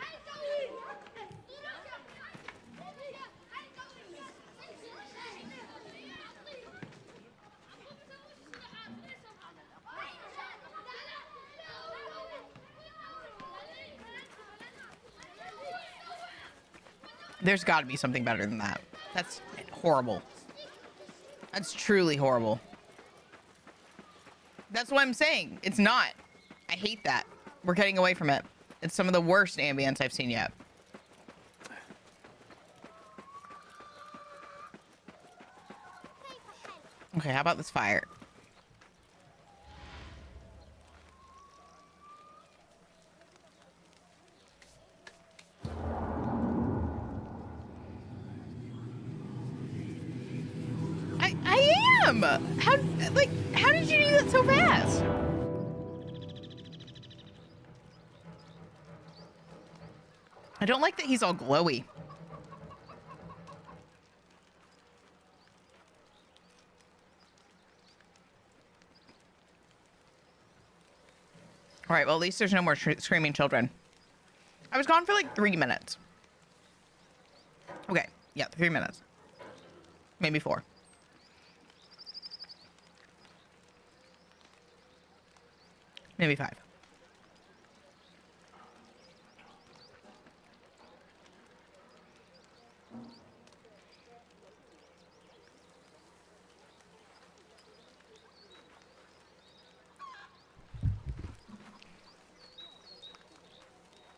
There's got to be something better than that. That's horrible. That's truly horrible. That's what I'm saying. It's not. I hate that. We're getting away from it. It's some of the worst ambience I've seen yet. Okay, how about this fire? I am. How did you do that so fast? I don't like that he's all glowy. All right, well, at least there's no more screaming children. I was gone for like 3 minutes. Okay, yeah, 3 minutes. Maybe 4. Maybe 5.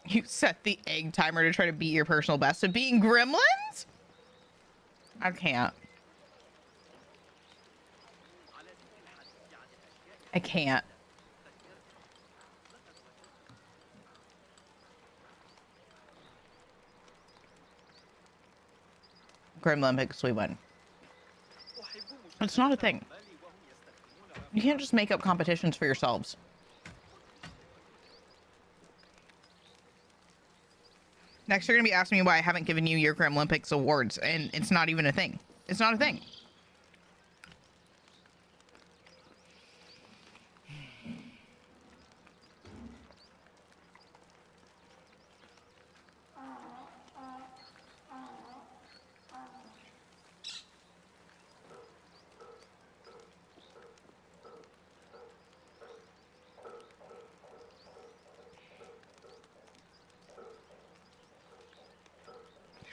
You set the egg timer to try to beat your personal best of beating gremlins? I can't. I can't. Gremlin picks we win. It's not a thing. You can't just make up competitions for yourselves. Next, you're going to be asking me why I haven't given you your Gremlympics awards, and it's not even a thing. It's not a thing.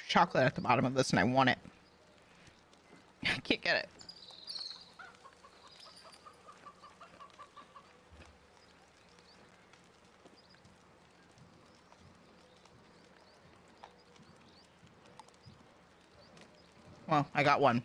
Chocolate at the bottom of this and I want it. I can't get it. Well, I got one.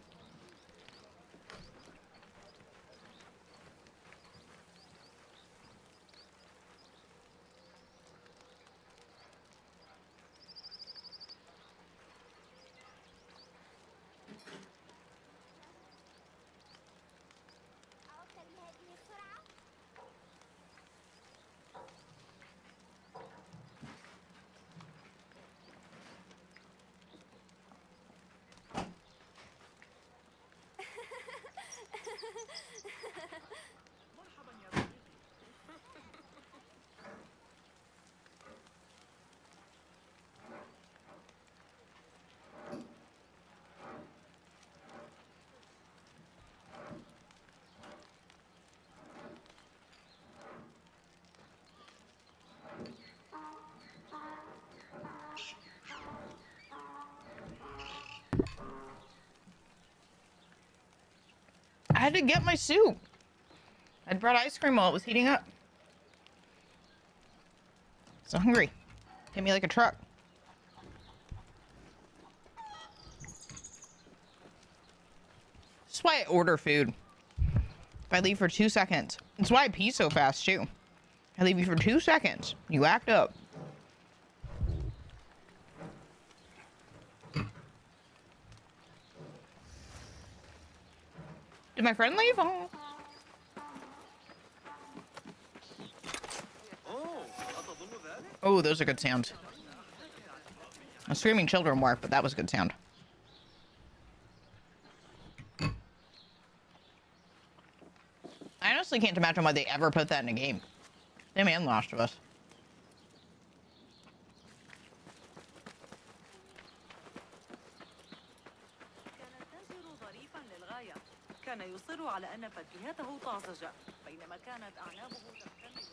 I had to get my soup. I brought ice cream while it was heating up. So hungry. Hit me like a truck. That's why I order food. If I leave for 2 seconds. That's why I pee so fast, too. I leave you for 2 seconds. You act up. Did my friend leave? Oh, those are good sounds. Screaming children work, but that was a good sound. I honestly can't imagine why they ever put that in a game. Them and Last of Us. كان يصر على أن فاكهته طازجة بينما كانت أعنابه تختلف.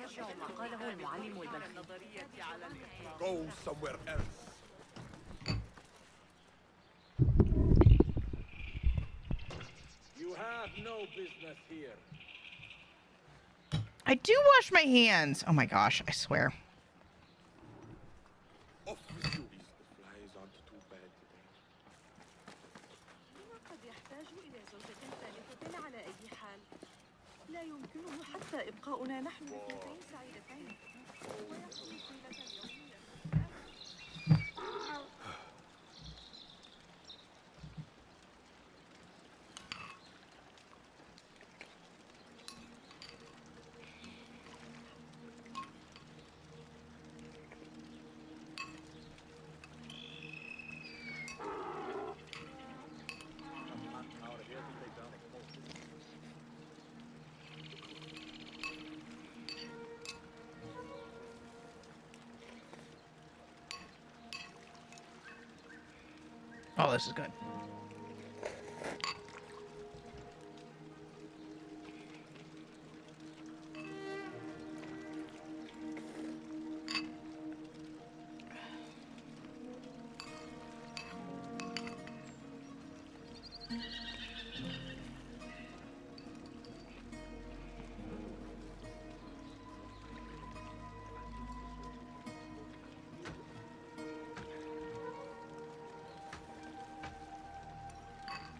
استرجع ما قاله المعلم النظرية على الإطلاق. Go somewhere else. You have no business here. I do wash my hands. Oh my gosh, I swear. Off with you. The flies aren't too bad today. قد يحتاج إلى زوجة ثالثة على أي حال. لا يمكنه حتى إبقاؤنا نحن الاثنتين سعيدتين. ويأخذ طيلة اليوم. Oh, this is good.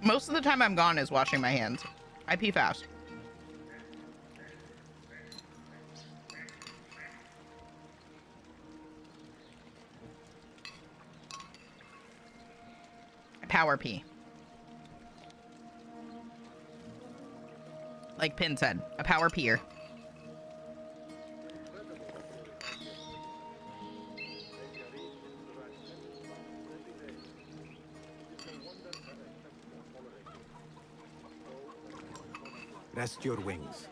Most of the time I'm gone is washing my hands. I pee fast. I power pee. Like Pin said, a power peer. Rest your wings.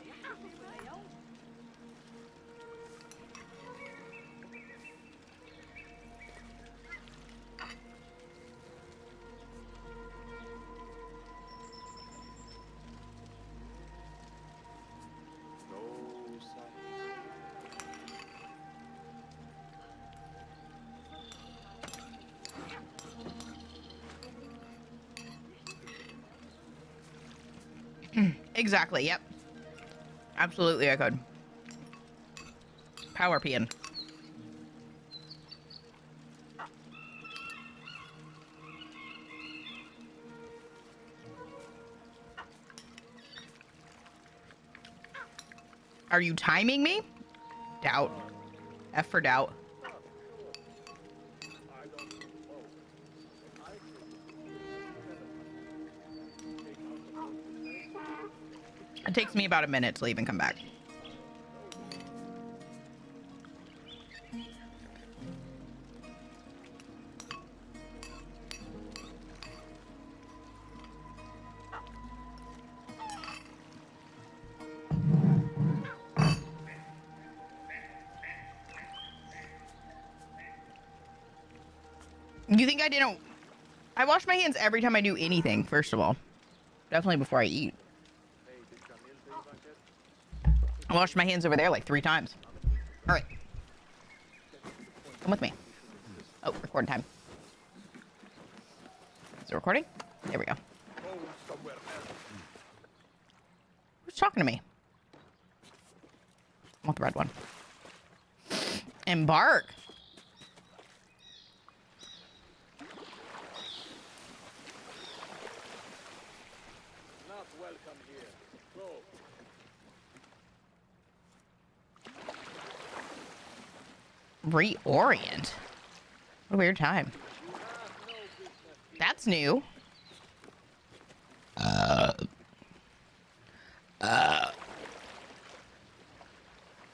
Exactly, yep. Absolutely, I could. Power peeing. Are you timing me? Doubt. F for doubt. It takes me about a minute to leave and come back. You think I didn't? I wash my hands every time I do anything, first of all. Definitely before I eat. I washed my hands over there like 3 times. All right. Come with me. Oh, record time. Is it recording? There we go. Go somewhere else. Who's talking to me? I want the red one. Embark. Not welcome here. Go. Reorient. What a weird time. That's new.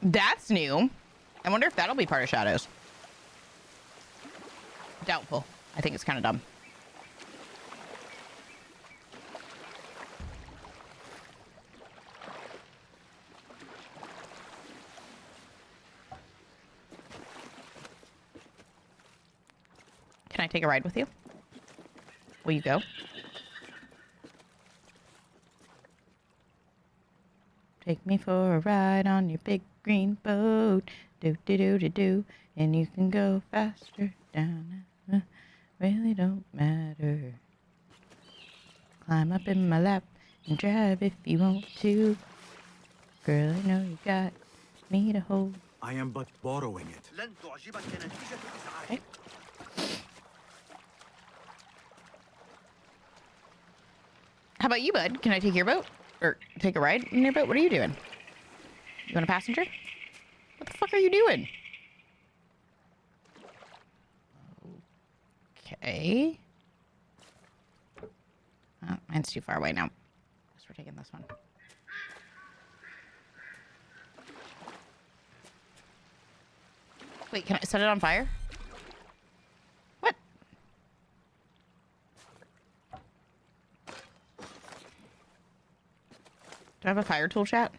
That's new. I wonder if that'll be part of Shadows. Doubtful. I think it's kind of dumb. Can I take a ride with you? Will you go? Take me for a ride on your big green boat. Do do do do do. And you can go faster down. Really don't matter. Climb up in my lap and drive if you want to. Girl, I know you got me to hold. I am but borrowing it. Okay. How about you, bud? Can I take your boat? Or take a ride in your boat? What are you doing? You want a passenger? What the fuck are you doing? Okay. Oh, mine's too far away now. Guess we're taking this one. Wait, can I set it on fire? What? Do I have a fire tool, chat?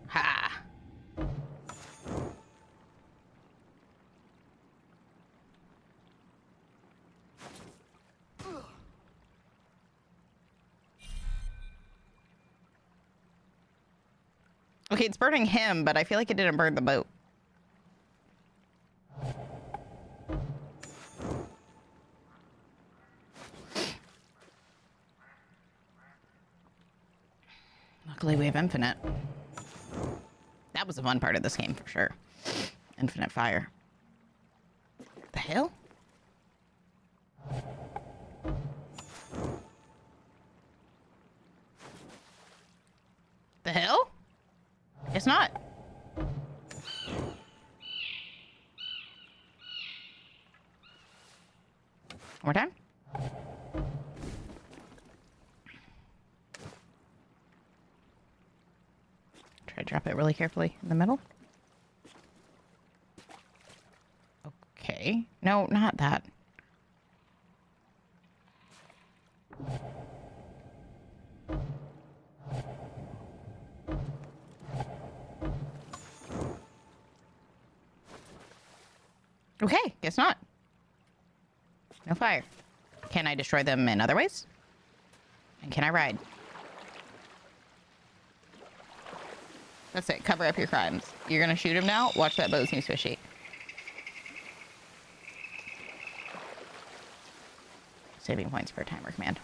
Ha! Okay, it's burning him, but I feel like it didn't burn the boat. Luckily, we have infinite. That was a fun part of this game, for sure. Infinite fire. The hell? The hell? Guess not. One more time. Try to drop it really carefully in the middle. Okay. No, not that. Okay, guess not. No fire. Can I destroy them in other ways? And can I ride? That's it. Cover up your crimes. You're gonna shoot him now? Watch that boat seems fishy. Saving points for a timer command.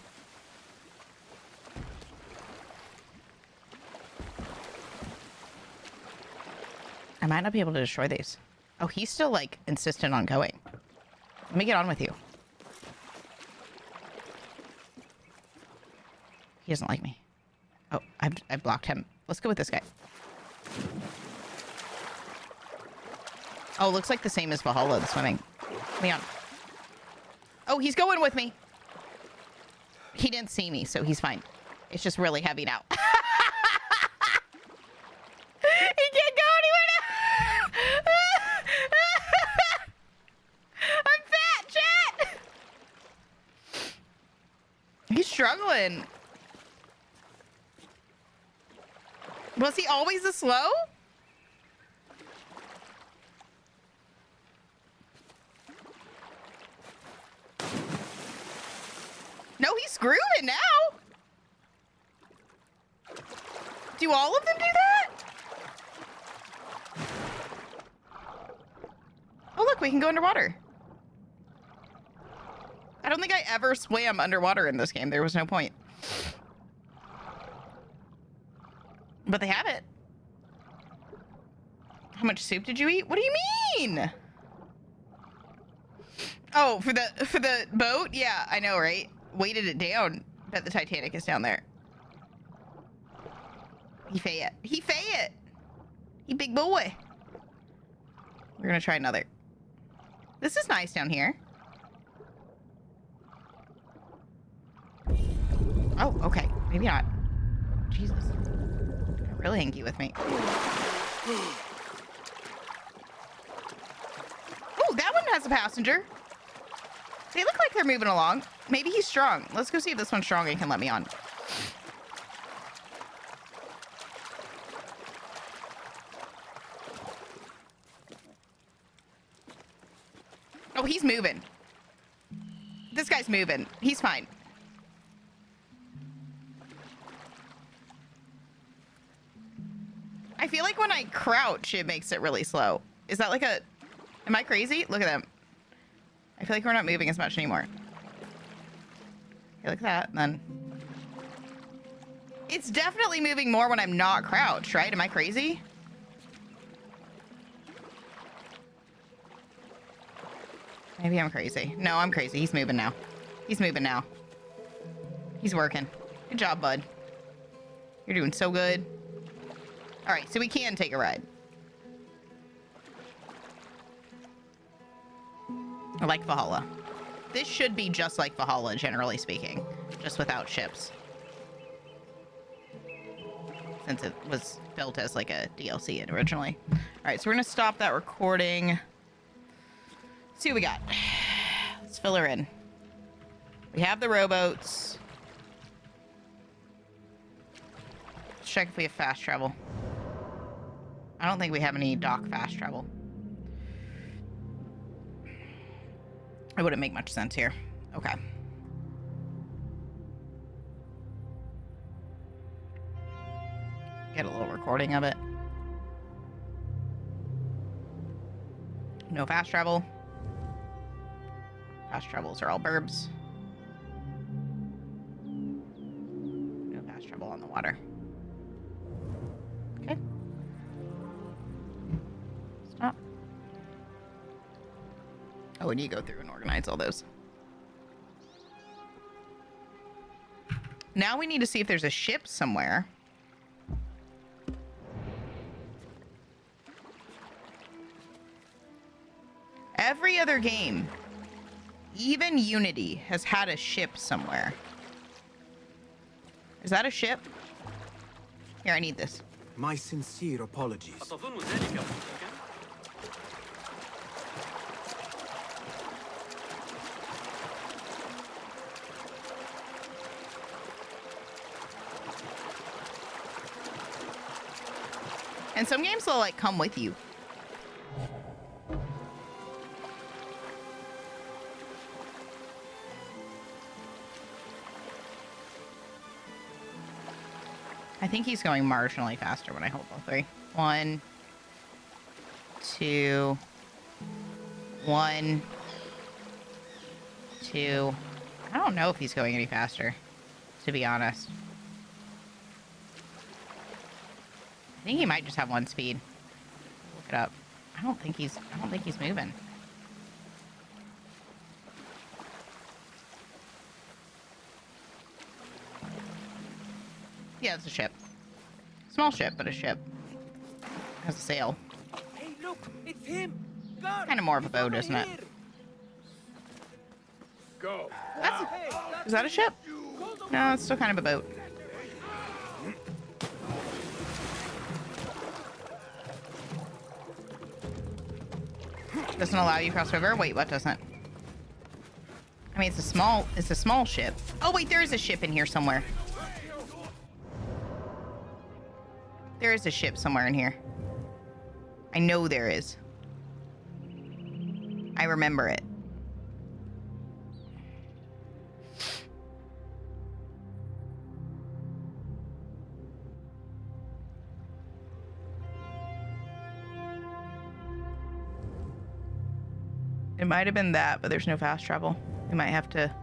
I might not be able to destroy these. Oh, he's still, like, insistent on going. Let me get on with you. He doesn't like me. Oh, I've blocked him. Let's go with this guy. Oh, looks like the same as Valhalla, the swimming. Leon. Oh, he's going with me. He didn't see me, so he's fine. It's just really heavy now. He can't go anywhere now. I'm fat, chat. He's struggling. Was he always this slow? No, he's grooving now. Do all of them do that? Oh, look, we can go underwater. I don't think I ever swam underwater in this game. There was no point. But they have it. How much soup did you eat? What do you mean? Oh, for the boat? Yeah, I know, right? Weighted it down. Bet the Titanic is down there. He fay it. He fay it. He big boy. We're gonna try another. This is nice down here. Oh, okay. Maybe not. Jesus. Got really hanky with me. Oh, that one has a passenger. They look like they're moving along. Maybe he's strong. Let's go see if this one's strong and can let me on. Oh, he's moving. This guy's moving. He's fine. I feel like when I crouch, it makes it really slow. Is that like a... Am I crazy? Look at them. I feel like we're not moving as much anymore. Okay, look at that. And then... It's definitely moving more when I'm not crouched, right? Am I crazy? Maybe I'm crazy. No, I'm crazy. He's moving now. He's moving now. He's working. Good job, bud. You're doing so good. All right, so we can take a ride. I like Valhalla. This should be just like Valhalla, generally speaking, just without ships. Since it was built as like a DLC originally. All right, so we're gonna stop that recording. See what we got. Let's fill her in. We have the rowboats. Let's check if we have fast travel. I don't think we have any dock fast travel. It wouldn't make much sense here. Okay. Get a little recording of it. No fast travel. Fast travels are all burbs. No fast travel on the water. Okay. Stop. Oh, and you go through and organize all those. Now we need to see if there's a ship somewhere. Every other game, even Unity, has had a ship somewhere. Is that a ship? Here, I need this. My sincere apologies. And some games will like come with you. I think he's going marginally faster when I hold all three. 1, 2, 1, 2. I don't know if he's going any faster, to be honest. I think he might just have one speed. Look it up. I don't think he's moving. Yeah, it's a ship. Small ship, but a ship. Has a sail. Hey, look, it's him. God, Kind of more of a boat, isn't it? Go. Is that a ship? No, it's still kind of a boat. Doesn't allow you to cross river? Wait, what doesn't? I mean, it's a small ship. Oh, wait, there is a ship in here somewhere. There is a ship somewhere in here. I know there is. I remember it. It might have been that, but there's no fast travel. We might have to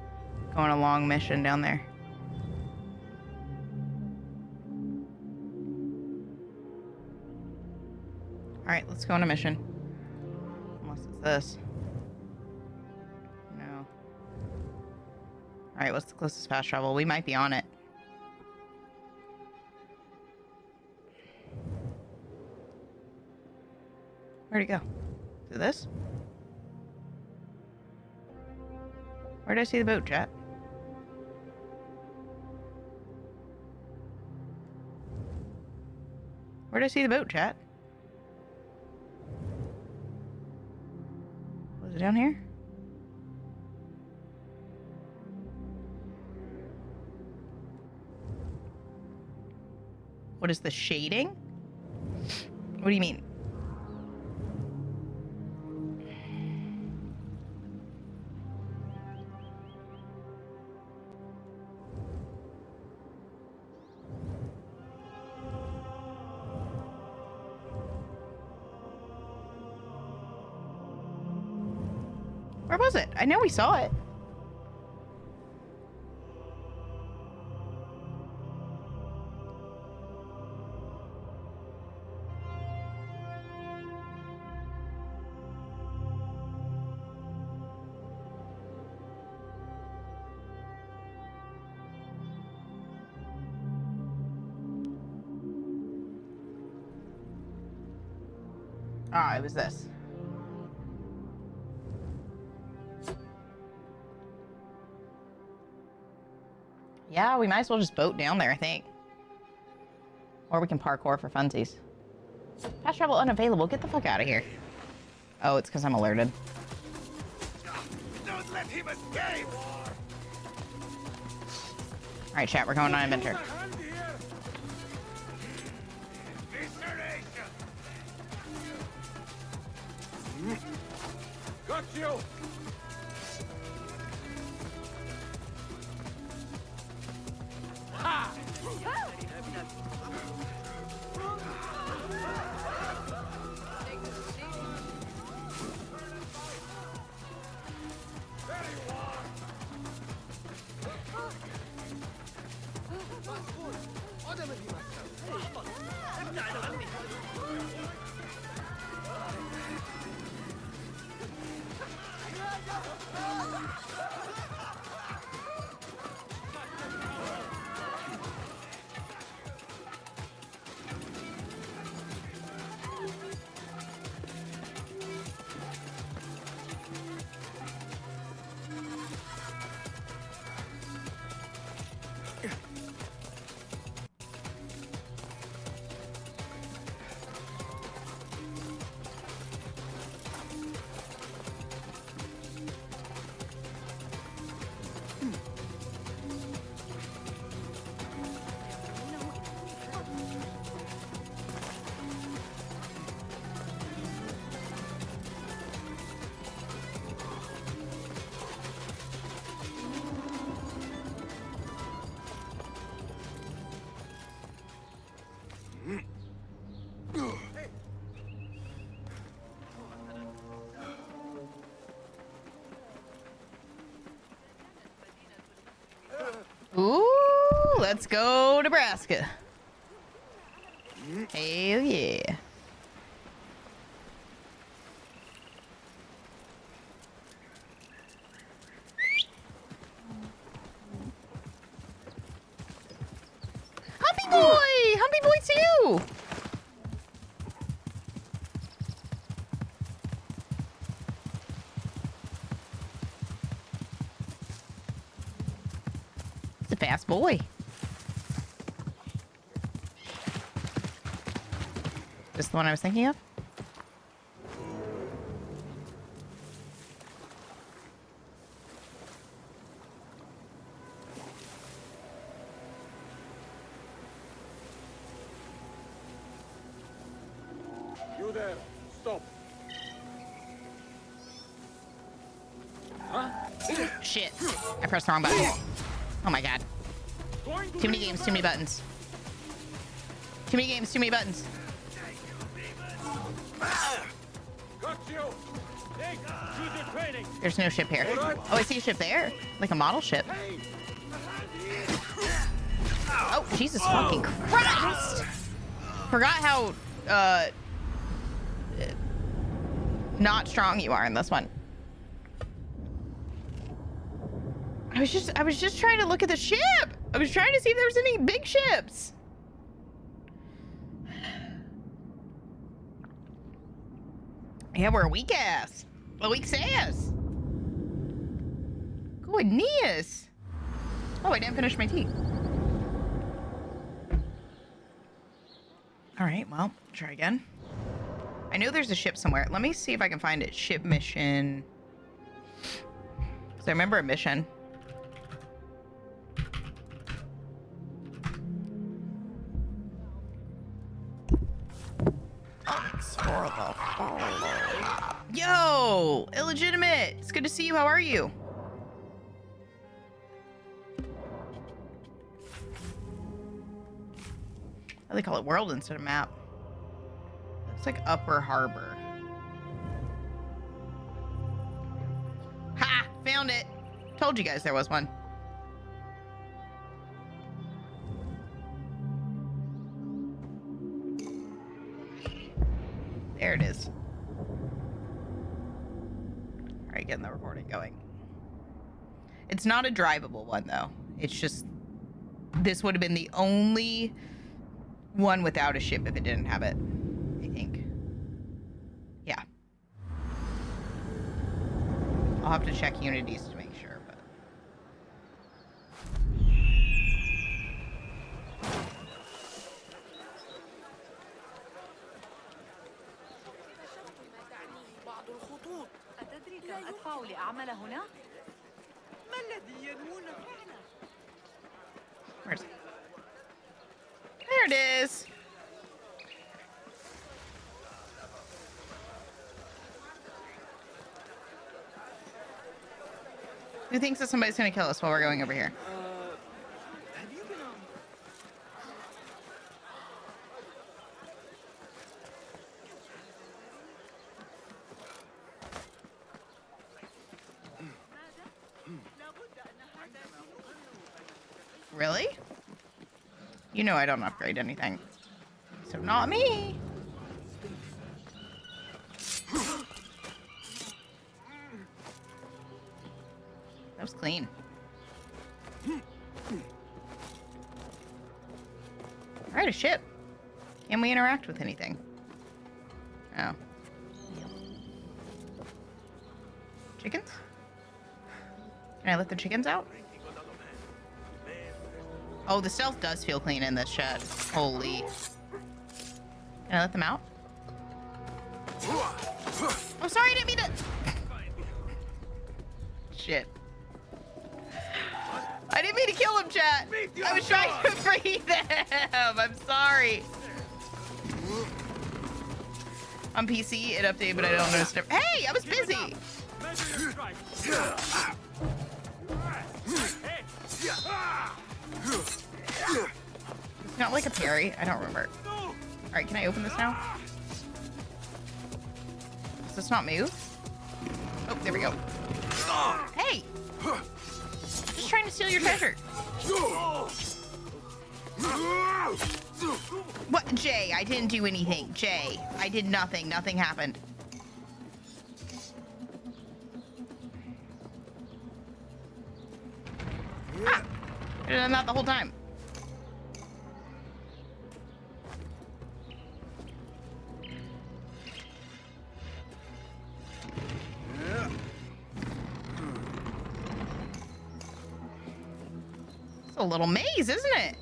go on a long mission down there. Alright, let's go on a mission. Unless it's this. No. Alright, what's the closest fast travel? We might be on it. Where'd it go? Is it this? Where did I see the boat, chat? Where did I see the boat, chat? Was it down here? What is the shading? What do you mean? Where was it? I know we saw it. Ah, it was this. Yeah, we might as well just boat down there, I think. Or we can parkour for funsies. Fast travel unavailable. Get the fuck out of here. Oh, it's because I'm alerted. Don't let him escape! Alright, chat, we're going on an adventure. Got you! Ha! Ooh, let's go Nebraska. Hell yeah. Humpy boy! Humpy boy too! He's a fast boy. This the one I was thinking of? You there! Stop! Huh? Shit. I pressed the wrong button. Oh my god. Too many games, too many buttons. Too many games, too many buttons. Got you! Hey, choose your training. There's no ship here. Oh, I see a ship there. Like a model ship. Oh, Jesus fucking Christ! Forgot how, not strong you are in this one. I was just trying to look at the ship. I was trying to see if there was any big ships. Yeah, we're a weak ass. A weak ass. Goodness. Oh, I didn't finish my tea. All right, well, try again. I know there's a ship somewhere. Let me see if I can find it. Ship mission. So I remember a mission. Explore the follow. Yo, illegitimate. It's good to see you. How are you? They call it world instead of map. Looks like Upper Harbor. Ha! Found it. Told you guys there was one. There it is. All right, getting the recording going. It's not a drivable one though. It's just, this would have been the only one without a ship if it didn't have it, I think. Yeah. I'll have to check unities to make sure, but. أتدري كم أدفع لأعمل هنا؟ ما الذي ينمون فعله؟ Where's it? There it is. Who thinks that somebody's gonna kill us while we're going over here? Have you been on? Really? You know I don't upgrade anything. So not me. That was clean. Alright, a ship. Can we interact with anything? Oh. Chickens? Can I let the chickens out? Oh, the stealth does feel clean in this shed. Holy. Can I let them out? Oh, sorry, I didn't mean to. Shit. I didn't mean to kill him, chat. I was trying to free them. I'm sorry. On PC, it updated, but I don't notice it. Hey, I was busy. It's not like a parry. I don't remember. All right, can I open this now? Does this not move? Oh, there we go. Hey! Just trying to steal your treasure. What? Jay, I didn't do anything. Jay, I did nothing. Nothing happened. Ah! I did that the whole time. It's a little maze, isn't it?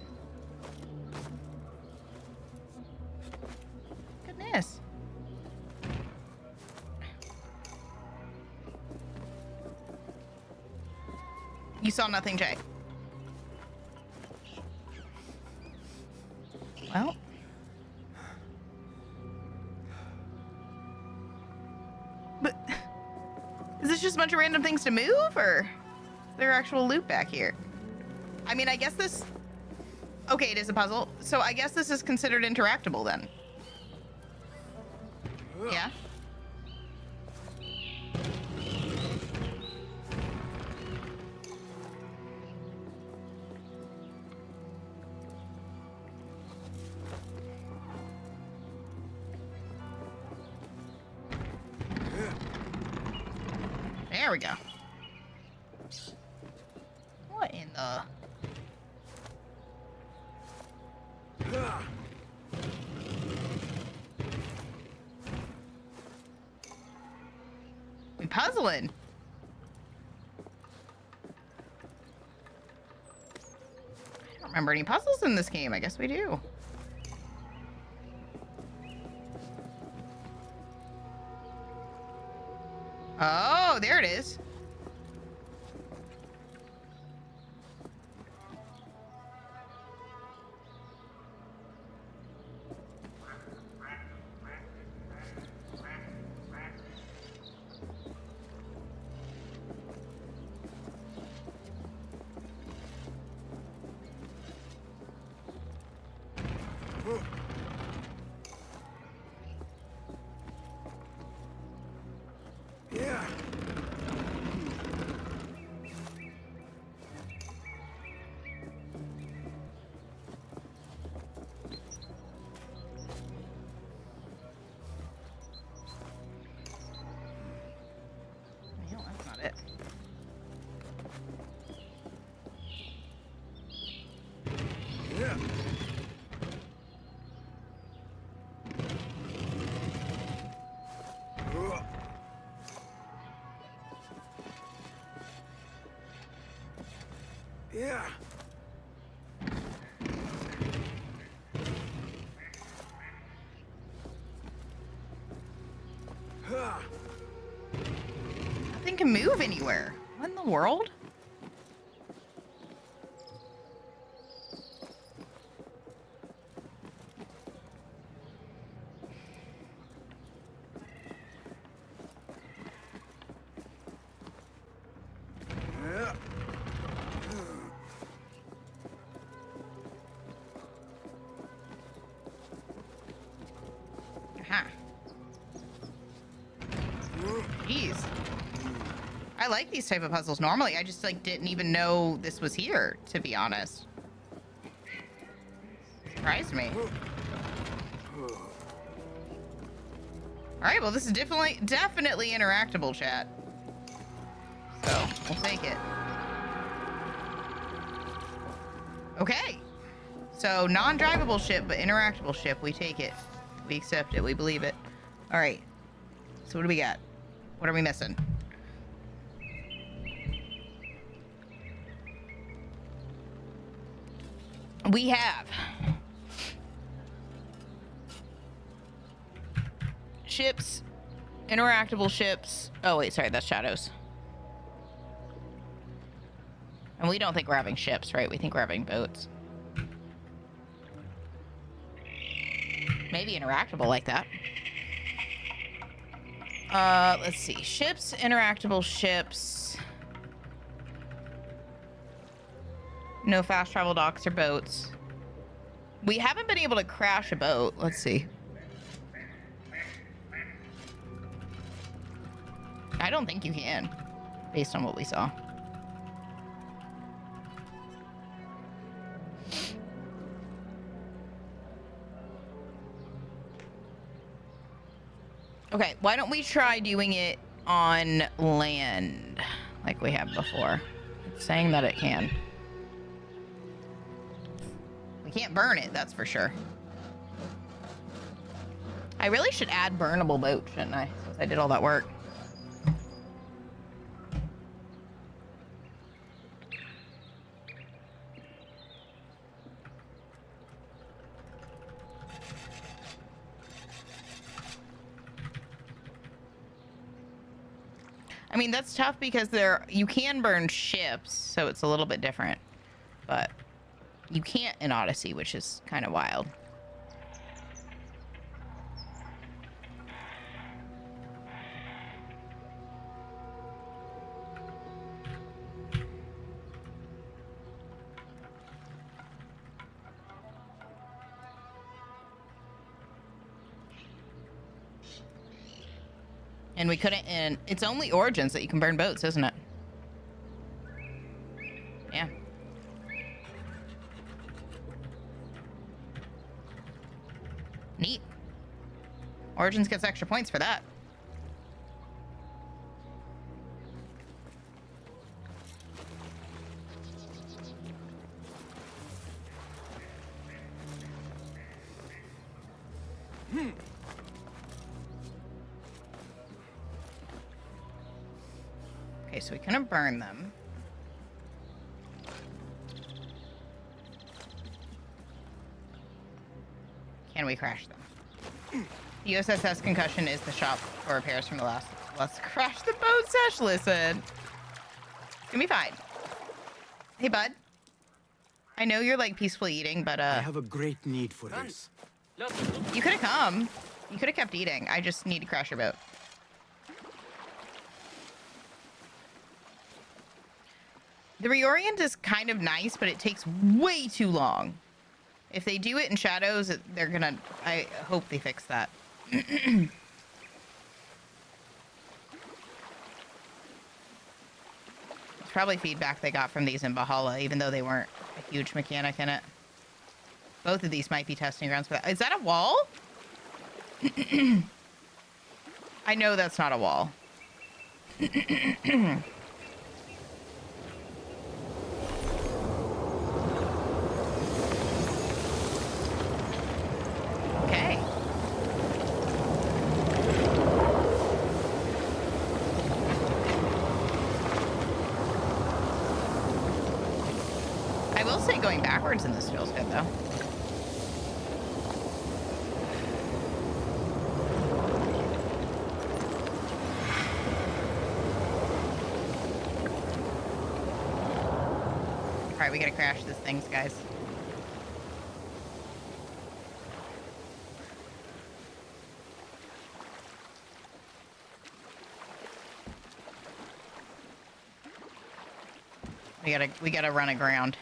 Goodness. You saw nothing, Jay. Well. But is this just a bunch of random things to move, or is there actual loot back here? I mean, I guess this... Okay, it is a puzzle. So I guess this is considered interactable then. Yeah? There we go. What in the... We puzzling. I don't remember any puzzles in this game. I guess we do. Oh, there it is. Yeah. Well, that's not it. Yeah. Yeah. Nothing can move anywhere. What in the world? Yeah. Aha. Jeez. I like these type of puzzles normally. I just like didn't even know this was here, to be honest. Surprised me. Alright, well this is definitely interactable, chat. So, we'll take it. Okay. So, non-drivable ship, but interactable ship. We take it. We accept it. We believe it. Alright. So, what do we got? What are we missing? We have ships, interactable ships. Oh, wait, sorry, that's shadows. And we don't think we're having ships, right? We think we're having boats. Maybe interactable like that. Let's see. Ships, interactable ships. No fast travel docks or boats. We haven't been able to crash a boat. Let's see. I don't think you can, based on what we saw. Okay, why don't we try doing it on land like we have before? It's saying that it can. We can't burn it, that's for sure. I really should add burnable boats, shouldn't I? Since I did all that work. I mean, that's tough because you can burn ships, so it's a little bit different. But you can't in Odyssey, which is kind of wild. And we couldn't, and it's only Origins that you can burn boats, isn't it? Yeah. Neat. Origins gets extra points for that. Okay, so we couldn't burn them. Can we crash them? The USS Concussion is the shop for repairs from the last. Let's crash the boat, Sash. Listen. It's gonna be fine. Hey, bud. I know you're like peacefully eating, but I have a great need for this. you could have come. You could have kept eating. I just need to crash your boat. The reorient is kind of nice, but it takes way too long. If they do it in shadows, they're gonna... I hope they fix that. It's probably feedback they got from these in Bahala, even though they weren't a huge mechanic in it. Both of these might be testing grounds for that. Is that a wall? I know that's not a wall. Okay. I will say going backwards in this feels good, though. Alright, we gotta crash this things, guys. We gotta run aground.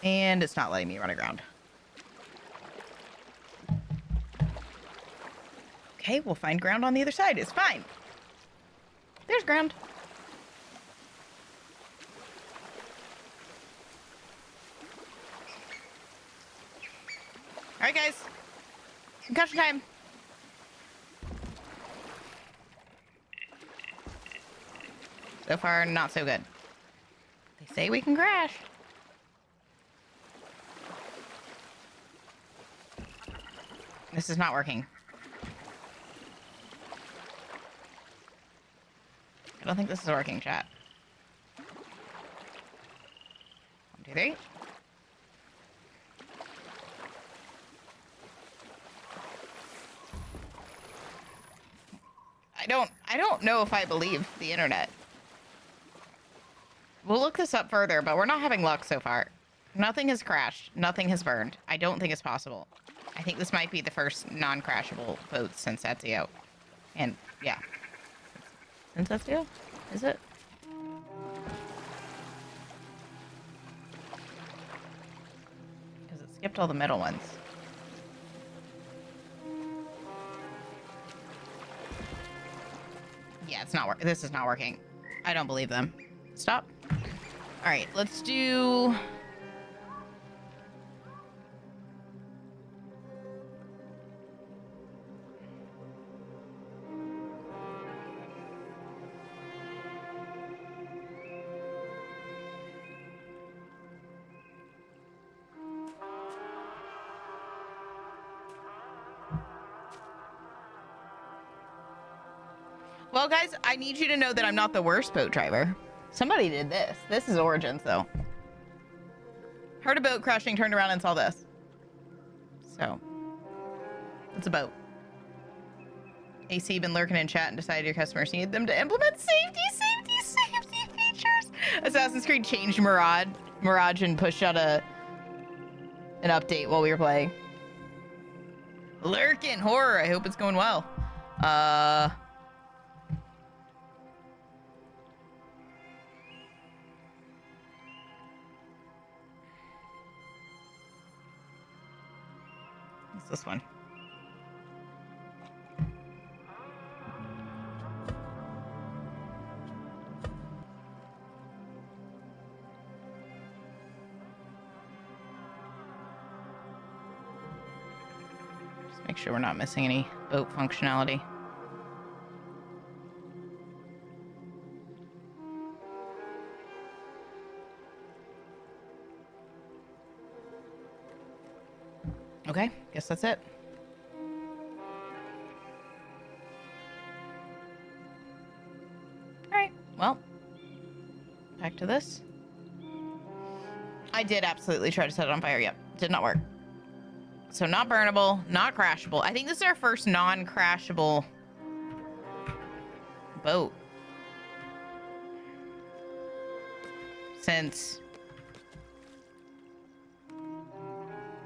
And it's not letting me run aground. Okay, we'll find ground on the other side. It's fine. There's ground. All right, guys. Concussion time. So far, not so good. They say we can crash. This is not working. I don't think this is working, chat. 1, 2, 3. I don't know if I believe the internet. We'll look this up further, but we're not having luck so far. Nothing has crashed. Nothing has burned. I don't think it's possible. I think this might be the first non-crashable boat since Ezio. And, yeah. Since Ezio? Is it? Because it skipped all the middle ones. Yeah, it's not working. This is not working. I don't believe them. Stop. All right, let's do... Well, guys, I need you to know that I'm not the worst boat driver. Somebody did this. This is Origins, though. Heard a boat crashing, turned around and saw this. So, it's a boat. AC been lurking in chat and decided your customers need them to implement safety features. Assassin's Creed changed Mirage and pushed out an update while we were playing. Lurking horror. I hope it's going well. What's this one? Just make sure we're not missing any boat functionality. Okay, guess that's it. All right, well, back to this. I did absolutely try to set it on fire. Yep, did not work. So not burnable, not crashable. I think this is our first non-crashable boat since...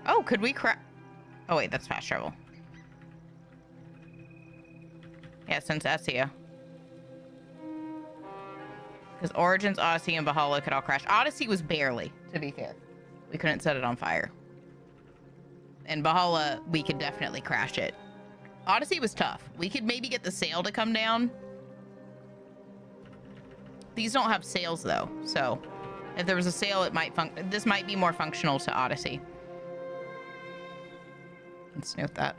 Oh, could we Oh, wait, that's fast travel. Yeah, since Essia. Because Origins, Odyssey, and Valhalla could all crash. Odyssey was barely, to be fair. We couldn't set it on fire. And Valhalla, we could definitely crash it. Odyssey was tough. We could maybe get the sail to come down. These don't have sails, though. So if there was a sail, it might this might be more functional to Odyssey. Let's note that.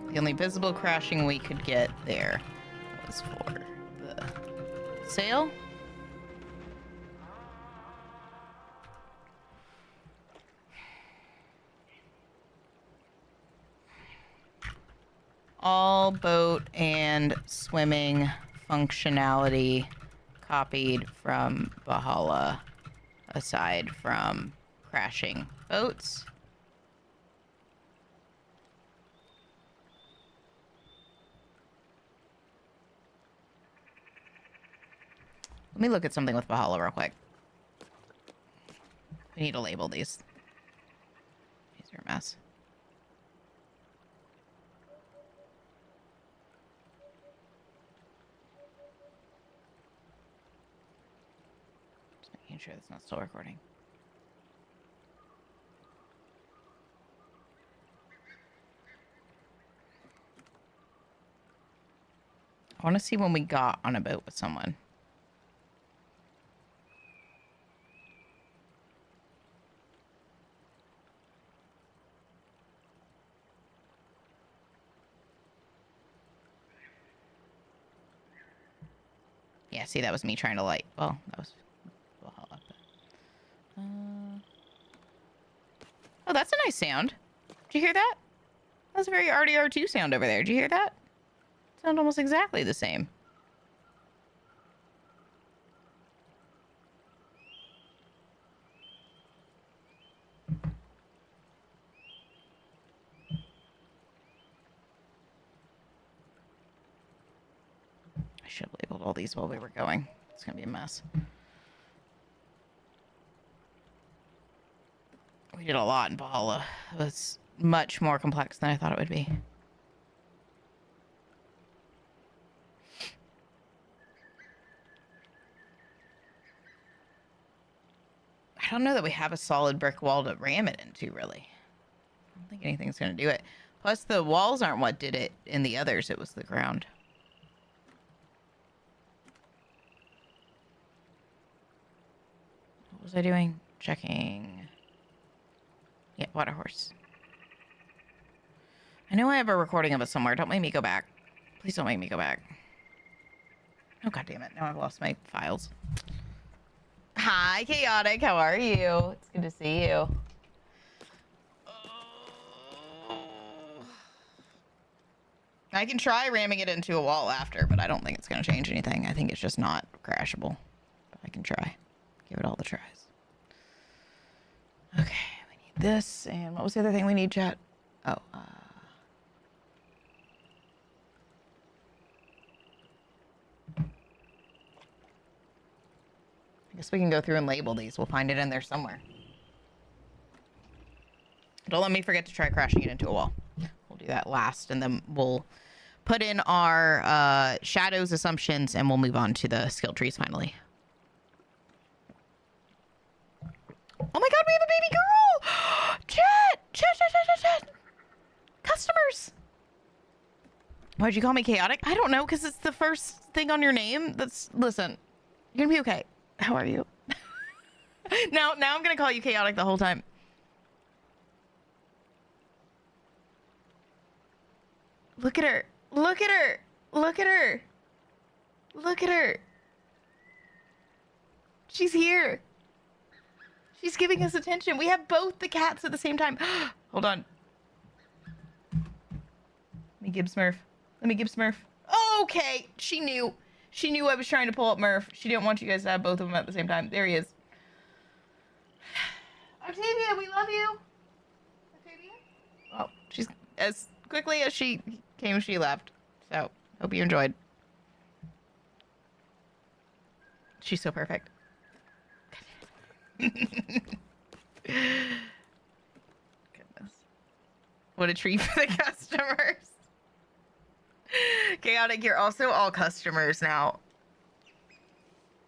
The only visible crashing we could get there was for the sail. All boat and swimming functionality copied from Valhalla, aside from crashing boats. Let me look at something with Valhalla real quick. We need to label these. These are a mess. Just making sure it's not still recording. I want to see when we got on a boat with someone. Yeah, see, that was me trying to light. Well, that was Valhalla. Oh, that's a nice sound. Did you hear that? That's a very RDR2 sound over there. Did you hear that? Sound almost exactly the same. I should have labeled all these while we were going. It's gonna be a mess. We did a lot in Valhalla. It was much more complex than I thought it would be. I don't know that we have a solid brick wall to ram it into, really. I don't think anything's gonna do it. Plus, the walls aren't what did it in the others. It was the ground. What was I doing? Checking. Yeah, water horse. I know I have a recording of it somewhere. Don't make me go back. Please don't make me go back. Oh, God damn it. Now I've lost my files. Hi, Chaotic. How are you? It's good to see you. I can try ramming it into a wall after, but I don't think it's going to change anything. I think it's just not crashable. But I can try. Give it all the tries. Okay, we need this. And what was the other thing we need, chat? Oh, I guess we can go through and label these. We'll find it in there somewhere. Don't let me forget to try crashing it into a wall. We'll do that last, and then we'll put in our shadows assumptions, and we'll move on to the skill trees finally. Oh my God, we have a baby girl! Chat! Chat! Customers! Why'd you call me chaotic? I don't know, because it's the first thing on your name. Listen, you're gonna be okay. How are you? now I'm gonna call you chaotic the whole time. Look at her. Look at her. Look at her. Look at her. She's here. She's giving us attention. We have both the cats at the same time. Hold on. Let me give Smurf. Let me give Smurf. Okay. She knew. She knew I was trying to pull up Murph. She didn't want you guys to have both of them at the same time. There he is. Octavia, we love you. Octavia? Oh, she's as quickly as she came, she left. So, hope you enjoyed. She's so perfect. Goodness. What a treat for the customers. Chaotic, you're also all customers now.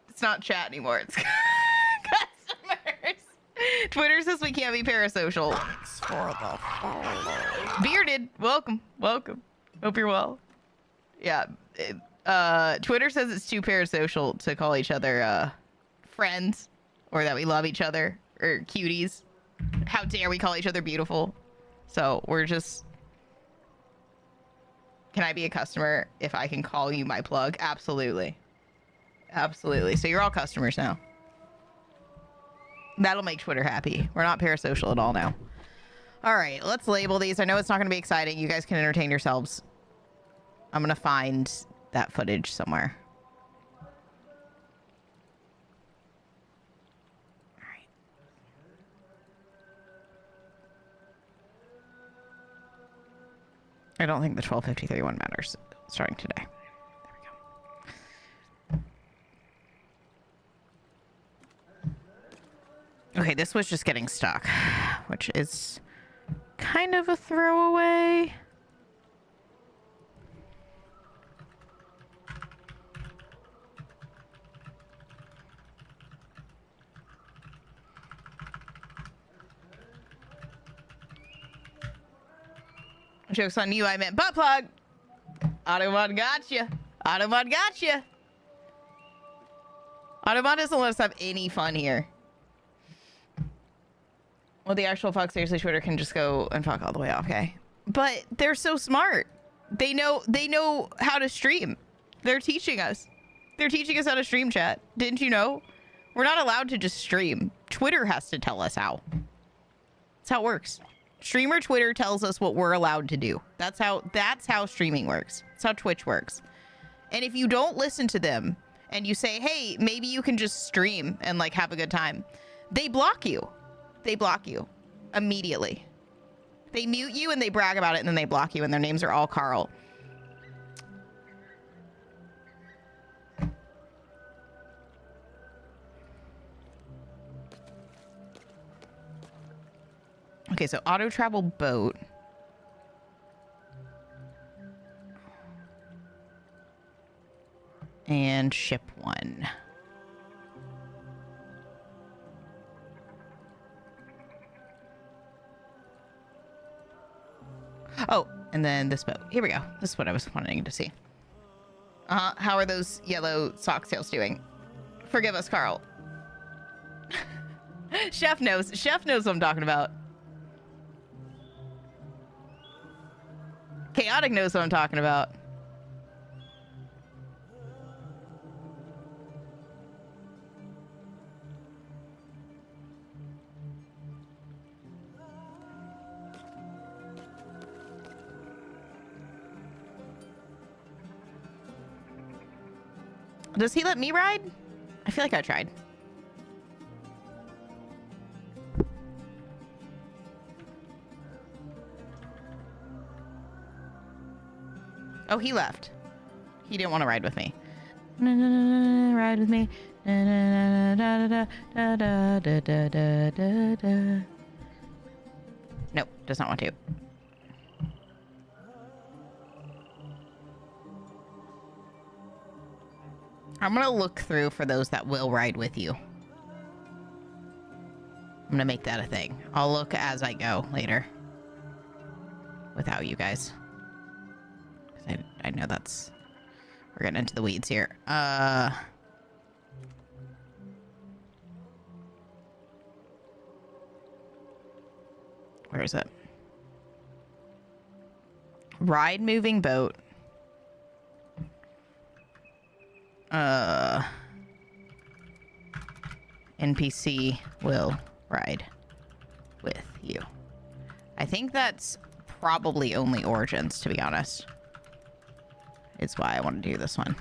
It's not chat anymore. It's customers. Twitter says we can't be parasocial. Thanks for the follow. Bearded, welcome. Welcome. Hope you're well. Yeah. Twitter says it's too parasocial to call each other friends, or that we love each other, or cuties. How dare we call each other beautiful? So we're just... Can I be a customer if I can call you my plug? Absolutely. Absolutely. So you're all customers now. That'll make Twitter happy. We're not parasocial at all now. All right, let's label these. I know it's not going to be exciting. You guys can entertain yourselves. I'm going to find that footage somewhere. All right. I don't think the 12:53 one matters starting today. Okay, this was just getting stuck, which is kind of a throwaway. Joke's on you, I meant butt plug. Automod gotcha. Automod gotcha. Automod doesn't let us have any fun here. Well, the actual fuck, seriously, Twitter can just go and fuck all the way off, okay? But they're so smart. They know how to stream. They're teaching us. They're teaching us how to stream, chat. Didn't you know? We're not allowed to just stream. Twitter has to tell us how. That's how it works. Streamer Twitter tells us what we're allowed to do. That's how streaming works. That's how Twitch works. And if you don't listen to them and you say, hey, maybe you can just stream and like have a good time, they block you. They block you immediately. They mute you and they brag about it and then they block you, and their names are all Carl. Okay, so auto travel boat. And ship one. Oh, and then this boat. Here we go. This is what I was wanting to see. How are those yellow sock tails doing? Forgive us, Carl. Chef knows. Chef knows what I'm talking about. Chaotic knows what I'm talking about. Does he let me ride? I feel like I tried. Oh, he left. He didn't want to ride with me. Ride with me. Nope, does not want to. I'm gonna look through for those that will ride with you. I'm gonna make that a thing. I'll look as I go later. Without you guys. I know that's... We're getting into the weeds here. Where is it? Ride moving boat. NPC will ride with you. I think that's probably only Origins, to be honest. It's why I want to do this one.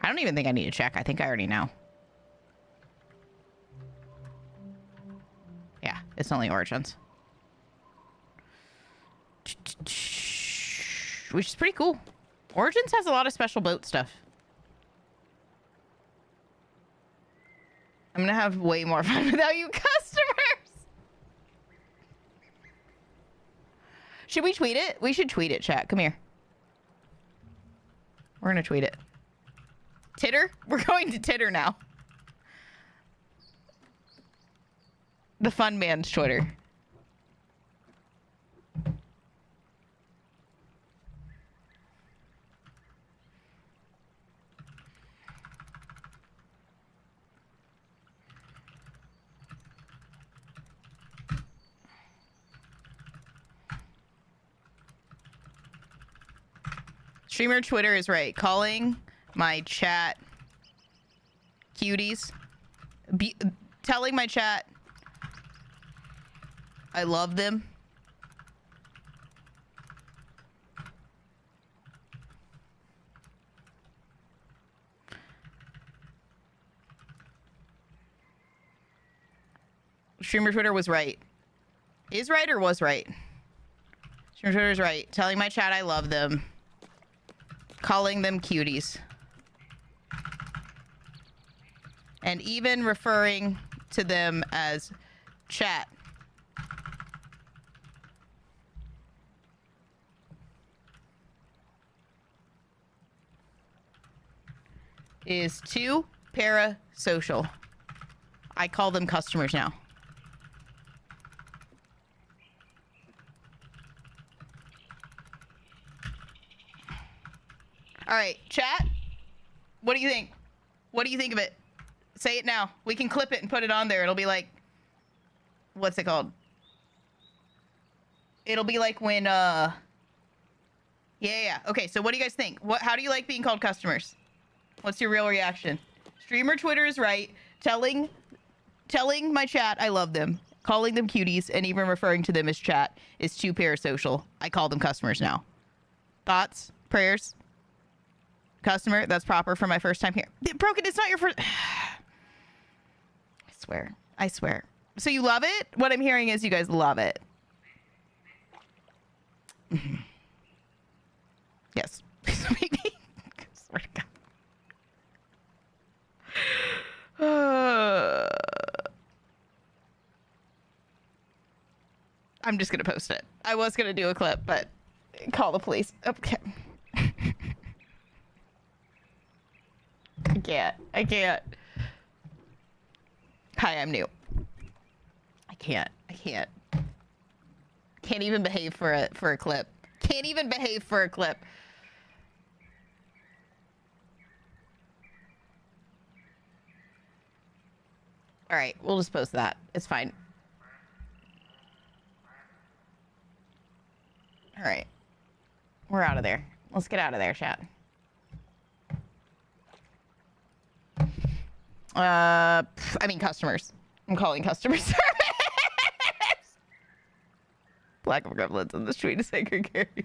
I don't even think I need to check. I think I already know. Yeah, it's only Origins. Which is pretty cool. Origins has a lot of special boat stuff. I'm gonna have way more fun without you customers. Should we tweet it? We should tweet it, chat. Come here. We're gonna tweet it. Titter? We're going to Titter now. The fun man's Twitter. Streamer Twitter is right. Calling my chat cuties. Telling my chat I love them. Streamer Twitter was right. Is right or was right? Streamer Twitter is right. Telling my chat I love them. Calling them cuties. And even referring to them as chat. Is too parasocial. I call them customers now. All right, chat. What do you think? What do you think of it? Say it now. We can clip it and put it on there. It'll be like, what's it called? It'll be like when, yeah. Okay, so what do you guys think? How do you like being called customers? What's your real reaction? Streamer Twitter is right. Telling my chat I love them. Calling them cuties and even referring to them as chat is too parasocial. I call them customers now. Thoughts? Prayers? Customer? That's proper for my first time here. Broken, it's not your first... I swear. So you love it? What I'm hearing is you guys love it. Yes. Please make me. I swear to God. I'm just gonna post it. I was gonna do a clip, but call the police. Okay. I can't. Hi, I'm new. I can't. Can't even behave for a clip. Can't even behave for a clip. All right, we'll just post that. It's fine. All right. We're out of there. Let's get out of there, chat. I mean customers. I'm calling customer service. Lack of equivalence in this tweet is segregated.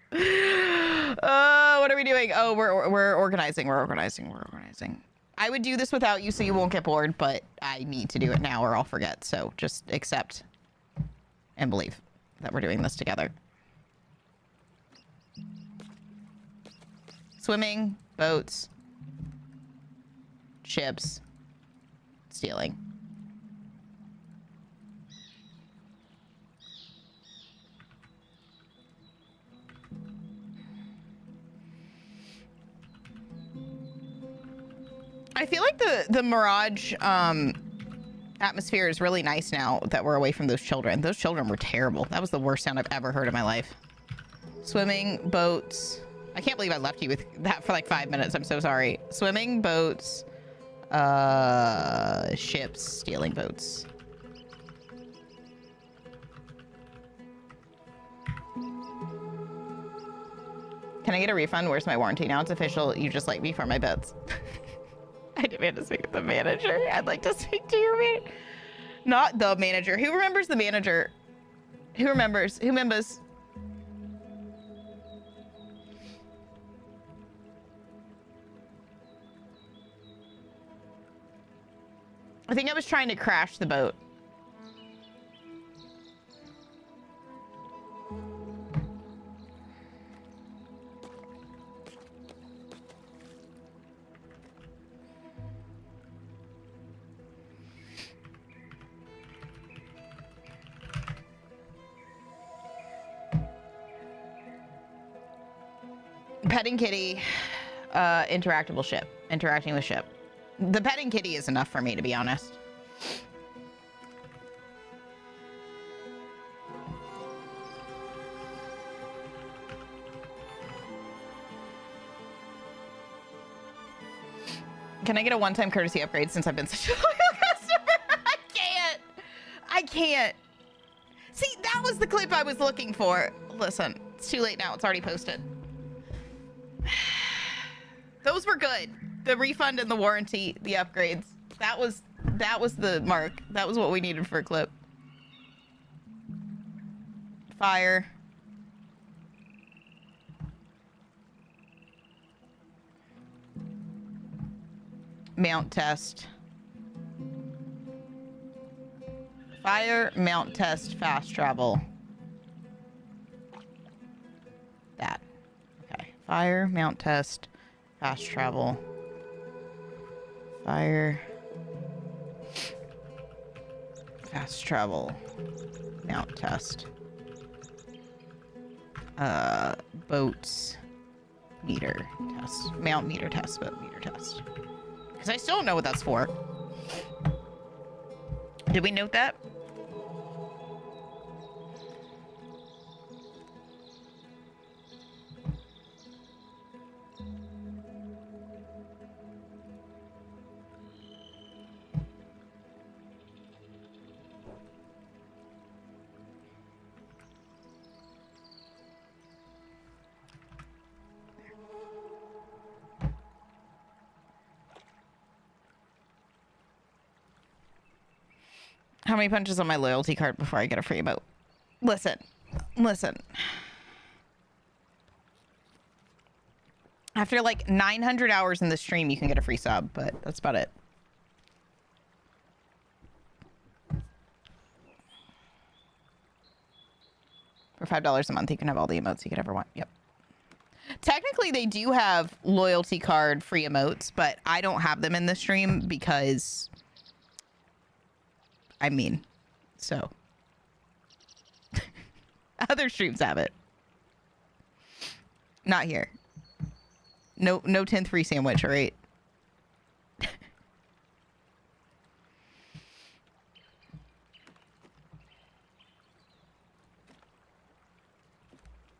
What are we doing? Oh, we're organizing. We're organizing. I would do this without you so you won't get bored, but I need to do it now or I'll forget. So just accept and believe that we're doing this together. Swimming, boats, ships, stealing. I feel like the Mirage atmosphere is really nice now that we're away from those children. Those children were terrible. That was the worst sound I've ever heard in my life. Swimming, boats. I can't believe I left you with that for like 5 minutes. I'm so sorry. Swimming, boats, ships, stealing boats. Can I get a refund? Where's my warranty? Now it's official. You just like me for my bets. I demand to speak with the manager. I'd like to speak to your man. Not the manager. Who remembers the manager? Who remembers? Who remembers? I think I was trying to crash the boat. Petting kitty, interactable ship. Interacting with ship. The petting kitty is enough for me, to be honest. Can I get a one-time courtesy upgrade since I've been such a loyal customer? I can't. See, that was the clip I was looking for. Listen, it's too late now. It's already posted. Those were good. The refund and the warranty, the upgrades. That was the mark. That was what we needed for a clip. Fire. Mount test. Fire, mount test, fast travel. That. Okay. Fire, mount test, fast travel. Fire. Fast travel. Mount test. Boats. Meter test. Mount meter test, boat meter test. Because I still don't know what that's for. Did we note that? How many punches on my loyalty card before I get a free emote? Listen. After like 900 hours in the stream, you can get a free sub, but that's about it. For $5 a month, you can have all the emotes you could ever want. Yep. Technically, they do have loyalty card free emotes, but I don't have them in the stream because... I mean, so other streams have it. Not here. No 10th free sandwich, all right?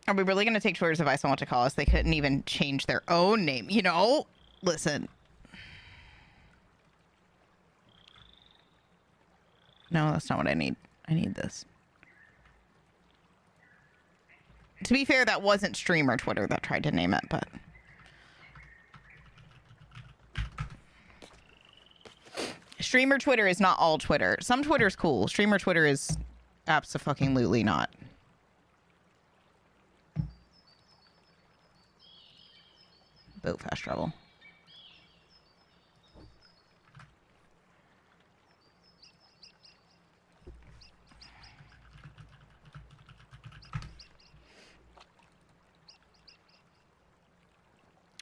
Are we really going to take Twitter's advice on what to call us? They couldn't even change their own name, you know? Listen. No, that's not what I need. I need this. To be fair, that wasn't streamer Twitter that tried to name it, but... Streamer Twitter is not all Twitter. Some Twitter's cool. Streamer Twitter is abso-fucking-lutely not. Boat fast travel.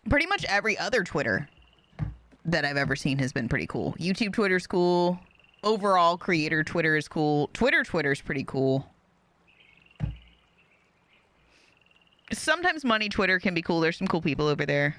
Pretty much every other Twitter that I've ever seen has been pretty cool. YouTube Twitter's cool. Overall, creator Twitter is cool. Twitter's pretty cool. Sometimes money Twitter can be cool. There's some cool people over there.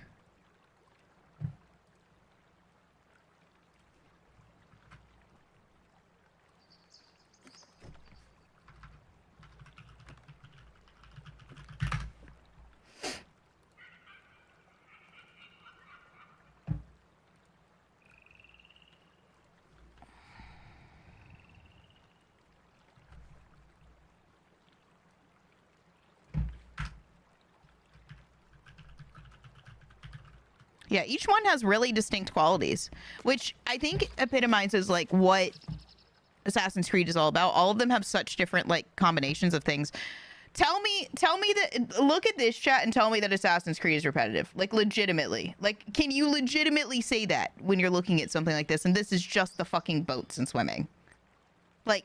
Yeah, each one has really distinct qualities, which I think epitomizes like what Assassin's Creed is all about. All of them have such different like combinations of things. Tell me that, look at this chat and tell me that Assassin's Creed is repetitive. Like legitimately. Like, can you legitimately say that when you're looking at something like this and this is just the fucking boats and swimming? Like,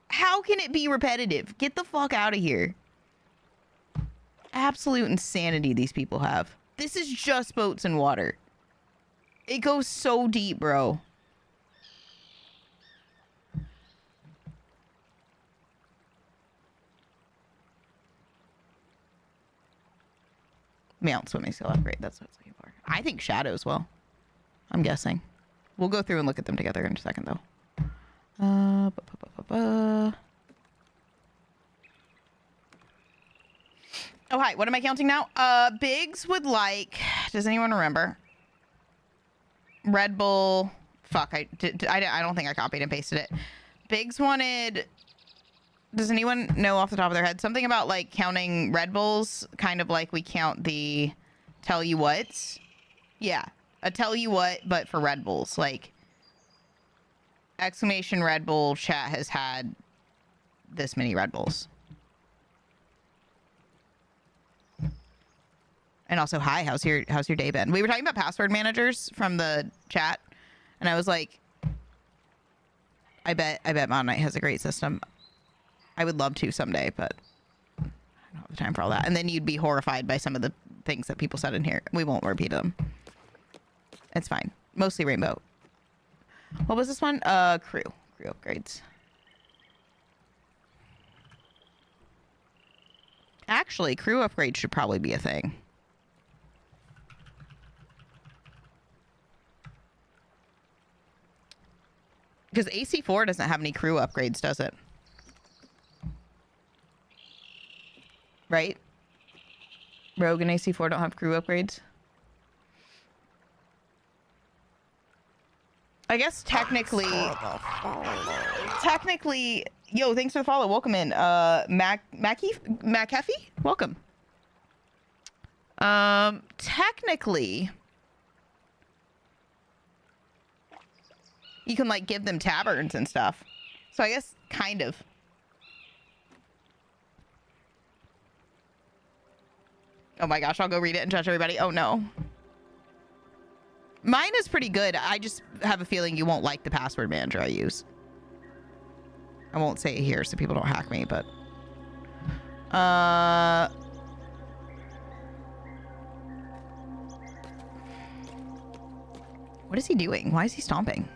how can it be repetitive? Get the fuck out of here. Absolute insanity these people have. This is just boats and water. It goes so deep, bro. Mount swimming skill upgrade. That's what it's looking for. I think shadows will. I'm guessing. We'll go through and look at them together in a second, though. Oh, hi. What am I counting now? Biggs would like... Does anyone remember? Red Bull... Fuck. I don't think I copied and pasted it. Biggs wanted... Does anyone know off the top of their head? Something about, like, counting Red Bulls. Kind of like we count the tell you whats. Yeah. A tell you what, but for Red Bulls. Like, exclamation Red Bull chat has had this many Red Bulls. And also, hi, how's your day been? We were talking about password managers from the chat, and I was like, I bet Mod Knight has a great system. I would love to someday, but I don't have the time for all that. And then you'd be horrified by some of the things that people said in here. We won't repeat them. It's fine. Mostly Rainbow. What was this one? Crew upgrades. Actually, crew upgrades should probably be a thing. Because AC4 doesn't have any crew upgrades, does it? Right? Rogue and AC4 don't have crew upgrades. I guess technically, yo, thanks for the follow. Welcome in. McAfee? Welcome. Technically, you can like give them tabards and stuff. So I guess kind of. Oh my gosh, I'll go read it and judge everybody. Oh no. Mine is pretty good. I just have a feeling you won't like the password manager I use. I won't say it here so people don't hack me, but... What is he doing? Why is he stomping?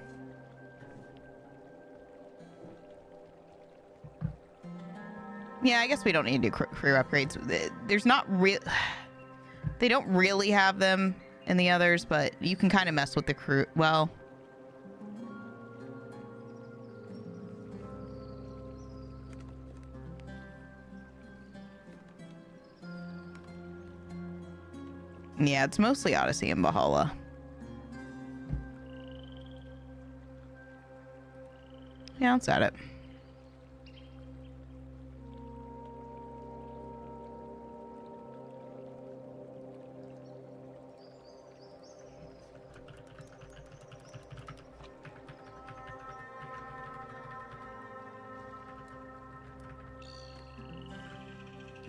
Yeah, I guess we don't need to do crew upgrades. There's not real... They don't really have them in the others, but you can kind of mess with the crew. Well... Yeah, it's mostly Odyssey and Valhalla. Yeah, let's add it.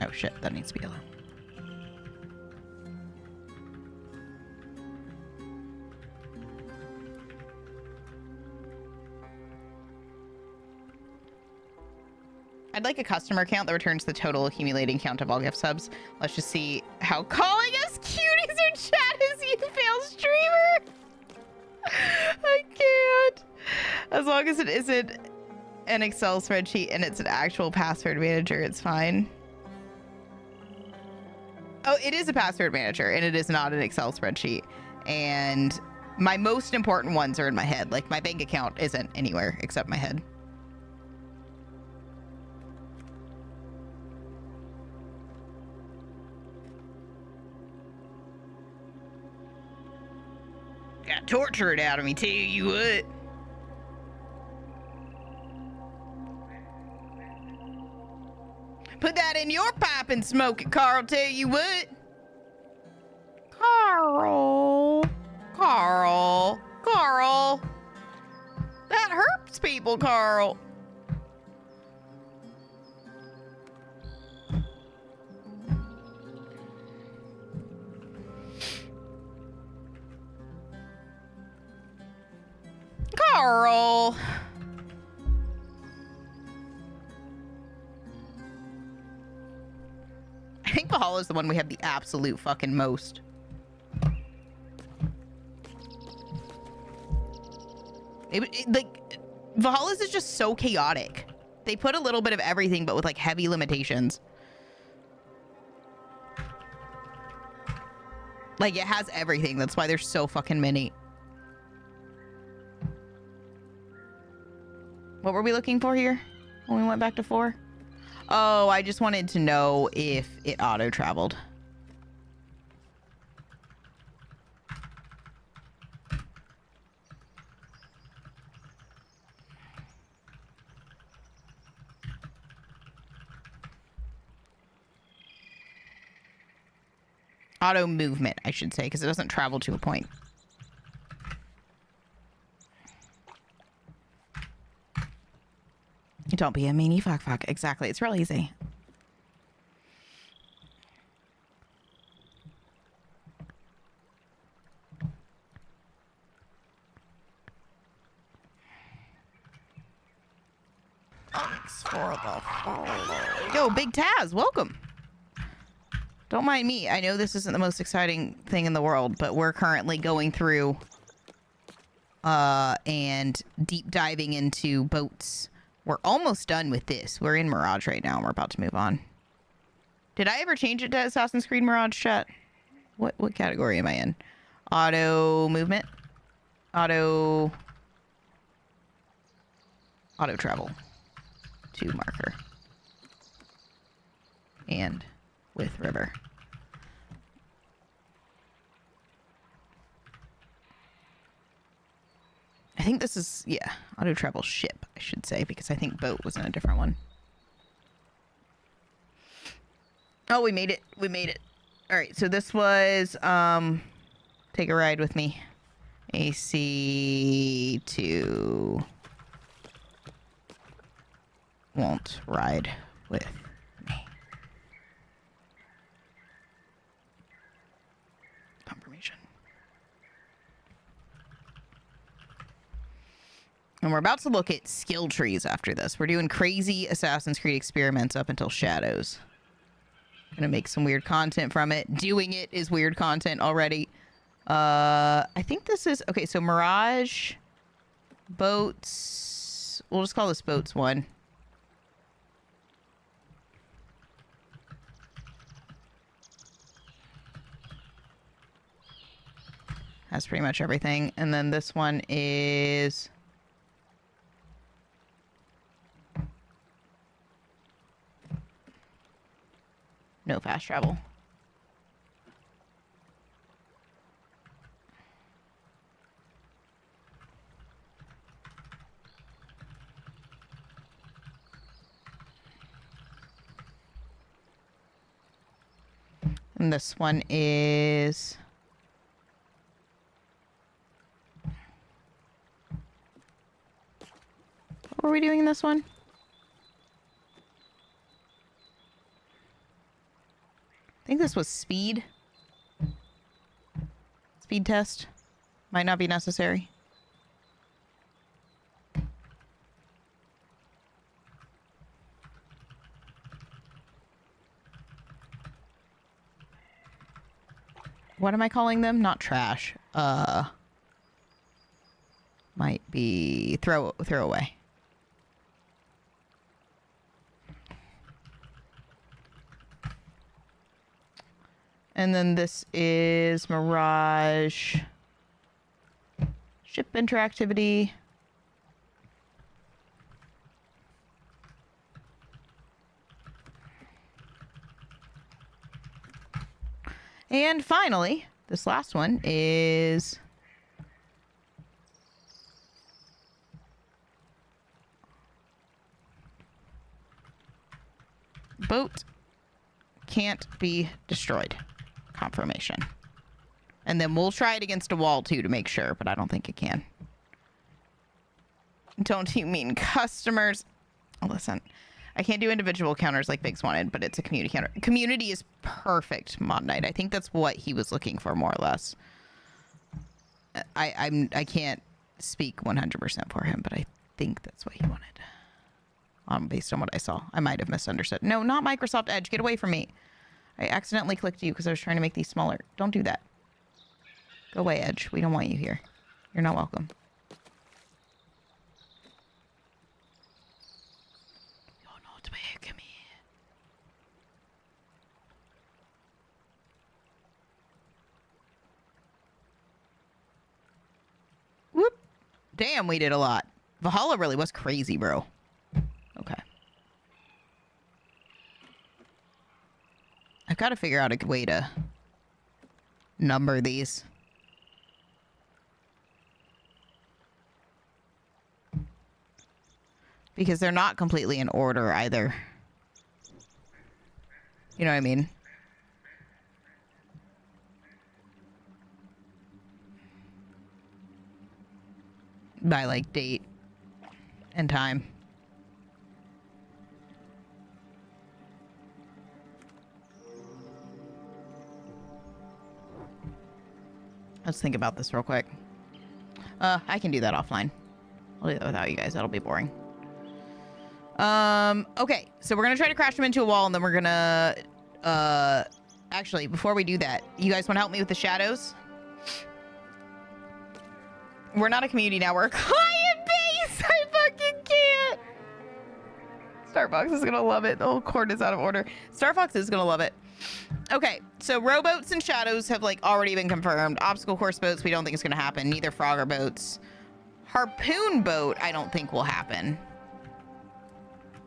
Oh shit, that needs to be yellow. I'd like a customer count that returns the total accumulating count of all gift subs. Let's just see how calling us cuties or chat is you fail streamer. I can't. As long as it isn't an Excel spreadsheet and it's an actual password manager, it's fine. Oh, it is a password manager and it is not an Excel spreadsheet. And my most important ones are in my head. Like my bank account isn't anywhere except my head. Got tortured out of me, tell you what. Put that in your pipe and smoke it, Carl, tell you what. Carl. Carl. Carl. That hurts people, Carl. Carl. I think Valhalla's the one we have the absolute fucking most. Like, Valhalla's is just so chaotic. They put a little bit of everything, but with like heavy limitations. Like, it has everything. That's why there's so fucking many. What were we looking for here when we went back to 4? Oh, I just wanted to know if it auto-traveled. Auto movement, I should say, because it doesn't travel to a point. Don't be a meanie, fuck. Exactly, it's real easy. Thanks for the follow. Yo, Big Taz, welcome. Don't mind me. I know this isn't the most exciting thing in the world, but we're currently going through and deep diving into boats. We're almost done with this. We're in Mirage right now, and we're about to move on. Did I ever change it to Assassin's Creed Mirage, chat? What category am I in? Auto movement? Auto travel to marker. And with river. I think this is, yeah, auto travel ship, I should say, because I think boat was in a different one. Oh, we made it. We made it. All right, so this was take a ride with me. AC2 won't ride with me. Confirmation. And we're about to look at skill trees after this. We're doing crazy Assassin's Creed experiments up until Shadows. Gonna make some weird content from it. Doing it is weird content already. I think this is... Okay, so Mirage. Boats. We'll just call this Boats 1. Has pretty much everything. And then this one is... no fast travel. And this one is... what were we doing in this one? I think this was speed. Speed test. Might not be necessary. What am I calling them? Not trash. Might be throw away. And then this is Mirage ship interactivity. And finally, this last one is boat can't be destroyed. Confirmation. And then we'll try it against a wall too to make sure, but I don't think it can. Don't you mean customers? Oh, listen, I can't do individual counters like Biggs wanted, but it's a community counter. Community is perfect, Mod Knight. I think that's what he was looking for, more or less. I can't speak 100% for him, but I think that's what he wanted. Based on what I saw. I might have misunderstood. No, not Microsoft Edge. Get away from me. I accidentally clicked you because I was trying to make these smaller. Don't do that. Go away, Edge. We don't want you here. You're not welcome. You're not welcome here. Whoop. Damn, we did a lot. Valhalla really was crazy, bro. Okay. I've got to figure out a way to number these. Because they're not completely in order either. You know what I mean? By like date and time. Let's think about this real quick. I can do that offline. I'll do that without you guys. That'll be boring. Okay. So we're going to try to crash them into a wall, and then we're going to... Actually, before we do that, you guys want to help me with the shadows? We're not a community network. Client base! I fucking can't! Starbucks is going to love it. The whole cord is out of order. Starfox is going to love it. Okay, so rowboats and shadows have like already been confirmed. Obstacle course boats, we don't think it's gonna happen. Neither Frogger boats. Harpoon boat, I don't think will happen.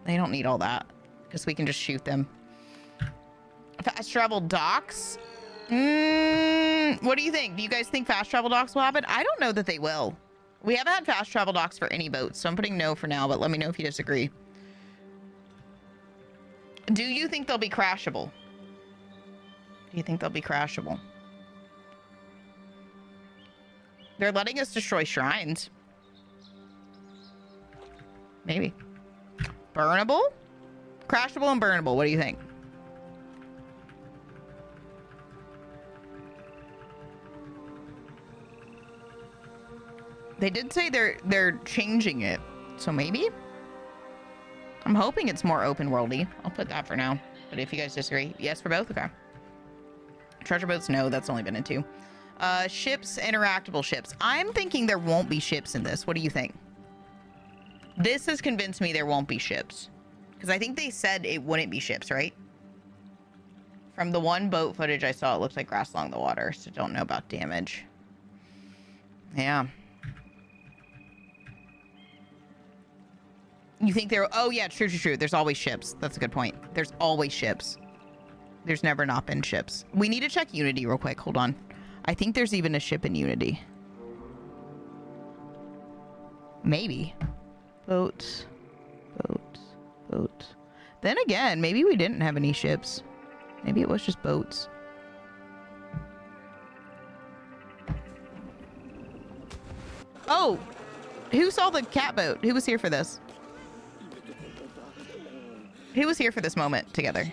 They don't need all that because we can just shoot them. Fast travel docks. What do you think? Do you guys think fast travel docks will happen? I don't know that they will. We haven't had fast travel docks for any boats, so I'm putting no for now, but let me know if you disagree. Do you think they'll be crashable? Do you think they'll be crashable? They're letting us destroy shrines. Maybe. Burnable? Crashable and burnable. What do you think? They did say they're changing it, so maybe? I'm hoping it's more open worldy. I'll put that for now. But if you guys disagree, yes for both, okay. Treasure boats, no, that's only been in 2. Ships, interactable ships. I'm thinking there won't be ships in this. What do you think? This has convinced me there won't be ships. Because I think they said it wouldn't be ships, right? From the one boat footage I saw, it looks like grass along the water, so don't know about damage. Yeah. You think there... Oh, yeah, true. There's always ships. That's a good point. There's always ships. There's never not been ships. We need to check Unity real quick. Hold on. I think there's even a ship in Unity. Maybe. Boat. Then again, maybe we didn't have any ships. Maybe it was just boats. Oh! Who saw the cat boat? Who was here for this? Who was here for this moment together?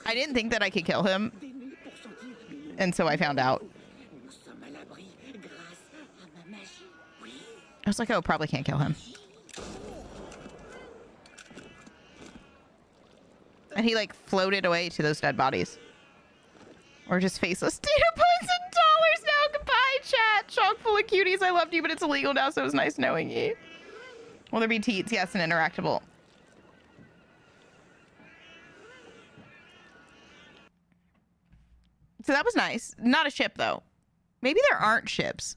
I didn't think that I could kill him. And so I found out. I was like, oh, probably can't kill him. And he like floated away to those dead bodies. Or just faceless. Data points and dollars now. Goodbye, chat. Chock full of cuties. I loved you, but it's illegal now, so it was nice knowing you. Will there be teats? Yes, and interactable. So that was nice. Not a ship, though. Maybe there aren't ships.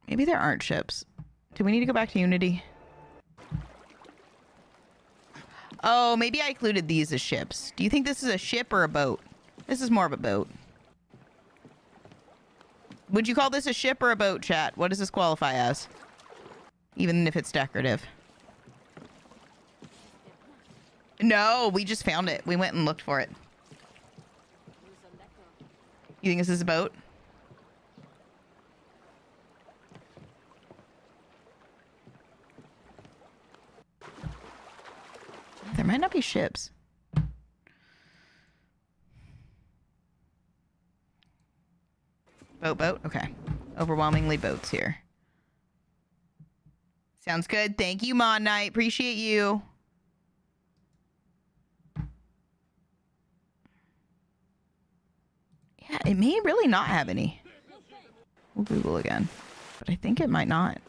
Maybe there aren't ships. Do we need to go back to Unity? Oh, maybe I included these as ships. Do you think this is a ship or a boat? This is more of a boat. Would you call this a ship or a boat, chat? What does this qualify as? Even if it's decorative. No, we just found it. We went and looked for it. You think this is a boat? There might not be ships. Boat. Okay. Overwhelmingly boats here. Sounds good. Thank you, Mon Knight. Appreciate you. Yeah, it may really not have any. We'll Google again. But I think it might not.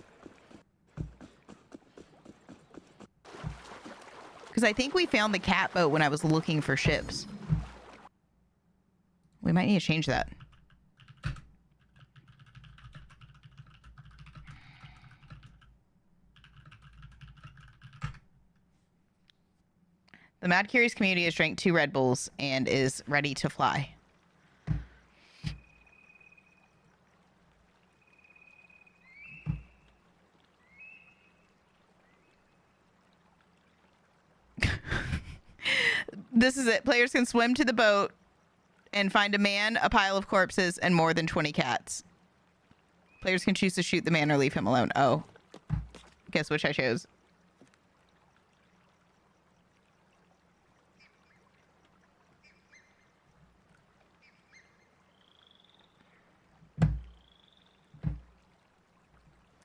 Because I think we found the cat boat when I was looking for ships. We might need to change that. The Mad Curious community has drank 2 Red Bulls and is ready to fly. This is it. Players can swim to the boat and find a man, a pile of corpses, and more than 20 cats. Players can choose to shoot the man or leave him alone. Oh. Guess which I chose. Come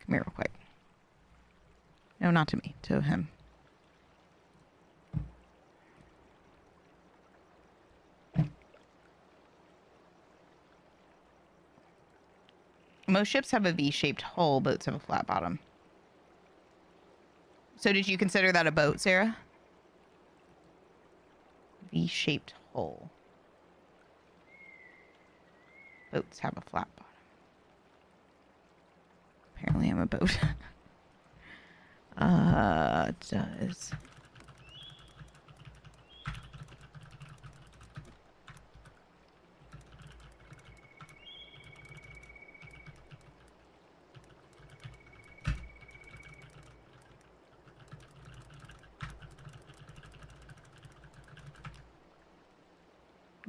here real quick. No, not to me. To him. Most ships have a V-shaped hull. Boats have a flat bottom. So did you consider that a boat, Sarah? V-shaped hull. Boats have a flat bottom. Apparently I'm a boat. It does.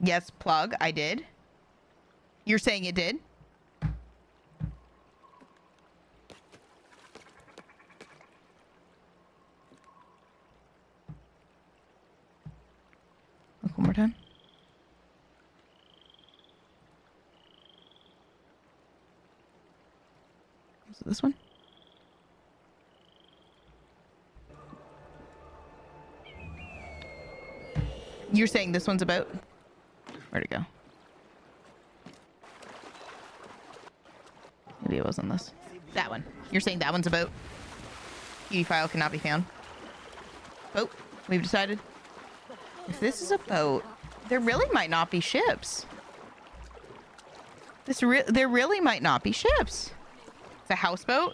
Yes, plug. I did. You're saying it did? Look one more time. Is it this one? You're saying this one's about? Where'd it go? Maybe it wasn't this. That one. You're saying that one's a boat? QD file cannot be found. Boat. We've decided. If this is a boat, there really might not be ships. There really might not be ships. It's a houseboat.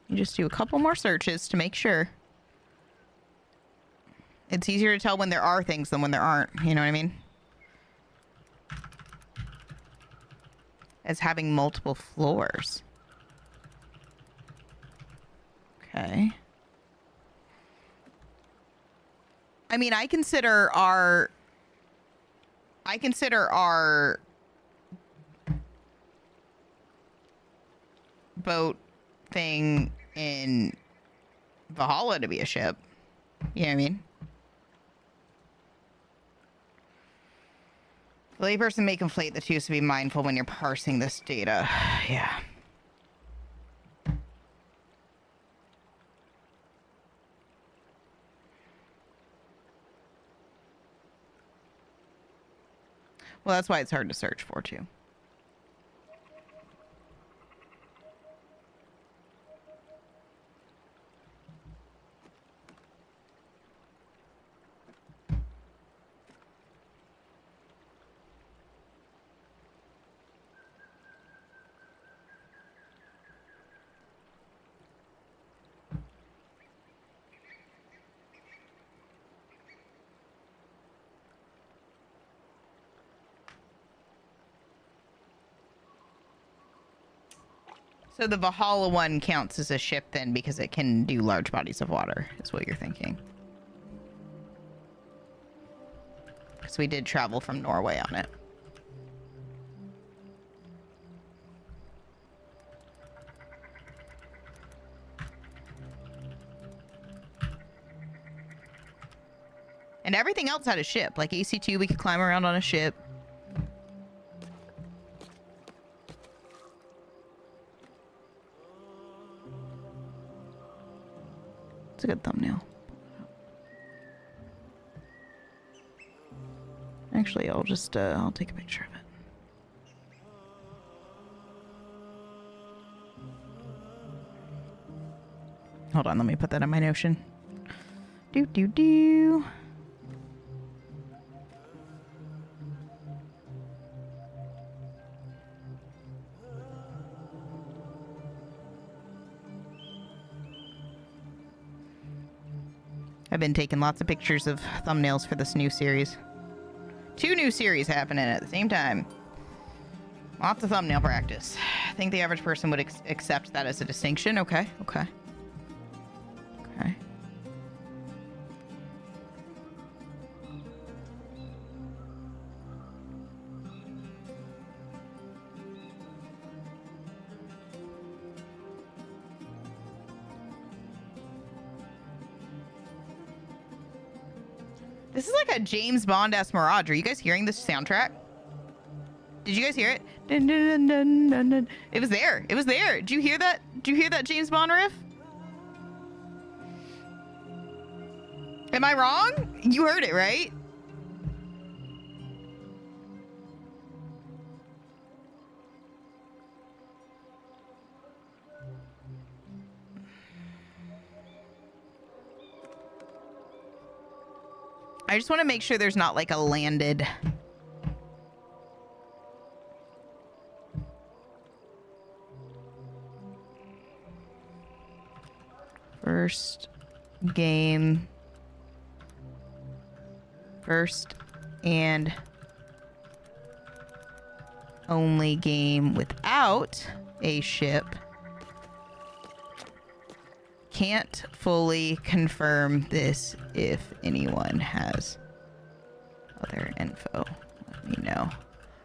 You just do a couple more searches to make sure. It's easier to tell when there are things than when there aren't. You know what I mean? As having multiple floors. Okay. I mean, I consider our boat thing in Valhalla to be a ship. You know what I mean? The layperson may conflate the two, so be mindful when you're parsing this data. Yeah. Well, that's why it's hard to search for, too. So the Valhalla one counts as a ship then because it can do large bodies of water, is what you're thinking. Because we did travel from Norway on it. And everything else had a ship. Like AC2, we could climb around on a ship. It's a good thumbnail. Actually, I'll just, I'll take a picture of it. Hold on, let me put that in my Notion. Do. I've been taking lots of pictures of thumbnails for this new series. 2 new series happening at the same time. Lots of thumbnail practice. I think the average person would accept that as a distinction. Okay. This is like a James Bond-esque Mirage. Are you guys hearing this soundtrack? Did you guys hear it? Dun, dun, dun, dun, dun. It was there. It was there. Did you hear that? Did you hear that James Bond riff? Am I wrong? You heard it, right? I just want to make sure there's not like a landed... First game. First and only game without a ship. Can't fully confirm this. If anyone has other info, let me know. All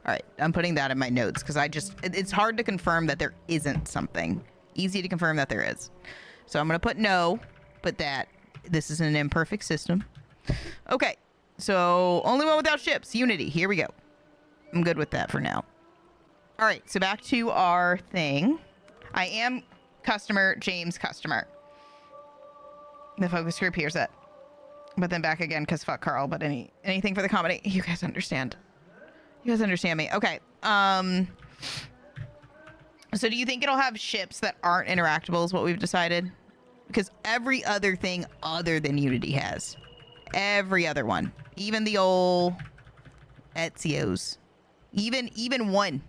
right, I'm putting that in my notes because it's hard to confirm that there isn't something. Easy to confirm that there is. So I'm going to put no, but that this is an imperfect system. Okay, so only one without ships. Unity, here we go. I'm good with that for now. All right, so back to our thing. I am customer, James customer. The focus group hears that. But then back again because fuck Carl, but anything for the comedy. You guys understand. You guys understand me. Okay. So do you think it'll have ships that aren't interactable is what we've decided? Because every other thing other than Unity has. Every other one. Even the old Ezio's. Even one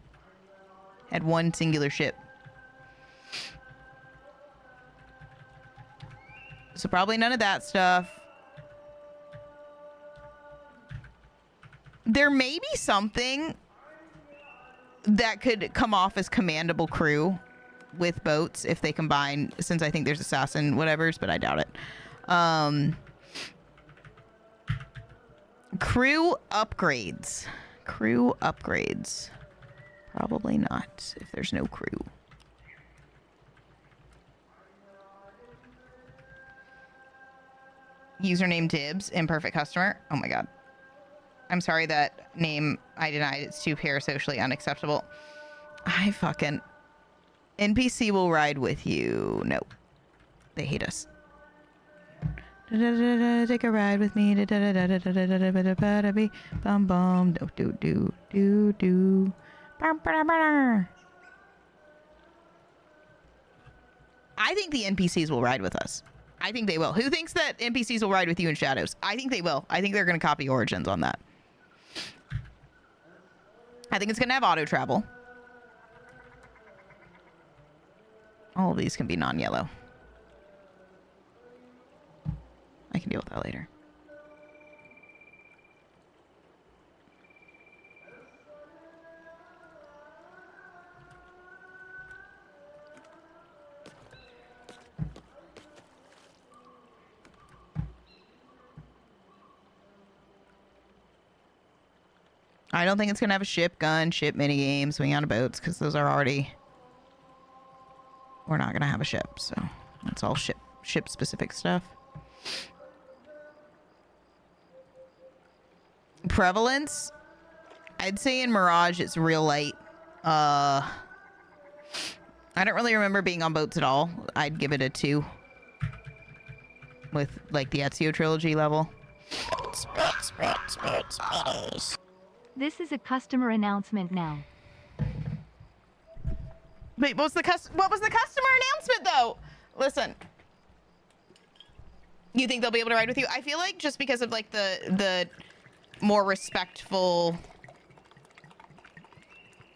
had one singular ship. So probably none of that stuff. There may be something that could come off as commandable crew with boats if they combine, since I think there's assassin whatevers, but I doubt it. Crew upgrades. Crew upgrades. Probably not if there's no crew. Username Dibs, imperfect customer. Oh my god. I'm sorry that name I denied. It's too parasocially unacceptable. I fucking... NPC will ride with you. Nope. They hate us. Take a ride with me. Bum bum. Do. I think the NPCs will ride with us. I think they will. Who thinks that NPCs will ride with you in Shadows? I think they will. I think they're going to copy Origins on that. I think it's going to have auto travel. All of these can be non-yellow. I can deal with that later. I don't think it's gonna have a ship gun, ship mini game, swing out of boats, because those are already. We're not gonna have a ship, so that's all ship specific stuff. Prevalence, I'd say in Mirage it's real light. I don't really remember being on boats at all. I'd give it a 2 with like the Ezio trilogy level. This is a customer announcement now. Wait, what was the customer announcement though? Listen. You think they'll be able to ride with you? I feel like just because of like the more respectful,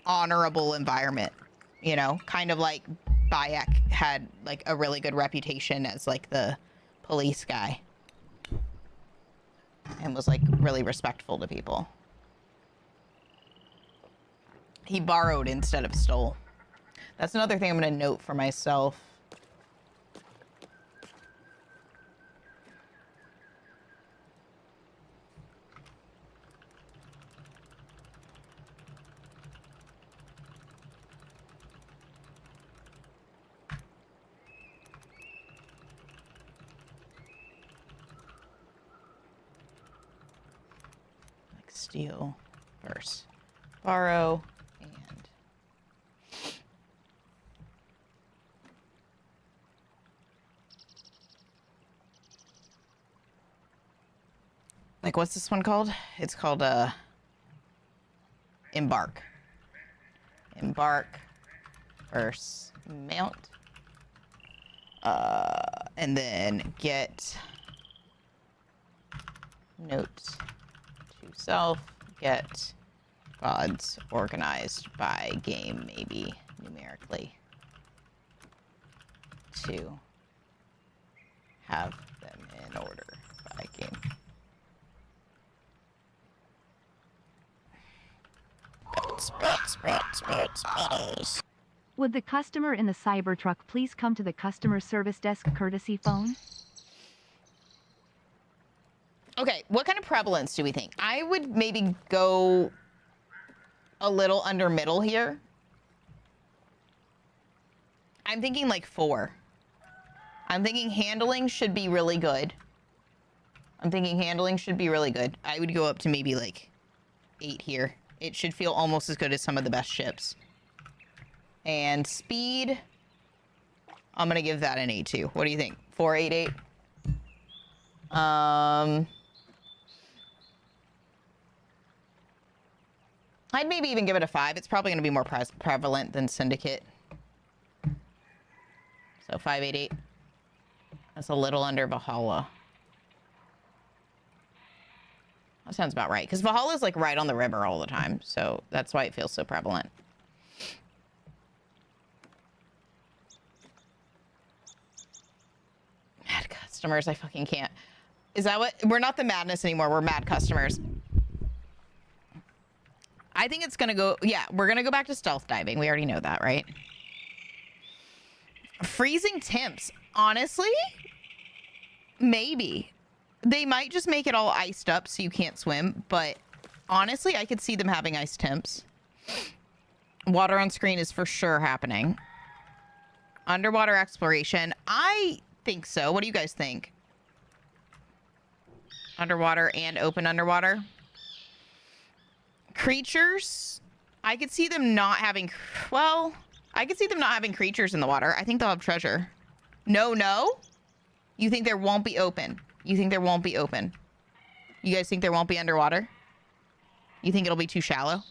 honorable environment, you know, kind of like Bayek had like a really good reputation as like the police guy and was like really respectful to people. He borrowed instead of stole. That's another thing I'm going to note for myself. Like steal versus borrow. Like, what's this one called? It's called, Embark. Embark versus Mount. And then get note to self, get gods organized by game, maybe numerically, to have them in order by game. Would the customer in the Cybertruck please come to the customer service desk courtesy phone? Okay, what kind of prevalence do we think? I would maybe go a little under middle here. I'm thinking like 4. I'm thinking handling should be really good. I would go up to maybe like 8 here. It should feel almost as good as some of the best ships. And speed, I'm going to give that an 8 too. What do you think? 4, 8, 8? I'd maybe even give it a 5. It's probably going to be more prevalent than Syndicate. So 5, 8, 8. That's a little under Valhalla. That sounds about right. Because Valhalla's like right on the river all the time. So that's why it feels so prevalent. Mad customers, I fucking can't. Is that what? We're not the madness anymore. We're mad customers. I think it's going to go... Yeah, we're going to go back to stealth diving. We already know that, right? Freezing temps. Honestly, maybe. They might just make it all iced up so you can't swim, but honestly, I could see them having ice temps. Water on screen is for sure happening. Underwater exploration. I think so. What do you guys think? Underwater and open underwater. Creatures. I could see them not having... Well, I could see them not having creatures in the water. I think they'll have treasure. No? You think there won't be open? You think there won't be open? You guys think there won't be underwater? You think it'll be too shallow?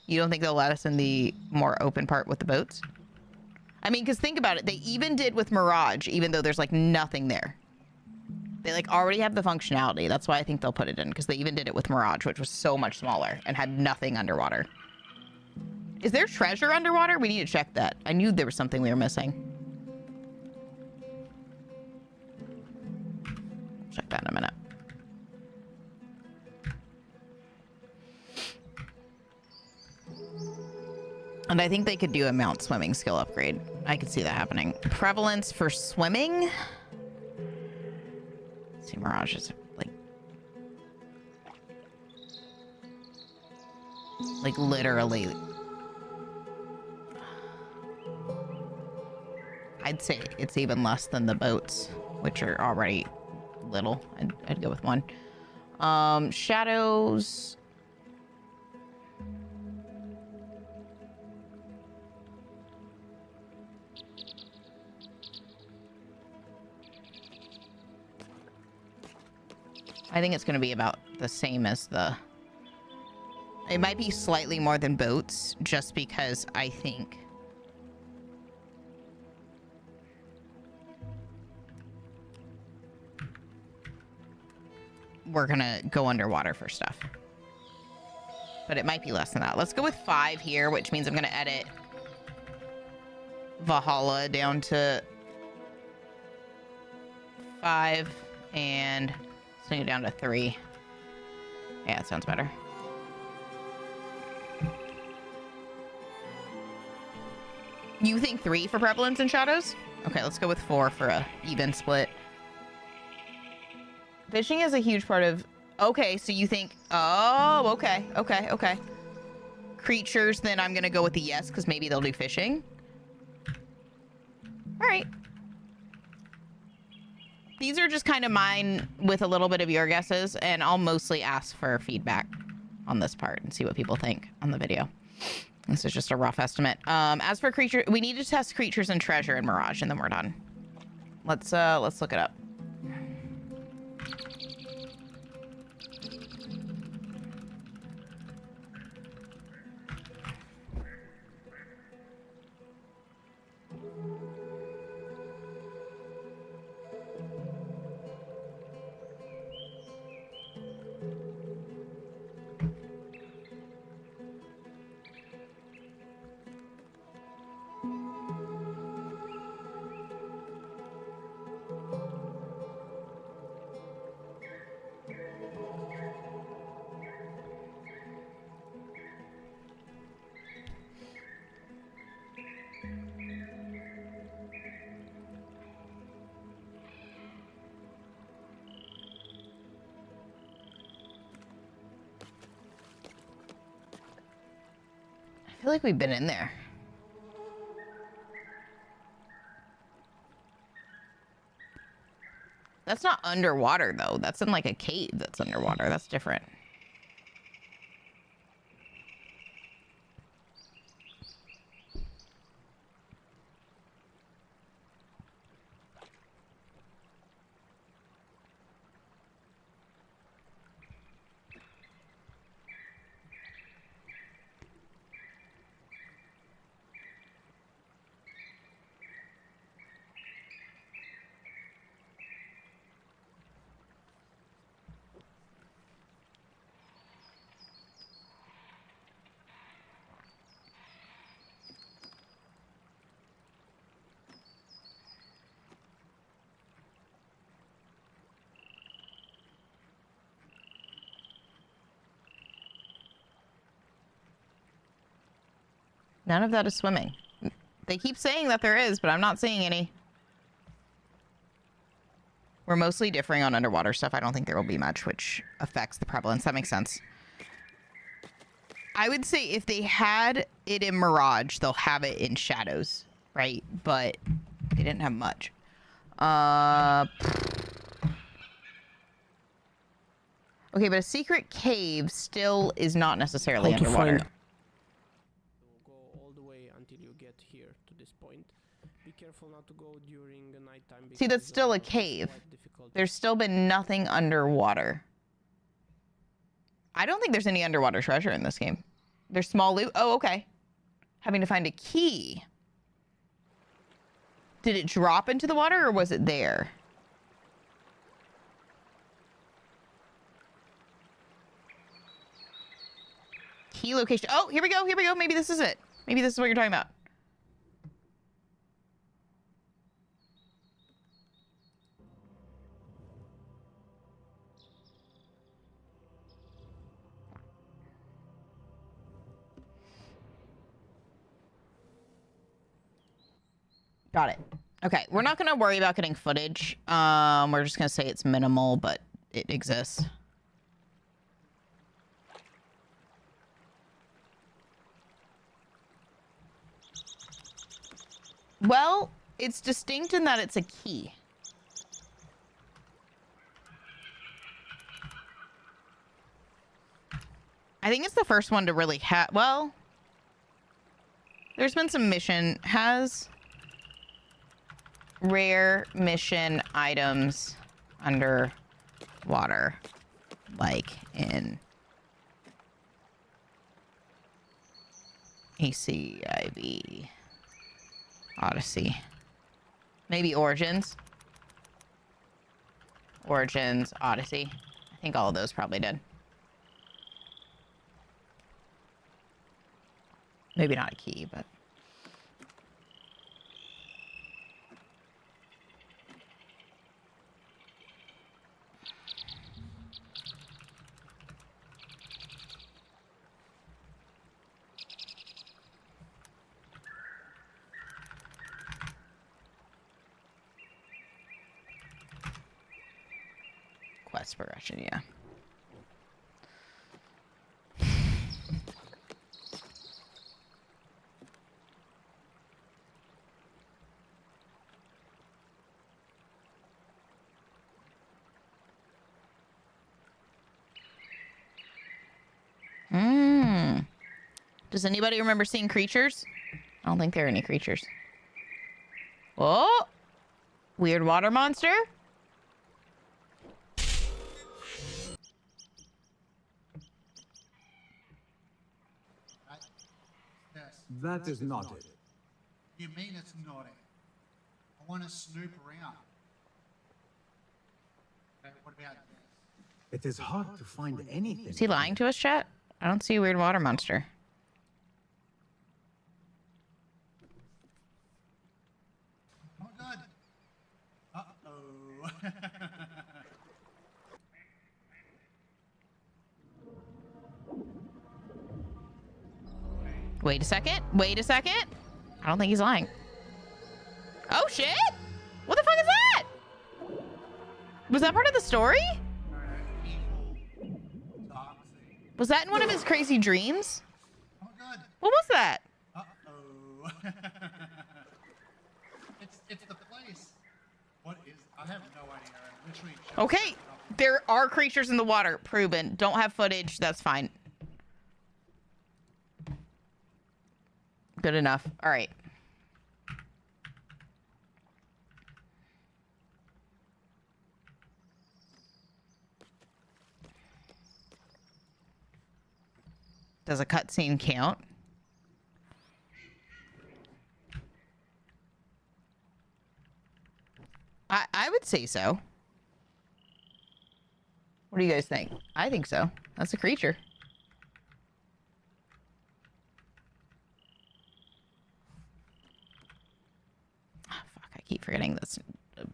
You don't think they'll let us in the more open part with the boats? I mean, because think about it. They even did with Mirage, even though there's like nothing there. They like already have the functionality. That's why I think they'll put it in, because they even did it with Mirage, which was so much smaller and had nothing underwater. Is there treasure underwater? We need to check that. I knew there was something we were missing. Check that in a minute. And I think they could do a mount swimming skill upgrade. I could see that happening. Prevalence for swimming. Let's see, Mirage is like... Like, literally. I'd say it's even less than the boats, which are already little. I'd go with 1. Shadows. I think it's going to be about the same as the... It might be slightly more than boats, just because I think... we're going to go underwater for stuff. But it might be less than that. Let's go with 5 here, which means I'm going to edit Valhalla down to 5 and swing it down to 3. Yeah, that sounds better. You think 3 for prevalence and shadows? Okay, let's go with 4 for a even split. Fishing is a huge part of... Okay, so you think... Oh, okay, okay, okay. Creatures, then I'm going to go with the yes, because maybe they'll do fishing. All right. These are just kind of mine with a little bit of your guesses, and I'll mostly ask for feedback on this part and see what people think on the video. This is just a rough estimate. As for creature, we need to test creatures and treasure in Mirage, and then we're done. Let's look it up. I feel like we've been in there. That's not underwater, though. That's in, like, a cave that's underwater. That's different. None of that is swimming. They keep saying that there is, but I'm not seeing any. We're mostly differing on underwater stuff. I don't think there will be much, which affects the prevalence. That makes sense. I would say if they had it in Mirage, they'll have it in Shadows, right? But they didn't have much. Okay, but a secret cave still is not necessarily underwater. Go all the way until you get here to this point. Be careful not to go during the nighttime. See, that's still a cave. There's still been nothing underwater. I don't think there's any underwater treasure in this game. There's small loot. Oh, okay. Having to find a key. Did it drop into the water or was it there? Key location. Oh, here we go. Here we go. Maybe this is it. Maybe this is what you're talking about. Got it. Okay, we're not going to worry about getting footage. We're just going to say it's minimal, but it exists. Well, it's distinct in that it's a key. I think it's the first one to really have... Well, there's been some mission... Has rare mission items underwater, like in ACIV, Odyssey, maybe Origins, Odyssey. I think all of those probably did. Maybe not a key, but quest progression, yeah. Does anybody remember seeing creatures? I don't think there are any creatures. Oh! Weird water monster? That is not it. You mean it's not it? I want to snoop around. Okay, what about this? It is hard to find anything. Is he lying to us, chat? I don't see a weird water monster. Oh my god. Uh-oh. Wait a second. Wait a second. I don't think he's lying. Oh, shit! What the fuck is that? Was that part of the story? Was that in one of his crazy dreams? Oh my god. What was that? Uh-oh. it's the place. What is... I have no idea. I literally just... Okay. There are creatures in the water. Proven. Don't have footage. That's fine. Good enough. All right. Does a cutscene count? I would say so. What do you guys think? I think so. That's a creature. Oh, fuck, I keep forgetting this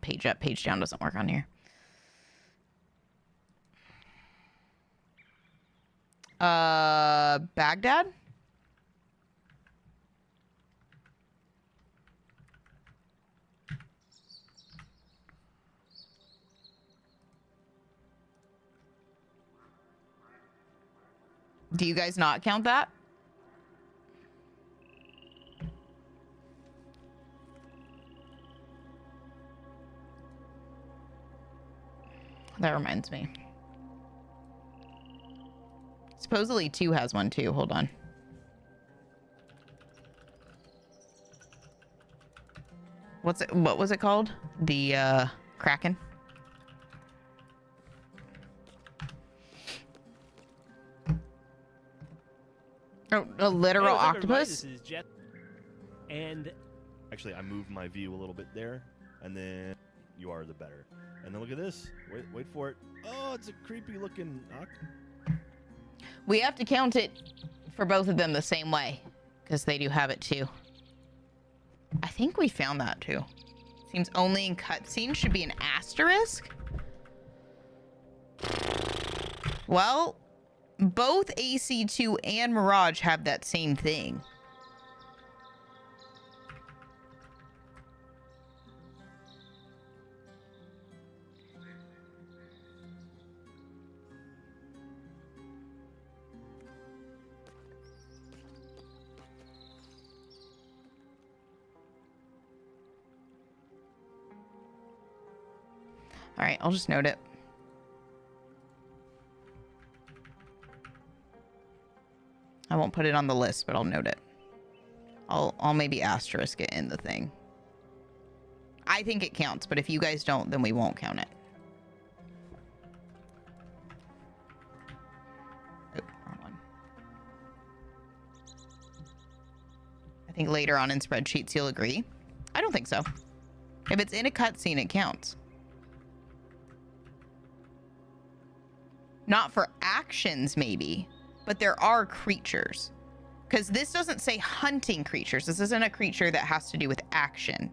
page up, page down doesn't work on here. Baghdad? Do you guys not count that? That reminds me. Supposedly 2 has one too. Hold on. What was it called? The Kraken? Oh, a literal octopus? This is Jet. And actually, I moved my view a little bit there, and then you are the better. And then look at this. Wait for it. Oh, it's a creepy looking octopus. We have to count it for both of them the same way, because they do have it too. I think we found that too. Seems only in cutscenes should be an asterisk. Well, both AC2 and Mirage have that same thing. All right, I'll just note it. I won't put it on the list, but I'll note it. I'll maybe asterisk it in the thing. I think it counts, but if you guys don't, then we won't count it. Oh, wrong one. I think later on in spreadsheets you'll agree. I don't think so. If it's in a cutscene, it counts. Not for actions, maybe, but there are creatures. Because this doesn't say hunting creatures. This isn't a creature that has to do with action.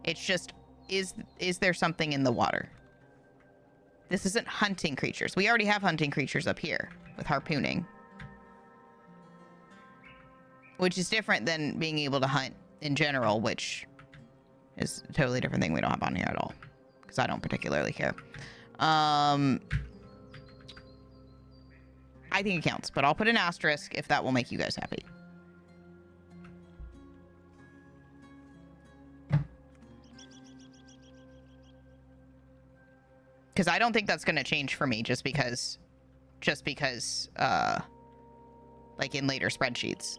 It's just, is there something in the water? This isn't hunting creatures. We already have hunting creatures up here with harpooning. Which is different than being able to hunt in general, which is a totally different thing we don't have on here at all. Because I don't particularly care. I think it counts, but I'll put an asterisk if that will make you guys happy. Because I don't think that's going to change for me just because, like in later spreadsheets.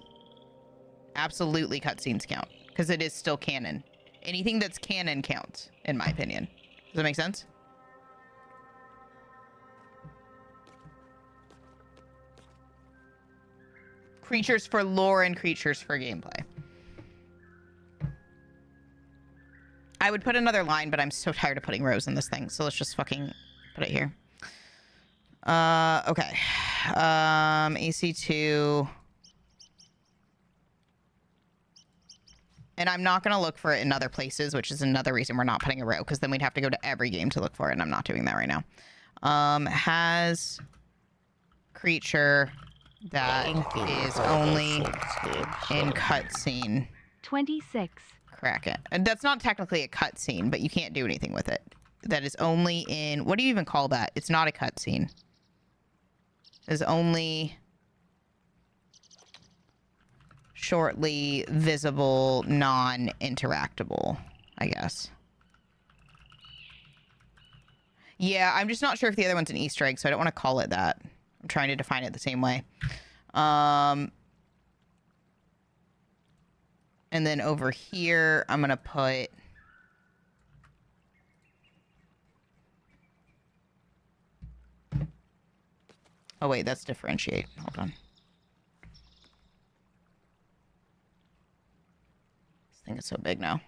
Absolutely cutscenes count because it is still canon. Anything that's canon counts, in my opinion. Does that make sense? Creatures for lore and creatures for gameplay. I would put another line, but I'm so tired of putting rows in this thing. So let's just fucking put it here. Okay. AC2. And I'm not going to look for it in other places, which is another reason we're not putting a row, because then we'd have to go to every game to look for it, and I'm not doing that right now. Has creature that is only in cutscene. 26. Crack it. And that's not technically a cutscene, but you can't do anything with it. That is only in... What do you even call that? It's not a cutscene. Is only... shortly visible, non-interactable, I guess. Yeah, I'm just not sure if the other one's an Easter egg, so I don't want to call it that. I'm trying to define it the same way. And then over here, I'm going to put... Oh, wait, that's differentiate. Hold on. This thing is so big now.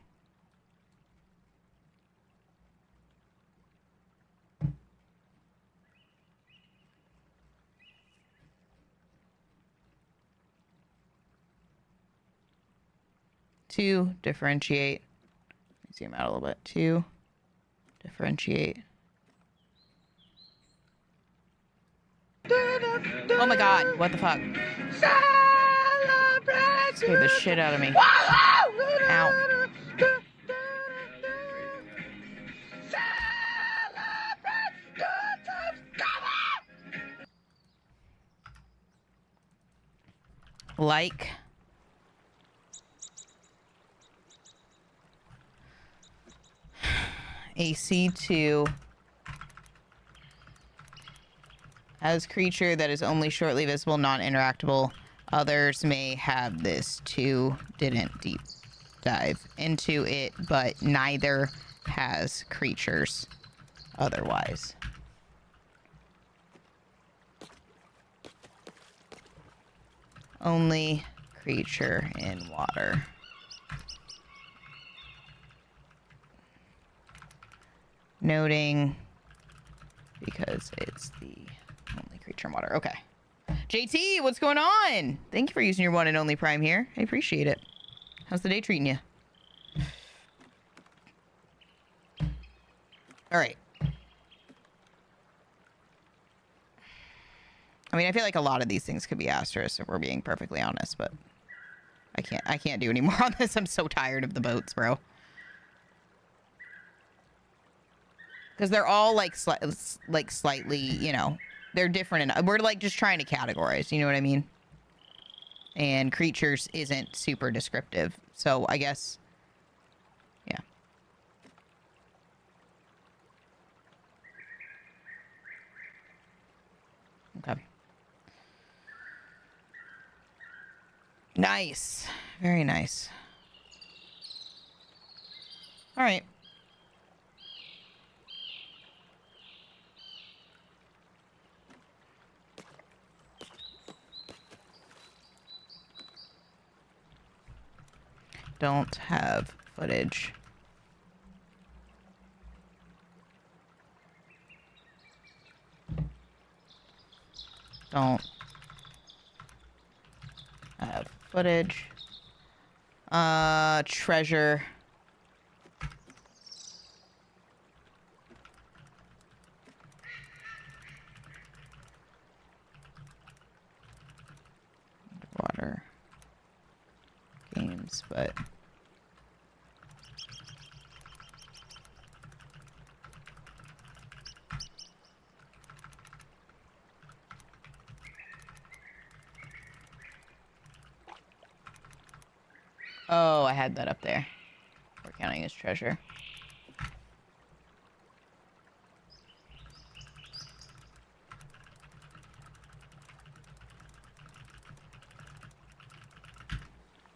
To differentiate. Zoom out a little bit. To differentiate. Oh my god, what the fuck? Scared the shit out of me. Ow. Like. AC2 as creature that is only shortly visible, non-interactable. Others may have this too. Didn't deep dive into it, but neither has creatures otherwise. Only creature in water. Noting because it's the only creature in water. Okay. JT, what's going on? Thank you for using your one and only Prime here. I appreciate it. How's the day treating you? All right. I mean, I feel like a lot of these things could be asterisks if we're being perfectly honest, but I can't do any more on this. I'm so tired of the boats, bro. Because they're all like slightly, you know, they're different. And we're like just trying to categorize, you know what I mean? And creatures isn't super descriptive. So I guess, yeah. Nice. Very nice. All right. Don't have footage. Don't have footage. Treasure. Water. Games, but... Oh, I had that up there. We're counting as treasure.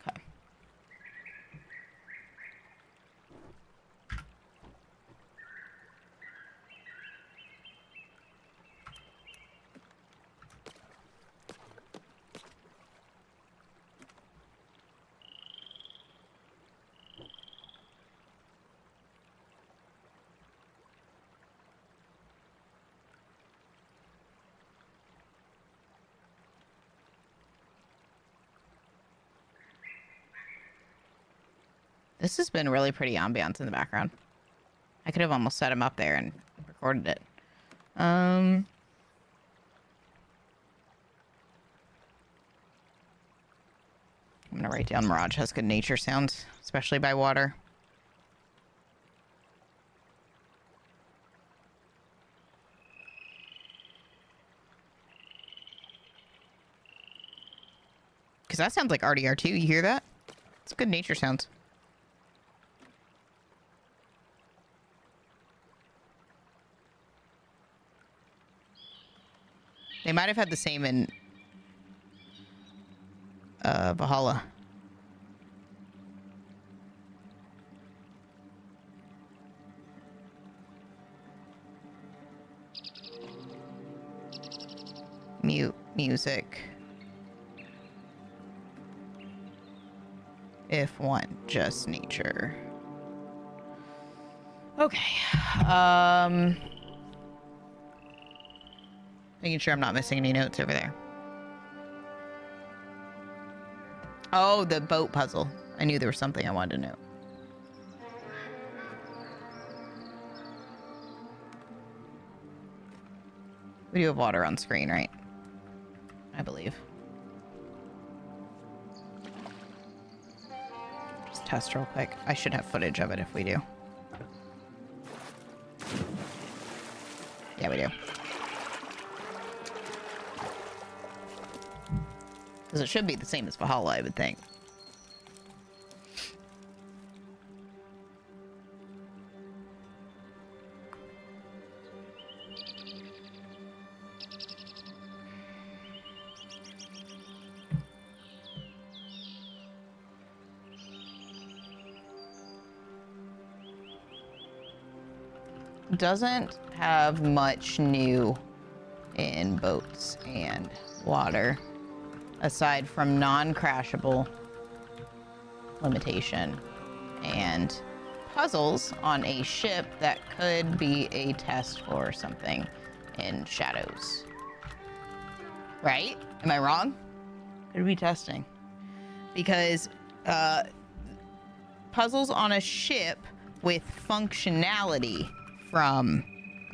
Okay. This has been really pretty ambiance in the background. I could have almost set him up there and recorded it. I'm gonna write down Mirage has good nature sounds, especially by water. Because that sounds like RDR2. You hear that? It's good nature sounds. They might have had the same in Valhalla. Mute music. If one, just nature. Okay. Making sure I'm not missing any notes over there. Oh, the boat puzzle. I knew there was something I wanted to know. We do have water on screen, right? I believe. Just test real quick. I should have footage of it if we do. Yeah, we do. Because it should be the same as Valhalla, I would think. Doesn't have much new in boats and water. Aside from non-crashable limitation and puzzles on a ship that could be a test for something in Shadows. Right? Am I wrong? Could be testing. Because puzzles on a ship with functionality from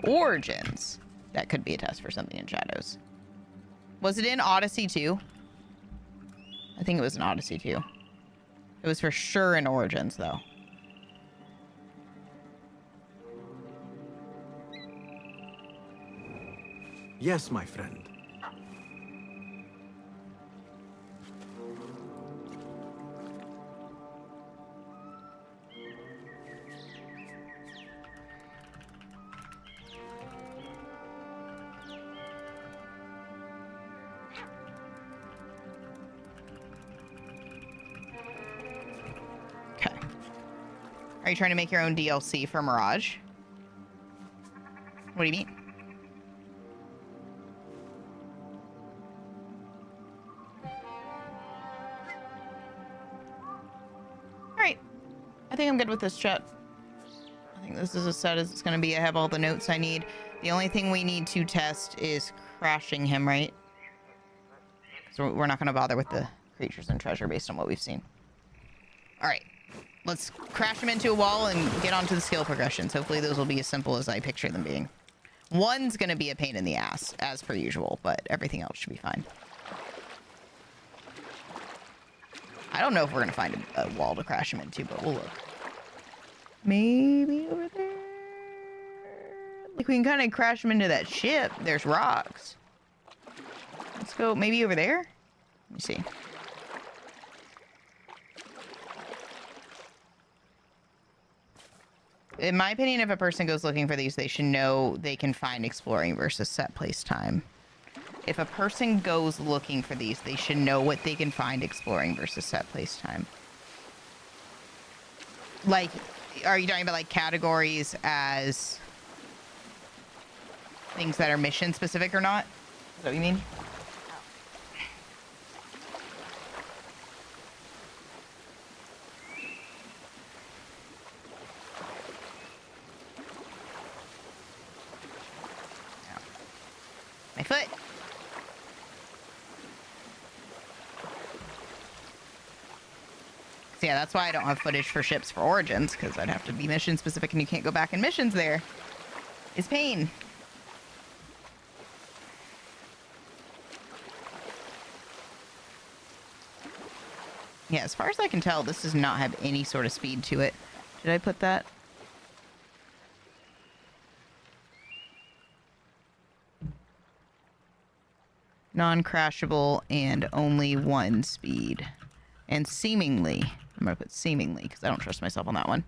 Origins, that could be a test for something in Shadows. Was it in Odyssey 2? I think it was in Odyssey 2. It was for sure in Origins, though. Yes, my friend. Are you trying to make your own DLC for Mirage? What do you mean? Alright. I think I'm good with this chat. I think this is as set as it's going to be. I have all the notes I need. The only thing we need to test is crashing him, right? So we're not going to bother with the creatures and treasure based on what we've seen. Alright. Let's crash him into a wall and get onto the skill progressions. Hopefully those will be as simple as I picture them being. One's going to be a pain in the ass, as per usual, but everything else should be fine. I don't know if we're going to find a wall to crash him into, but we'll look. Maybe over there? Like, we can kind of crash him into that ship. There's rocks. Let's go maybe over there? Let me see. In my opinion, if a person goes looking for these, they should know they can find exploring versus set place time. If a person goes looking for these, they should know what they can find exploring versus set place time. Like, are you talking about like categories as things that are mission specific or not? Is that what you mean? My foot. So yeah, that's why I don't have footage for ships for Origins, because I'd have to be mission specific and you can't go back in missions there. It's pain. Yeah, as far as I can tell, this does not have any sort of speed to it. Did I put that? Non-crashable and only 1 speed. And seemingly, I'm going to put seemingly because I don't trust myself on that one.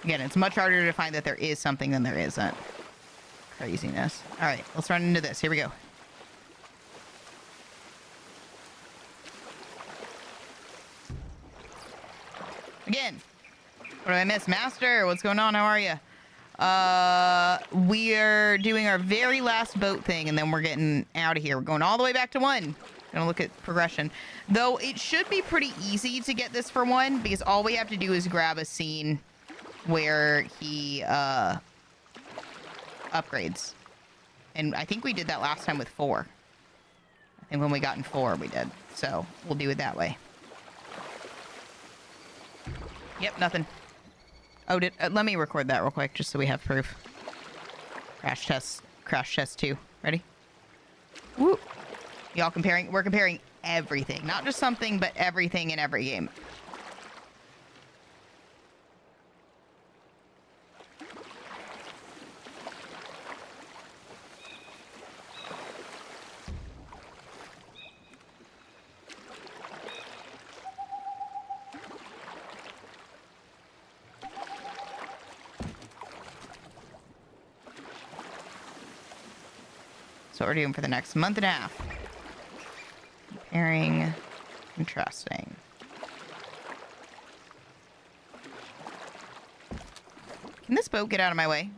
Again, it's much harder to find that there is something than there isn't. Craziness. All right, let's run into this. Here we go. Again. What did I miss? Master, what's going on? How are you? We're doing our very last boat thing, and then we're getting out of here. We're going all the way back to 1. Gonna look at progression. Though it should be pretty easy to get this for 1, because all we have to do is grab a scene where he upgrades. And I think we did that last time with 4. I think when we got in 4, we did. So we'll do it that way. Yep, nothing. Oh, let me record that real quick, just so we have proof. Crash test 2. Ready? Woo! Y'all comparing, we're comparing everything. Not just something, but everything in every game. So what we're doing for the next month and a half. Comparing, contrasting. Can this boat get out of my way?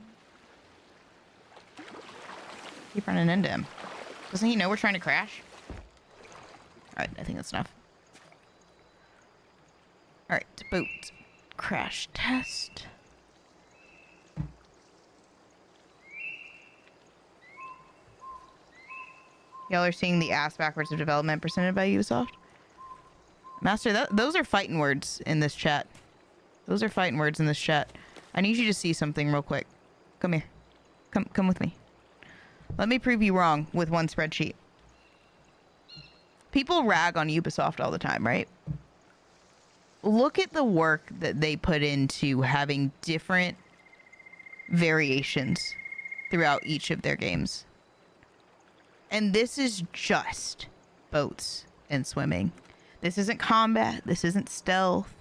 Keep running into him. Doesn't he know we're trying to crash? Alright, I think that's enough. Alright, boat. Crash test. Y'all are seeing the ass backwards of development presented by Ubisoft. Master, those are fighting words in this chat. Those are fighting words in this chat. I need you to see something real quick. Come here. Come with me. Let me prove you wrong with one spreadsheet. People rag on Ubisoft all the time, right? Look at the work that they put into having different variations throughout each of their games. And this is just boats and swimming. This isn't combat. This isn't stealth.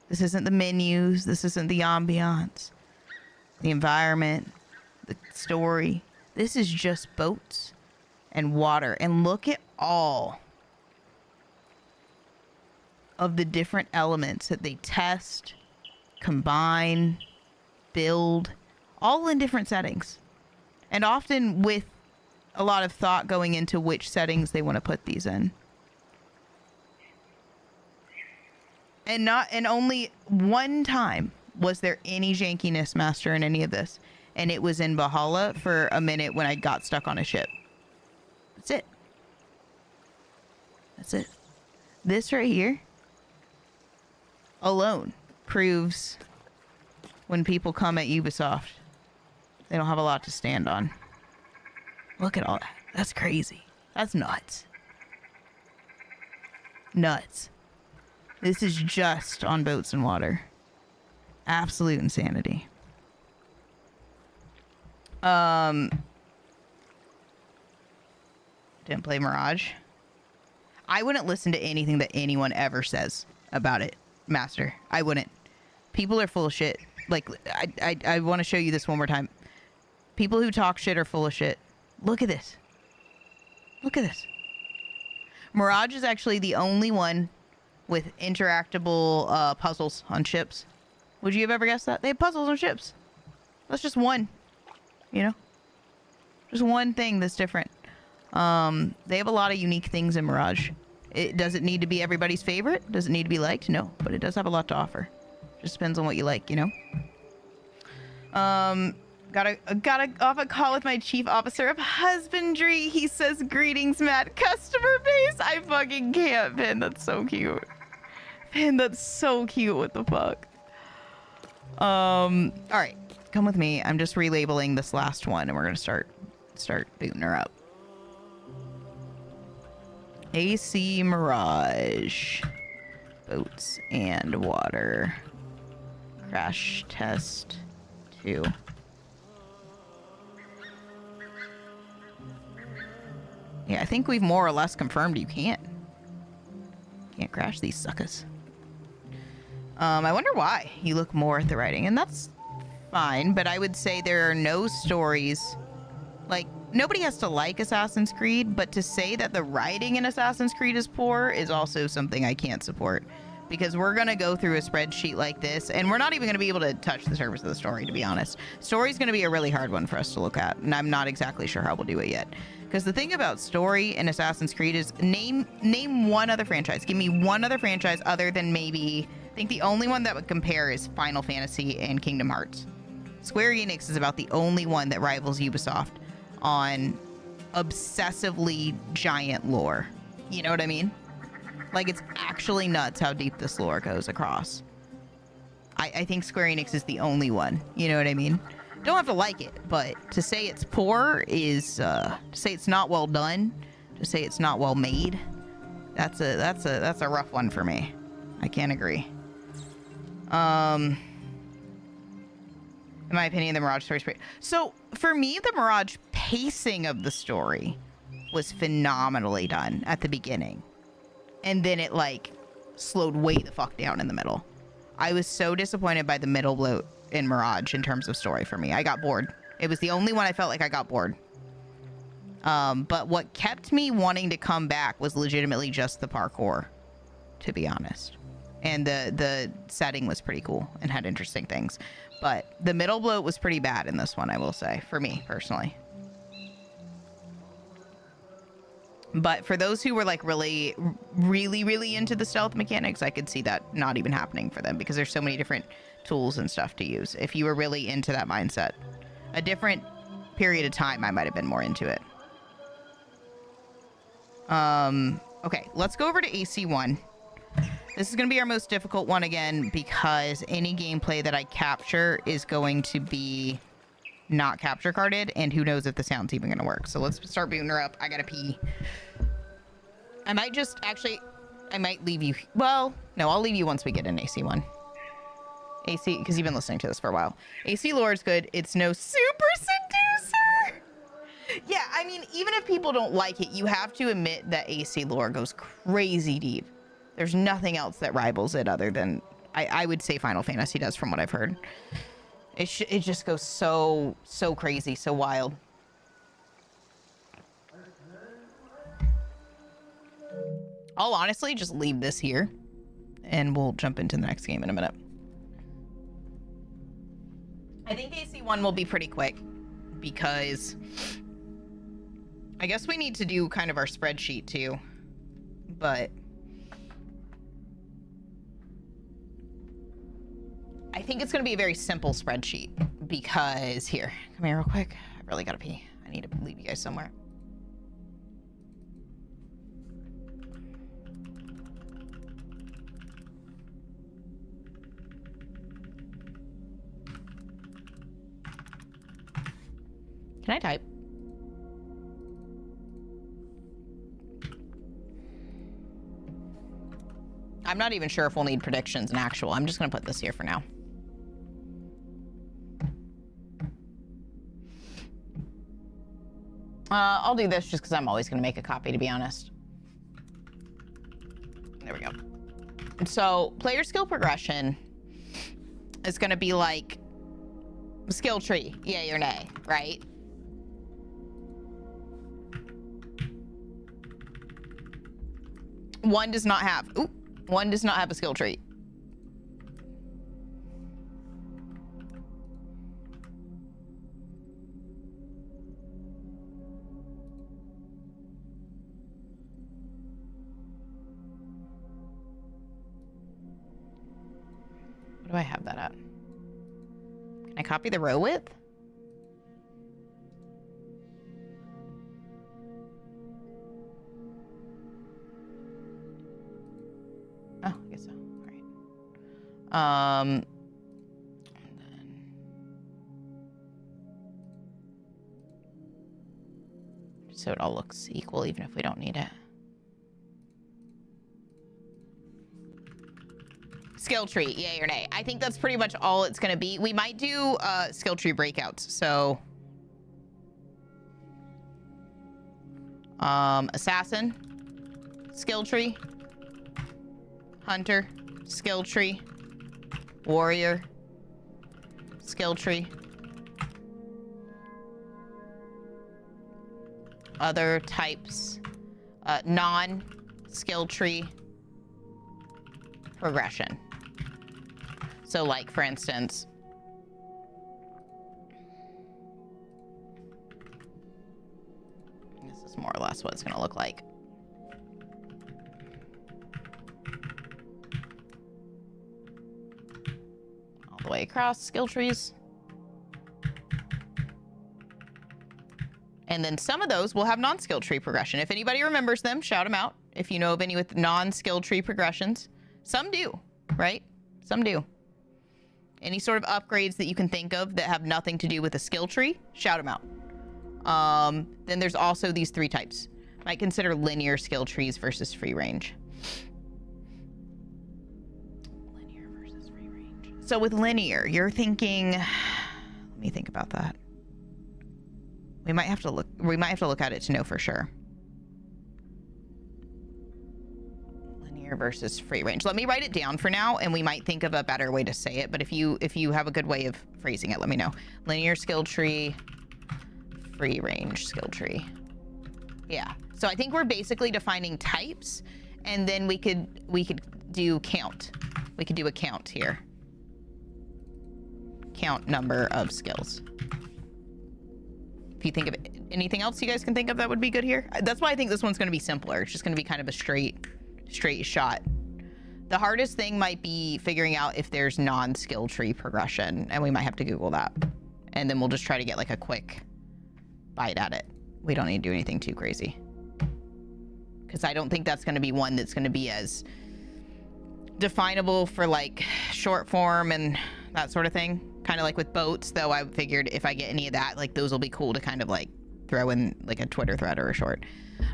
This isn't the menus. This isn't the ambiance, the environment, the story. This is just boats and water. And look at all of the different elements that they test, combine, build, all in different settings. And often with a lot of thought going into which settings they want to put these in. And only one time was there any jankiness, Master, in any of this. And it was in Valhalla for a minute when I got stuck on a ship. That's it. That's it. This right here alone proves when people come at Ubisoft, they don't have a lot to stand on. Look at all that. That's crazy. That's nuts. Nuts. This is just on boats and water. Absolute insanity. Didn't play Mirage. I wouldn't listen to anything that anyone ever says about it, Master. I wouldn't. People are full of shit. Like, I want to show you this one more time. People who talk shit are full of shit. Look at this. Look at this. Mirage is actually the only one with interactable puzzles on ships. Would you have ever guessed that? They have puzzles on ships. That's just one. You know? Just one thing that's different. They have a lot of unique things in Mirage. It doesn't need to be everybody's favorite. Does it need to be liked? No. But it does have a lot to offer. Just depends on what you like, you know? Got off a call with my chief officer of husbandry. He says, greetings, Matt. Customer base. I fucking can't, Pin. That's so cute. Pin, that's so cute. What the fuck? All right. Come with me. I'm just relabeling this last one, and we're going to start booting her up. AC Mirage. Boats and water. Crash test 2. Yeah, I think we've more or less confirmed you can't crash these suckers. I wonder why you look more at the writing, and that's fine, but I would say there are no stories. Like, nobody has to like Assassin's Creed, but to say that the writing in Assassin's Creed is poor is also something I can't support. Because we're going to go through a spreadsheet like this, and we're not even going to be able to touch the surface of the story, to be honest. Story's going to be a really hard one for us to look at, and I'm not exactly sure how we'll do it yet. Because the thing about story in Assassin's Creed is name one other franchise. Give me one other franchise other than maybe, I think the only one that would compare is Final Fantasy and Kingdom Hearts. Square Enix is about the only one that rivals Ubisoft on obsessively giant lore. You know what I mean? Like, it's actually nuts how deep this lore goes across. I think Square Enix is the only one. You know what I mean? Don't have to like it, but to say it's poor is to say it's not well done, to say it's not well made. That's a rough one for me. I can't agree. In my opinion, the Mirage story is pretty. So for me, the Mirage pacing of the story was phenomenally done at the beginning. And then it, like, slowed way the fuck down in the middle. I was so disappointed by the middle bloat in Mirage in terms of story for me. I got bored. It was the only one I felt like I got bored. But what kept me wanting to come back was legitimately just the parkour, to be honest. And the setting was pretty cool and had interesting things. But the middle bloat was pretty bad in this one, I will say, for me, personally. But for those who were like really into the stealth mechanics, I could see that not even happening for them because there's so many different tools and stuff to use. If you were really into that mindset, a different period of time, I might have been more into it. Okay, let's go over to AC1. This is going to be our most difficult one again because any gameplay that I capture is going to be not capture carded, and who knows if the sound's even gonna work. So let's start booting her up. I gotta pee. I might just I might leave you. Well, no, I'll leave you once we get in AC1. AC, because you've been listening to this for a while. AC lore is good. It's no super seducer. Yeah, I mean, even if people don't like it, you have to admit that AC lore goes crazy deep. There's nothing else that rivals it other than I would say Final Fantasy does, from what I've heard. It just goes so crazy, so wild. I'll honestly just leave this here and we'll jump into the next game in a minute. I think AC1 will be pretty quick because I guess we need to do kind of our spreadsheet too, but I think it's going to be a very simple spreadsheet because here, come here real quick. I really got to pee. I need to leave you guys somewhere. Can I type? I'm not even sure if we'll need predictions and actual. I'm just going to put this here for now. I'll do this just because I'm always going to make a copy, to be honest. There we go. So player skill progression is going to be like skill tree, yay or nay, right? One does not have a skill tree. What do I have that at? Can I copy the row width? Oh, I guess so. All right. And then so it all looks equal, even if we don't need it. Skill tree, yay or nay. I think that's pretty much all it's going to be. We might do skill tree breakouts. So, assassin, skill tree, hunter, skill tree, warrior, skill tree, other types, non-skill tree, progression. So like, for instance, this is more or less what it's going to look like. All the way across skill trees. And then some of those will have non-skill tree progression. If anybody remembers them, shout them out. If you know of any with non-skill tree progressions. Some do, right? Some do. Any sort of upgrades that you can think of that have nothing to do with a skill tree, shout them out. Then there's also these three types. Might consider linear skill trees versus free range. Linear versus free range. So with linear, you're thinking, let me think about that. We might have to look at it to know for sure. Versus free range. Let me write it down for now, and we might think of a better way to say it. But if you have a good way of phrasing it, let me know. Linear skill tree, free range skill tree. Yeah. So I think we're basically defining types, and then we could do count. We could do a count here. Count number of skills. If you think of anything else you guys can think of that would be good here, that's why I think this one's going to be simpler. It's just going to be kind of a straight shot. The hardest thing might be figuring out if there's non-skill tree progression, and we might have to Google that. And then we'll just try to get like a quick bite at it. We don't need to do anything too crazy. Because I don't think that's going to be one that's going to be as definable for like short form and that sort of thing. Kind of like with boats, though. I figured if I get any of that, like those will be cool to kind of like throw in like a Twitter thread or a short.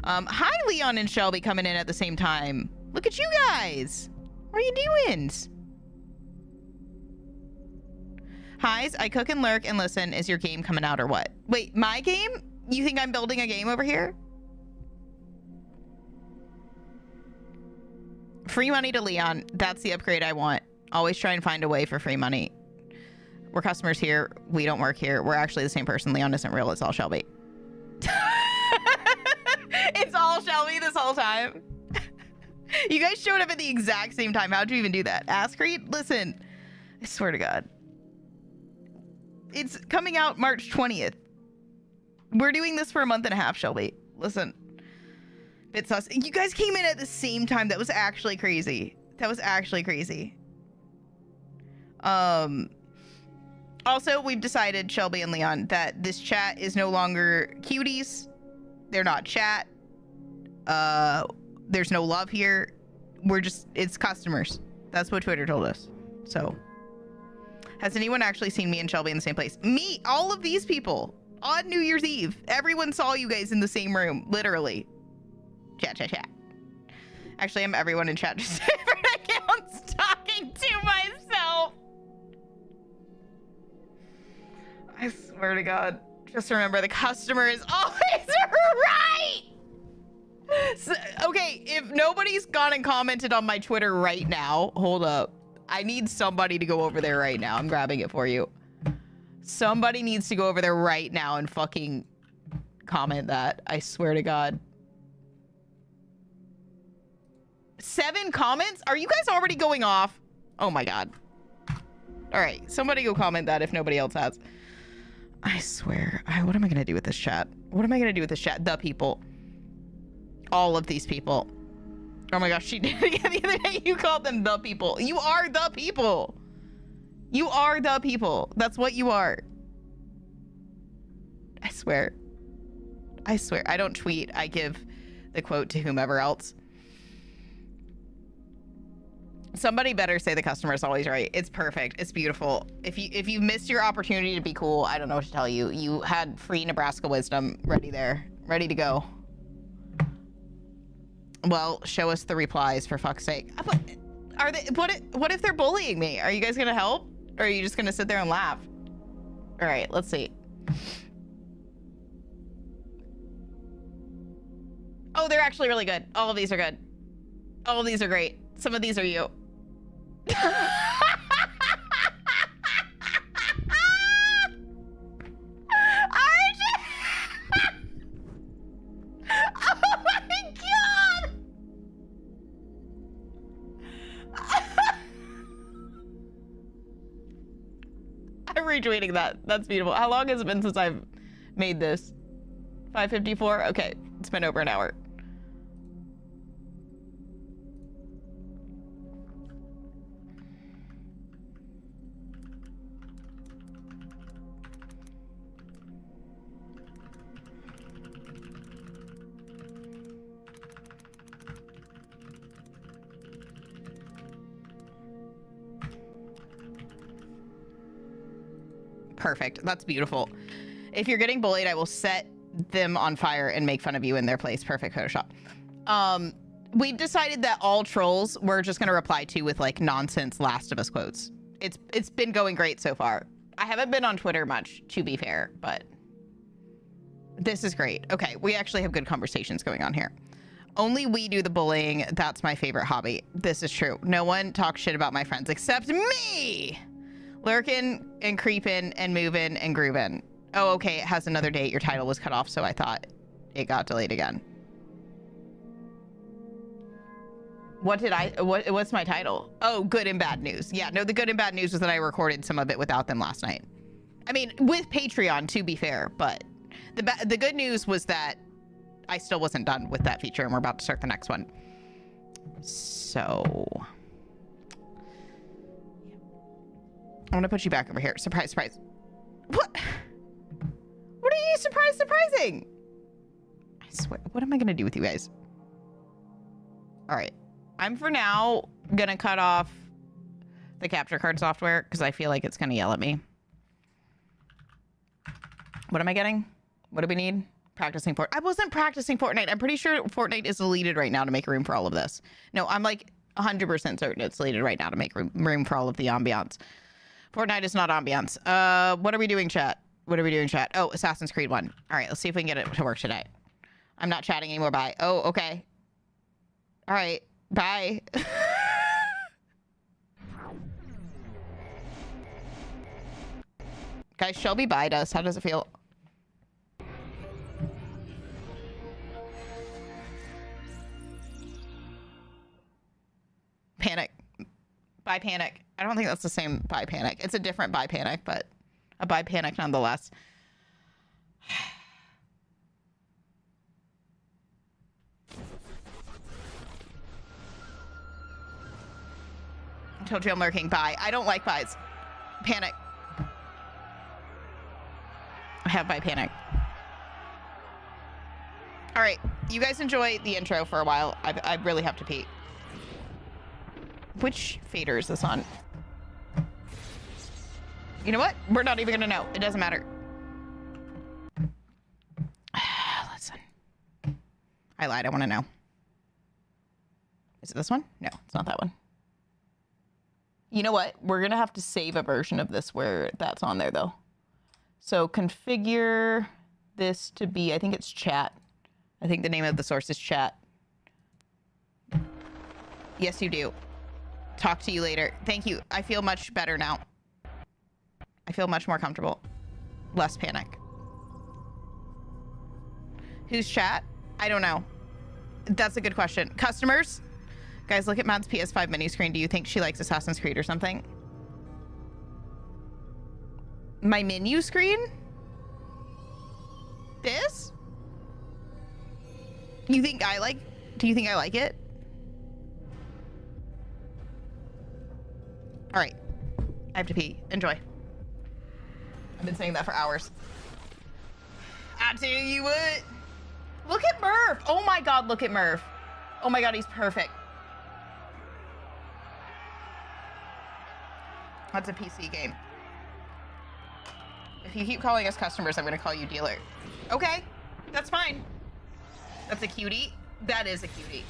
Hi, Leon and Shelby coming in at the same time. Look at you guys. What are you doing? Highs, I cook and lurk and listen. Is your game coming out or what? Wait, my game? You think I'm building a game over here? Free money to Leon. That's the upgrade I want. Always try and find a way for free money. We're customers here. We don't work here. We're actually the same person. Leon isn't real. It's all Shelby. It's all Shelby this whole time. You guys showed up at the exact same time. How'd you even do that? Ask Reed? Listen, I swear to God. It's coming out March 20th. We're doing this for a month and a half, Shelby. Listen. Bit sus. You guys came in at the same time. That was actually crazy. That was actually crazy. Also, we've decided, Shelby and Leon, that this chat is no longer cuties. They're not chat. There's no love here. It's customers. That's what Twitter told us. So, has anyone actually seen me and Shelby in the same place? Me, all of these people on New Year's Eve. Everyone saw you guys in the same room, literally. Chat. Actually, I'm everyone in chat, just different accounts talking to myself. I swear to God. Just remember, the customer is always right. So, okay, if nobody's gone and commented on my Twitter right now, hold up. I need somebody to go over there right now. I'm grabbing it for you. Somebody needs to go over there right now and fucking comment that. I swear to God. 7 comments? Are you guys already going off? Oh my God. All right, somebody go comment that if nobody else has. I swear. What am I going to do with this chat? What am I going to do with this chat? The people. All of these people. Oh my gosh, she did it again the other day. You called them the people. You are the people. You are the people. That's what you are. I swear. I swear. I don't tweet. I give the quote to whomever else. Somebody better say the customer is always right. It's perfect. It's beautiful. If you missed your opportunity to be cool, I don't know what to tell you. You had free Nebraska wisdom ready there, ready to go. Well, show us the replies for fuck's sake. Are they? What if they're bullying me? Are you guys gonna help, or are you just gonna sit there and laugh? All right, let's see. Oh, they're actually really good. All of these are good. All of these are great. Some of these are you. Oh my God! I'm retweeting that. That's beautiful. How long has it been since I've made this? 5:54? Okay, it's been over an hour. Perfect. That's beautiful. If you're getting bullied, I will set them on fire and make fun of you in their place. Perfect Photoshop. We've decided that all trolls we're just going to reply to with like nonsense Last of Us quotes. It's been going great so far. I haven't been on Twitter much, to be fair, but this is great. Okay, we actually have good conversations going on here. Only we do the bullying. That's my favorite hobby. This is true. No one talks shit about my friends except me. Lurkin' and creepin' and movin' and groovin'. Oh, okay, it has another date. Your title was cut off, so I thought it got delayed again. What's my title? Oh, good and bad news. Yeah, no, the good and bad news was that I recorded some of it without them last night. I mean, with Patreon, to be fair, but the good news was that I still wasn't done with that feature and we're about to start the next one. So I'm gonna put you back over here. Surprise, surprise. What? What are you surprising? I swear, what am I gonna do with you guys? All right. I'm for now gonna cut off the capture card software because I feel like it's gonna yell at me. What am I getting? What do we need? Practicing Fortnite. I wasn't practicing Fortnite. I'm pretty sure Fortnite is deleted right now to make room for all of this. No, I'm like 100% certain it's deleted right now to make room for all of the ambiance. Fortnite is not ambiance. What are we doing, chat? What are we doing, chat? Oh, Assassin's Creed 1. All right, let's see if we can get it to work today. I'm not chatting anymore. Bye. Oh, okay. All right. Bye. Guys, Shelby bye us. How does it feel? Buy Panic. I don't think that's the same Buy Panic. It's a different Buy Panic, but a Buy Panic nonetheless. Told you I'm lurking. Buy. I don't like buys. Panic. I have Buy Panic. All right. You guys enjoy the intro for a while. I really have to pee. Which fader is this on? You know what? We're not even going to know. It doesn't matter. Listen. I lied. I want to know. Is it this one? No, it's not that one. You know what? We're going to have to save a version of this where that's on there, though. So configure this to be, I think it's chat. I think the name of the source is chat. Yes, you do. Talk to you later. Thank you. I feel much better now. I feel much more comfortable. Less panic. Who's chat? I don't know. That's a good question. Customers? Guys, look at Mad's PS5 mini screen. Do you think she likes Assassin's Creed or something? My menu screen? This? You think I like... Do you think I like it? All right. I have to pee. Enjoy. I've been saying that for hours. I tell you what. Look at Murph. Oh my God, look at Murph. Oh my God, he's perfect. That's a PC game. If you keep calling us customers, I'm going to call you dealer. Okay, that's fine. That's a cutie. That is a cutie.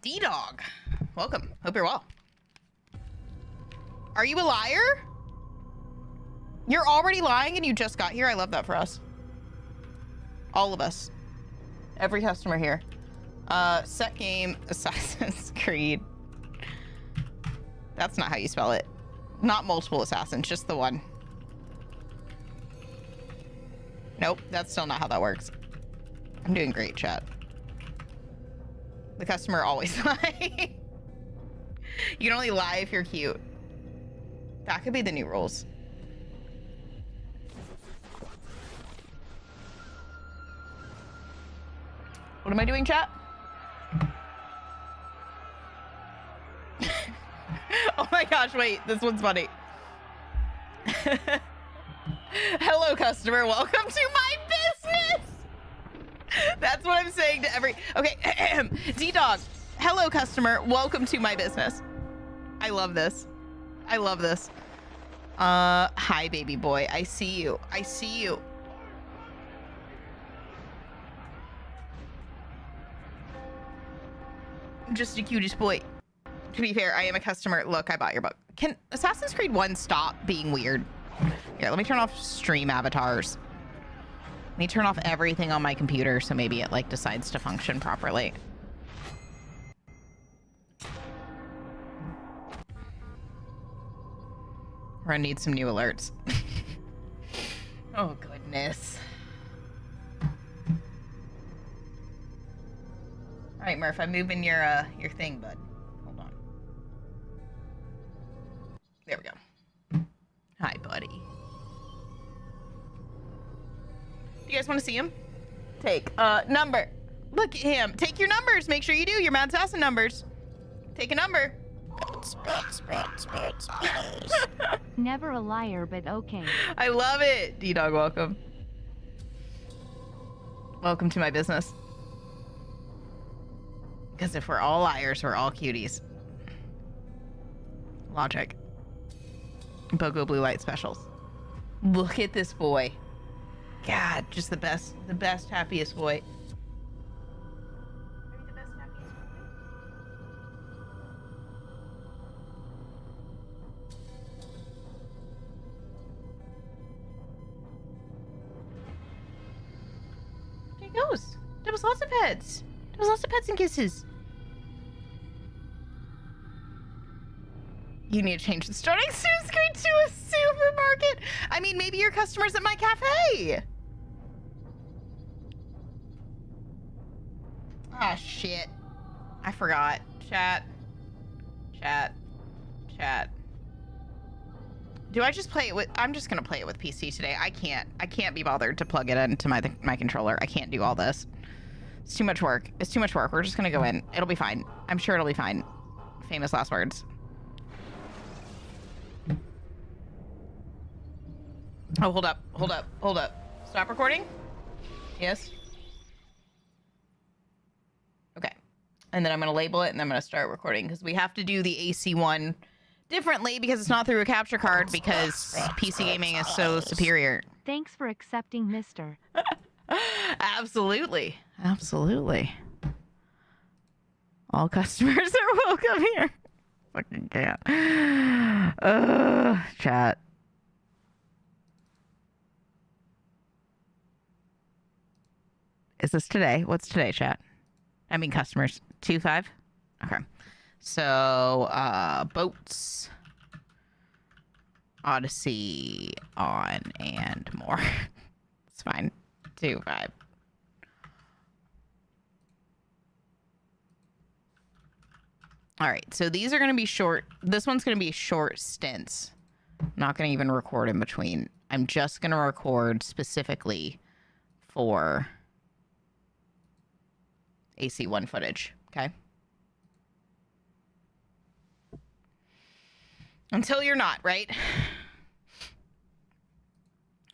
D-Dog, welcome. Hope you're well. Are you a liar? You're already lying and you just got here? I love that for us. All of us. Every customer here. Set game, Assassin's Creed. That's not how you spell it. Not multiple assassins, just the one. Nope, that's still not how that works. I'm doing great, chat. The customer always lies. You can only lie if you're cute. That could be the new rules. What am I doing, chat? Oh my gosh, wait, this one's funny. Hello, customer, welcome to my business. That's what I'm saying to every... Okay, D-Dog. Hello, customer. Welcome to my business. I love this. I love this. Hi, baby boy. I see you. I see you. I'm just a cutest boy. To be fair, I am a customer. Look, I bought your book. Can Assassin's Creed 1 stop being weird? Here, let me turn off stream avatars. Let me turn off everything on my computer so maybe it like decides to function properly. We're gonna need some new alerts. Oh, goodness. All right, Murph, I'm moving your thing, bud. Hold on. There we go. Hi, buddy. Do you guys want to see him? Take number. Look at him. Take your numbers. Make sure you do your MADsassin numbers. Take a number. Never a liar, but okay. I love it. D-Dog, welcome. Welcome to my business. Because if we're all liars, we're all cuties. Logic. BOGO blue light specials. Look at this boy. God, just the best, happiest boy. There he goes. There was lots of pets. There was lots of pets and kisses. You need to change the starting soon screen to a supermarket. I mean, maybe your customers at my cafe. Ah, shit. I forgot. Chat. Do I just play it with... I'm just going to play it with PC today. I can't be bothered to plug it into my controller. I can't do all this. It's too much work. We're just going to go in. It'll be fine. I'm sure it'll be fine. Famous last words. Oh, hold up. Stop recording? Yes? Okay. And then I'm going to label it, and then I'm going to start recording, because we have to do the AC one differently, because it's not through a capture card, because PC gaming is so superior. Thanks for accepting, mister. Absolutely. All customers are welcome here. Fucking can't. Chat. Is this today? What's today, chat? I mean, customers. 2-5? Okay. So, boats. Odyssey on and more. It's fine. 2-5. All right. So these are going to be short. This one's going to be short stints. I'm not going to even record in between. I'm just going to record specifically for AC1 footage, okay? Until you're not, right?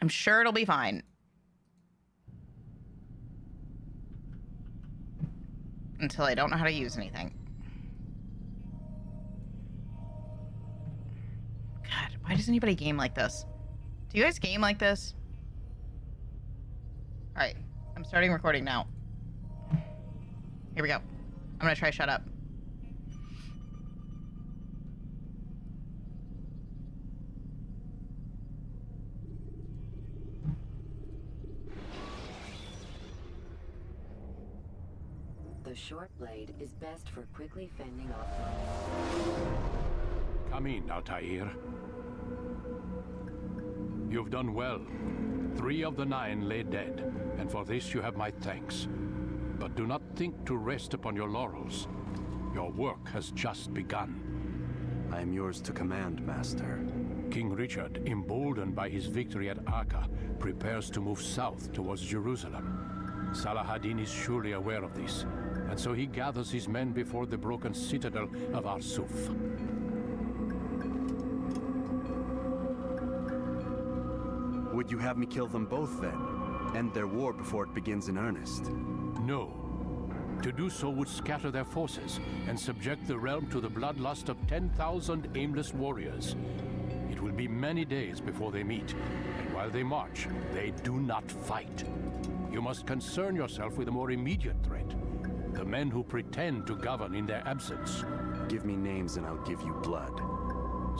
I'm sure it'll be fine. Until I don't know how to use anything. God, why does anybody game like this? Do you guys game like this? All right, I'm starting recording now. Here we go. I'm gonna try shut up. The short blade is best for quickly fending off. Come in, Altair. You've done well. 3 of the 9 lay dead, and for this you have my thanks. But do not think to rest upon your laurels. Your work has just begun. I am yours to command, Master. King Richard, emboldened by his victory at Acre, prepares to move south towards Jerusalem. Salah-ad-Din is surely aware of this, and so he gathers his men before the broken citadel of Arsuf. Would you have me kill them both then? End their war before it begins in earnest? No. To do so would scatter their forces and subject the realm to the bloodlust of 10,000 aimless warriors. It will be many days before they meet, and while they march, they do not fight. You must concern yourself with a more immediate threat. The men who pretend to govern in their absence. Give me names and I'll give you blood.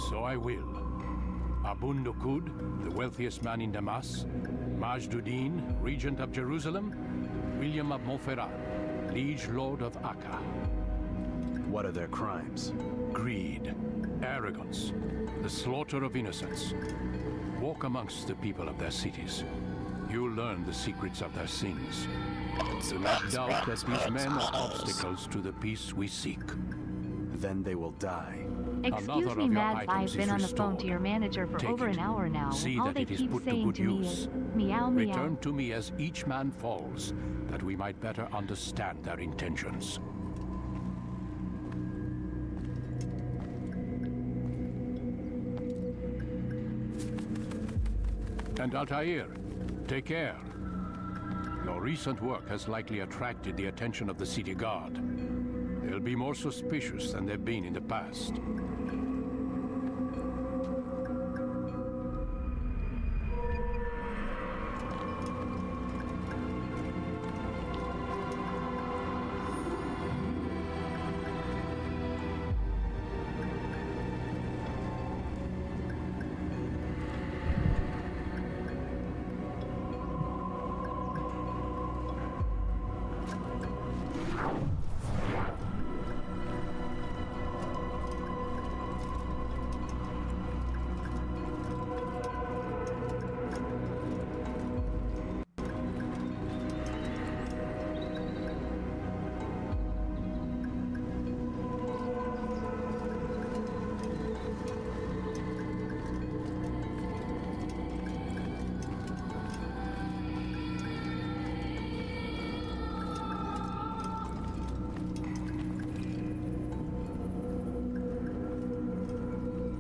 So I will. Abun Nukud, the wealthiest man in Damas. Majduddin, regent of Jerusalem. William of Montferrat, liege lord of Acre. What are their crimes? Greed, arrogance, the slaughter of innocents. Walk amongst the people of their cities. you'll learn the secrets of their sins. Do not doubt that these men are obstacles to the peace we seek. Then they will die. Excuse me, Mads, I've been on the phone to your manager for over an hour now. See All that they it is keep put to saying good to me use. is, meow, meow. Return to me as each man falls, that we might better understand their intentions. And Altair, take care. Your recent work has likely attracted the attention of the city guard. They'll be more suspicious than they've been in the past.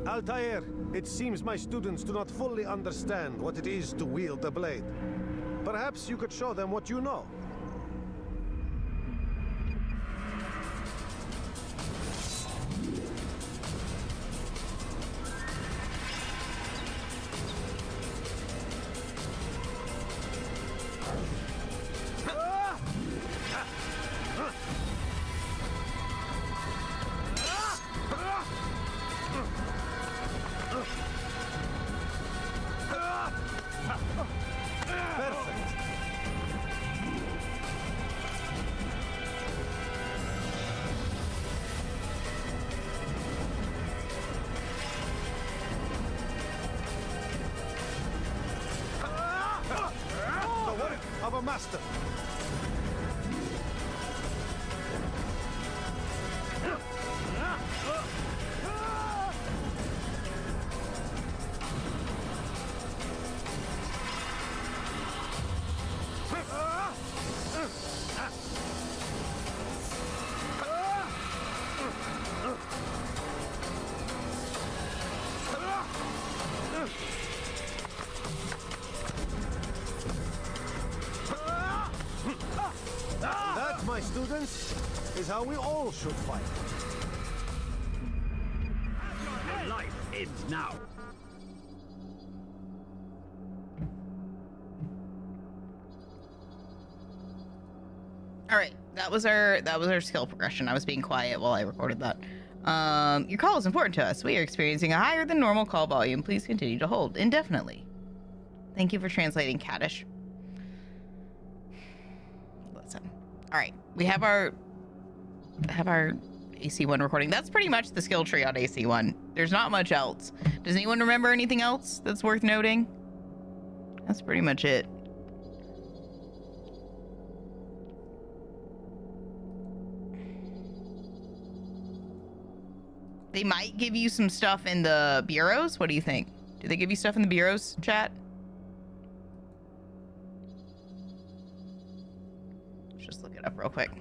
Altair, it seems my students do not fully understand what it is to wield the blade. Perhaps you could show them what you know. Of a master. That, my students, is how we all should fight. Your life ends now. All right, that was our skill progression. I was being quiet while I recorded that. Your call is important to us. We are experiencing a higher than normal call volume. Please continue to hold indefinitely. Thank you for translating, Kaddish. Listen. All right, we have our AC1 recording. That's pretty much the skill tree on AC1. There's not much else. Does anyone remember anything else that's worth noting? That's pretty much it. They might give you some stuff in the bureaus. What do you think? Do they give you stuff in the bureaus, chat? Let's just look it up real quick.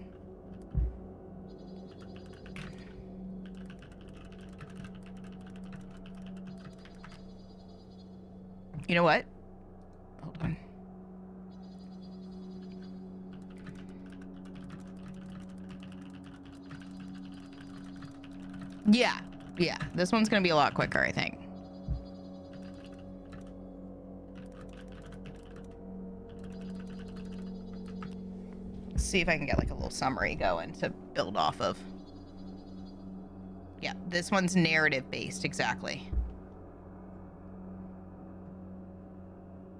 You know what? Hold on. Yeah. This one's gonna be a lot quicker, I think. Let's see if I can get like a little summary going to build off of. Yeah, this one's narrative based, exactly.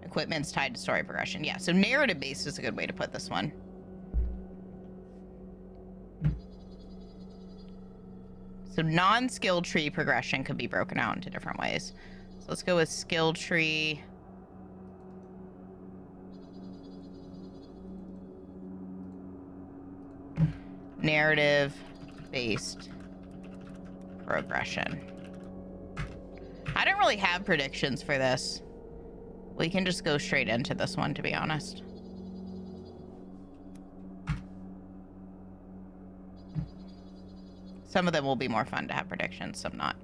Equipment's tied to story progression. Yeah, so narrative based is a good way to put this one. So non-skill tree progression could be broken out into different ways. So let's go with skill tree. narrative-based progression. I don't really have predictions for this. We can just go straight into this one, to be honest. Some of them will be more fun to have predictions, some not.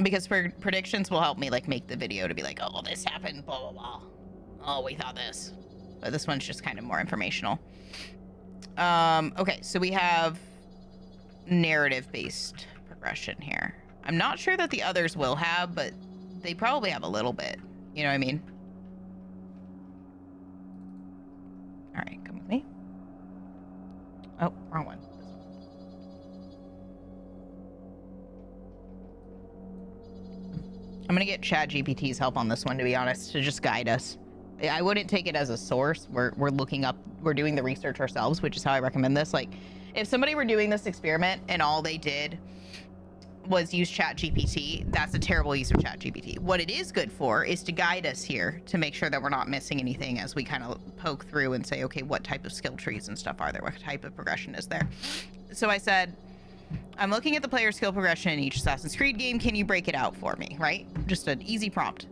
Because predictions will help me like make the video to be like, oh, this happened, blah, blah, blah. Oh, we thought this. But this one's just kind of more informational. Okay, so we have narrative-based progression here. I'm not sure that the others will have, but they probably have a little bit. You know what I mean? All right, come with me. Oh, wrong one. I'm gonna get ChatGPT's help on this one, to be honest, to just guide us. I wouldn't take it as a source. We're looking up, we're doing the research ourselves, which is how I recommend this. Like, if somebody were doing this experiment and all they did was use ChatGPT, that's a terrible use of ChatGPT. What it is good for is to guide us here to make sure that we're not missing anything as we kind of poke through and say, okay, what type of skill trees and stuff are there? What type of progression is there? So I said, I'm looking at the player skill progression in each Assassin's Creed game. Can you break it out for me, right? Just an easy prompt.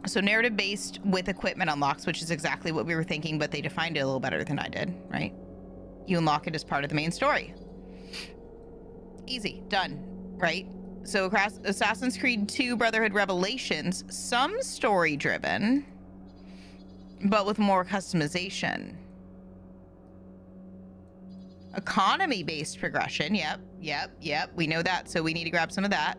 So narrative-based with equipment unlocks, which is exactly what we were thinking, but they defined it a little better than I did, right? You unlock it as part of the main story. Easy, done, right? So across Assassin's Creed 2 Brotherhood Revelations, some story-driven, but with more customization. Economy-based progression, yep. We know that, so we need to grab some of that.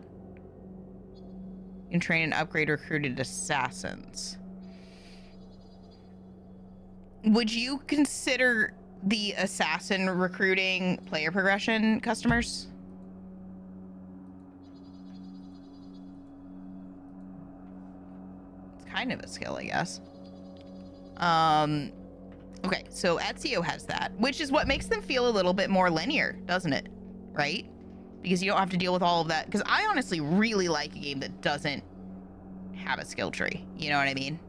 You can train and upgrade recruited assassins. Would you consider the assassin recruiting player progression customers? It's kind of a skill, I guess. Okay, so Ezio has that, which is what makes them feel a little bit more linear, doesn't it? Right? Because you don't have to deal with all of that. Because I honestly really like a game that doesn't have a skill tree. You know what I mean?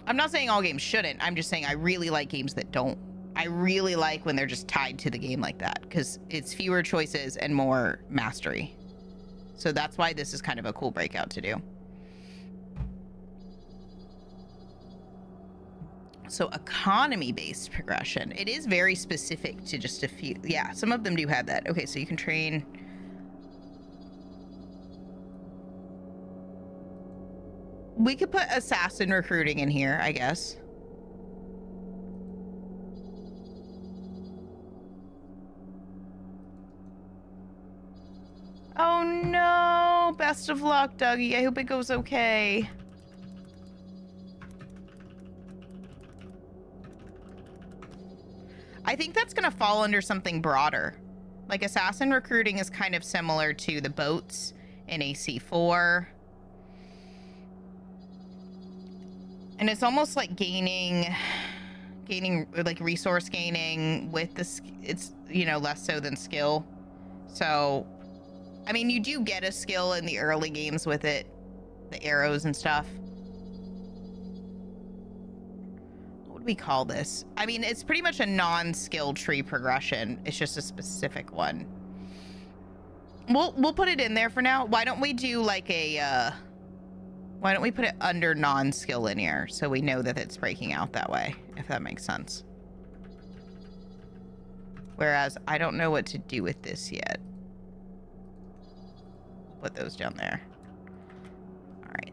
I'm not saying all games shouldn't. I'm just saying I really like games that don't. I really like when they're just tied to the game like that. Because it's fewer choices and more mastery. So that's why this is kind of a cool breakout to do. So economy-based progression. It is very specific to just a few. Yeah, some of them do have that. Okay, so you can train. We could put assassin recruiting in here, I guess. Oh no! Best of luck, Dougie. I hope it goes okay. I think that's going to fall under something broader. Like assassin recruiting is kind of similar to the boats in AC4. And it's almost like gaining like resource gaining with the, it's, you know, less so than skill. So, I mean, you do get a skill in the early games with it, the arrows and stuff. What would we call this? I mean, it's pretty much a non-skill tree progression. It's just a specific one. We'll put it in there for now. Why don't we do like a, why don't we put it under non-skill linear so we know that it's breaking out that way, if that makes sense. Whereas I don't know what to do with this yet. Put those down there. All right.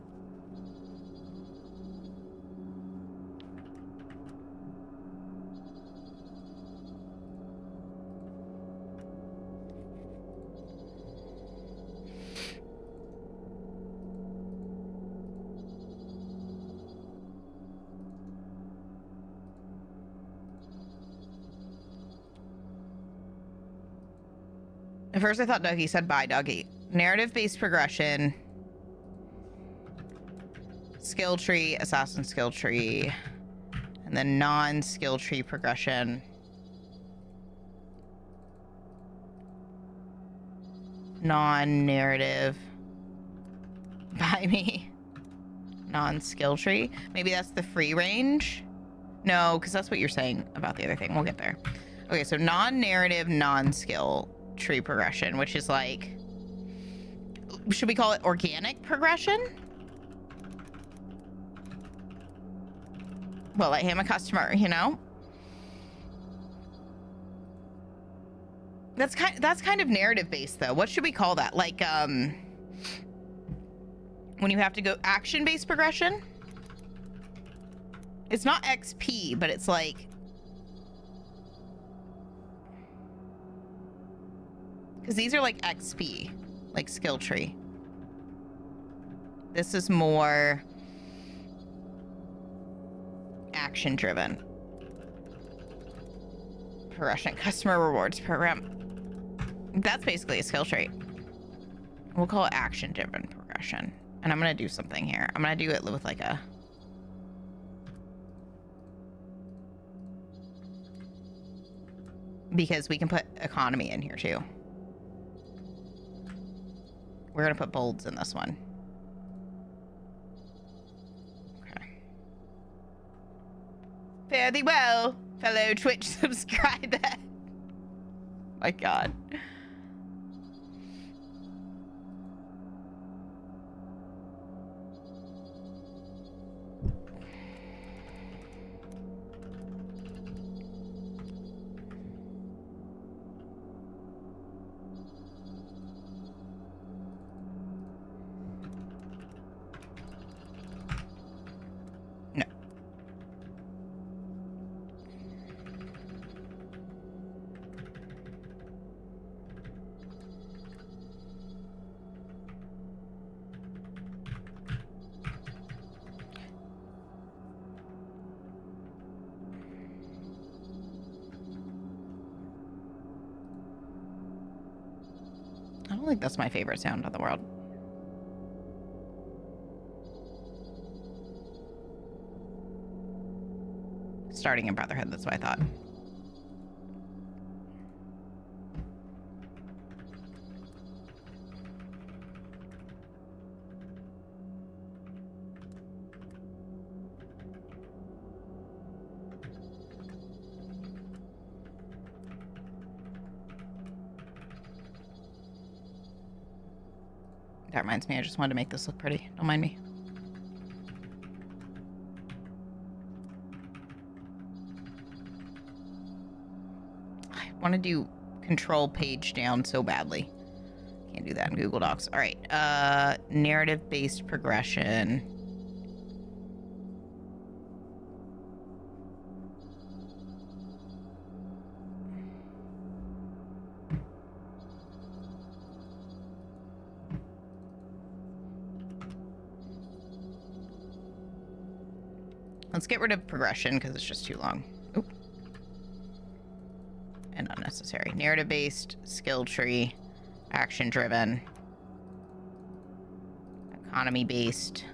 At first I thought Dougie said bye, Dougie. Narrative-based progression. Skill tree, assassin skill tree. And then non-skill tree progression. Non-narrative. By me. Non-skill tree. Maybe that's the free range. No, because that's what you're saying about the other thing. We'll get there. Okay, so non-narrative, non-skill tree progression, which is like, should we call it organic progression? Well, I am a customer, you know? That's kind of narrative based though. What should we call that? Like when you have to go action based progression? It's not XP, but it's like, because these are like XP, like skill tree. This is more action driven. Progression, customer rewards program. That's basically a skill trait. We'll call it action driven progression. And I'm going to do something here. I'm going to do it with like a, because we can put economy in here too. We're going to put bolds in this one. Okay. Fare thee well, fellow Twitch subscriber. My God. I don't think that's my favorite sound in the world. Starting in Brotherhood, that's what I thought. That reminds me, I just wanted to make this look pretty. Don't mind me. I want to do control page down so badly. Can't do that in Google Docs. All right. Narrative-based progression. Let's get rid of progression because it's just too long. Oop. And unnecessary. Narrative-based, skill tree, action-driven, economy-based,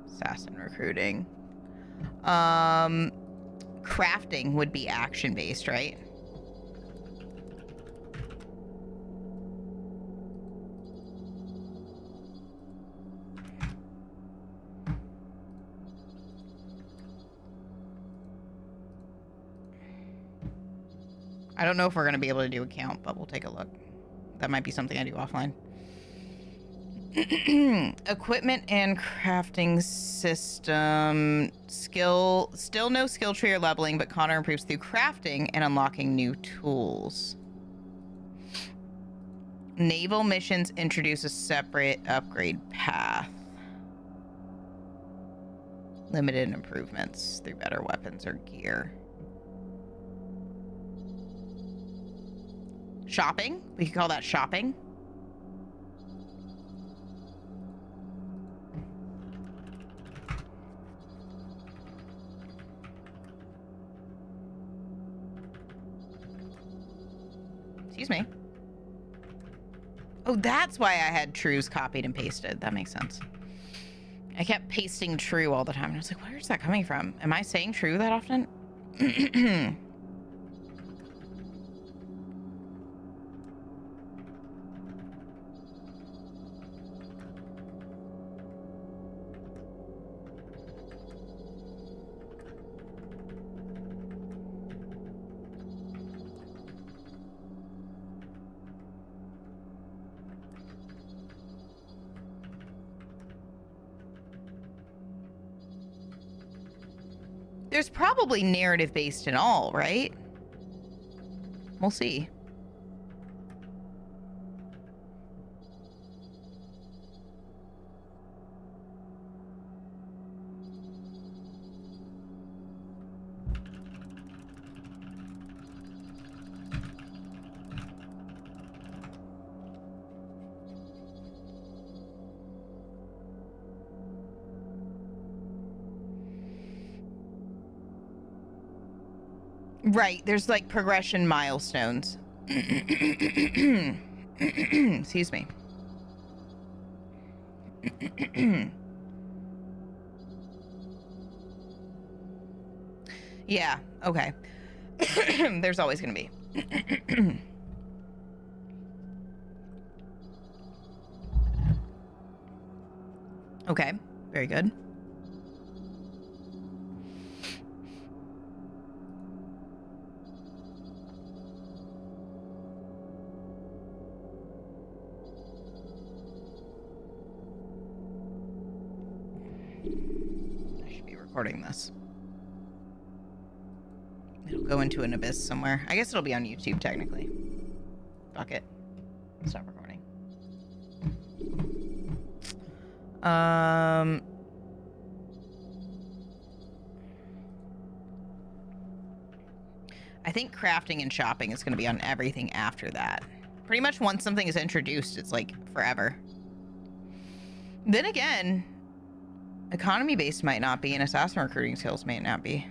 assassin recruiting. Crafting would be action-based, right? I don't know if we're going to be able to do a count, but we'll take a look. That might be something I do offline. Equipment and crafting system. Still no skill tree or leveling, but Connor improves through crafting and unlocking new tools. Naval missions introduce a separate upgrade path. Limited improvements through better weapons or gear. Shopping? We could call that shopping. Excuse me. Oh, that's why I had trues copied and pasted. That makes sense. I kept pasting true all the time. And I was like, where's that coming from? Am I saying true that often? There's probably narrative based in all, right? We'll see. Right, there's like progression milestones. Excuse me. Yeah, okay. There's always gonna be. Okay, very good. Recording this. It'll go into an abyss somewhere. I guess it'll be on YouTube technically. Fuck it. Stop recording. I think crafting and shopping is going to be on everything after that. Pretty much once something is introduced, it's like forever. Then again, economy based might not be, and assassin recruiting skills may not be.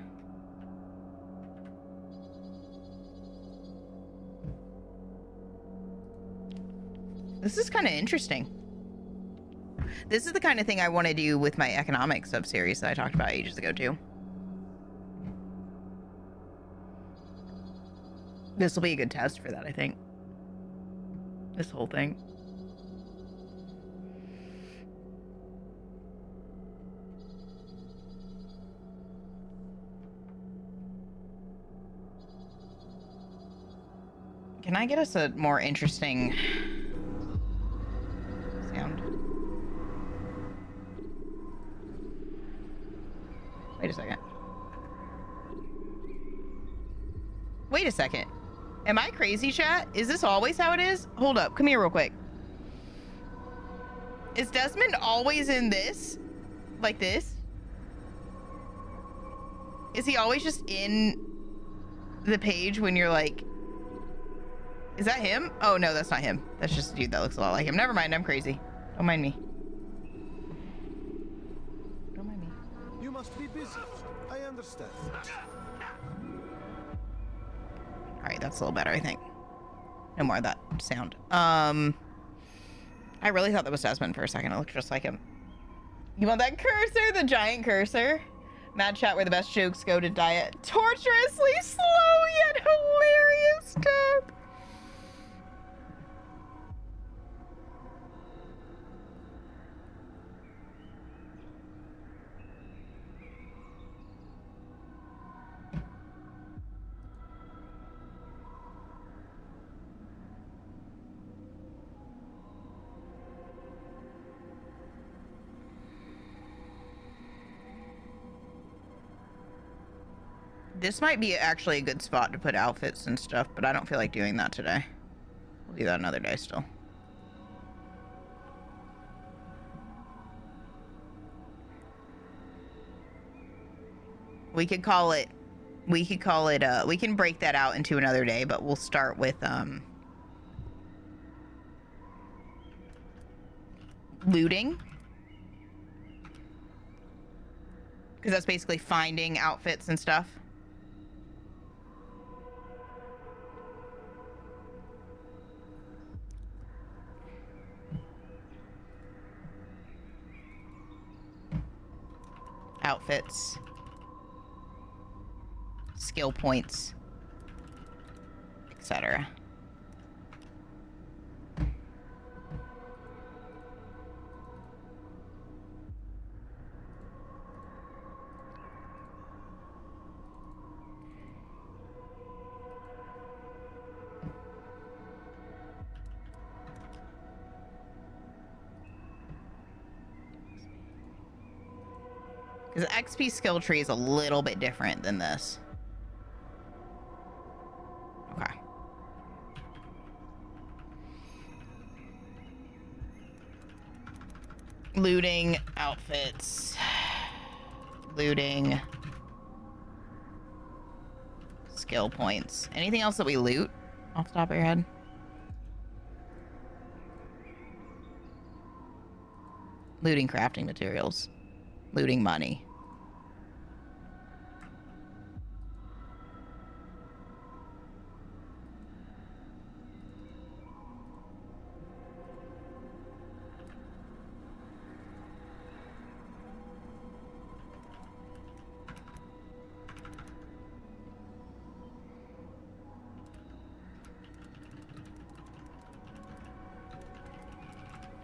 This is kind of interesting. This is the kind of thing I want to do with my economics sub-series that I talked about ages ago too. This will be a good test for that, I think. This whole thing. Can I get us a more interesting sound? Wait a second. Wait a second. Am I crazy, chat? Is this always how it is? Hold up. Come here real quick. Is Desmond always in this? Like this? Is he always just in the page when you're like... Is that him? Oh, no, that's not him. That's just a dude that looks a lot like him. Never mind, I'm crazy. Don't mind me. Don't mind me. You must be busy. I understand. Alright, that's a little better, I think. No more of that sound. I really thought that was Desmond for a second. It looked just like him. You want that cursor? The giant cursor? Mad chat where the best jokes go to die at torturously slow yet hilarious death. This might be actually a good spot to put outfits and stuff, but I don't feel like doing that today. We'll do that another day still. We could call it, we can break that out into another day, but we'll start with, looting. Because that's basically finding outfits and stuff. Outfits, skill points, etc. Because XP skill tree is a little bit different than this. Okay. Looting outfits. Looting. Skill points. Anything else that we loot off the top of your head? Looting crafting materials. Looting money.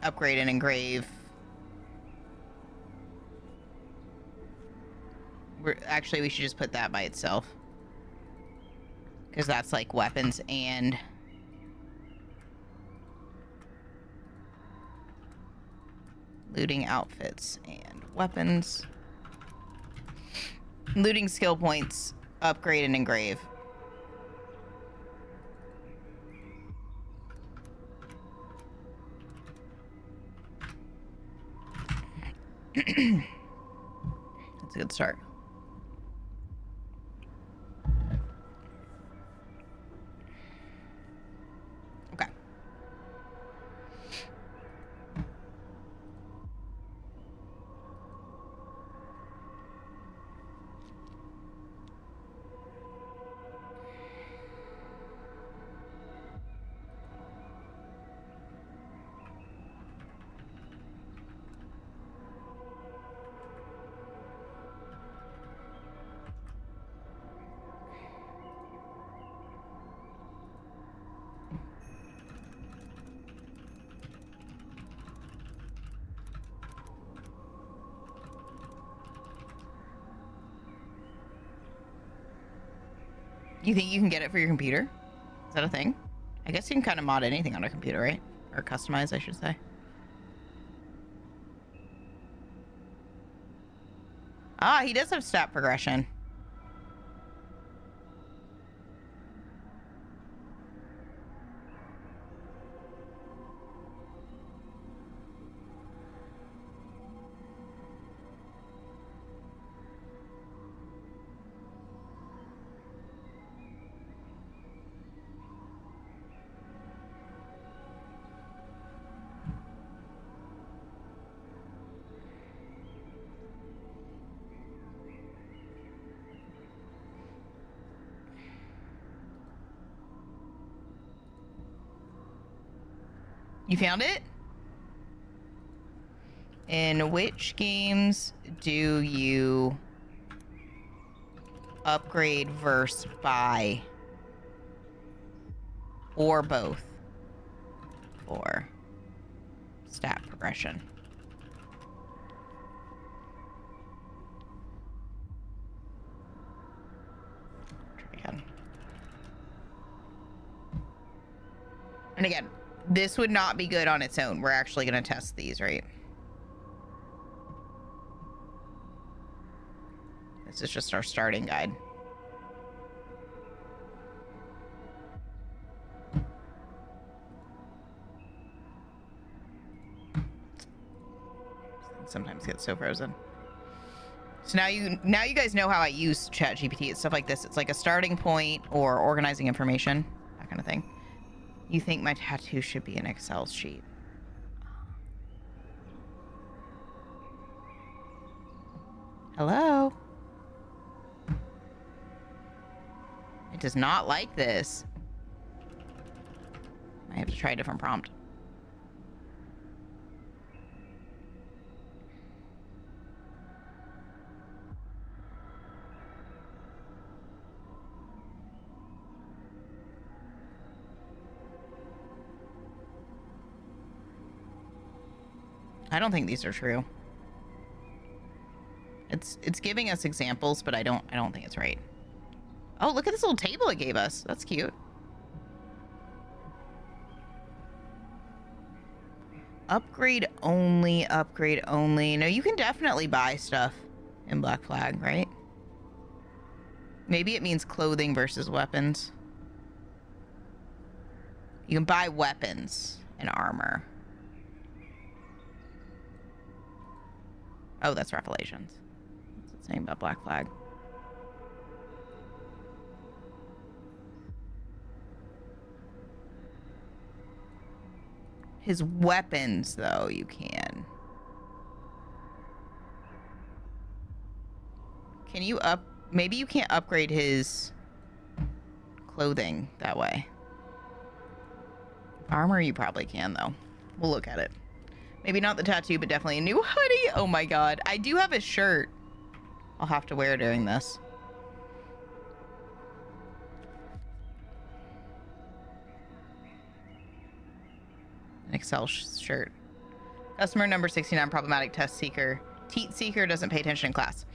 Upgrade and engrave. Actually, we should just put that by itself. Because that's like weapons and... looting outfits and weapons. Looting skill points. Upgrade and engrave. That's a good start. Okay. You think you can get it for your computer? Is that a thing? I guess you can kind of mod anything on a computer, right? Or customize, I should say. Ah, he does have stat progression. You found it? In which games do you upgrade versus buy? Or both? For stat progression. Try again. And again, this would not be good on its own. We're actually going to test these, right? This is just our starting guide. Sometimes gets so frozen. So now you guys know how I use ChatGPT. It's stuff like this. It's like a starting point or organizing information, that kind of thing. You think my tattoo should be an Excel sheet? Hello? It does not like this. I have to try a different prompt. I don't think these are true. It's giving us examples, but I don't think it's right. Oh, look at this little table it gave us. That's cute. Upgrade only, upgrade only. No, you can definitely buy stuff. in Black Flag, right? Maybe it means clothing versus weapons. You can buy weapons and armor. Oh, that's Revelations. What's it saying about Black Flag? His weapons, though, you can. Can you maybe you can't upgrade his clothing that way. Armor you probably can, though. We'll look at it. Maybe not the tattoo, but definitely a new hoodie. Oh my god. I do have a shirt I'll have to wear during this. An Excel shirt. Customer number 69, problematic test seeker. Teat seeker doesn't pay attention in class.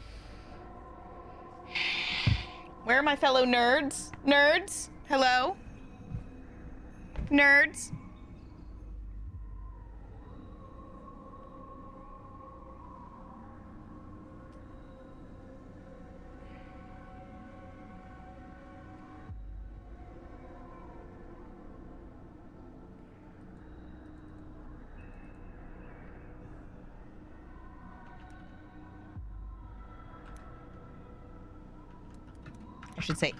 Where are my fellow nerds? Nerds? Hello? Nerds? I should say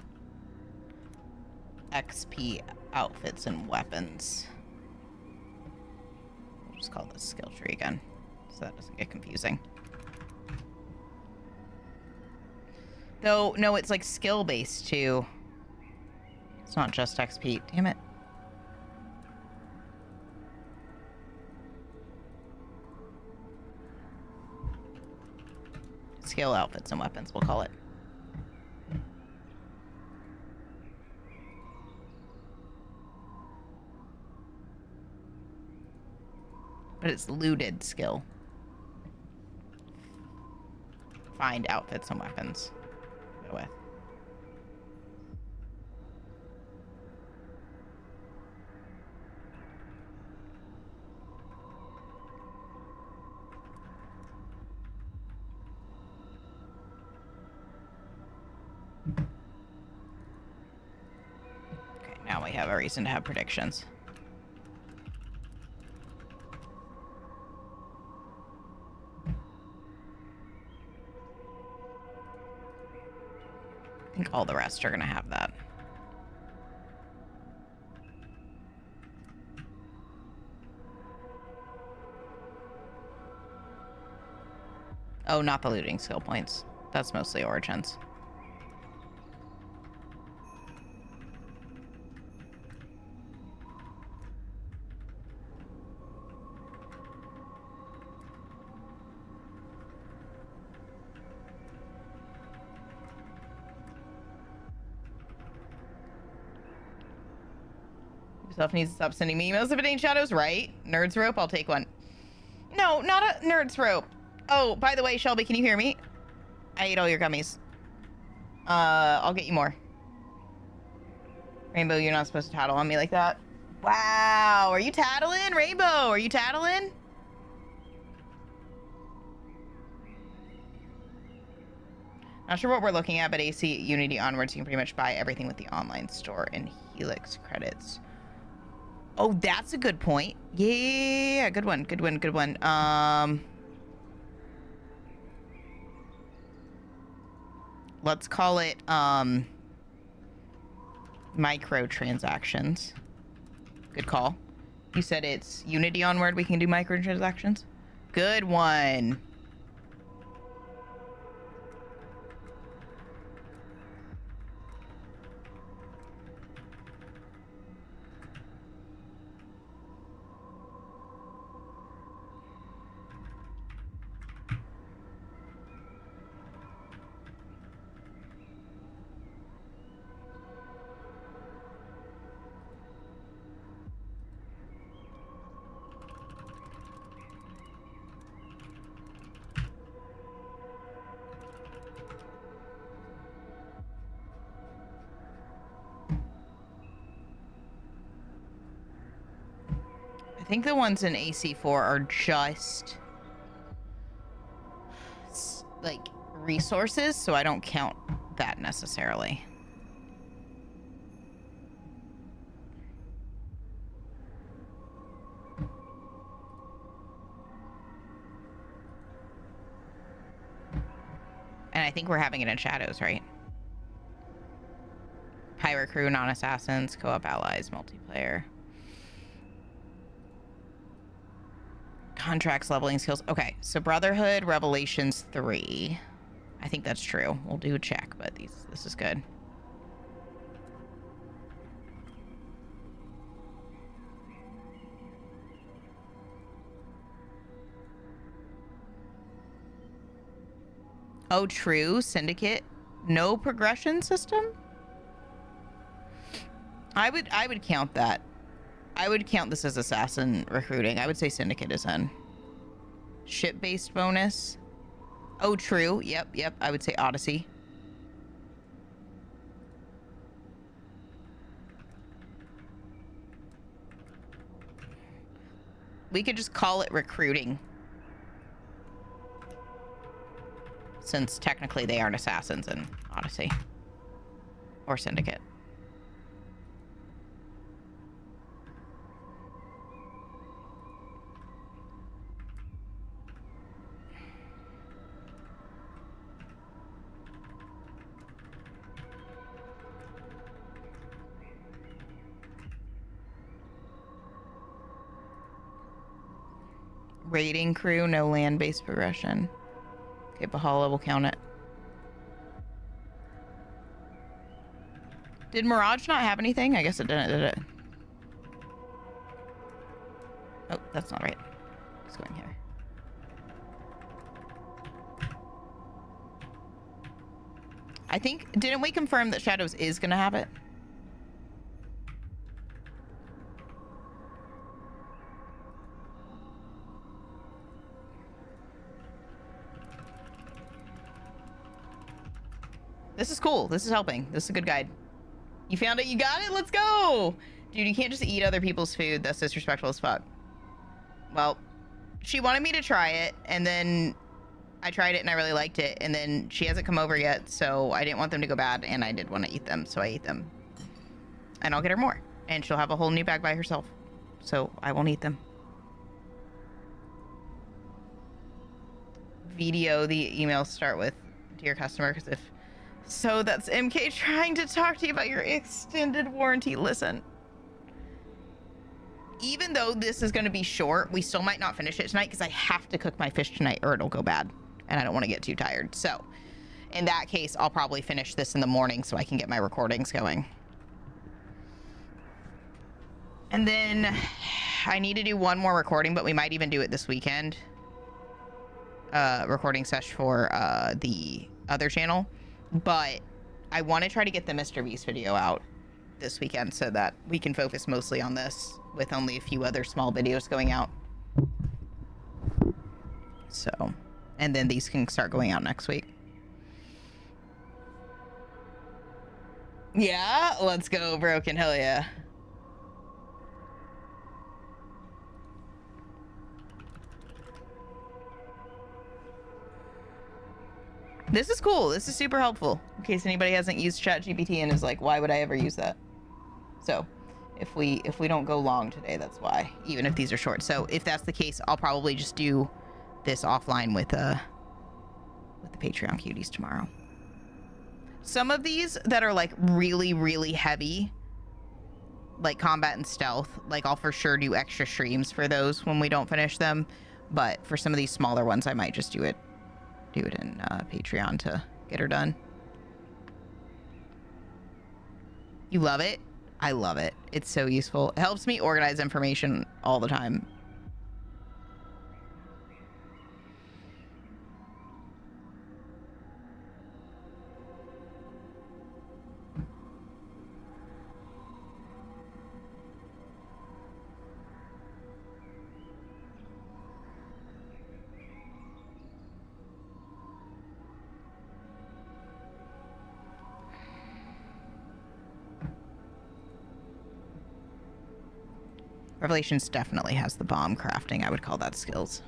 XP outfits and weapons. We'll just call this skill tree again, so that doesn't get confusing. Though, no, it's like skill based too. It's not just XP. Damn it. Skill outfits and weapons, we'll call it. But it's looted skill. Find outfits and weapons. Go with. Okay, now we have a reason to have predictions. I think all the rest are gonna have that. Oh, not the looting skill points. That's mostly origins. Yourself needs to stop sending me emails if it ain't shadows, right? Nerds rope, I'll take one. No, not a nerds rope. Oh, by the way, Shelby, can you hear me? I ate all your gummies. I'll get you more. Rainbow, you're not supposed to tattle on me like that. Wow, are you tattling? Rainbow, are you tattling? Not sure what we're looking at, but AC Unity onwards, you can pretty much buy everything with the online store and Helix credits. Oh, that's a good point. Yeah, good one, good one, good one. Let's call it microtransactions. Good call. You said it's Unity onward we can do microtransactions? Good one. I think the ones in AC4 are just like resources, so I don't count that necessarily. And I think we're having it in Shadows, right? Pirate crew, non-assassins, co-op allies, multiplayer. Contracts, leveling skills. Okay, so Brotherhood, Revelations 3. I think that's true. We'll do a check, but this is good. Oh, true. Syndicate. No progression system? I would count that. I would count this as assassin recruiting. I would say Syndicate is in. Ship-based bonus. Oh, true. Yep. I would say Odyssey. We could just call it recruiting. Since technically they aren't assassins in Odyssey. Or Syndicate. Raiding crew, no land-based progression. Okay, Bahala will count it. Did Mirage not have anything? I guess it didn't, did it? Oh, that's not right. Let's go in here. I think, didn't we confirm that Shadows is going to have it? This is cool. This is helping. This is a good guide. You found it? You got it? Let's go! Dude, you can't just eat other people's food. That's disrespectful as fuck. Well, she wanted me to try it, and then I tried it and I really liked it, and then she hasn't come over yet, so I didn't want them to go bad, and I did want to eat them, so I ate them. And I'll get her more, and she'll have a whole new bag by herself, so I won't eat them. Video, the emails start with, dear customer, because if... So that's MK trying to talk to you about your extended warranty. Listen. Even though this is going to be short, we still might not finish it tonight because I have to cook my fish tonight or it'll go bad. And I don't want to get too tired. So in that case, I'll probably finish this in the morning so I can get my recordings going. And then I need to do one more recording, but we might even do it this weekend. Recording session for the other channel. But I want to try to get the Mr. Beast video out this weekend so that we can focus mostly on this with only a few other small videos going out. So, and then these can start going out next week. Yeah, let's go, Broken. Hell yeah. This is cool. This is super helpful. In case anybody hasn't used ChatGPT and is like, why would I ever use that? So if we don't go long today, that's why, even if these are short. So if that's the case, I'll probably just do this offline with the Patreon cuties tomorrow. Some of these that are like really, really heavy, like combat and stealth, like I'll for sure do extra streams for those when we don't finish them. But for some of these smaller ones, I might just do it in Patreon to get her done. You love it? I love it. It's so useful. It helps me organize information all the time. Revelations definitely has the bomb crafting. I would call that skills.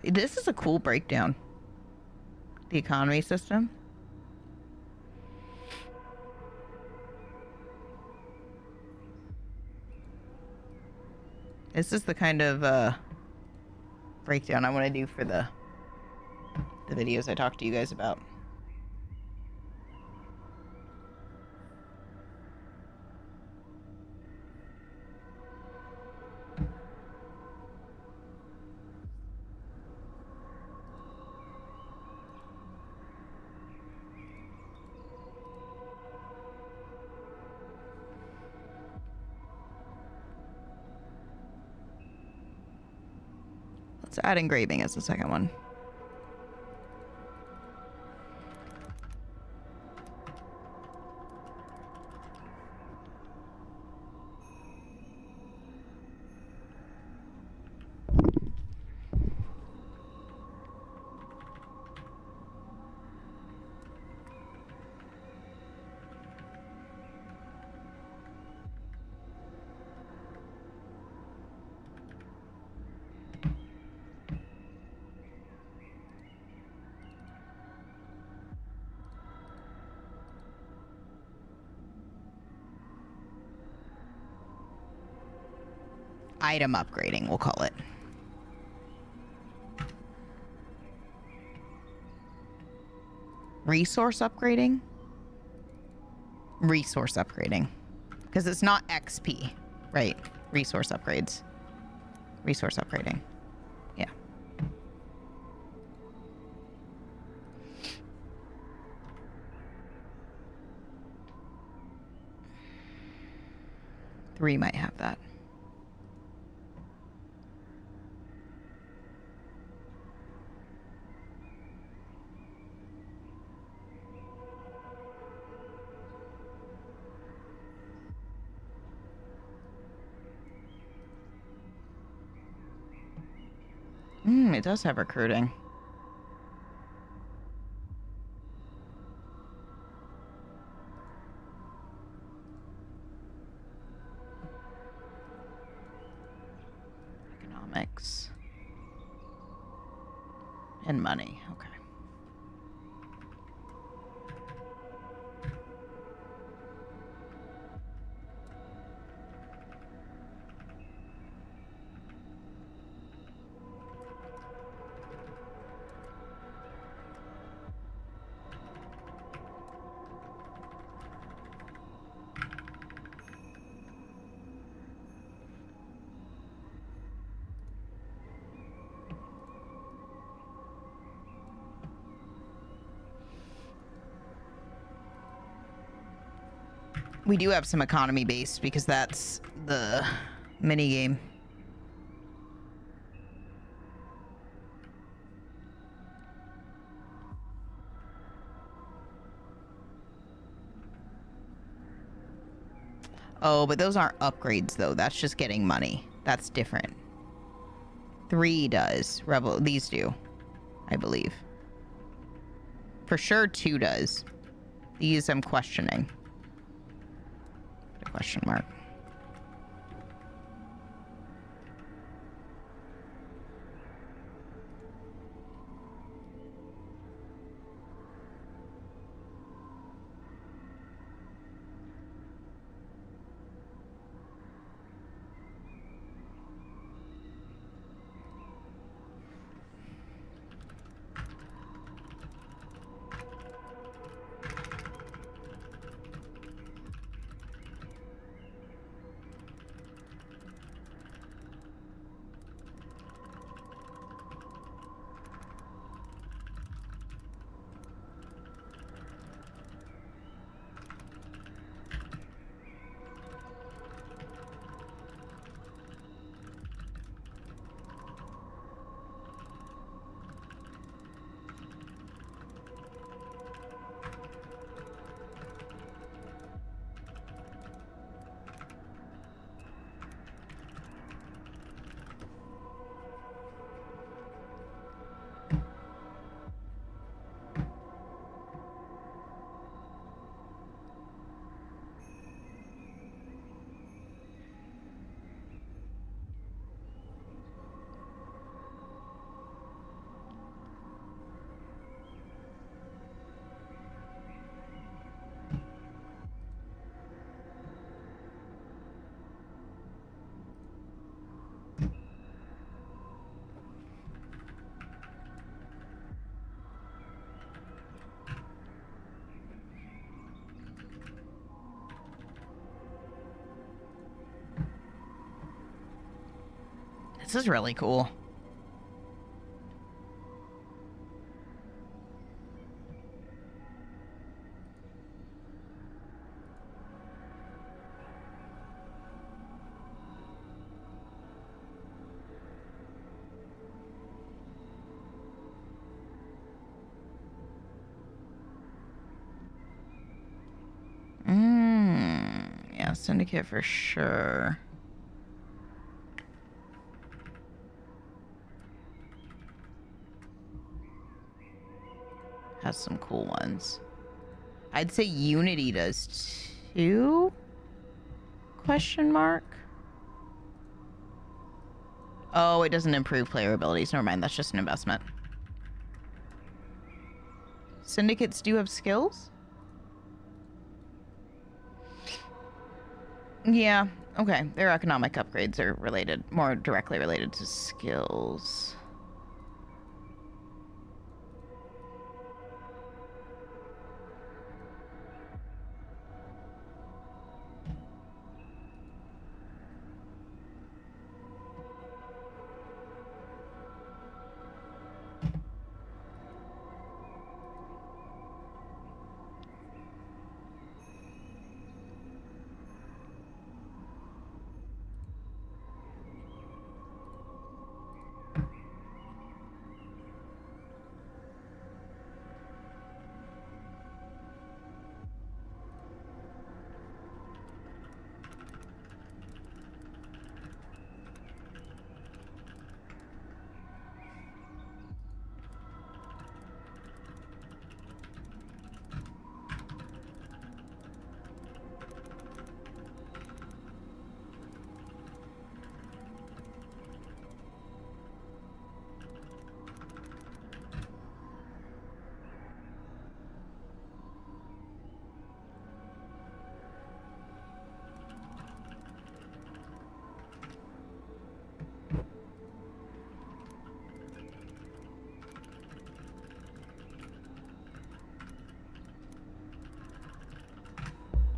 This is a cool breakdown. The economy system. This is the kind of breakdown I want to do for the videos I talked to you guys about. Let's add engraving as the second one. Item upgrading, we'll call it. Resource upgrading? Resource upgrading. Because it's not XP, right? Resource upgrades. Resource upgrading. Yeah. Three might have that. It does have recruiting. Economics. And money. Okay. We do have some economy based because that's the mini game. Oh, but those aren't upgrades though. That's just getting money. That's different. 3 does. These do, I believe. For sure 2 does. These I'm questioning. Question mark. this is really cool. Yeah, Syndicate for sure. Has some cool ones. I'd say Unity does too? Question mark? Oh, it doesn't improve player abilities. Never mind, that's just an investment. Syndicates do have skills? Yeah, okay. Their economic upgrades are related, more directly related to skills.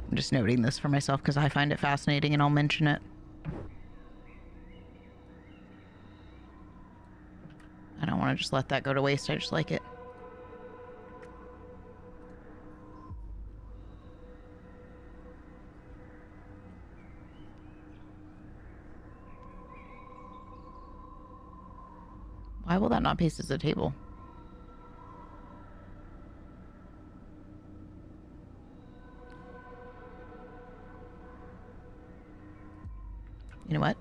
I'm just noting this for myself because I find it fascinating and I'll mention it. I don't want to just let that go to waste. I just like it. Why will that not paste as a table? You know what?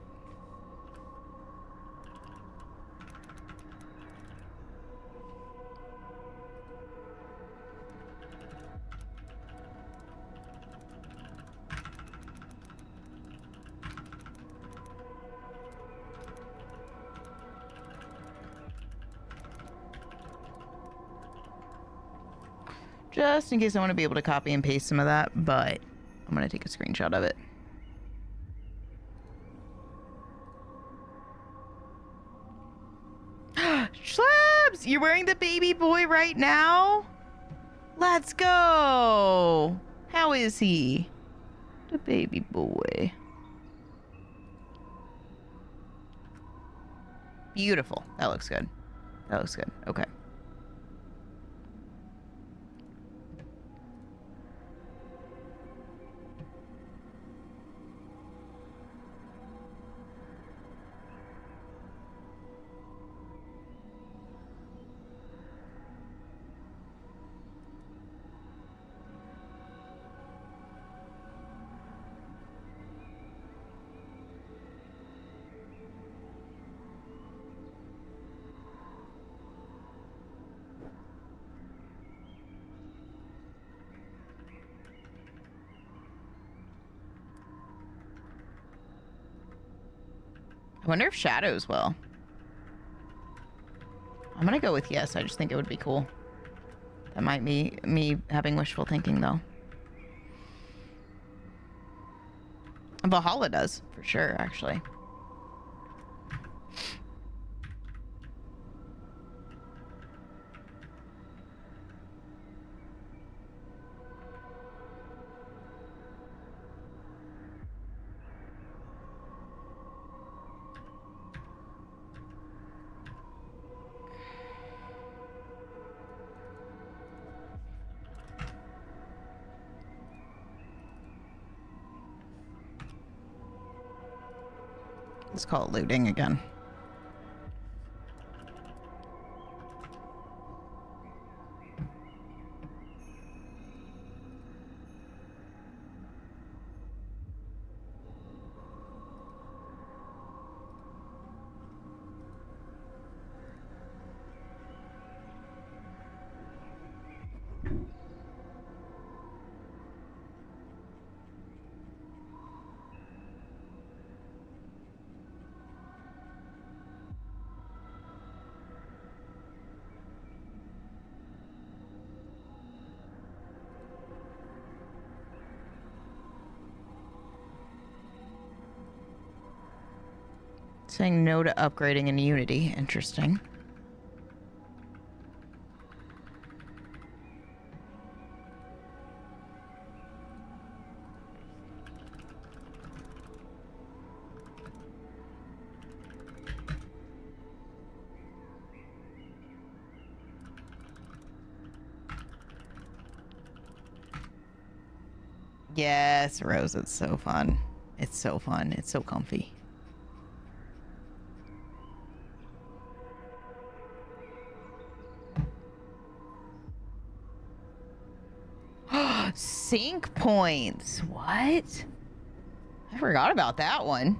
Just in case I want to be able to copy and paste some of that, but I'm going to take a screenshot of it. Schlabs! You're wearing the baby boy right now? Let's go! How is he? The baby boy. Beautiful. That looks good. That looks good. Okay. I wonder if shadows will. I'm gonna go with yes. I just think it would be cool. That might be me having wishful thinking, though. Valhalla does, for sure, actually. Let's call it looting again. Saying no to upgrading in Unity. Interesting. Yes, Rose, it's so fun. It's so fun. It's so comfy. Sync points. What? I forgot about that one.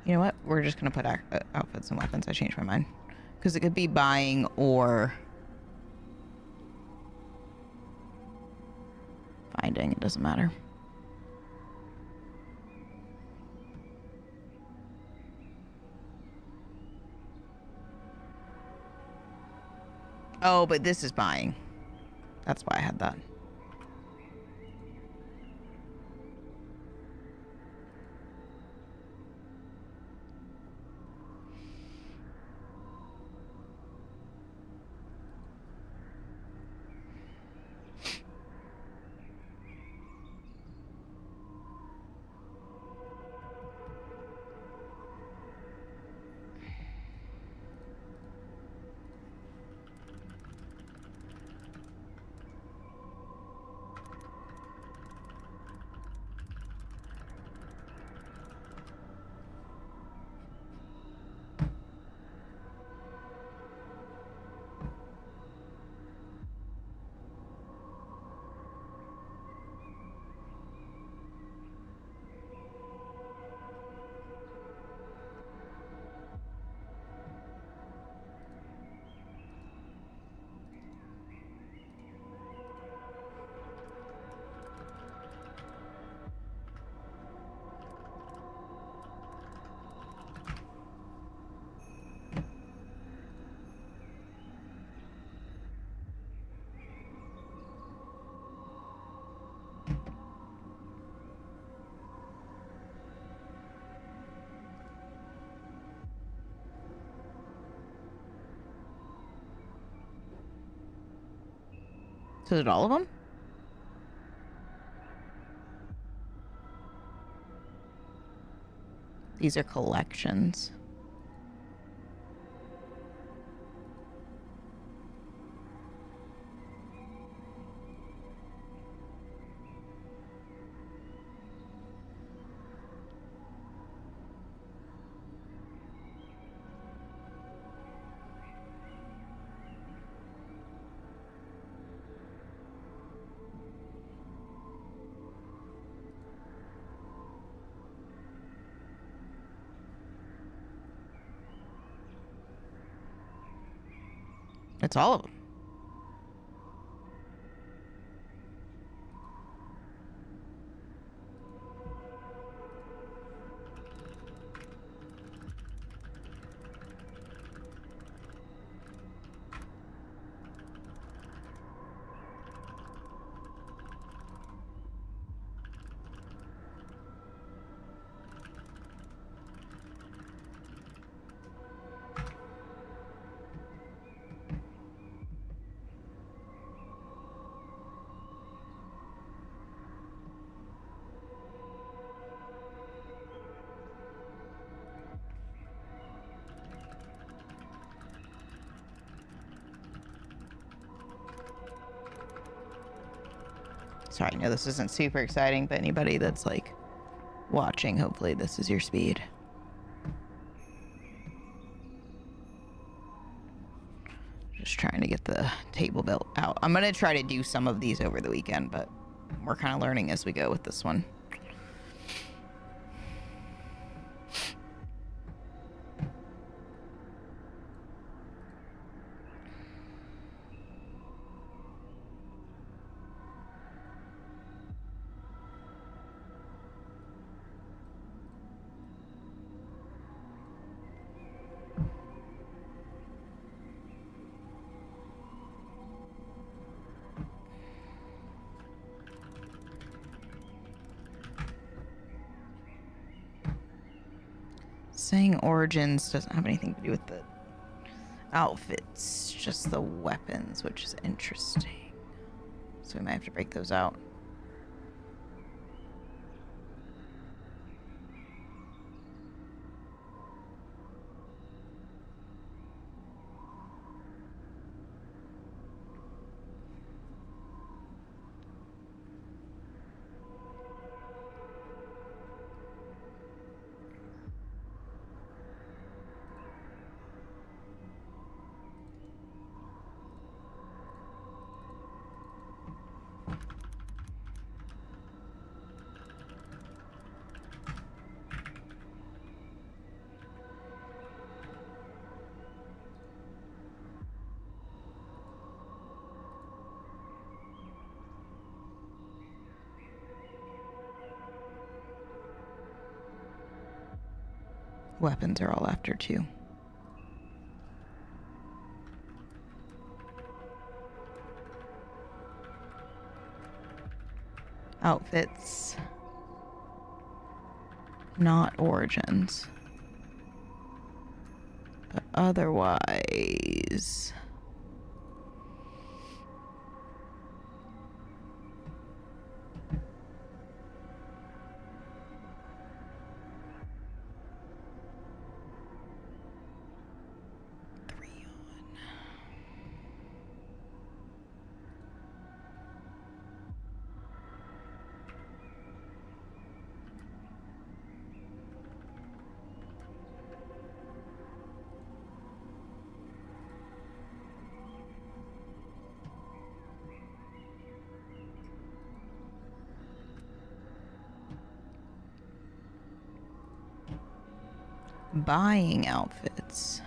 You know what? We're just going to put outfits and weapons. I changed my mind. Because it could be buying or finding. It doesn't matter. Oh, but this is buying. That's why I had that. So did all of them? These are collections. It's all of them. Sorry, no, this isn't super exciting, but anybody that's like watching, hopefully this is your speed. Just trying to get the table built out. I'm gonna try to do some of these over the weekend, but we're kind of learning as we go with this one. Saying origins doesn't have anything to do with the outfits, just the weapons, which is interesting. So we might have to break those out. Weapons are all after too. Outfits. Not origins. But otherwise... buying outfits.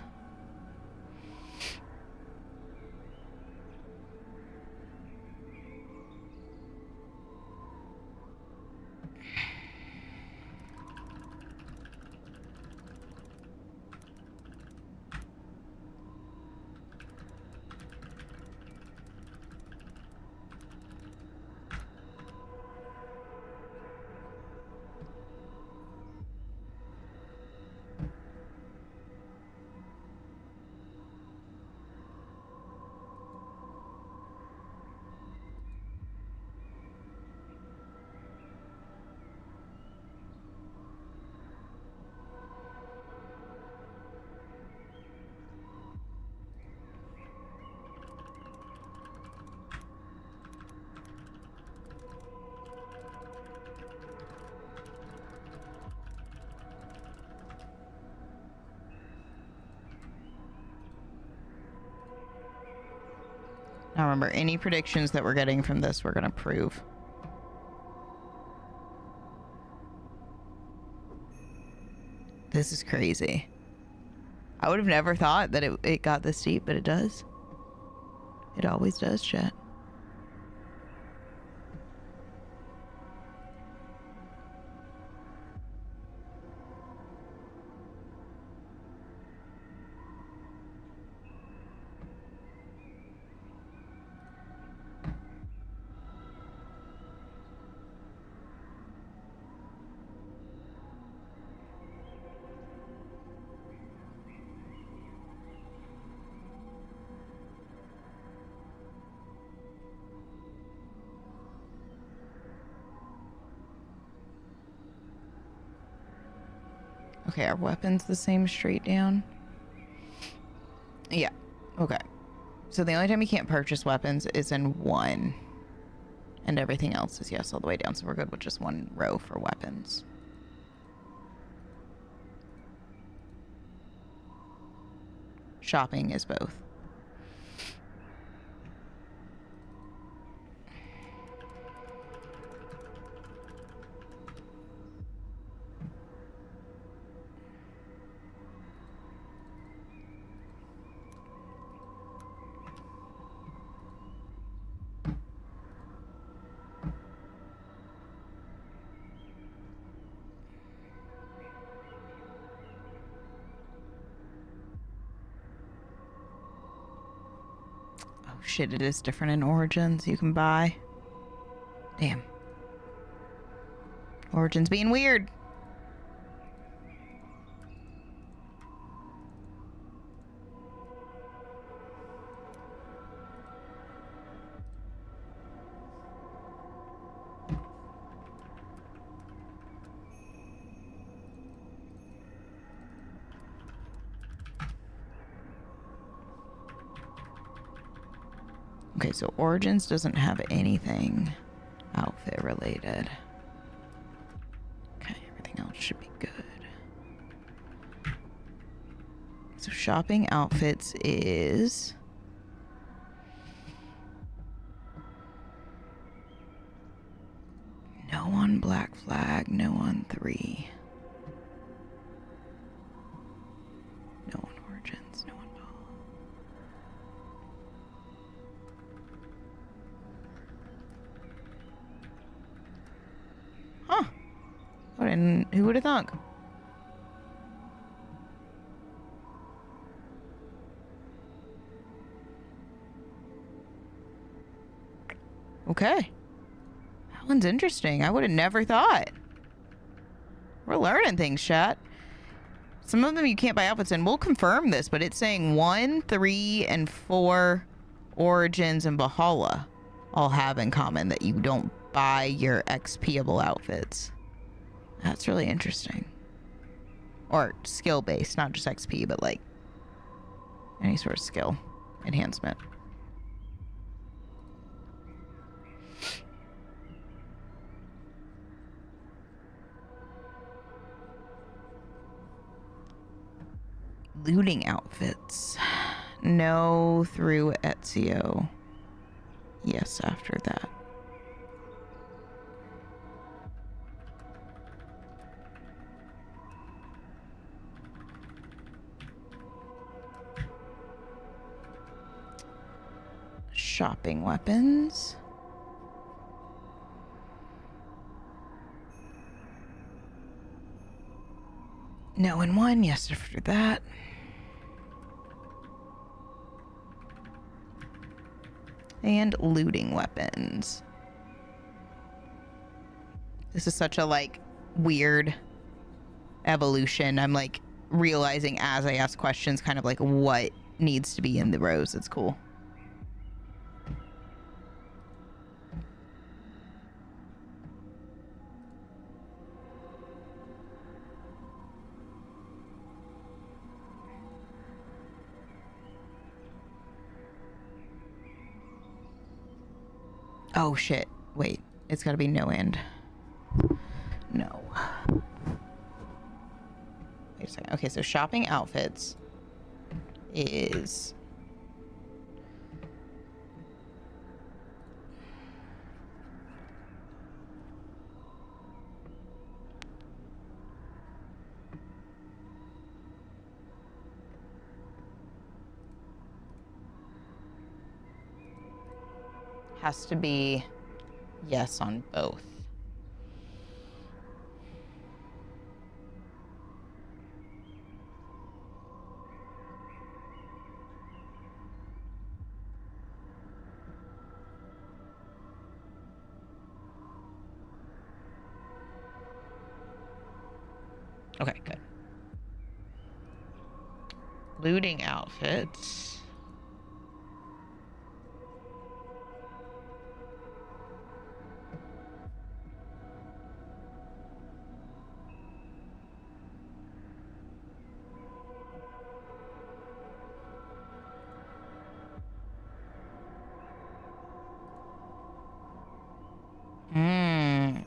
Now remember, any predictions that we're getting from this, we're going to prove. This is crazy. I would have never thought that it got this deep, but it does. It always does, chat. Okay, are weapons the same straight down? Yeah. Okay. So the only time you can't purchase weapons is in 1. And everything else is yes all the way down. So we're good with just 1 row for weapons. Shopping is both. Shit, it is different in Origins. You can buy. Damn. Origins being weird. Okay, so Origins doesn't have anything outfit related. Okay, everything else should be good. So shopping outfits is... no on Black Flag, no on 3. No on Origins, no on Huh. Who would have thunk? Okay. That one's interesting. I would have never thought. We're learning things, chat. Some of them you can't buy outfits in. We'll confirm this, but it's saying 1, 3, and 4 Origins and Valhalla all have in common that you don't buy your XP-able outfits. That's really interesting. Or skill-based, not just XP, but like any sort of skill enhancement. Looting outfits. No through Ezio. Yes, after that. Shopping weapons. No in 1, yes after that. And looting weapons. This is such a like weird evolution. I'm like realizing as I ask questions kind of like what needs to be in the rows. It's cool. Oh shit. Wait. It's gotta be no end. No. Wait a second. Okay, so shopping outfits is... Has to be yes on both. Okay, good. Looting outfits.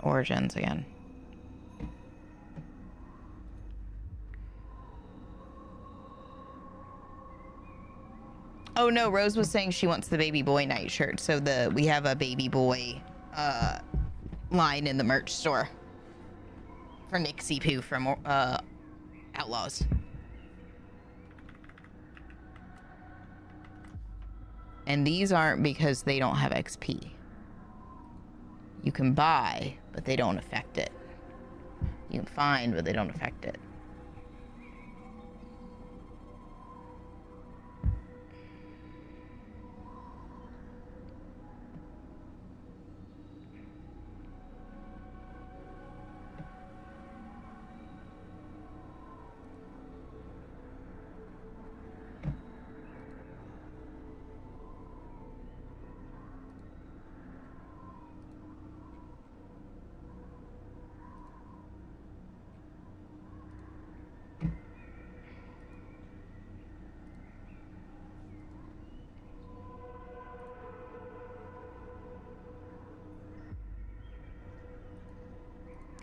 Origins again. Oh no, Rose was saying she wants the baby boy nightshirt. So we have a baby boy line in the merch store for Nixie Poo from Outlaws. And these aren't because they don't have XP. You can buy, but they don't affect it. You can find, but they don't affect it.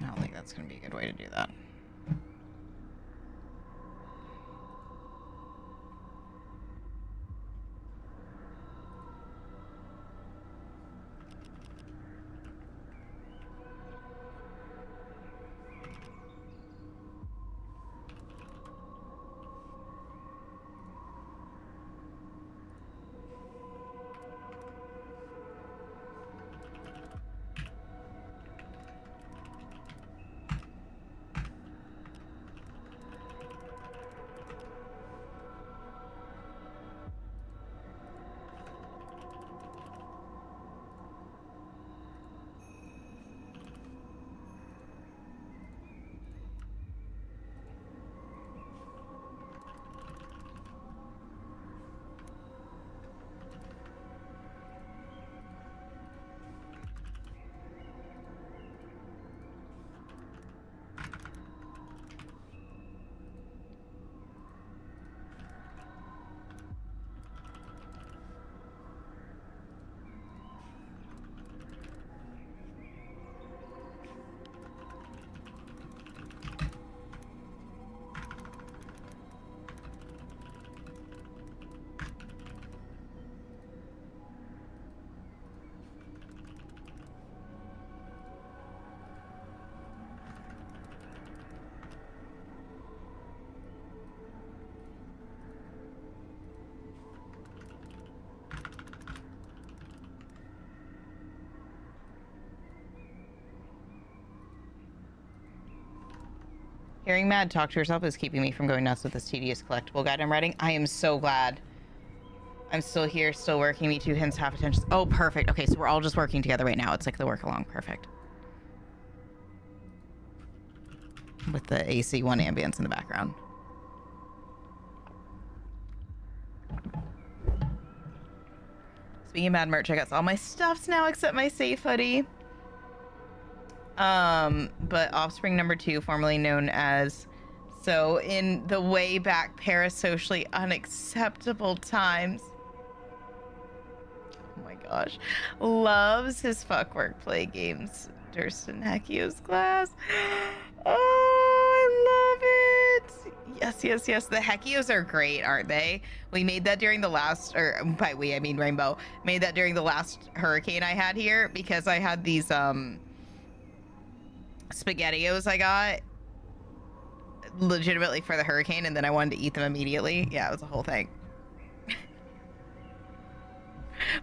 I don't think that's going to be a good way to do that. Hearing Mad talk to herself is keeping me from going nuts with this tedious collectible guide I'm writing. I am so glad. I'm still here, still working. Me too, hints, half attention. Oh, perfect. Okay, so we're all just working together right now. It's like the work along. Perfect. With the AC1 ambience in the background. Speaking of Mad merch, I got all my stuffs now except my safe hoodie. But Offspring number 2, formerly known as, so in the way back parasocially unacceptable times, oh my gosh, loves his fuck work play games. Durston Hekio's class. Oh, I love it. Yes, yes, yes. The Hekios are great, aren't they? We made that during the last, or by we, I mean Rainbow, made that during the last hurricane I had here because I had these, SpaghettiOs I got legitimately for the hurricane, and then I wanted to eat them immediately. Yeah, it was a whole thing.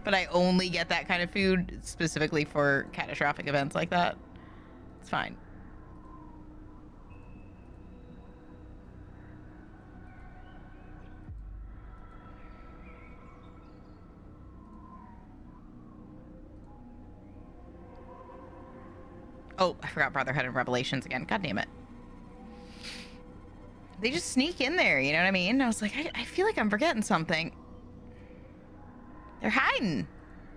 but I only get that kind of food specifically for catastrophic events like that. It's fine. Oh, I forgot Brotherhood and Revelations again. God damn it. They just sneak in there, you know what I mean? I was like, I feel like I'm forgetting something. They're hiding.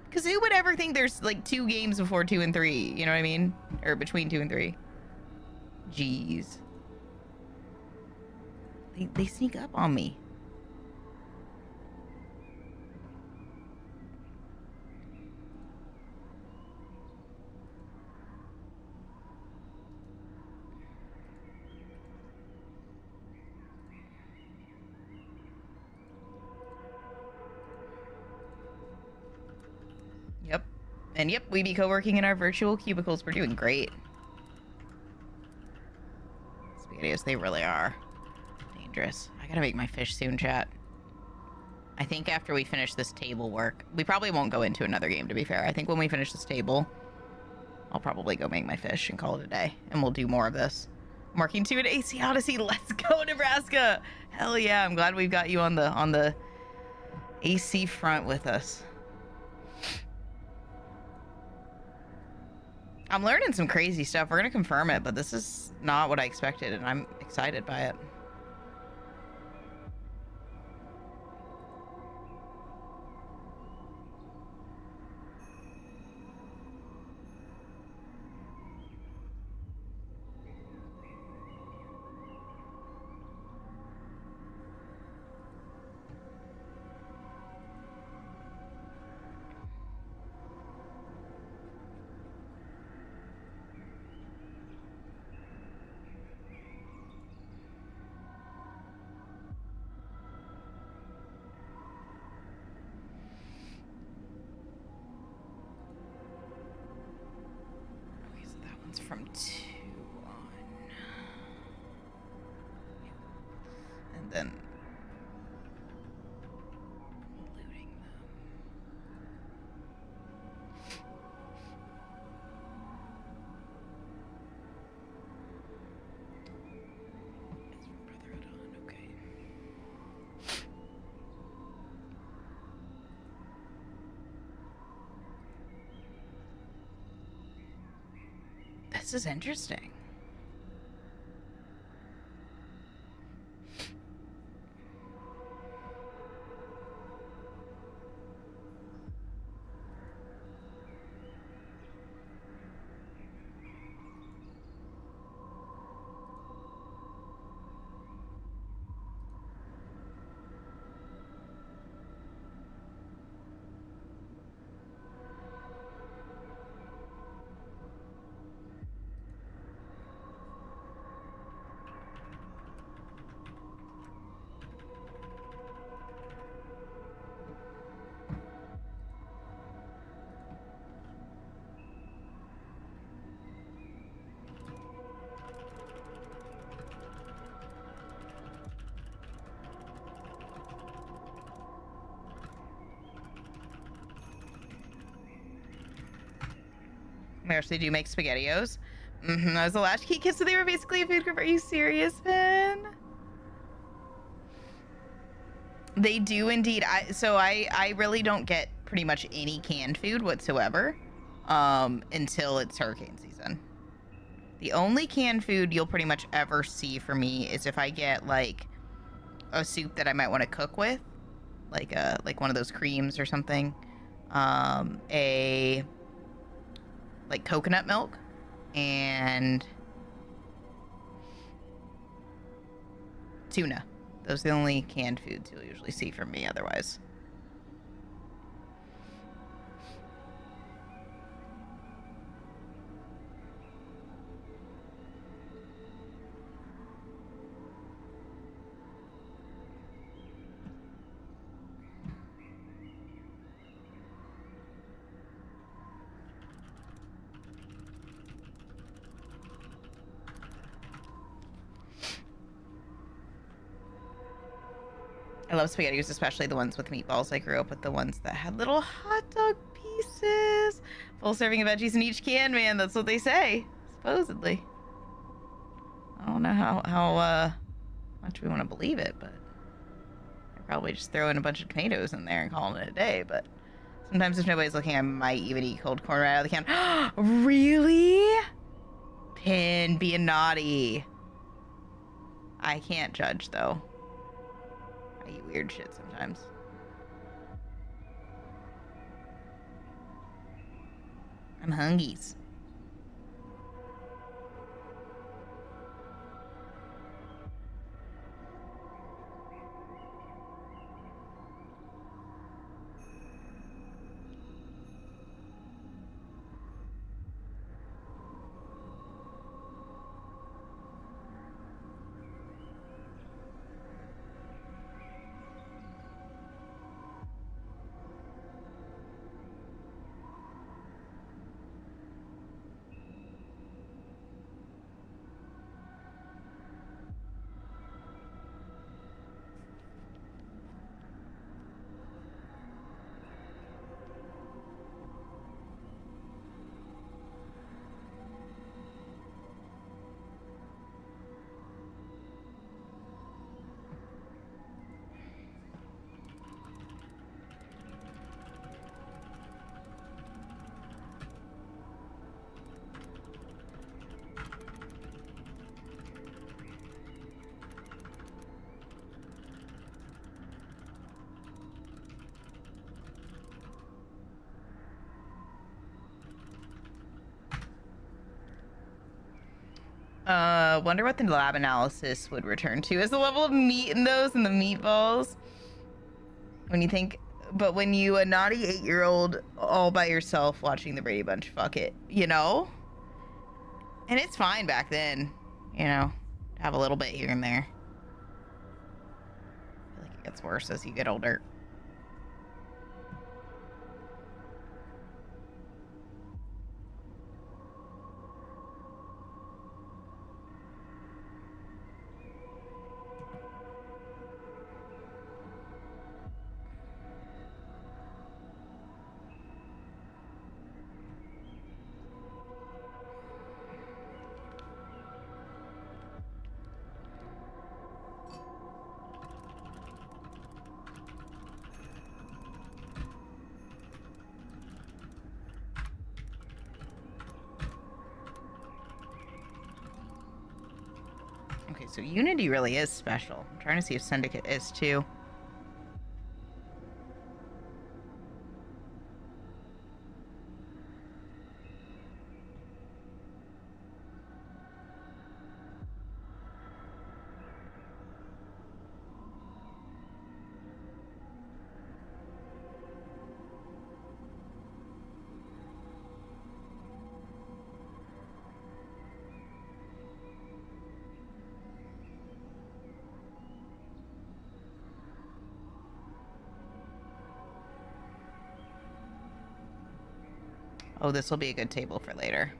Because who would ever think there's like 2 games before 2 and 3? You know what I mean? Or between 2 and 3. Jeez. They sneak up on me. Yep. And yep, we be co-working in our virtual cubicles. We're doing great. SpaghettiOs, they really are dangerous. I gotta make my fish soon, chat. I think after we finish this table work, we probably won't go into another game, to be fair. I think when we finish this table, I'll probably go make my fish and call it a day. And we'll do more of this. Marking 2 at AC Odyssey. Let's go, Nebraska. Hell yeah. I'm glad we've got you on the AC front with us. I'm learning some crazy stuff. We're going to confirm it, but this is not what I expected, and I'm excited by it. From 2 on. And then looting them. It's from Brotherhood on, okay. This is interesting. They actually do make SpaghettiOs. That was the latchkey kids, so they were basically a food group. Are you serious, Ben? They do indeed. I really don't get pretty much any canned food whatsoever until it's hurricane season. The only canned food you'll pretty much ever see for me is if I get like a soup that I might want to cook with, like one of those creams or something, like coconut milk, and tuna. Those are the only canned foods you'll usually see from me otherwise. I love SpaghettiOs, especially the ones with meatballs. I grew up with the ones that had little hot dog pieces. Full serving of veggies in each can, man. That's what they say, supposedly. I don't know how much we want to believe it, but they're probably just throwing a bunch of tomatoes in there and calling it a day. But sometimes if nobody's looking, I might even eat cold corn right out of the can. Really? Pin being naughty. I can't judge, though. I eat weird shit sometimes. I'm hungies. Wonder what the lab analysis would return to. Is the level of meat in those and the meatballs? When you think, but when you a naughty 8-year-old all by yourself watching the Brady Bunch, fuck it, you know? And it's fine back then, you know, to have a little bit here and there. I feel like it gets worse as you get older. Okay, so Unity really is special. I'm trying to see if Syndicate is too. Oh, this will be a good table for later.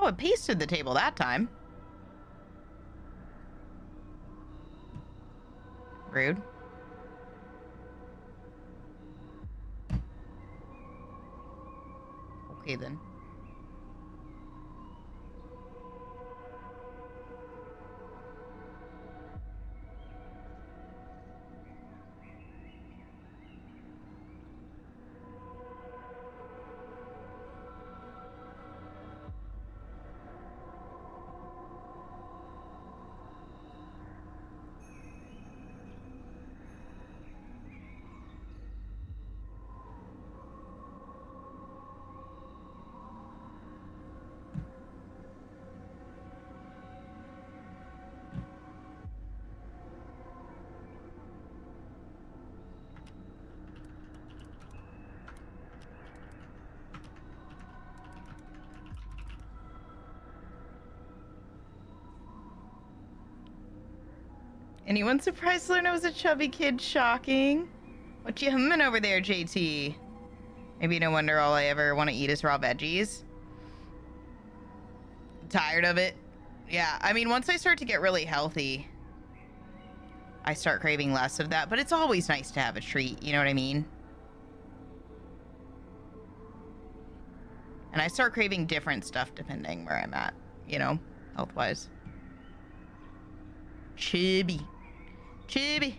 Oh, it pasted the table that time. Rude. Okay, then. Anyone surprised to learn I was a chubby kid? Shocking. What you humming over there, JT? Maybe no wonder all I ever want to eat is raw veggies. Tired of it. Yeah, I mean, once I start to get really healthy, I start craving less of that, but it's always nice to have a treat, you know what I mean? And I start craving different stuff depending where I'm at, you know, health-wise. Chibi. Chibi.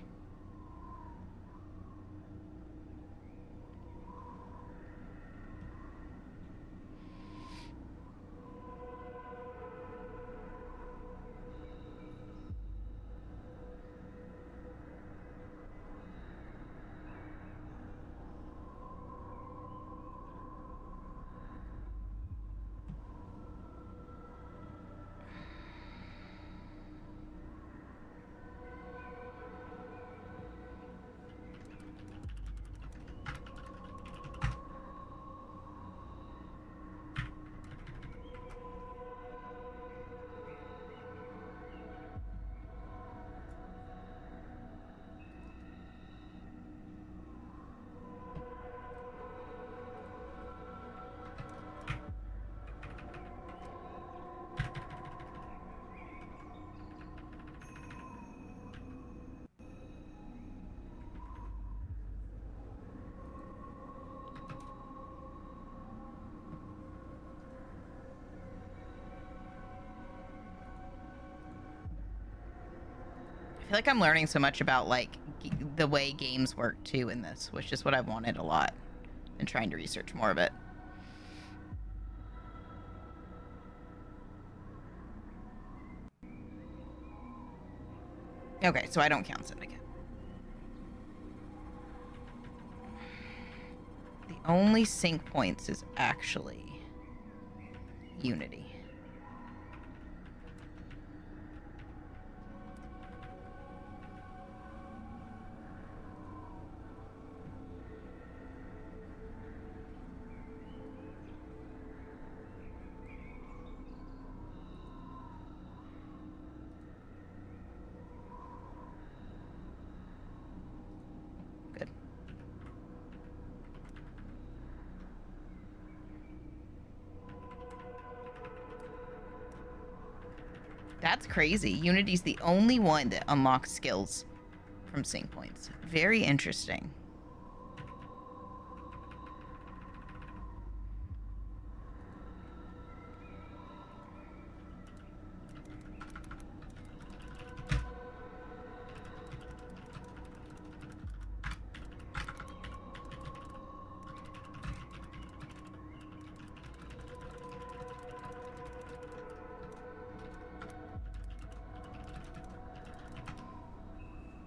I feel like I'm learning so much about, like, the way games work, too, in this, which is what I've wanted a lot. And trying to research more of it. Okay, so I don't count Syndicate. The only sync points is actually Unity. That's crazy. Unity's the only one that unlocks skills from sync points. Very interesting.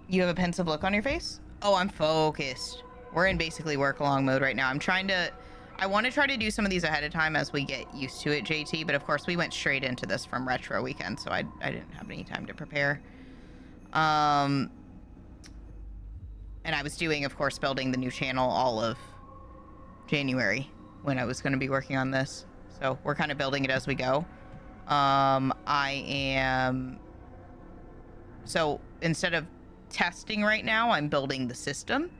You have a pensive look on your face? Oh, I'm focused. We're in basically work along mode right now. I want to try to do some of these ahead of time as we get used to it, JT, but of course we went straight into this from Retro Weekend, so I didn't have any time to prepare. And I was doing, of course, building the new channel all of January when I was going to be working on this. So we're kind of building it as we go. So instead of testing right now, I'm building the system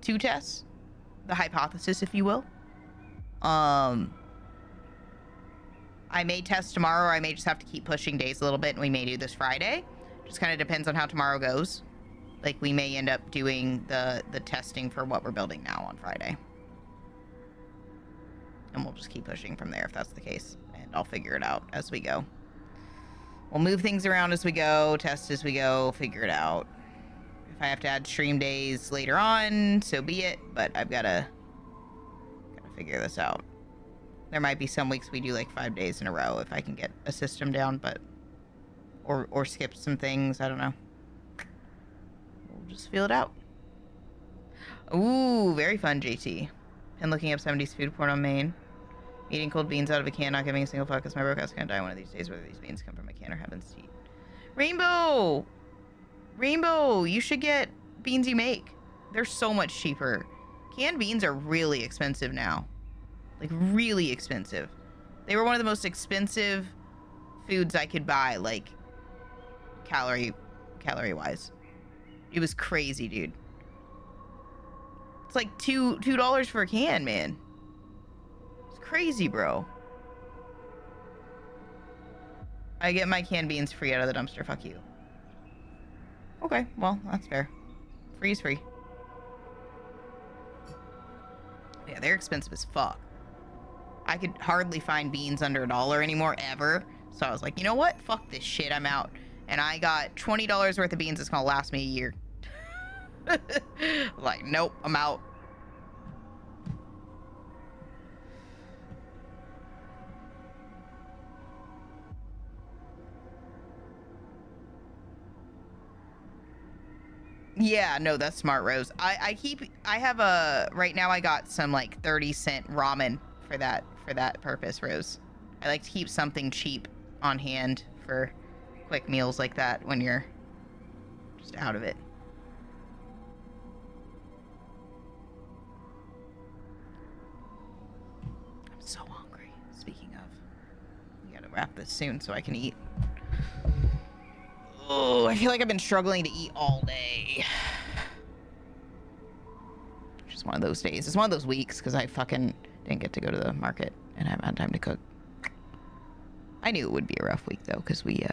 to test the hypothesis, if you will. I may test tomorrow, or I may just have to keep pushing days a little bit, and we may do this Friday. Just kind of depends on how tomorrow goes. Like, we may end up doing the testing for what we're building now on Friday. And we'll just keep pushing from there if that's the case. And I'll figure it out as we go. We'll move things around as we go, test as we go, figure it out. If I have to add stream days later on, so be it. But I've gotta figure this out. There might be some weeks we do like 5 days in a row if I can get a system down, but or skip some things. I don't know. We'll just feel it out. Ooh, very fun, JT. And looking up 70s food porn on Maine. Eating cold beans out of a can, not giving a single fuck because my broke house gonna die one of these days, whether these beans come from a can or heaven's teat. Rainbow! Rainbow, you should get beans you make. They're so much cheaper. Canned beans are really expensive now. Like, really expensive. They were one of the most expensive foods I could buy, like, calorie calorie-wise. It was crazy, dude. It's like $2 for a can, man. It's crazy, bro. I get my canned beans free out of the dumpster. Fuck you. Okay, well, that's fair. Free is free. Yeah, they're expensive as fuck. I could hardly find beans under $1 anymore, ever. So I was like, you know what? Fuck this shit. I'm out. And I got $20 worth of beans that's gonna last me a year. Like, nope, I'm out. Yeah, no, that's smart, Rose. I have right now I got some like 30-cent ramen for that purpose, Rose. I like to keep something cheap on hand for quick meals like that when you're just out of it. I'm so hungry. Speaking of, we gotta wrap this soon so I can eat. Oh, I feel like I've been struggling to eat all day. Just one of those days. It's one of those weeks because I fucking didn't get to go to the market and I haven't had time to cook. I knew it would be a rough week though because we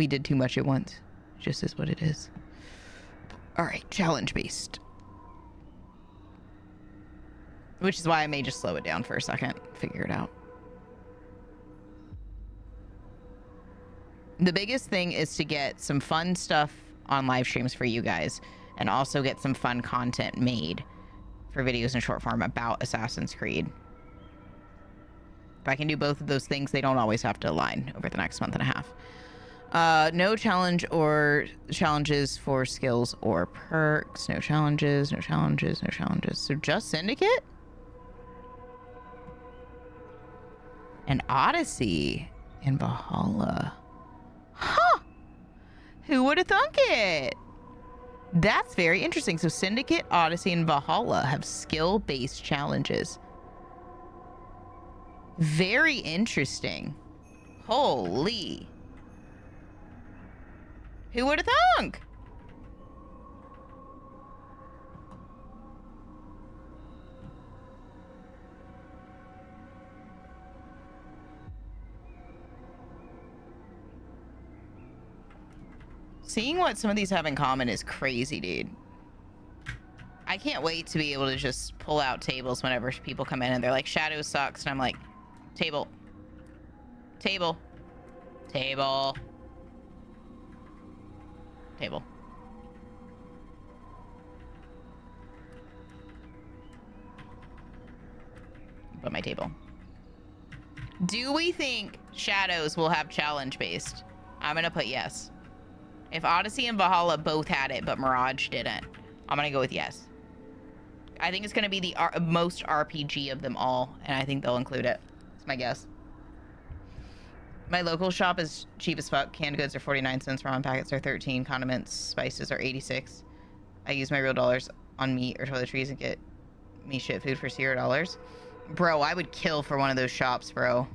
did too much at once. Just is what it is. All right, challenge based. Which is why I may just slow it down for a second, figure it out. The biggest thing is to get some fun stuff on live streams for you guys and also get some fun content made for videos in short form about Assassin's Creed. If I can do both of those things, they don't always have to align over the next month and a half. No challenge or challenges for skills or perks. No challenges, no challenges, no challenges. So just Syndicate? And Odyssey and Valhalla. Huh. Who would have thunk it? That's very interesting. So Syndicate, Odyssey, and Valhalla have skill-based challenges. Very interesting. Holy. Who would have thunk? Seeing what some of these have in common is crazy, dude. I can't wait to be able to just pull out tables whenever people come in and they're like, Shadow sucks. And I'm like, table. Table. Table. Table. Put my table. Do we think Shadows will have challenge based? I'm gonna put yes. If Odyssey and Valhalla both had it, but Mirage didn't, I'm gonna go with yes. I think it's gonna be the most RPG of them all, and I think they'll include it. That's my guess. My local shop is cheap as fuck. Canned goods are 49 cents. Ramen packets are 13. Condiments, spices are 86. I use my real dollars on meat or toiletries and get me shit food for $0. Bro, I would kill for one of those shops, bro.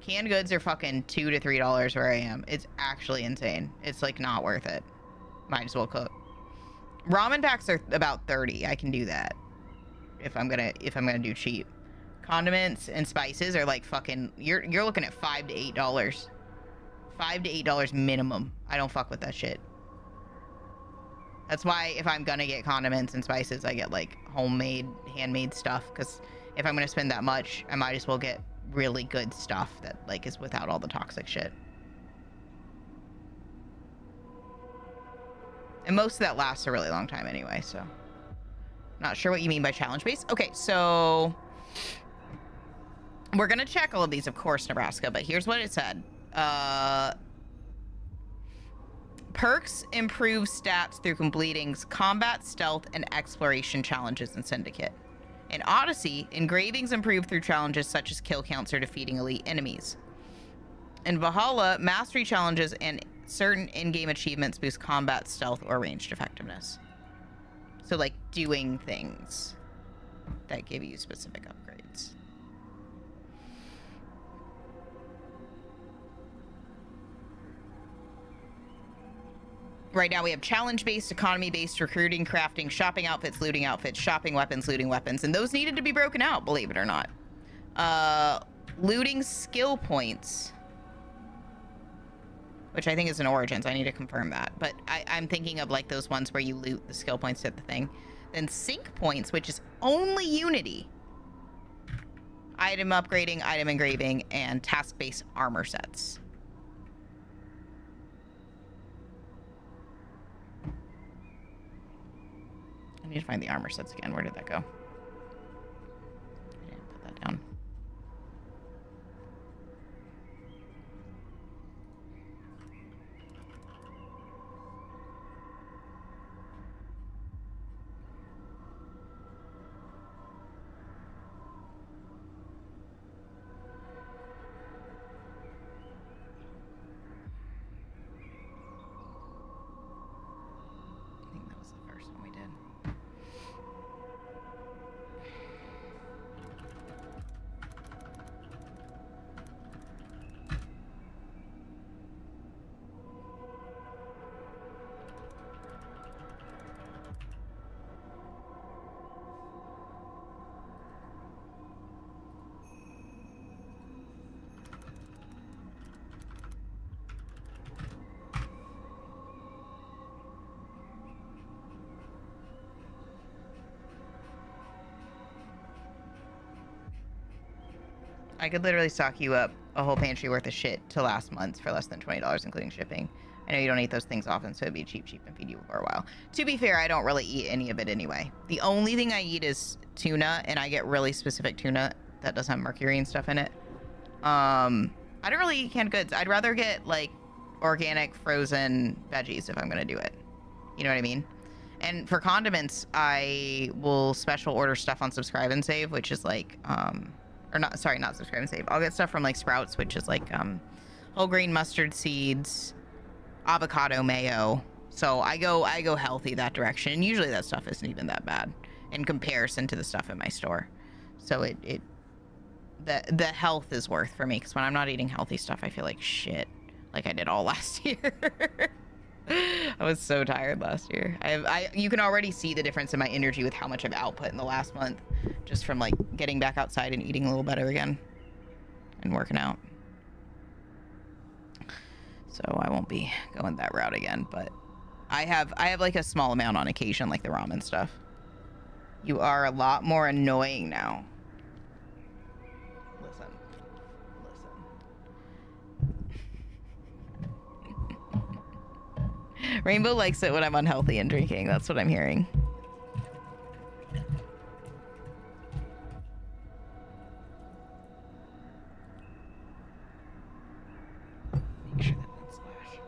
Canned goods are fucking $2 to $3 where I am. It's actually insane. It's like not worth it. Might as well cook. Ramen packs are about 30. I can do that if I'm gonna do cheap. Condiments and spices are like fucking. You're looking at $5 to $8. $5 to $8 minimum. I don't fuck with that shit. That's why if I'm gonna get condiments and spices, I get like homemade, handmade stuff. Because if I'm gonna spend that much, I might as well get really good stuff that like is without all the toxic shit. And most of that lasts a really long time anyway, so not sure what you mean by challenge based. Okay, so we're gonna check all of these, of course, Nebraska, but here's what it said. Perks improve stats through completing combat, stealth, and exploration challenges in Syndicate. In Odyssey, engravings improve through challenges such as kill counts or defeating elite enemies. In Valhalla, mastery challenges and certain in-game achievements boost combat, stealth, or ranged effectiveness. So, like, doing things that give you specific upgrades. Right now we have challenge-based, economy-based, recruiting, crafting, shopping outfits, looting outfits, shopping weapons, looting weapons. And those needed to be broken out, believe it or not. Looting skill points, which I think is in Origins. I need to confirm that. But I'm thinking of like those ones where you loot the skill points at the thing. Then sync points, which is only Unity. Item upgrading, item engraving, and task-based armor sets. I need to find the armor sets again. Where did that go? I didn't put that down. I think that was the first one we did. I could literally stock you up a whole pantry worth of shit to last months for less than $20, including shipping. I know you don't eat those things often, so it'd be cheap and feed you for a while. To be fair, I don't really eat any of it anyway. The only thing I eat is tuna, and I get really specific tuna that doesn't have mercury and stuff in it. I don't really eat canned goods. I'd rather get, like, organic frozen veggies if I'm going to do it. You know what I mean? And for condiments, I will special order stuff on Subscribe and Save, which is like, or not, sorry, not Subscribe and Save. I'll get stuff from like Sprouts, which is like whole grain mustard seeds, avocado mayo. So I go healthy that direction. And usually that stuff isn't even that bad in comparison to the stuff in my store. So the health is worth for me, because when I'm not eating healthy stuff, I feel like shit, like I did all last year. I was so tired last year. You can already see the difference in my energy with how much I've output in the last month, just from like getting back outside and eating a little better again and working out. So I won't be going that route again, but I have like a small amount on occasion, like the ramen stuff. You are a lot more annoying now. Listen. Rainbow likes it when I'm unhealthy and drinking. That's what I'm hearing. Make sure that's slash.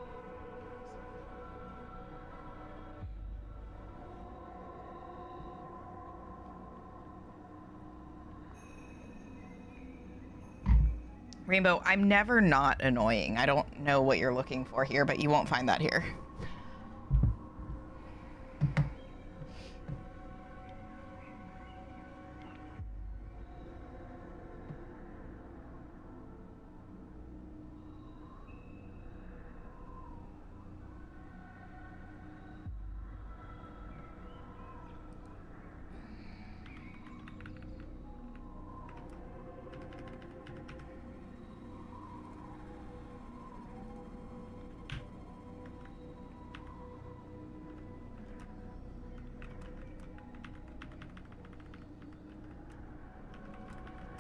Rainbow, I'm never not annoying. I don't know what you're looking for here, but you won't find that here.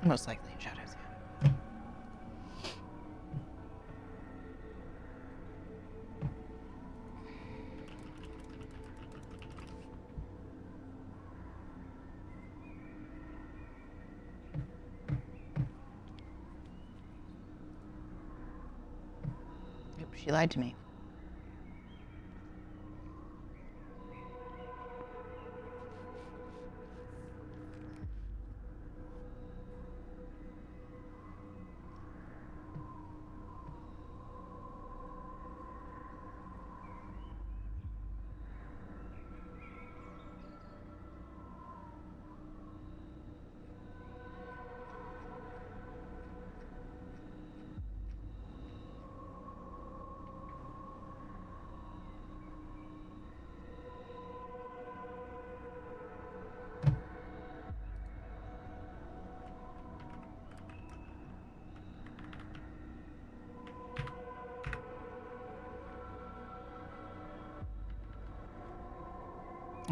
Most likely in shadows, yeah. Yep, she lied to me.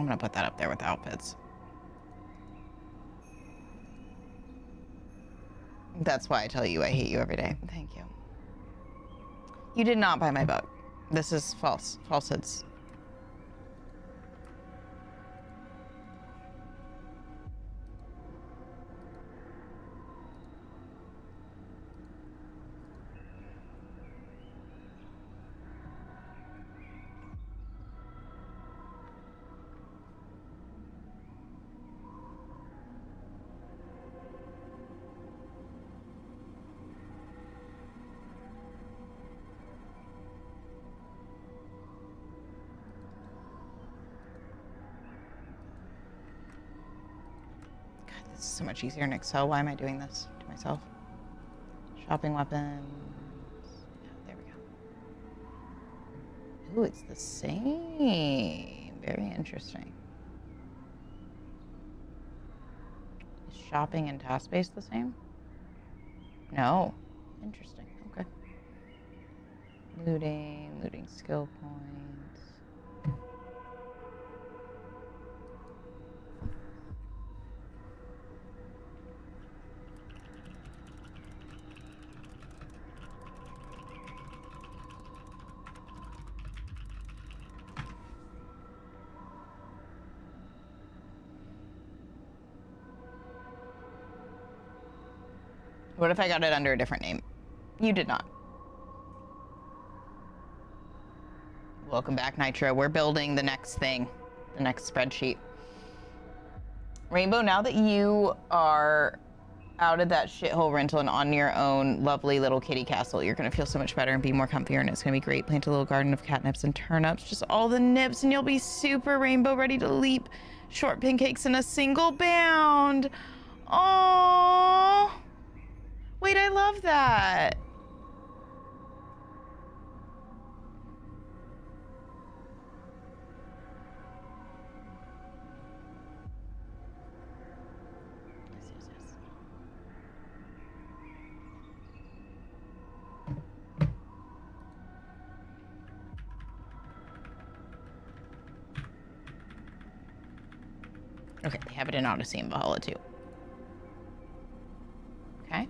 gonna put that up there with outfits. That's why I tell you I hate you every day. Thank you. You did not buy my book. This is false. Falsehoods. This is so much easier in Excel. Why am I doing this to myself? Shopping weapons. Yeah, there we go. Ooh, it's the same. Very interesting. Is shopping and task-based the same? No. Interesting. Okay. Looting skill points. What if I got it under a different name? You did not. Welcome back, Nitro. We're building the next thing, the next spreadsheet. Rainbow, now that you are out of that shithole rental and on your own lovely little kitty castle, you're gonna feel so much better and be more comfier, and it's gonna be great. Plant a little garden of catnips and turnips, just all the nips, and you'll be super rainbow, ready to leap short pancakes in a single bound. Aww. Wait, I love that. Yes. Okay, they have it in Odyssey and Valhalla too. Okay.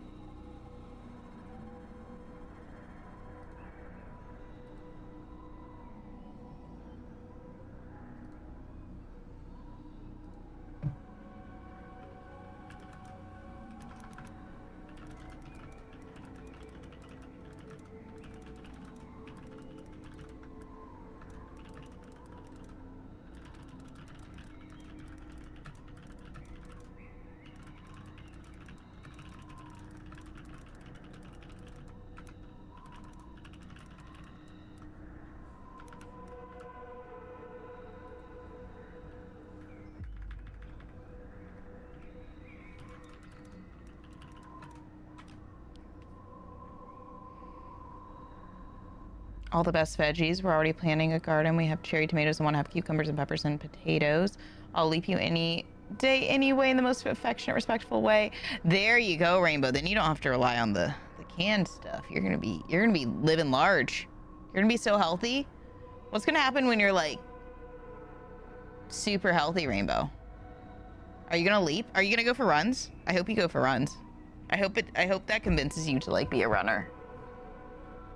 All the best veggies. We're already planting a garden. We have cherry tomatoes and want to have cucumbers and peppers and potatoes. I'll leap you any day, anyway, in the most affectionate, respectful way. There you go, Rainbow. Then you don't have to rely on the canned stuff. You're gonna be living large. You're gonna be so healthy. What's gonna happen when you're like super healthy, Rainbow? Are you gonna leap? Are you gonna go for runs? I hope you go for runs. I hope that convinces you to like be a runner.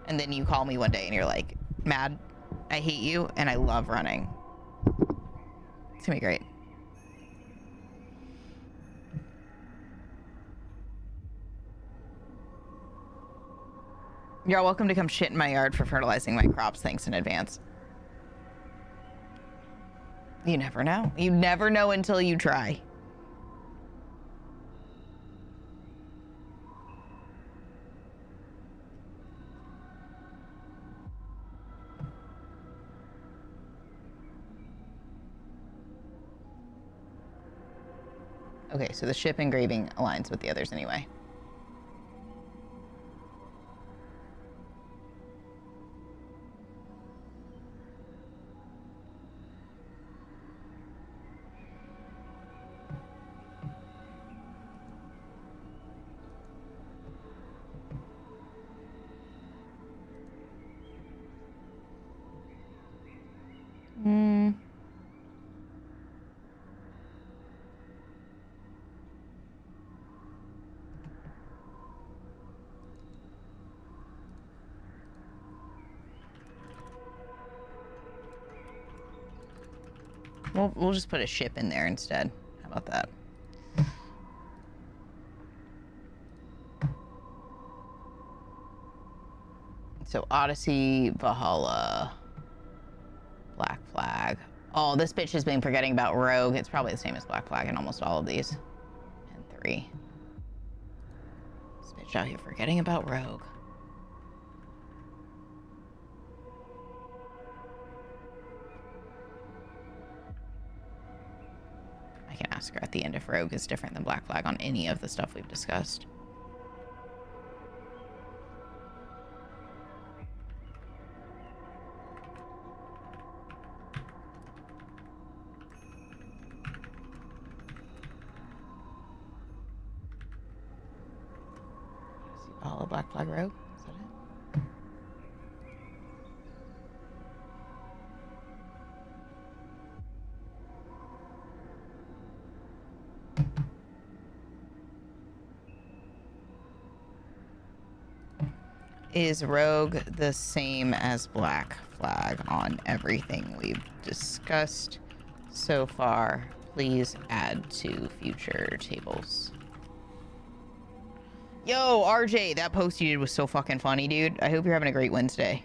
And then you call me one day and you're like, Mad, I hate you and I love running. It's gonna be great. You're welcome to come shit in my yard for fertilizing my crops. Thanks in advance. You never know. You never know until you try. Okay, so the ship engraving aligns with the others anyway. We'll just put a ship in there instead. How about that? So Odyssey, Valhalla, Black Flag. Oh, this bitch has been forgetting about Rogue. It's probably the same as Black Flag in almost all of these. And 3. This bitch out here forgetting about Rogue. I can ask her at the end if Rogue is different than Black Flag on any of the stuff we've discussed. All Black Flag Rogue? Is that it? Is Rogue the same as Black Flag on everything we've discussed so far? Please add to future tables. Yo, RJ, that post you did was so fucking funny, dude. I hope you're having a great Wednesday.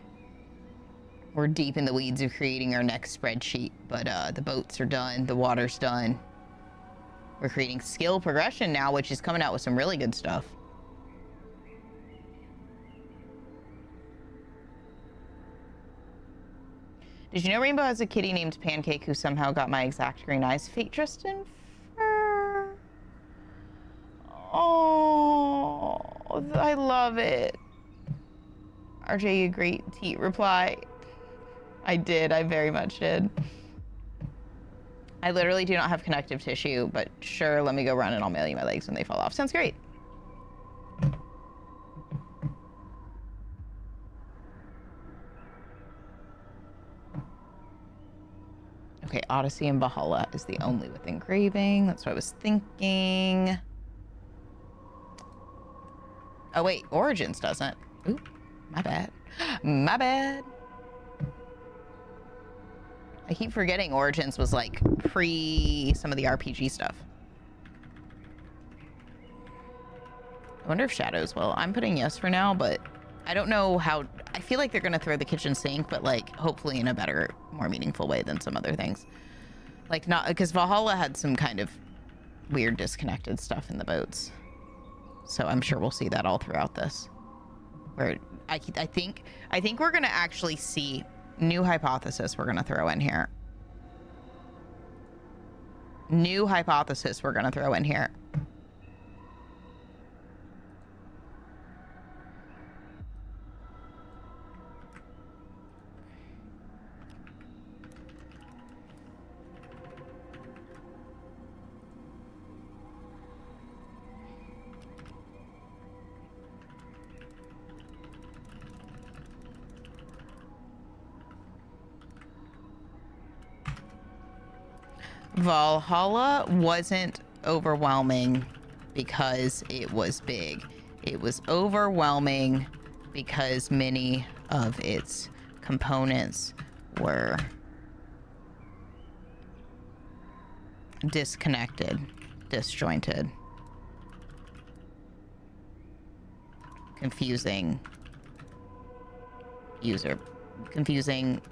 We're deep in the weeds of creating our next spreadsheet, but the boats are done, the water's done. We're creating skill progression now, which is coming out with some really good stuff. Did you know Rainbow has a kitty named Pancake who somehow got my exact green eyes? Fate Tristan? Oh, I love it. RJ, you great teat reply. I did. I very much did. I literally do not have connective tissue, but sure, let me go run and I'll mail you my legs when they fall off. Sounds great. Okay, Odyssey and Valhalla is the only with engraving. That's what I was thinking. Oh wait, Origins doesn't. Ooh, my bad. My bad. I keep forgetting Origins was like pre some of the RPG stuff. I wonder if Shadows will. I'm putting yes for now, but I don't know how. I feel like they're gonna throw the kitchen sink, but like hopefully in a better, more meaningful way than some other things. Like not because Valhalla had some kind of weird disconnected stuff in the boats. So I'm sure we'll see that all throughout this. Where I think we're gonna actually see new hypothesis we're gonna throw in here. New hypothesis we're gonna throw in here. Valhalla wasn't overwhelming because it was big. It was overwhelming because many of its components were disconnected, disjointed, confusing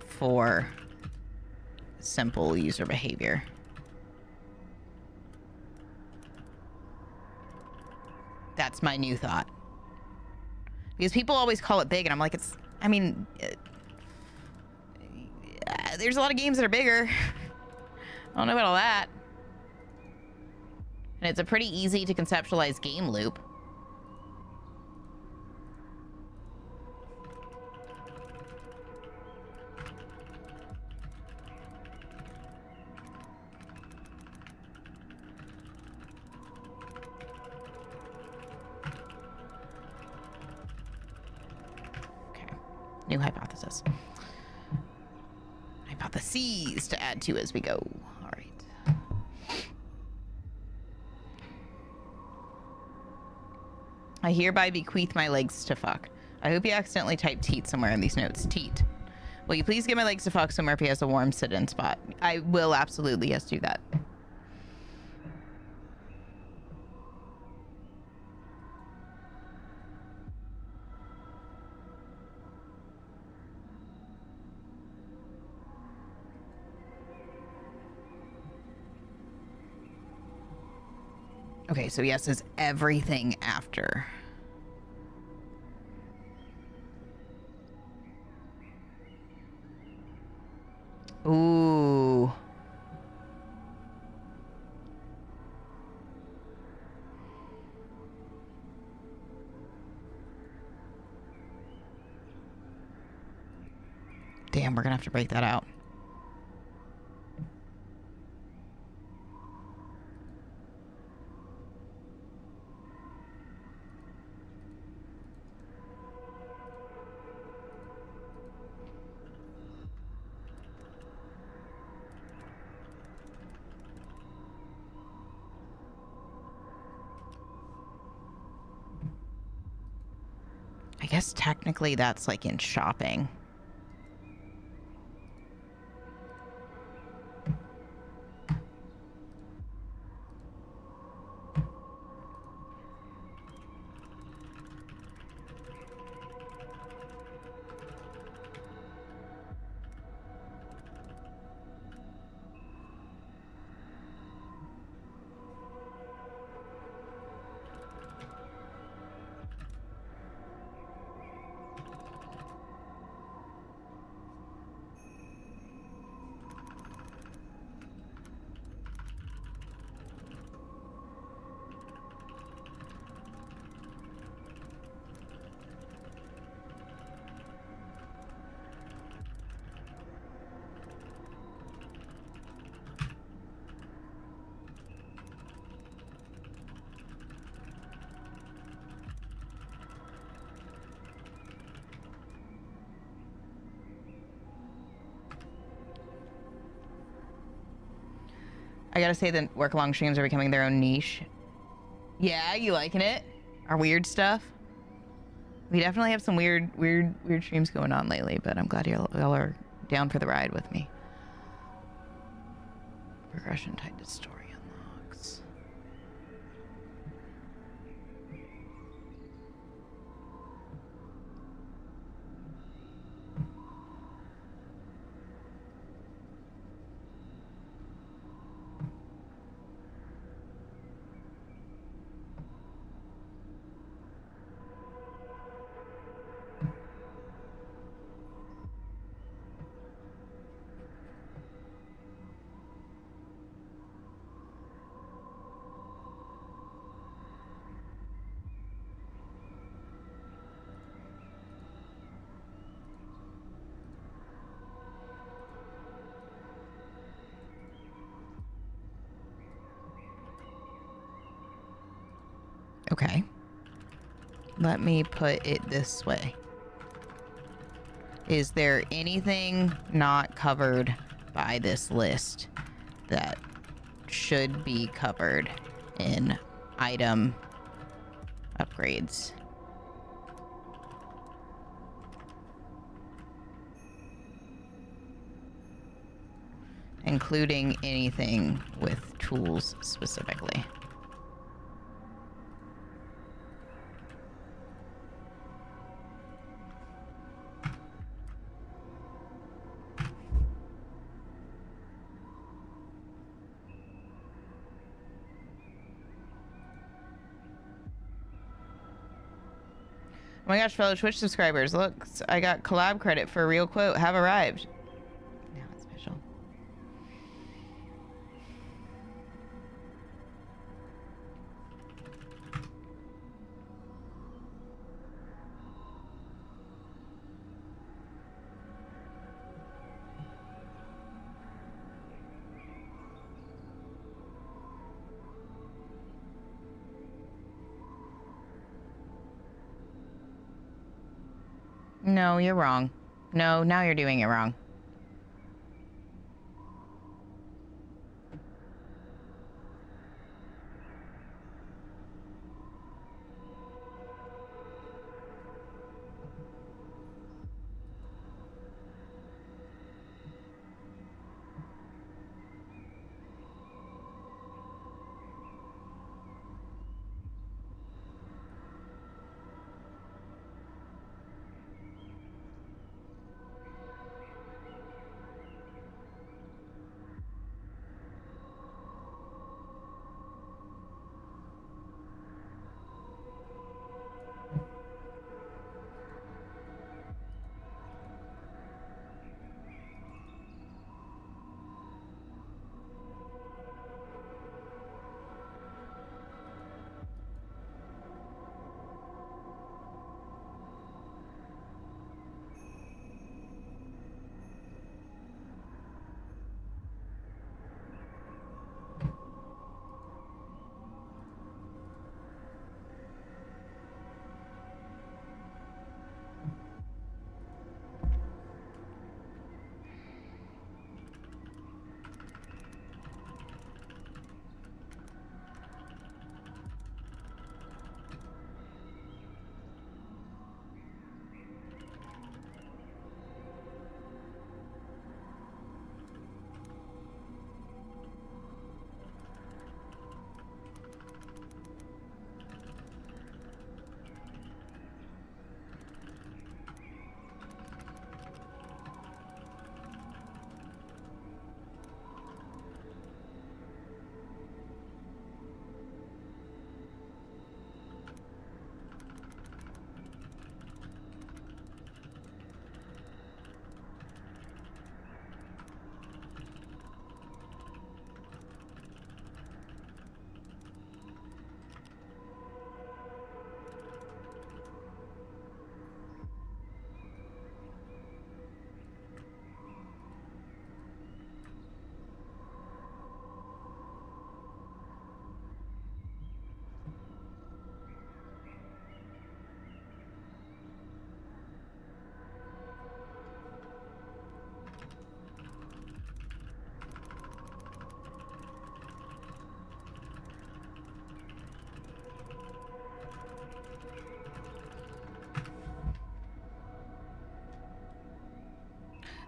for simple user behavior. That's my new thought. Because people always call it big, and I'm like, there's a lot of games that are bigger. I don't know about all that. And it's a pretty easy to conceptualize game loop. New hypothesis. Hypotheses to add to as we go. All right. I hereby bequeath my legs to fuck. I hope you accidentally typed teat somewhere in these notes. Teat. Will you please get my legs to fuck so Murphy has a warm sit-in spot? I will absolutely, yes, do that. Okay, so yes is everything after. Ooh. Damn, we're gonna have to break that out. I guess technically that's like in shopping. I gotta say that work long streams are becoming their own niche. Yeah, you liking it? Our weird stuff? We definitely have some weird streams going on lately, but I'm glad y'all are down for the ride with me. Progression type to story unlocks. Okay. Let me put it this way. Is there anything not covered by this list that should be covered in item upgrades? Including anything with tools specifically. Oh my gosh, fellow Twitch subscribers, look, I got collab credit for a real quote, have arrived. Now it's special. No, you're wrong. No, now you're doing it wrong.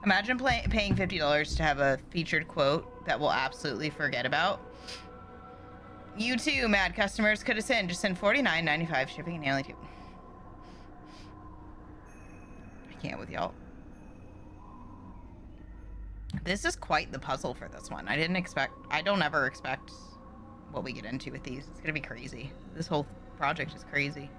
Imagine paying $50 to have a featured quote that we'll absolutely forget about. You too, mad customers, could have sent. Just send $49.95 shipping and handling too. I can't with y'all. This is quite the puzzle for this one. I don't ever expect what we get into with these. It's gonna be crazy. This whole project is crazy.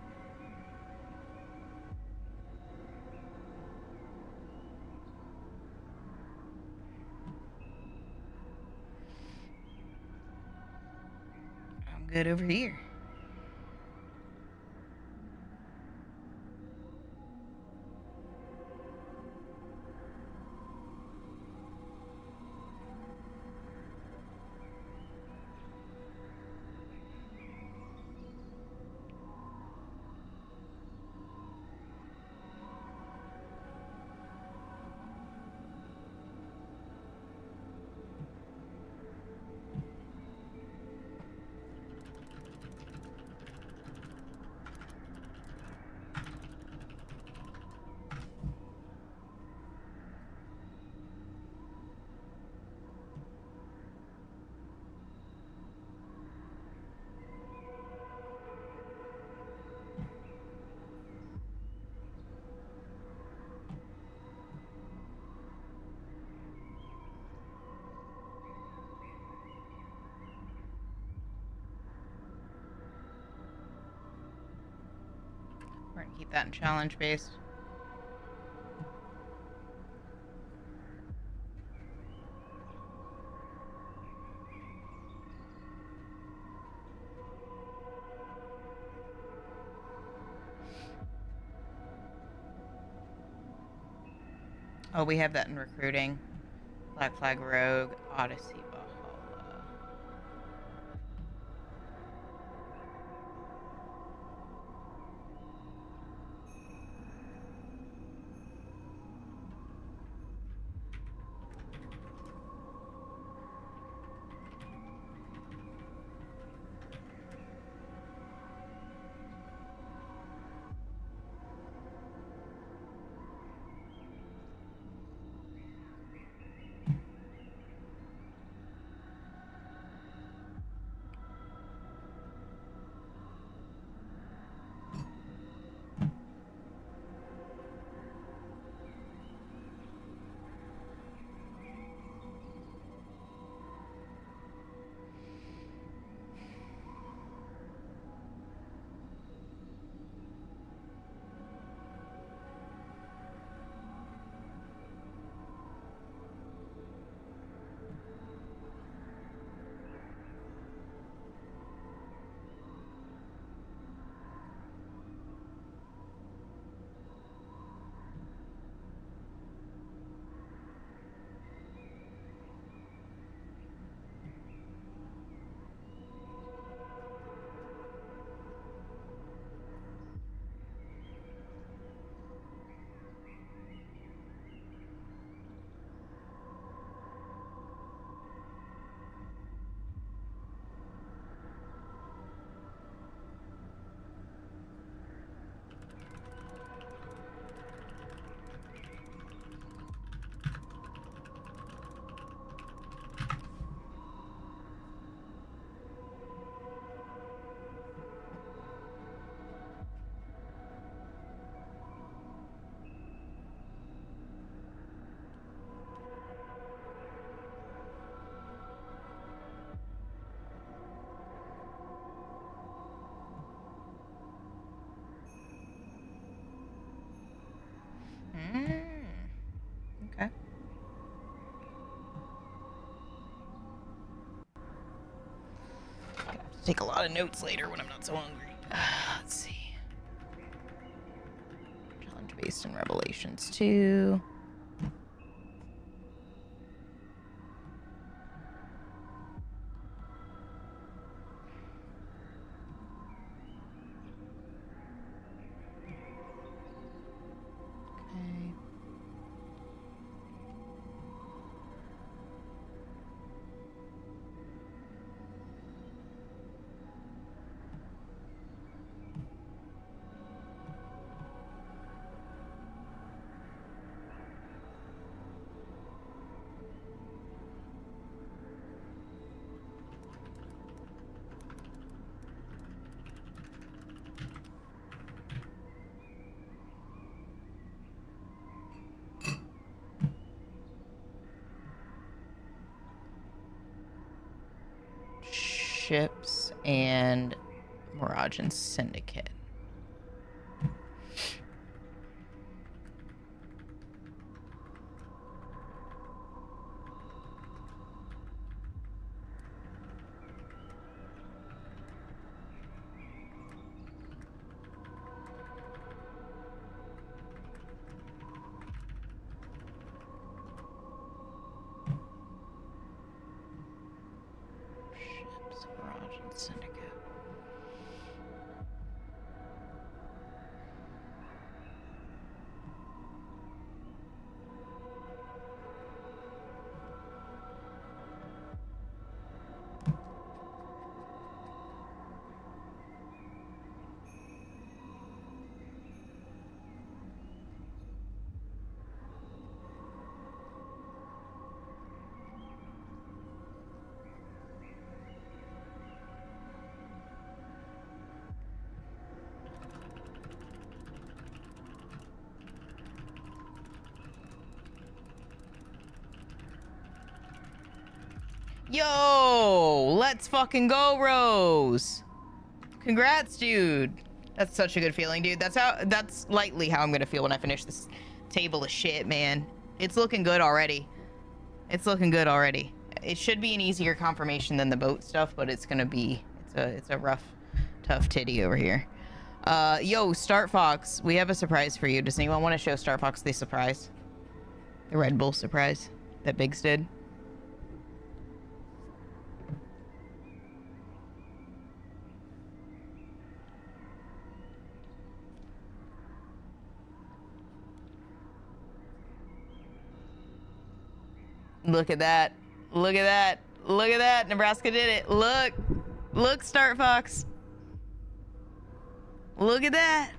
I'm good over here. We're gonna keep that in challenge based. Oh, we have that in recruiting. Black Flag Rogue, Odyssey, Valhalla. Okay. I have to take a lot of notes later when I'm not so hungry. Let's see. Challenge based in Revelations 2. ships and Mirage and Syndicate. Ships, Mirage and Syndicate. Yo, let's fucking go, Rose. Congrats, dude. That's such a good feeling, dude. That's lightly how I'm gonna feel when I finish this table of shit, man. It's looking good already. It's looking good already. It should be an easier confirmation than the boat stuff, but it's gonna be, it's a rough, tough titty over here. Yo, Start Fox, we have a surprise for you. Does anyone want to show Star Fox the surprise? The Red Bull surprise that Biggs did? Look at that. Look at that. Look at that. Nebraska did it. Look. Look, Start Fox. Look at that.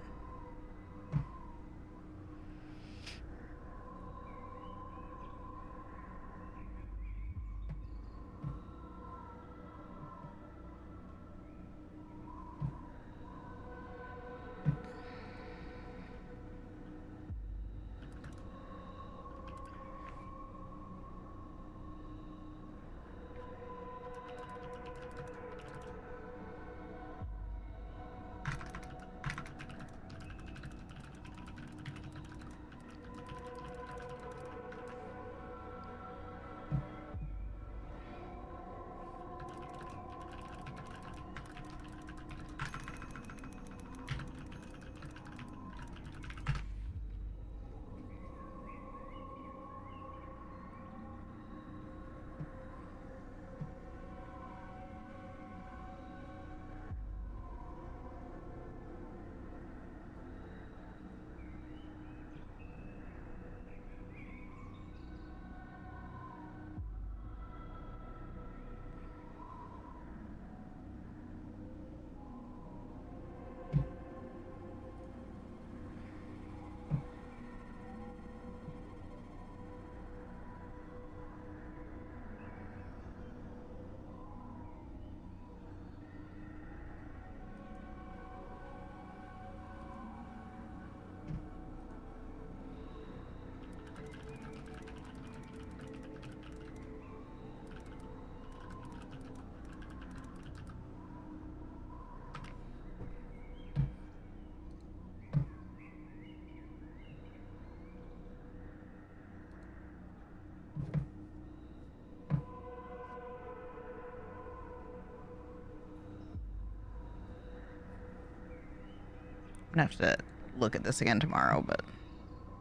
I'm gonna have to look at this again tomorrow, but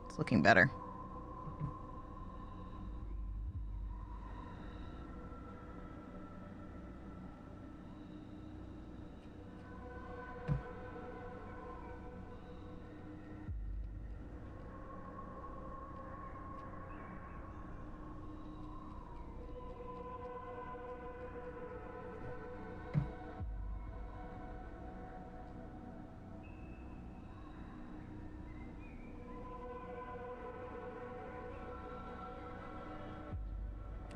it's looking better.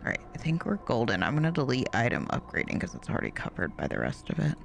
Alright, I think we're golden. I'm gonna delete item upgrading because it's already covered by the rest of it.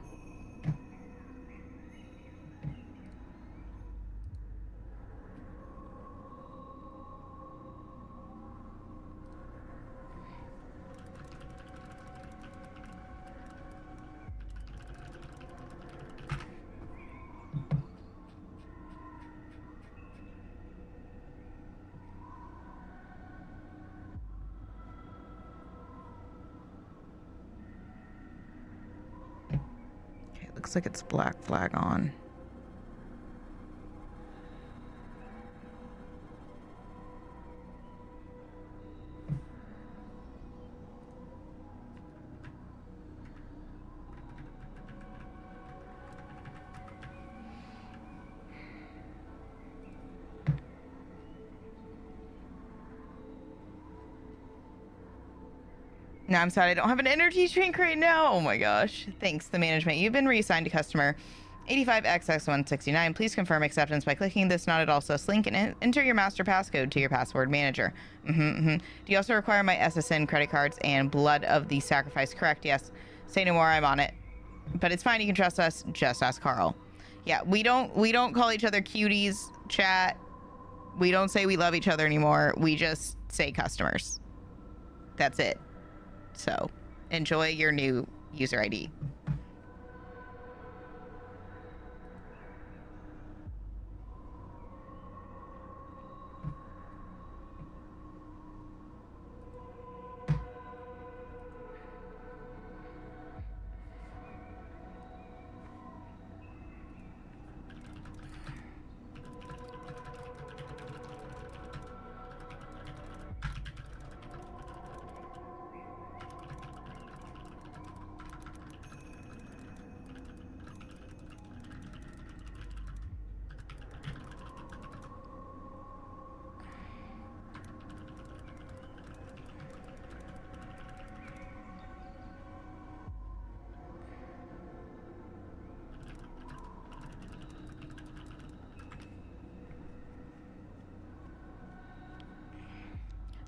looks like it's black flag on. No, I'm sorry, I don't have an energy drink right now. Oh my gosh. Thanks, the management. You've been reassigned to customer 85XX169. Please confirm acceptance by clicking this not at all sus link and enter your master passcode to your password manager. Do you also require MADsassin credit cards and blood of the sacrifice? Correct, yes. Say no more, I'm on it. But it's fine, you can trust us. Just ask Carl. Yeah, we don't call each other cuties, chat. We don't say we love each other anymore. We just say customers. That's it. So, enjoy your new user ID.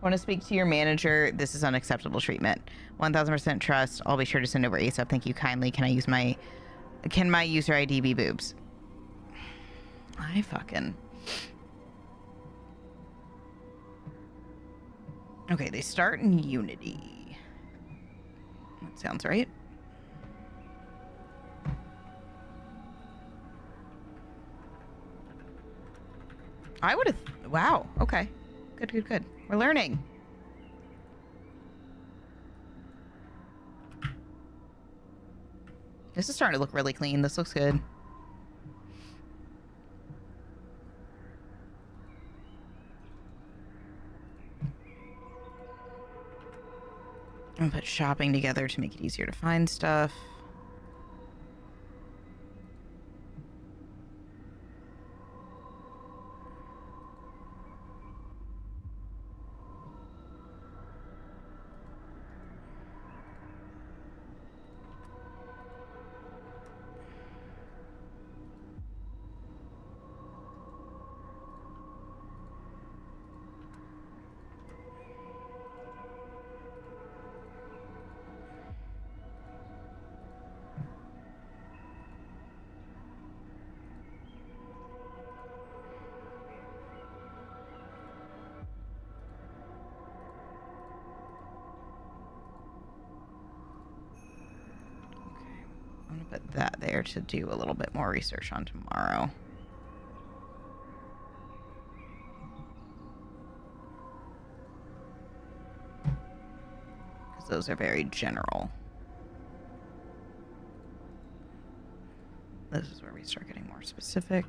I want to speak to your manager. This is unacceptable treatment. 1000% trust. I'll be sure to send over ASAP. Thank you kindly. Can my user ID be boobs? I fucking... Okay, they start in Unity. That sounds right. I would have... Wow. Okay. Good. We're learning. This is starting to look really clean. This looks good. I'm gonna put shopping together to make it easier to find stuff. Put that there to do a little bit more research on tomorrow. Because those are very general. This is where we start getting more specific.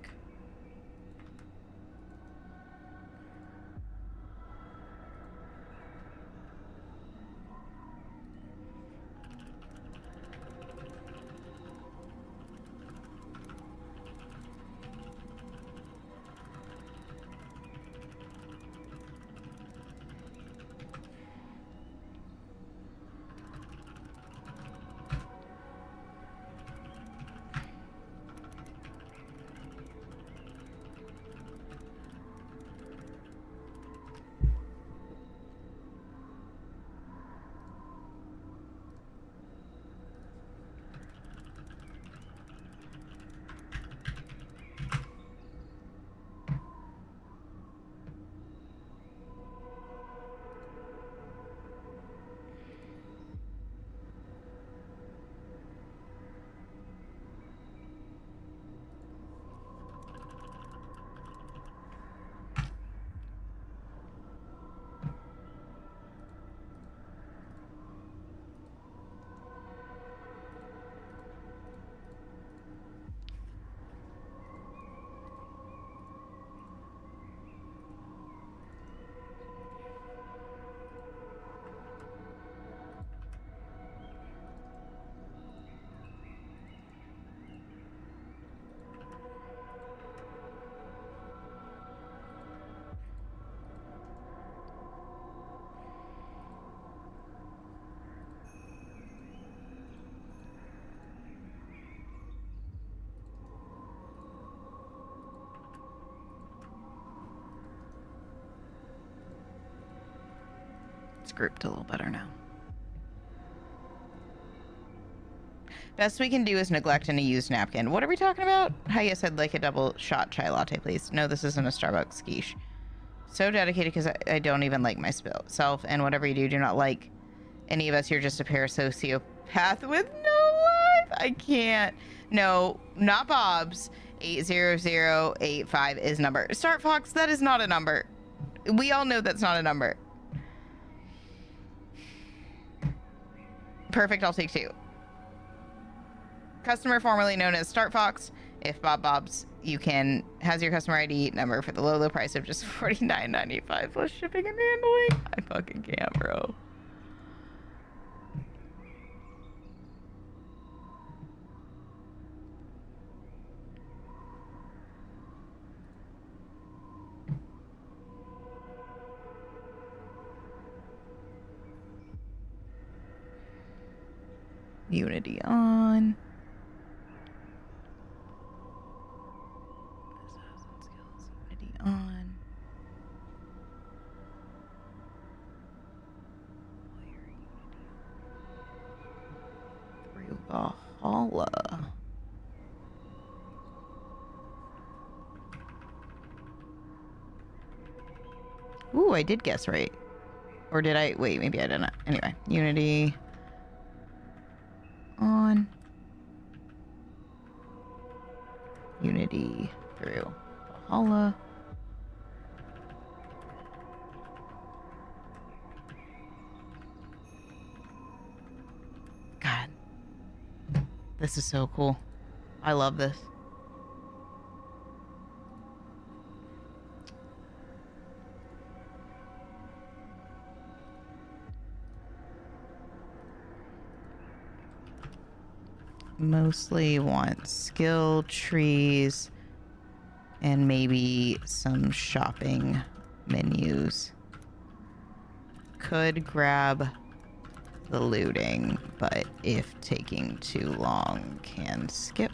it's grouped a little better now. Best we can do is neglect any used napkin. What are we talking about? Yes, I'd like a double shot chai latte, please. No, this isn't a Starbucks quiche. So dedicated because I don't even like myself, and whatever you do not like any of us. You're just a pair of sociopath with no life. I can't. No, not Bob's. 80085 is number. Start Fox, that is not a number. We all know that's not a number. Perfect, I'll take 2. Customer formerly known as Start Fox. If Bob's, you can has your customer ID number for the low price of just $49.95 plus shipping and handling. I fucking can't, bro. Unity on. Assassin skills. Unity on. Through Valhalla. Ooh, I did guess right. Or did I? Wait, maybe I didn't. Anyway, Unity on. Unity through Valhalla. God. This is so cool. I love this. Mostly want skill trees and maybe some shopping menus. Could grab the looting, but if taking too long, can skip.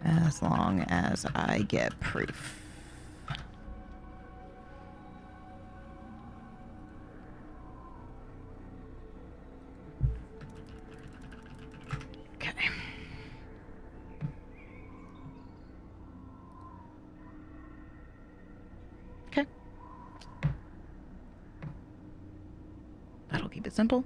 As long as I get proof. That'll keep it simple.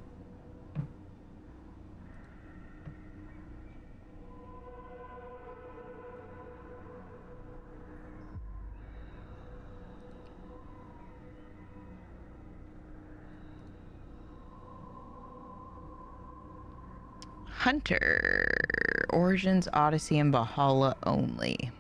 Hunter. Origins, Odyssey, and Valhalla only.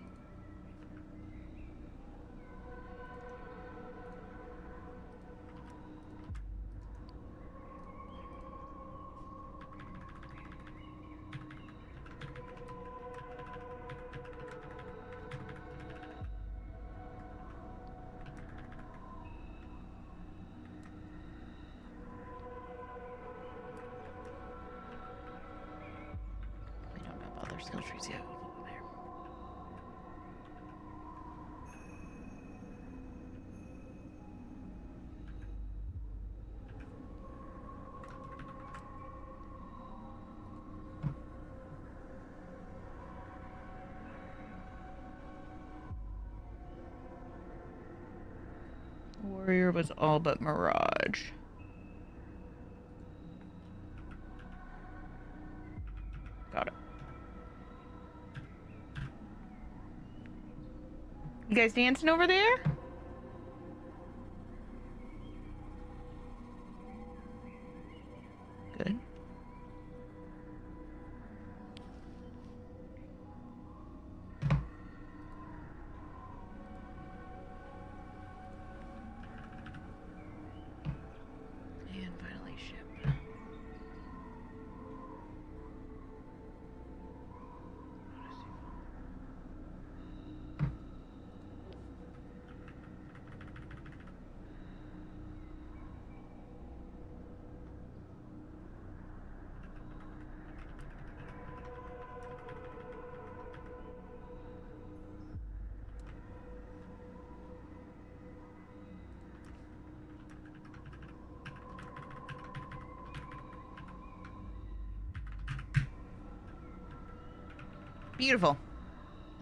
Skill trees yet. There. Warrior was all but Mirage. Got it. You guys dancing over there? Good. And finally ship. Beautiful.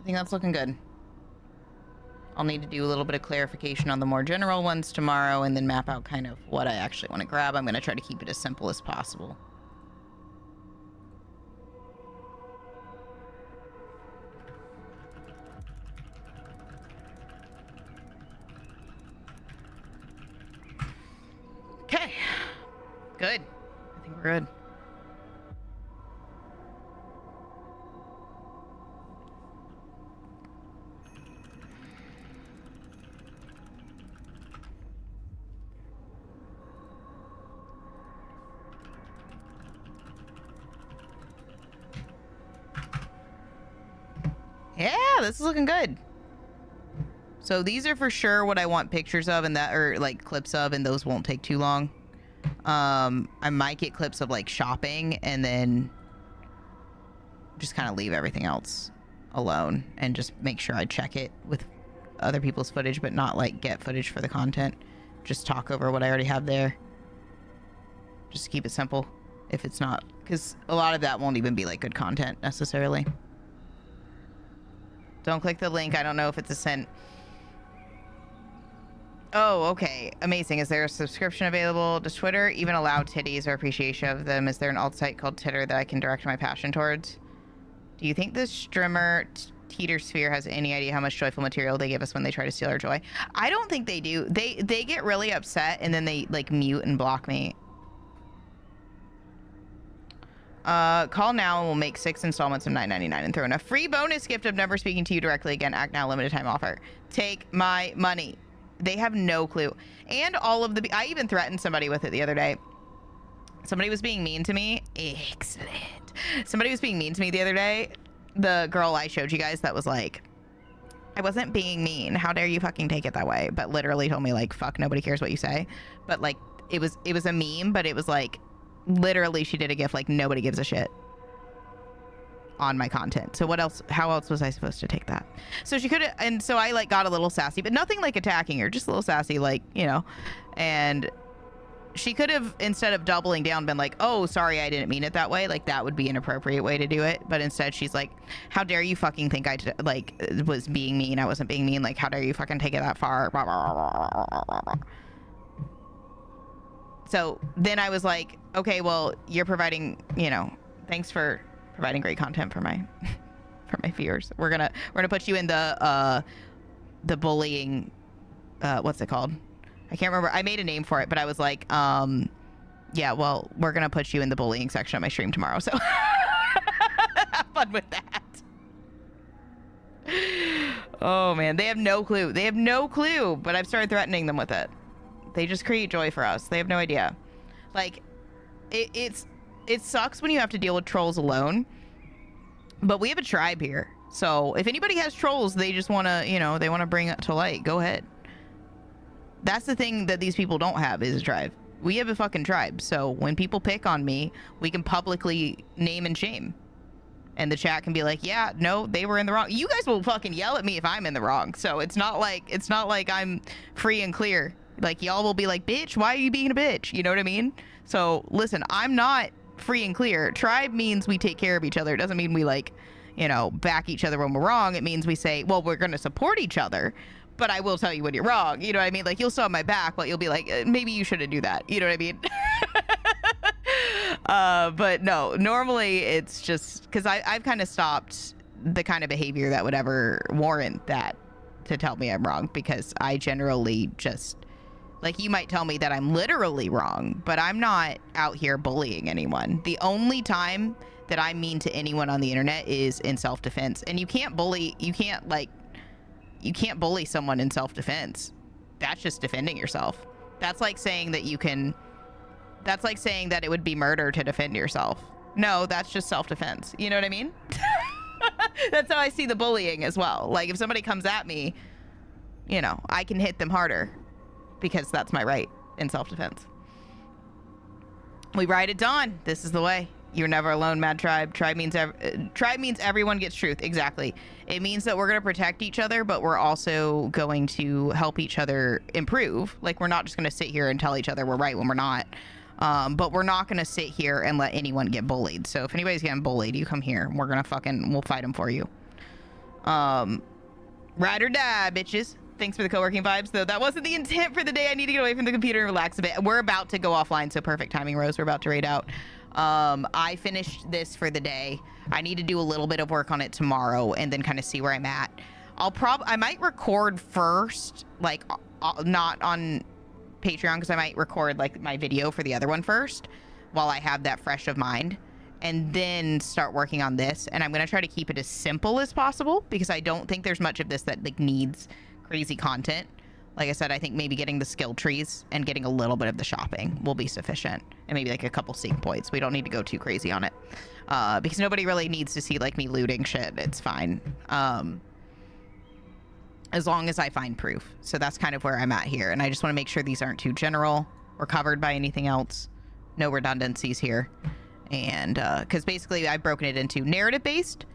I think that's looking good. I'll need to do a little bit of clarification on the more general ones tomorrow and then map out kind of what I actually want to grab. I'm going to try to keep it as simple as possible. Okay. Good. I think we're good. Yeah, this is looking good. So these are for sure what I want pictures of and that, or like clips of, and those won't take too long. I might get clips of like shopping and then just kind of leave everything else alone and just make sure I check it with other people's footage, but not like get footage for the content. Just talk over what I already have there. Just to keep it simple. If it's not, because a lot of that won't even be like good content necessarily. Don't click the link. I don't know if it's a sent. Oh, okay. Amazing. Is there a subscription available? Does Twitter even allow titties or appreciation of them? Is there an alt site called Titter that I can direct my passion towards? Do you think the streamer Teeter Sphere has any idea how much joyful material they give us when they try to steal our joy? I don't think they do. They get really upset and then they like mute and block me. Call now and we'll make 6 installments of $9.99 and throw in a free bonus gift of never speaking to you directly again. Act now, limited time offer. Take my money. They have no clue. And all of the... I even threatened somebody with it the other day. Somebody was being mean to me. Excellent. Somebody was being mean to me the other day. The girl I showed you guys that was like, I wasn't being mean. How dare you fucking take it that way? But literally told me like, fuck, nobody cares what you say. But like, it was a meme, but it was like, literally she did a gif like nobody gives a shit on my content. So what else, how else was I supposed to take that? So she could have, and so I like got a little sassy, but nothing like attacking her, just a little sassy, like, you know. And she could have, instead of doubling down, been like, oh, sorry, I didn't mean it that way. Like that would be an appropriate way to do it. But instead she's like, how dare you fucking think I like was being mean? I wasn't being mean. Like, how dare you fucking take it that far? So then I was like, okay, well, you're providing, you know, thanks for providing great content for my for my viewers. We're gonna put you in the bullying, what's it called? I can't remember. I made a name for it, but I was like, yeah, well, we're gonna put you in the bullying section of my stream tomorrow. So have fun with that. Oh man, they have no clue. They have no clue, but I've started threatening them with it. They just create joy for us. They have no idea. Like, it sucks when you have to deal with trolls alone, but we have a tribe here. So if anybody has trolls, they just want to, you know, they want to bring it to light. Go ahead. That's the thing that these people don't have is a tribe. We have a fucking tribe. So when people pick on me, we can publicly name and shame. And the chat can be like, yeah, no, they were in the wrong. You guys will fucking yell at me if I'm in the wrong. So it's not like I'm free and clear. Like, y'all will be like, bitch, why are you being a bitch? You know what I mean? So, listen, I'm not free and clear. Tribe means we take care of each other. It doesn't mean we, like, you know, back each other when we're wrong. It means we say, well, we're going to support each other, but I will tell you when you're wrong. You know what I mean? Like, you'll still have my back, but you'll be like, maybe you shouldn't do that. You know what I mean? But no, normally it's just because I've kind of stopped the kind of behavior that would ever warrant that to tell me I'm wrong, because I generally just... Like, you might tell me that I'm literally wrong, but I'm not out here bullying anyone. The only time that I'm mean to anyone on the internet is in self-defense. And you can't bully someone in self-defense. That's just defending yourself. That's like saying that that's like saying that it would be murder to defend yourself. No, that's just self-defense. You know what I mean? That's how I see the bullying as well. Like, if somebody comes at me, you know, I can hit them harder, because that's my right in self-defense. We ride at dawn. This is the way. You're never alone, Mad Tribe. Tribe means everyone gets truth. Exactly. It means that we're going to protect each other, but we're also going to help each other improve. Like, we're not just going to sit here and tell each other we're right when we're not. But we're not going to sit here and let anyone get bullied. So if anybody's getting bullied, you come here. We're going to we'll fight them for you. Ride or die, bitches. Thanks for the co-working vibes, though. That wasn't the intent for the day. I need to get away from the computer and relax a bit. We're about to go offline, so perfect timing, Rose. We're about to raid out. I finished this for the day. I need to do a little bit of work on it tomorrow and then kind of see where I'm at. I might record first, like, not on Patreon, because I might record, like, my video for the other one first while I have that fresh of mind, and then start working on this. And I'm going to try to keep it as simple as possible, because I don't think there's much of this that, like, needs crazy content. Like I said, I think maybe getting the skill trees and getting a little bit of the shopping will be sufficient, and maybe like a couple sync points. We don't need to go too crazy on it, because nobody really needs to see like me looting shit. It's fine, as long as I find proof. So that's kind of where I'm at here, and I just want to make sure these aren't too general or covered by anything else. No redundancies here, and because basically I've broken it into narrative based,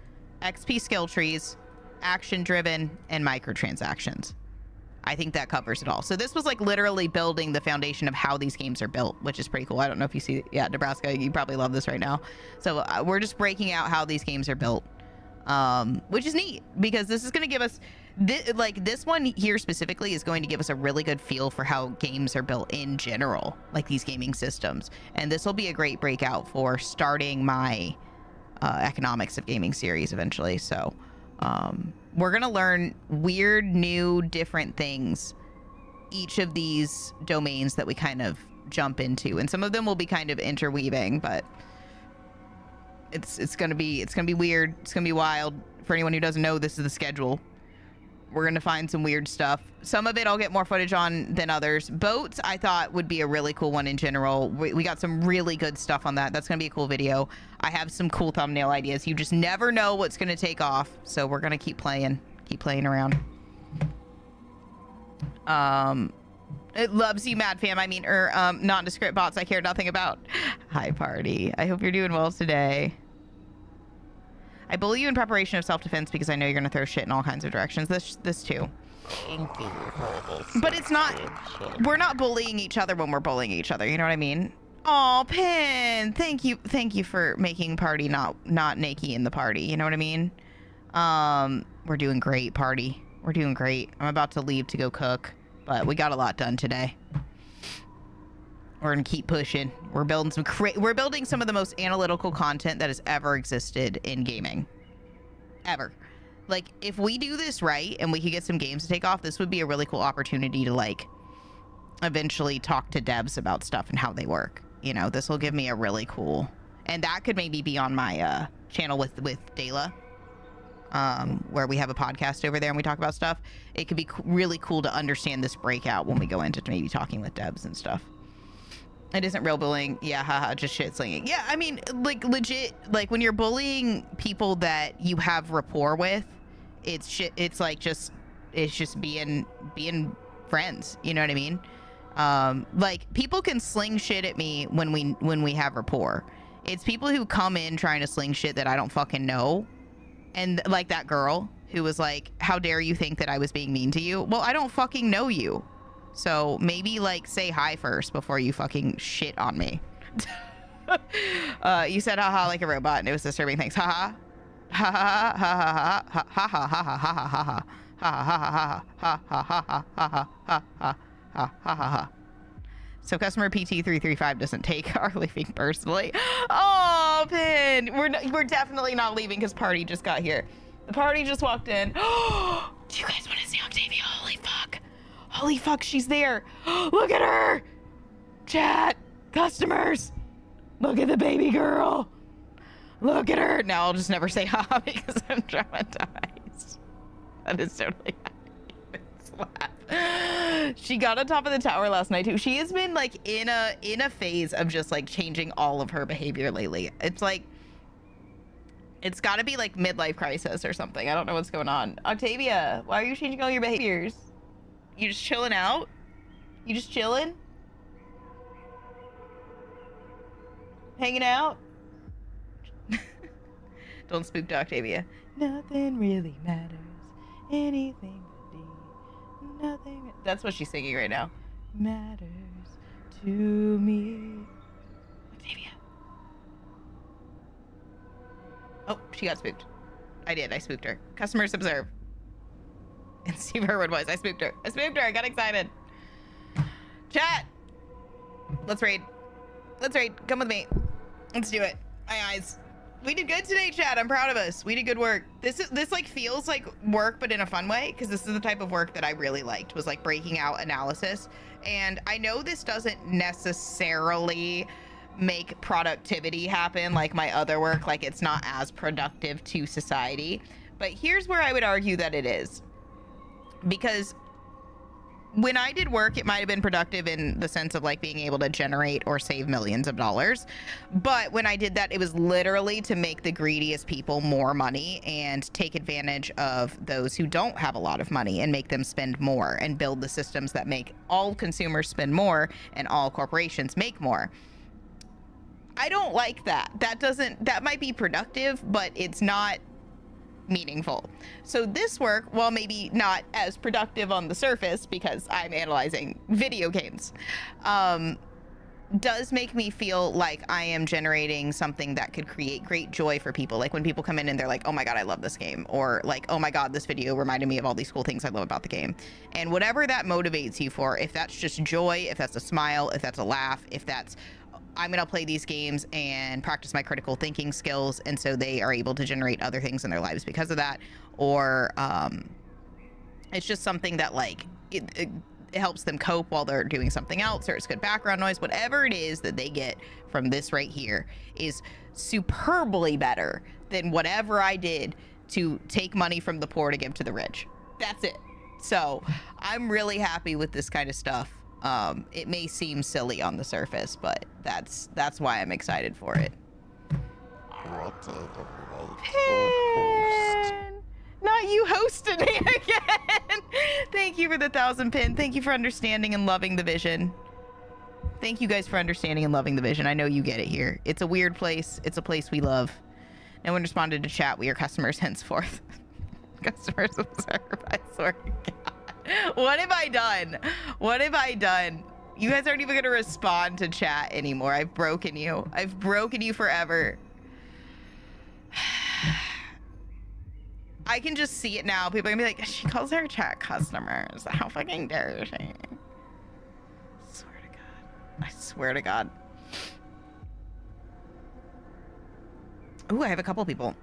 XP skill trees, action driven, and microtransactions. I think that covers it all. So this was like literally building the foundation of how these games are built, which is pretty cool. I don't know if you see, yeah, Nebraska, you probably love this right now. So we're just breaking out how these games are built, which is neat, because this is going to give us, this one here specifically is going to give us a really good feel for how games are built in general, like these gaming systems. And this will be a great breakout for starting my economics of gaming series eventually. So we're going to learn weird, new, different things each of these domains that we kind of jump into. And some of them will be kind of interweaving, but it's going to be weird. It's going to be wild. For anyone who doesn't know, this is the schedule. We're going to find some weird stuff. Some of it I'll get more footage on than others. Boats, I thought, would be a really cool one in general. We got some really good stuff on that. That's going to be a cool video. I have some cool thumbnail ideas. You just never know what's going to take off. So we're going to keep playing around. It loves you, Mad Fam. I mean, nondescript bots I care nothing about. Hi, party. I hope you're doing well today. I bully you in preparation of self-defense because I know you're going to throw shit in all kinds of directions. This too. Thank you for this. But it's not, we're not bullying each other when we're bullying each other. You know what I mean? Oh, Pin. Thank you for making party not naked in the party. You know what I mean? We're doing great, party. We're doing great. I'm about to leave to go cook, but we got a lot done today. We're gonna keep pushing. We're building some of the most analytical content that has ever existed in gaming, ever. Like, if we do this right and we could get some games to take off, this would be a really cool opportunity to like eventually talk to devs about stuff and how they work. You know, this will give me a really cool, and that could maybe be on my channel with Dayla, where we have a podcast over there and we talk about stuff. It could be really cool to understand this breakout when we go into maybe talking with devs and stuff. It isn't real bullying. Yeah, haha, just shit slinging. Yeah, I mean, like, legit, like, when you're bullying people that you have rapport with, it's shit. It's like just being friends. You know what I mean? Like, people can sling shit at me when we have rapport. It's people who come in trying to sling shit that I don't fucking know. And like that girl who was like, how dare you think that I was being mean to you? Well, I don't fucking know you. So maybe like say hi first before you fucking shit on me. You said haha like a robot and it was disturbing. Thanks. Haha. Ha ha ha ha ha ha ha ha ha ha ha ha ha ha ha ha ha. So customer PT335 doesn't take our leaving personally. Oh, Pin, we're definitely not leaving because party just got here. The party just walked in. Do you guys want to see Octavia? Holy fuck. Holy fuck, she's there. Look at her. Chat, customers. Look at the baby girl. Look at her. Now I'll just never say ha because I'm traumatized. That is totally slap. She got on top of the tower last night too. She has been like in a phase of just like changing all of her behavior lately. It's like, it's got to be like midlife crisis or something. I don't know what's going on. Octavia, why are you changing all your behaviors? You just chilling out? You just chilling? Hanging out? Don't spook to Octavia. Nothing really matters. Anything but deep. Nothing. That's what she's singing right now. Matters to me. Oh, she got spooked. I did. I spooked her. Customers observe. And Steve Irwin was. I spooked her. I spooked her. I got excited. Chat. Let's raid. Let's raid. Come with me. Let's do it. My eyes. We did good today, chat. I'm proud of us. We did good work. This like feels like work, but in a fun way, because this is the type of work that I really liked, was like breaking out analysis. And I know this doesn't necessarily make productivity happen like my other work, like it's not as productive to society, but here's where I would argue that it is. Because when I did work, it might have been productive in the sense of like being able to generate or save millions of dollars. But when I did that, it was literally to make the greediest people more money and take advantage of those who don't have a lot of money and make them spend more and build the systems that make all consumers spend more and all corporations make more. I don't like that. That might be productive, but it's not meaningful. So this work, while maybe not as productive on the surface because I'm analyzing video games, does make me feel like I am generating something that could create great joy for people. Like when people come in and they're like, oh my God, I love this game. Or like, oh my God, this video reminded me of all these cool things I love about the game. And whatever that motivates you for, if that's just joy, if that's a smile, if that's a laugh, if that's I'm going to play these games and practice my critical thinking skills, and so they are able to generate other things in their lives because of that. Or it's just something that like it helps them cope while they're doing something else, or it's good background noise. Whatever it is that they get from this right here is superbly better than whatever I did to take money from the poor to give to the rich. That's it. So I'm really happy with this kind of stuff. It may seem silly on the surface, but that's why I'm excited for it. Not you hosting me again. Thank you for the 1,000 pin. Thank you for understanding and loving the vision. Thank you guys for understanding and loving the vision. I know you get it here. It's a weird place. It's a place we love. No one responded to chat. We are customers henceforth. Customers observe. I swear to God. What have I done? What have I done? You guys aren't even going to respond to chat anymore. I've broken you. I've broken you forever. I can just see it now. People are going to be like, she calls her chat customers. How fucking dare she? I swear to God. I swear to God. Ooh, I have a couple people.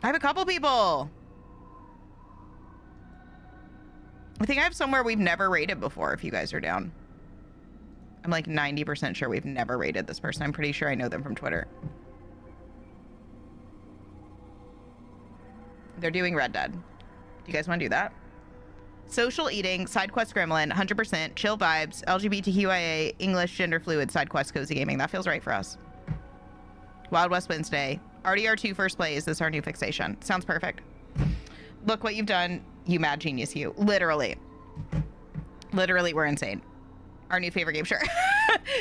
I think I have somewhere we've never rated before, if you guys are down. I'm like 90% sure we've never rated this person. I'm pretty sure I know them from Twitter. They're doing Red Dead. Do you guys want to do that? Social eating, side quest gremlin, 100%, chill vibes, LGBTQIA, English, gender fluid, side quest, cozy gaming. That feels right for us. Wild West Wednesday. RDR2 first play. Is this our new fixation? Sounds perfect. Look what you've done. You mad genius, you. Literally, we're insane. Our new favorite game, sure.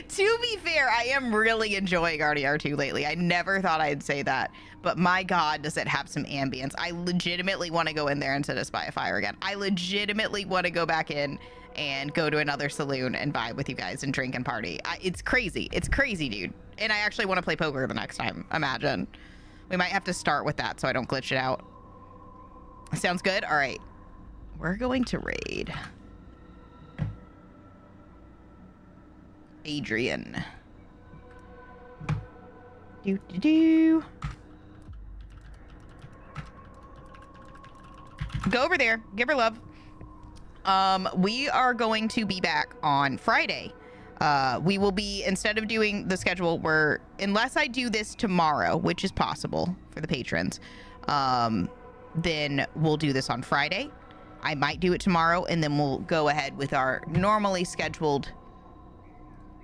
To be fair, I am really enjoying RDR2 lately. I never thought I'd say that, but my God, does it have some ambience. I legitimately want to go in there and set a Spy a Fire again. I legitimately want to go back in and go to another saloon and vibe with you guys and drink and party. It's crazy. It's crazy, dude. And I actually want to play poker the next time. Imagine. We might have to start with that so I don't glitch it out. Sounds good? All right. We're going to raid Adrian. Do. Go over there. Give her love. We are going to be back on Friday. We will be, instead of doing the schedule, unless I do this tomorrow, which is possible for the patrons, then we'll do this on Friday. I might do it tomorrow, and then we'll go ahead with our normally scheduled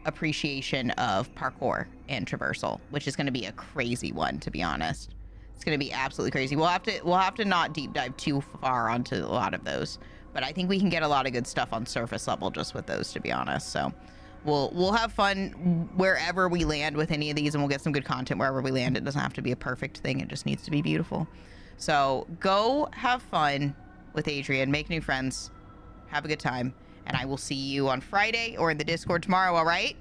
appreciation of parkour and traversal, which is going to be a crazy one, to be honest. It's going to be absolutely crazy. We'll have to not deep dive too far onto a lot of those, but I think we can get a lot of good stuff on surface level just with those, to be honest. So we'll have fun wherever we land with any of these, and we'll get some good content wherever we land. It doesn't have to be a perfect thing. It just needs to be beautiful. So go have fun with Adrian, make new friends, have a good time, and I will see you on Friday or in the Discord tomorrow, all right?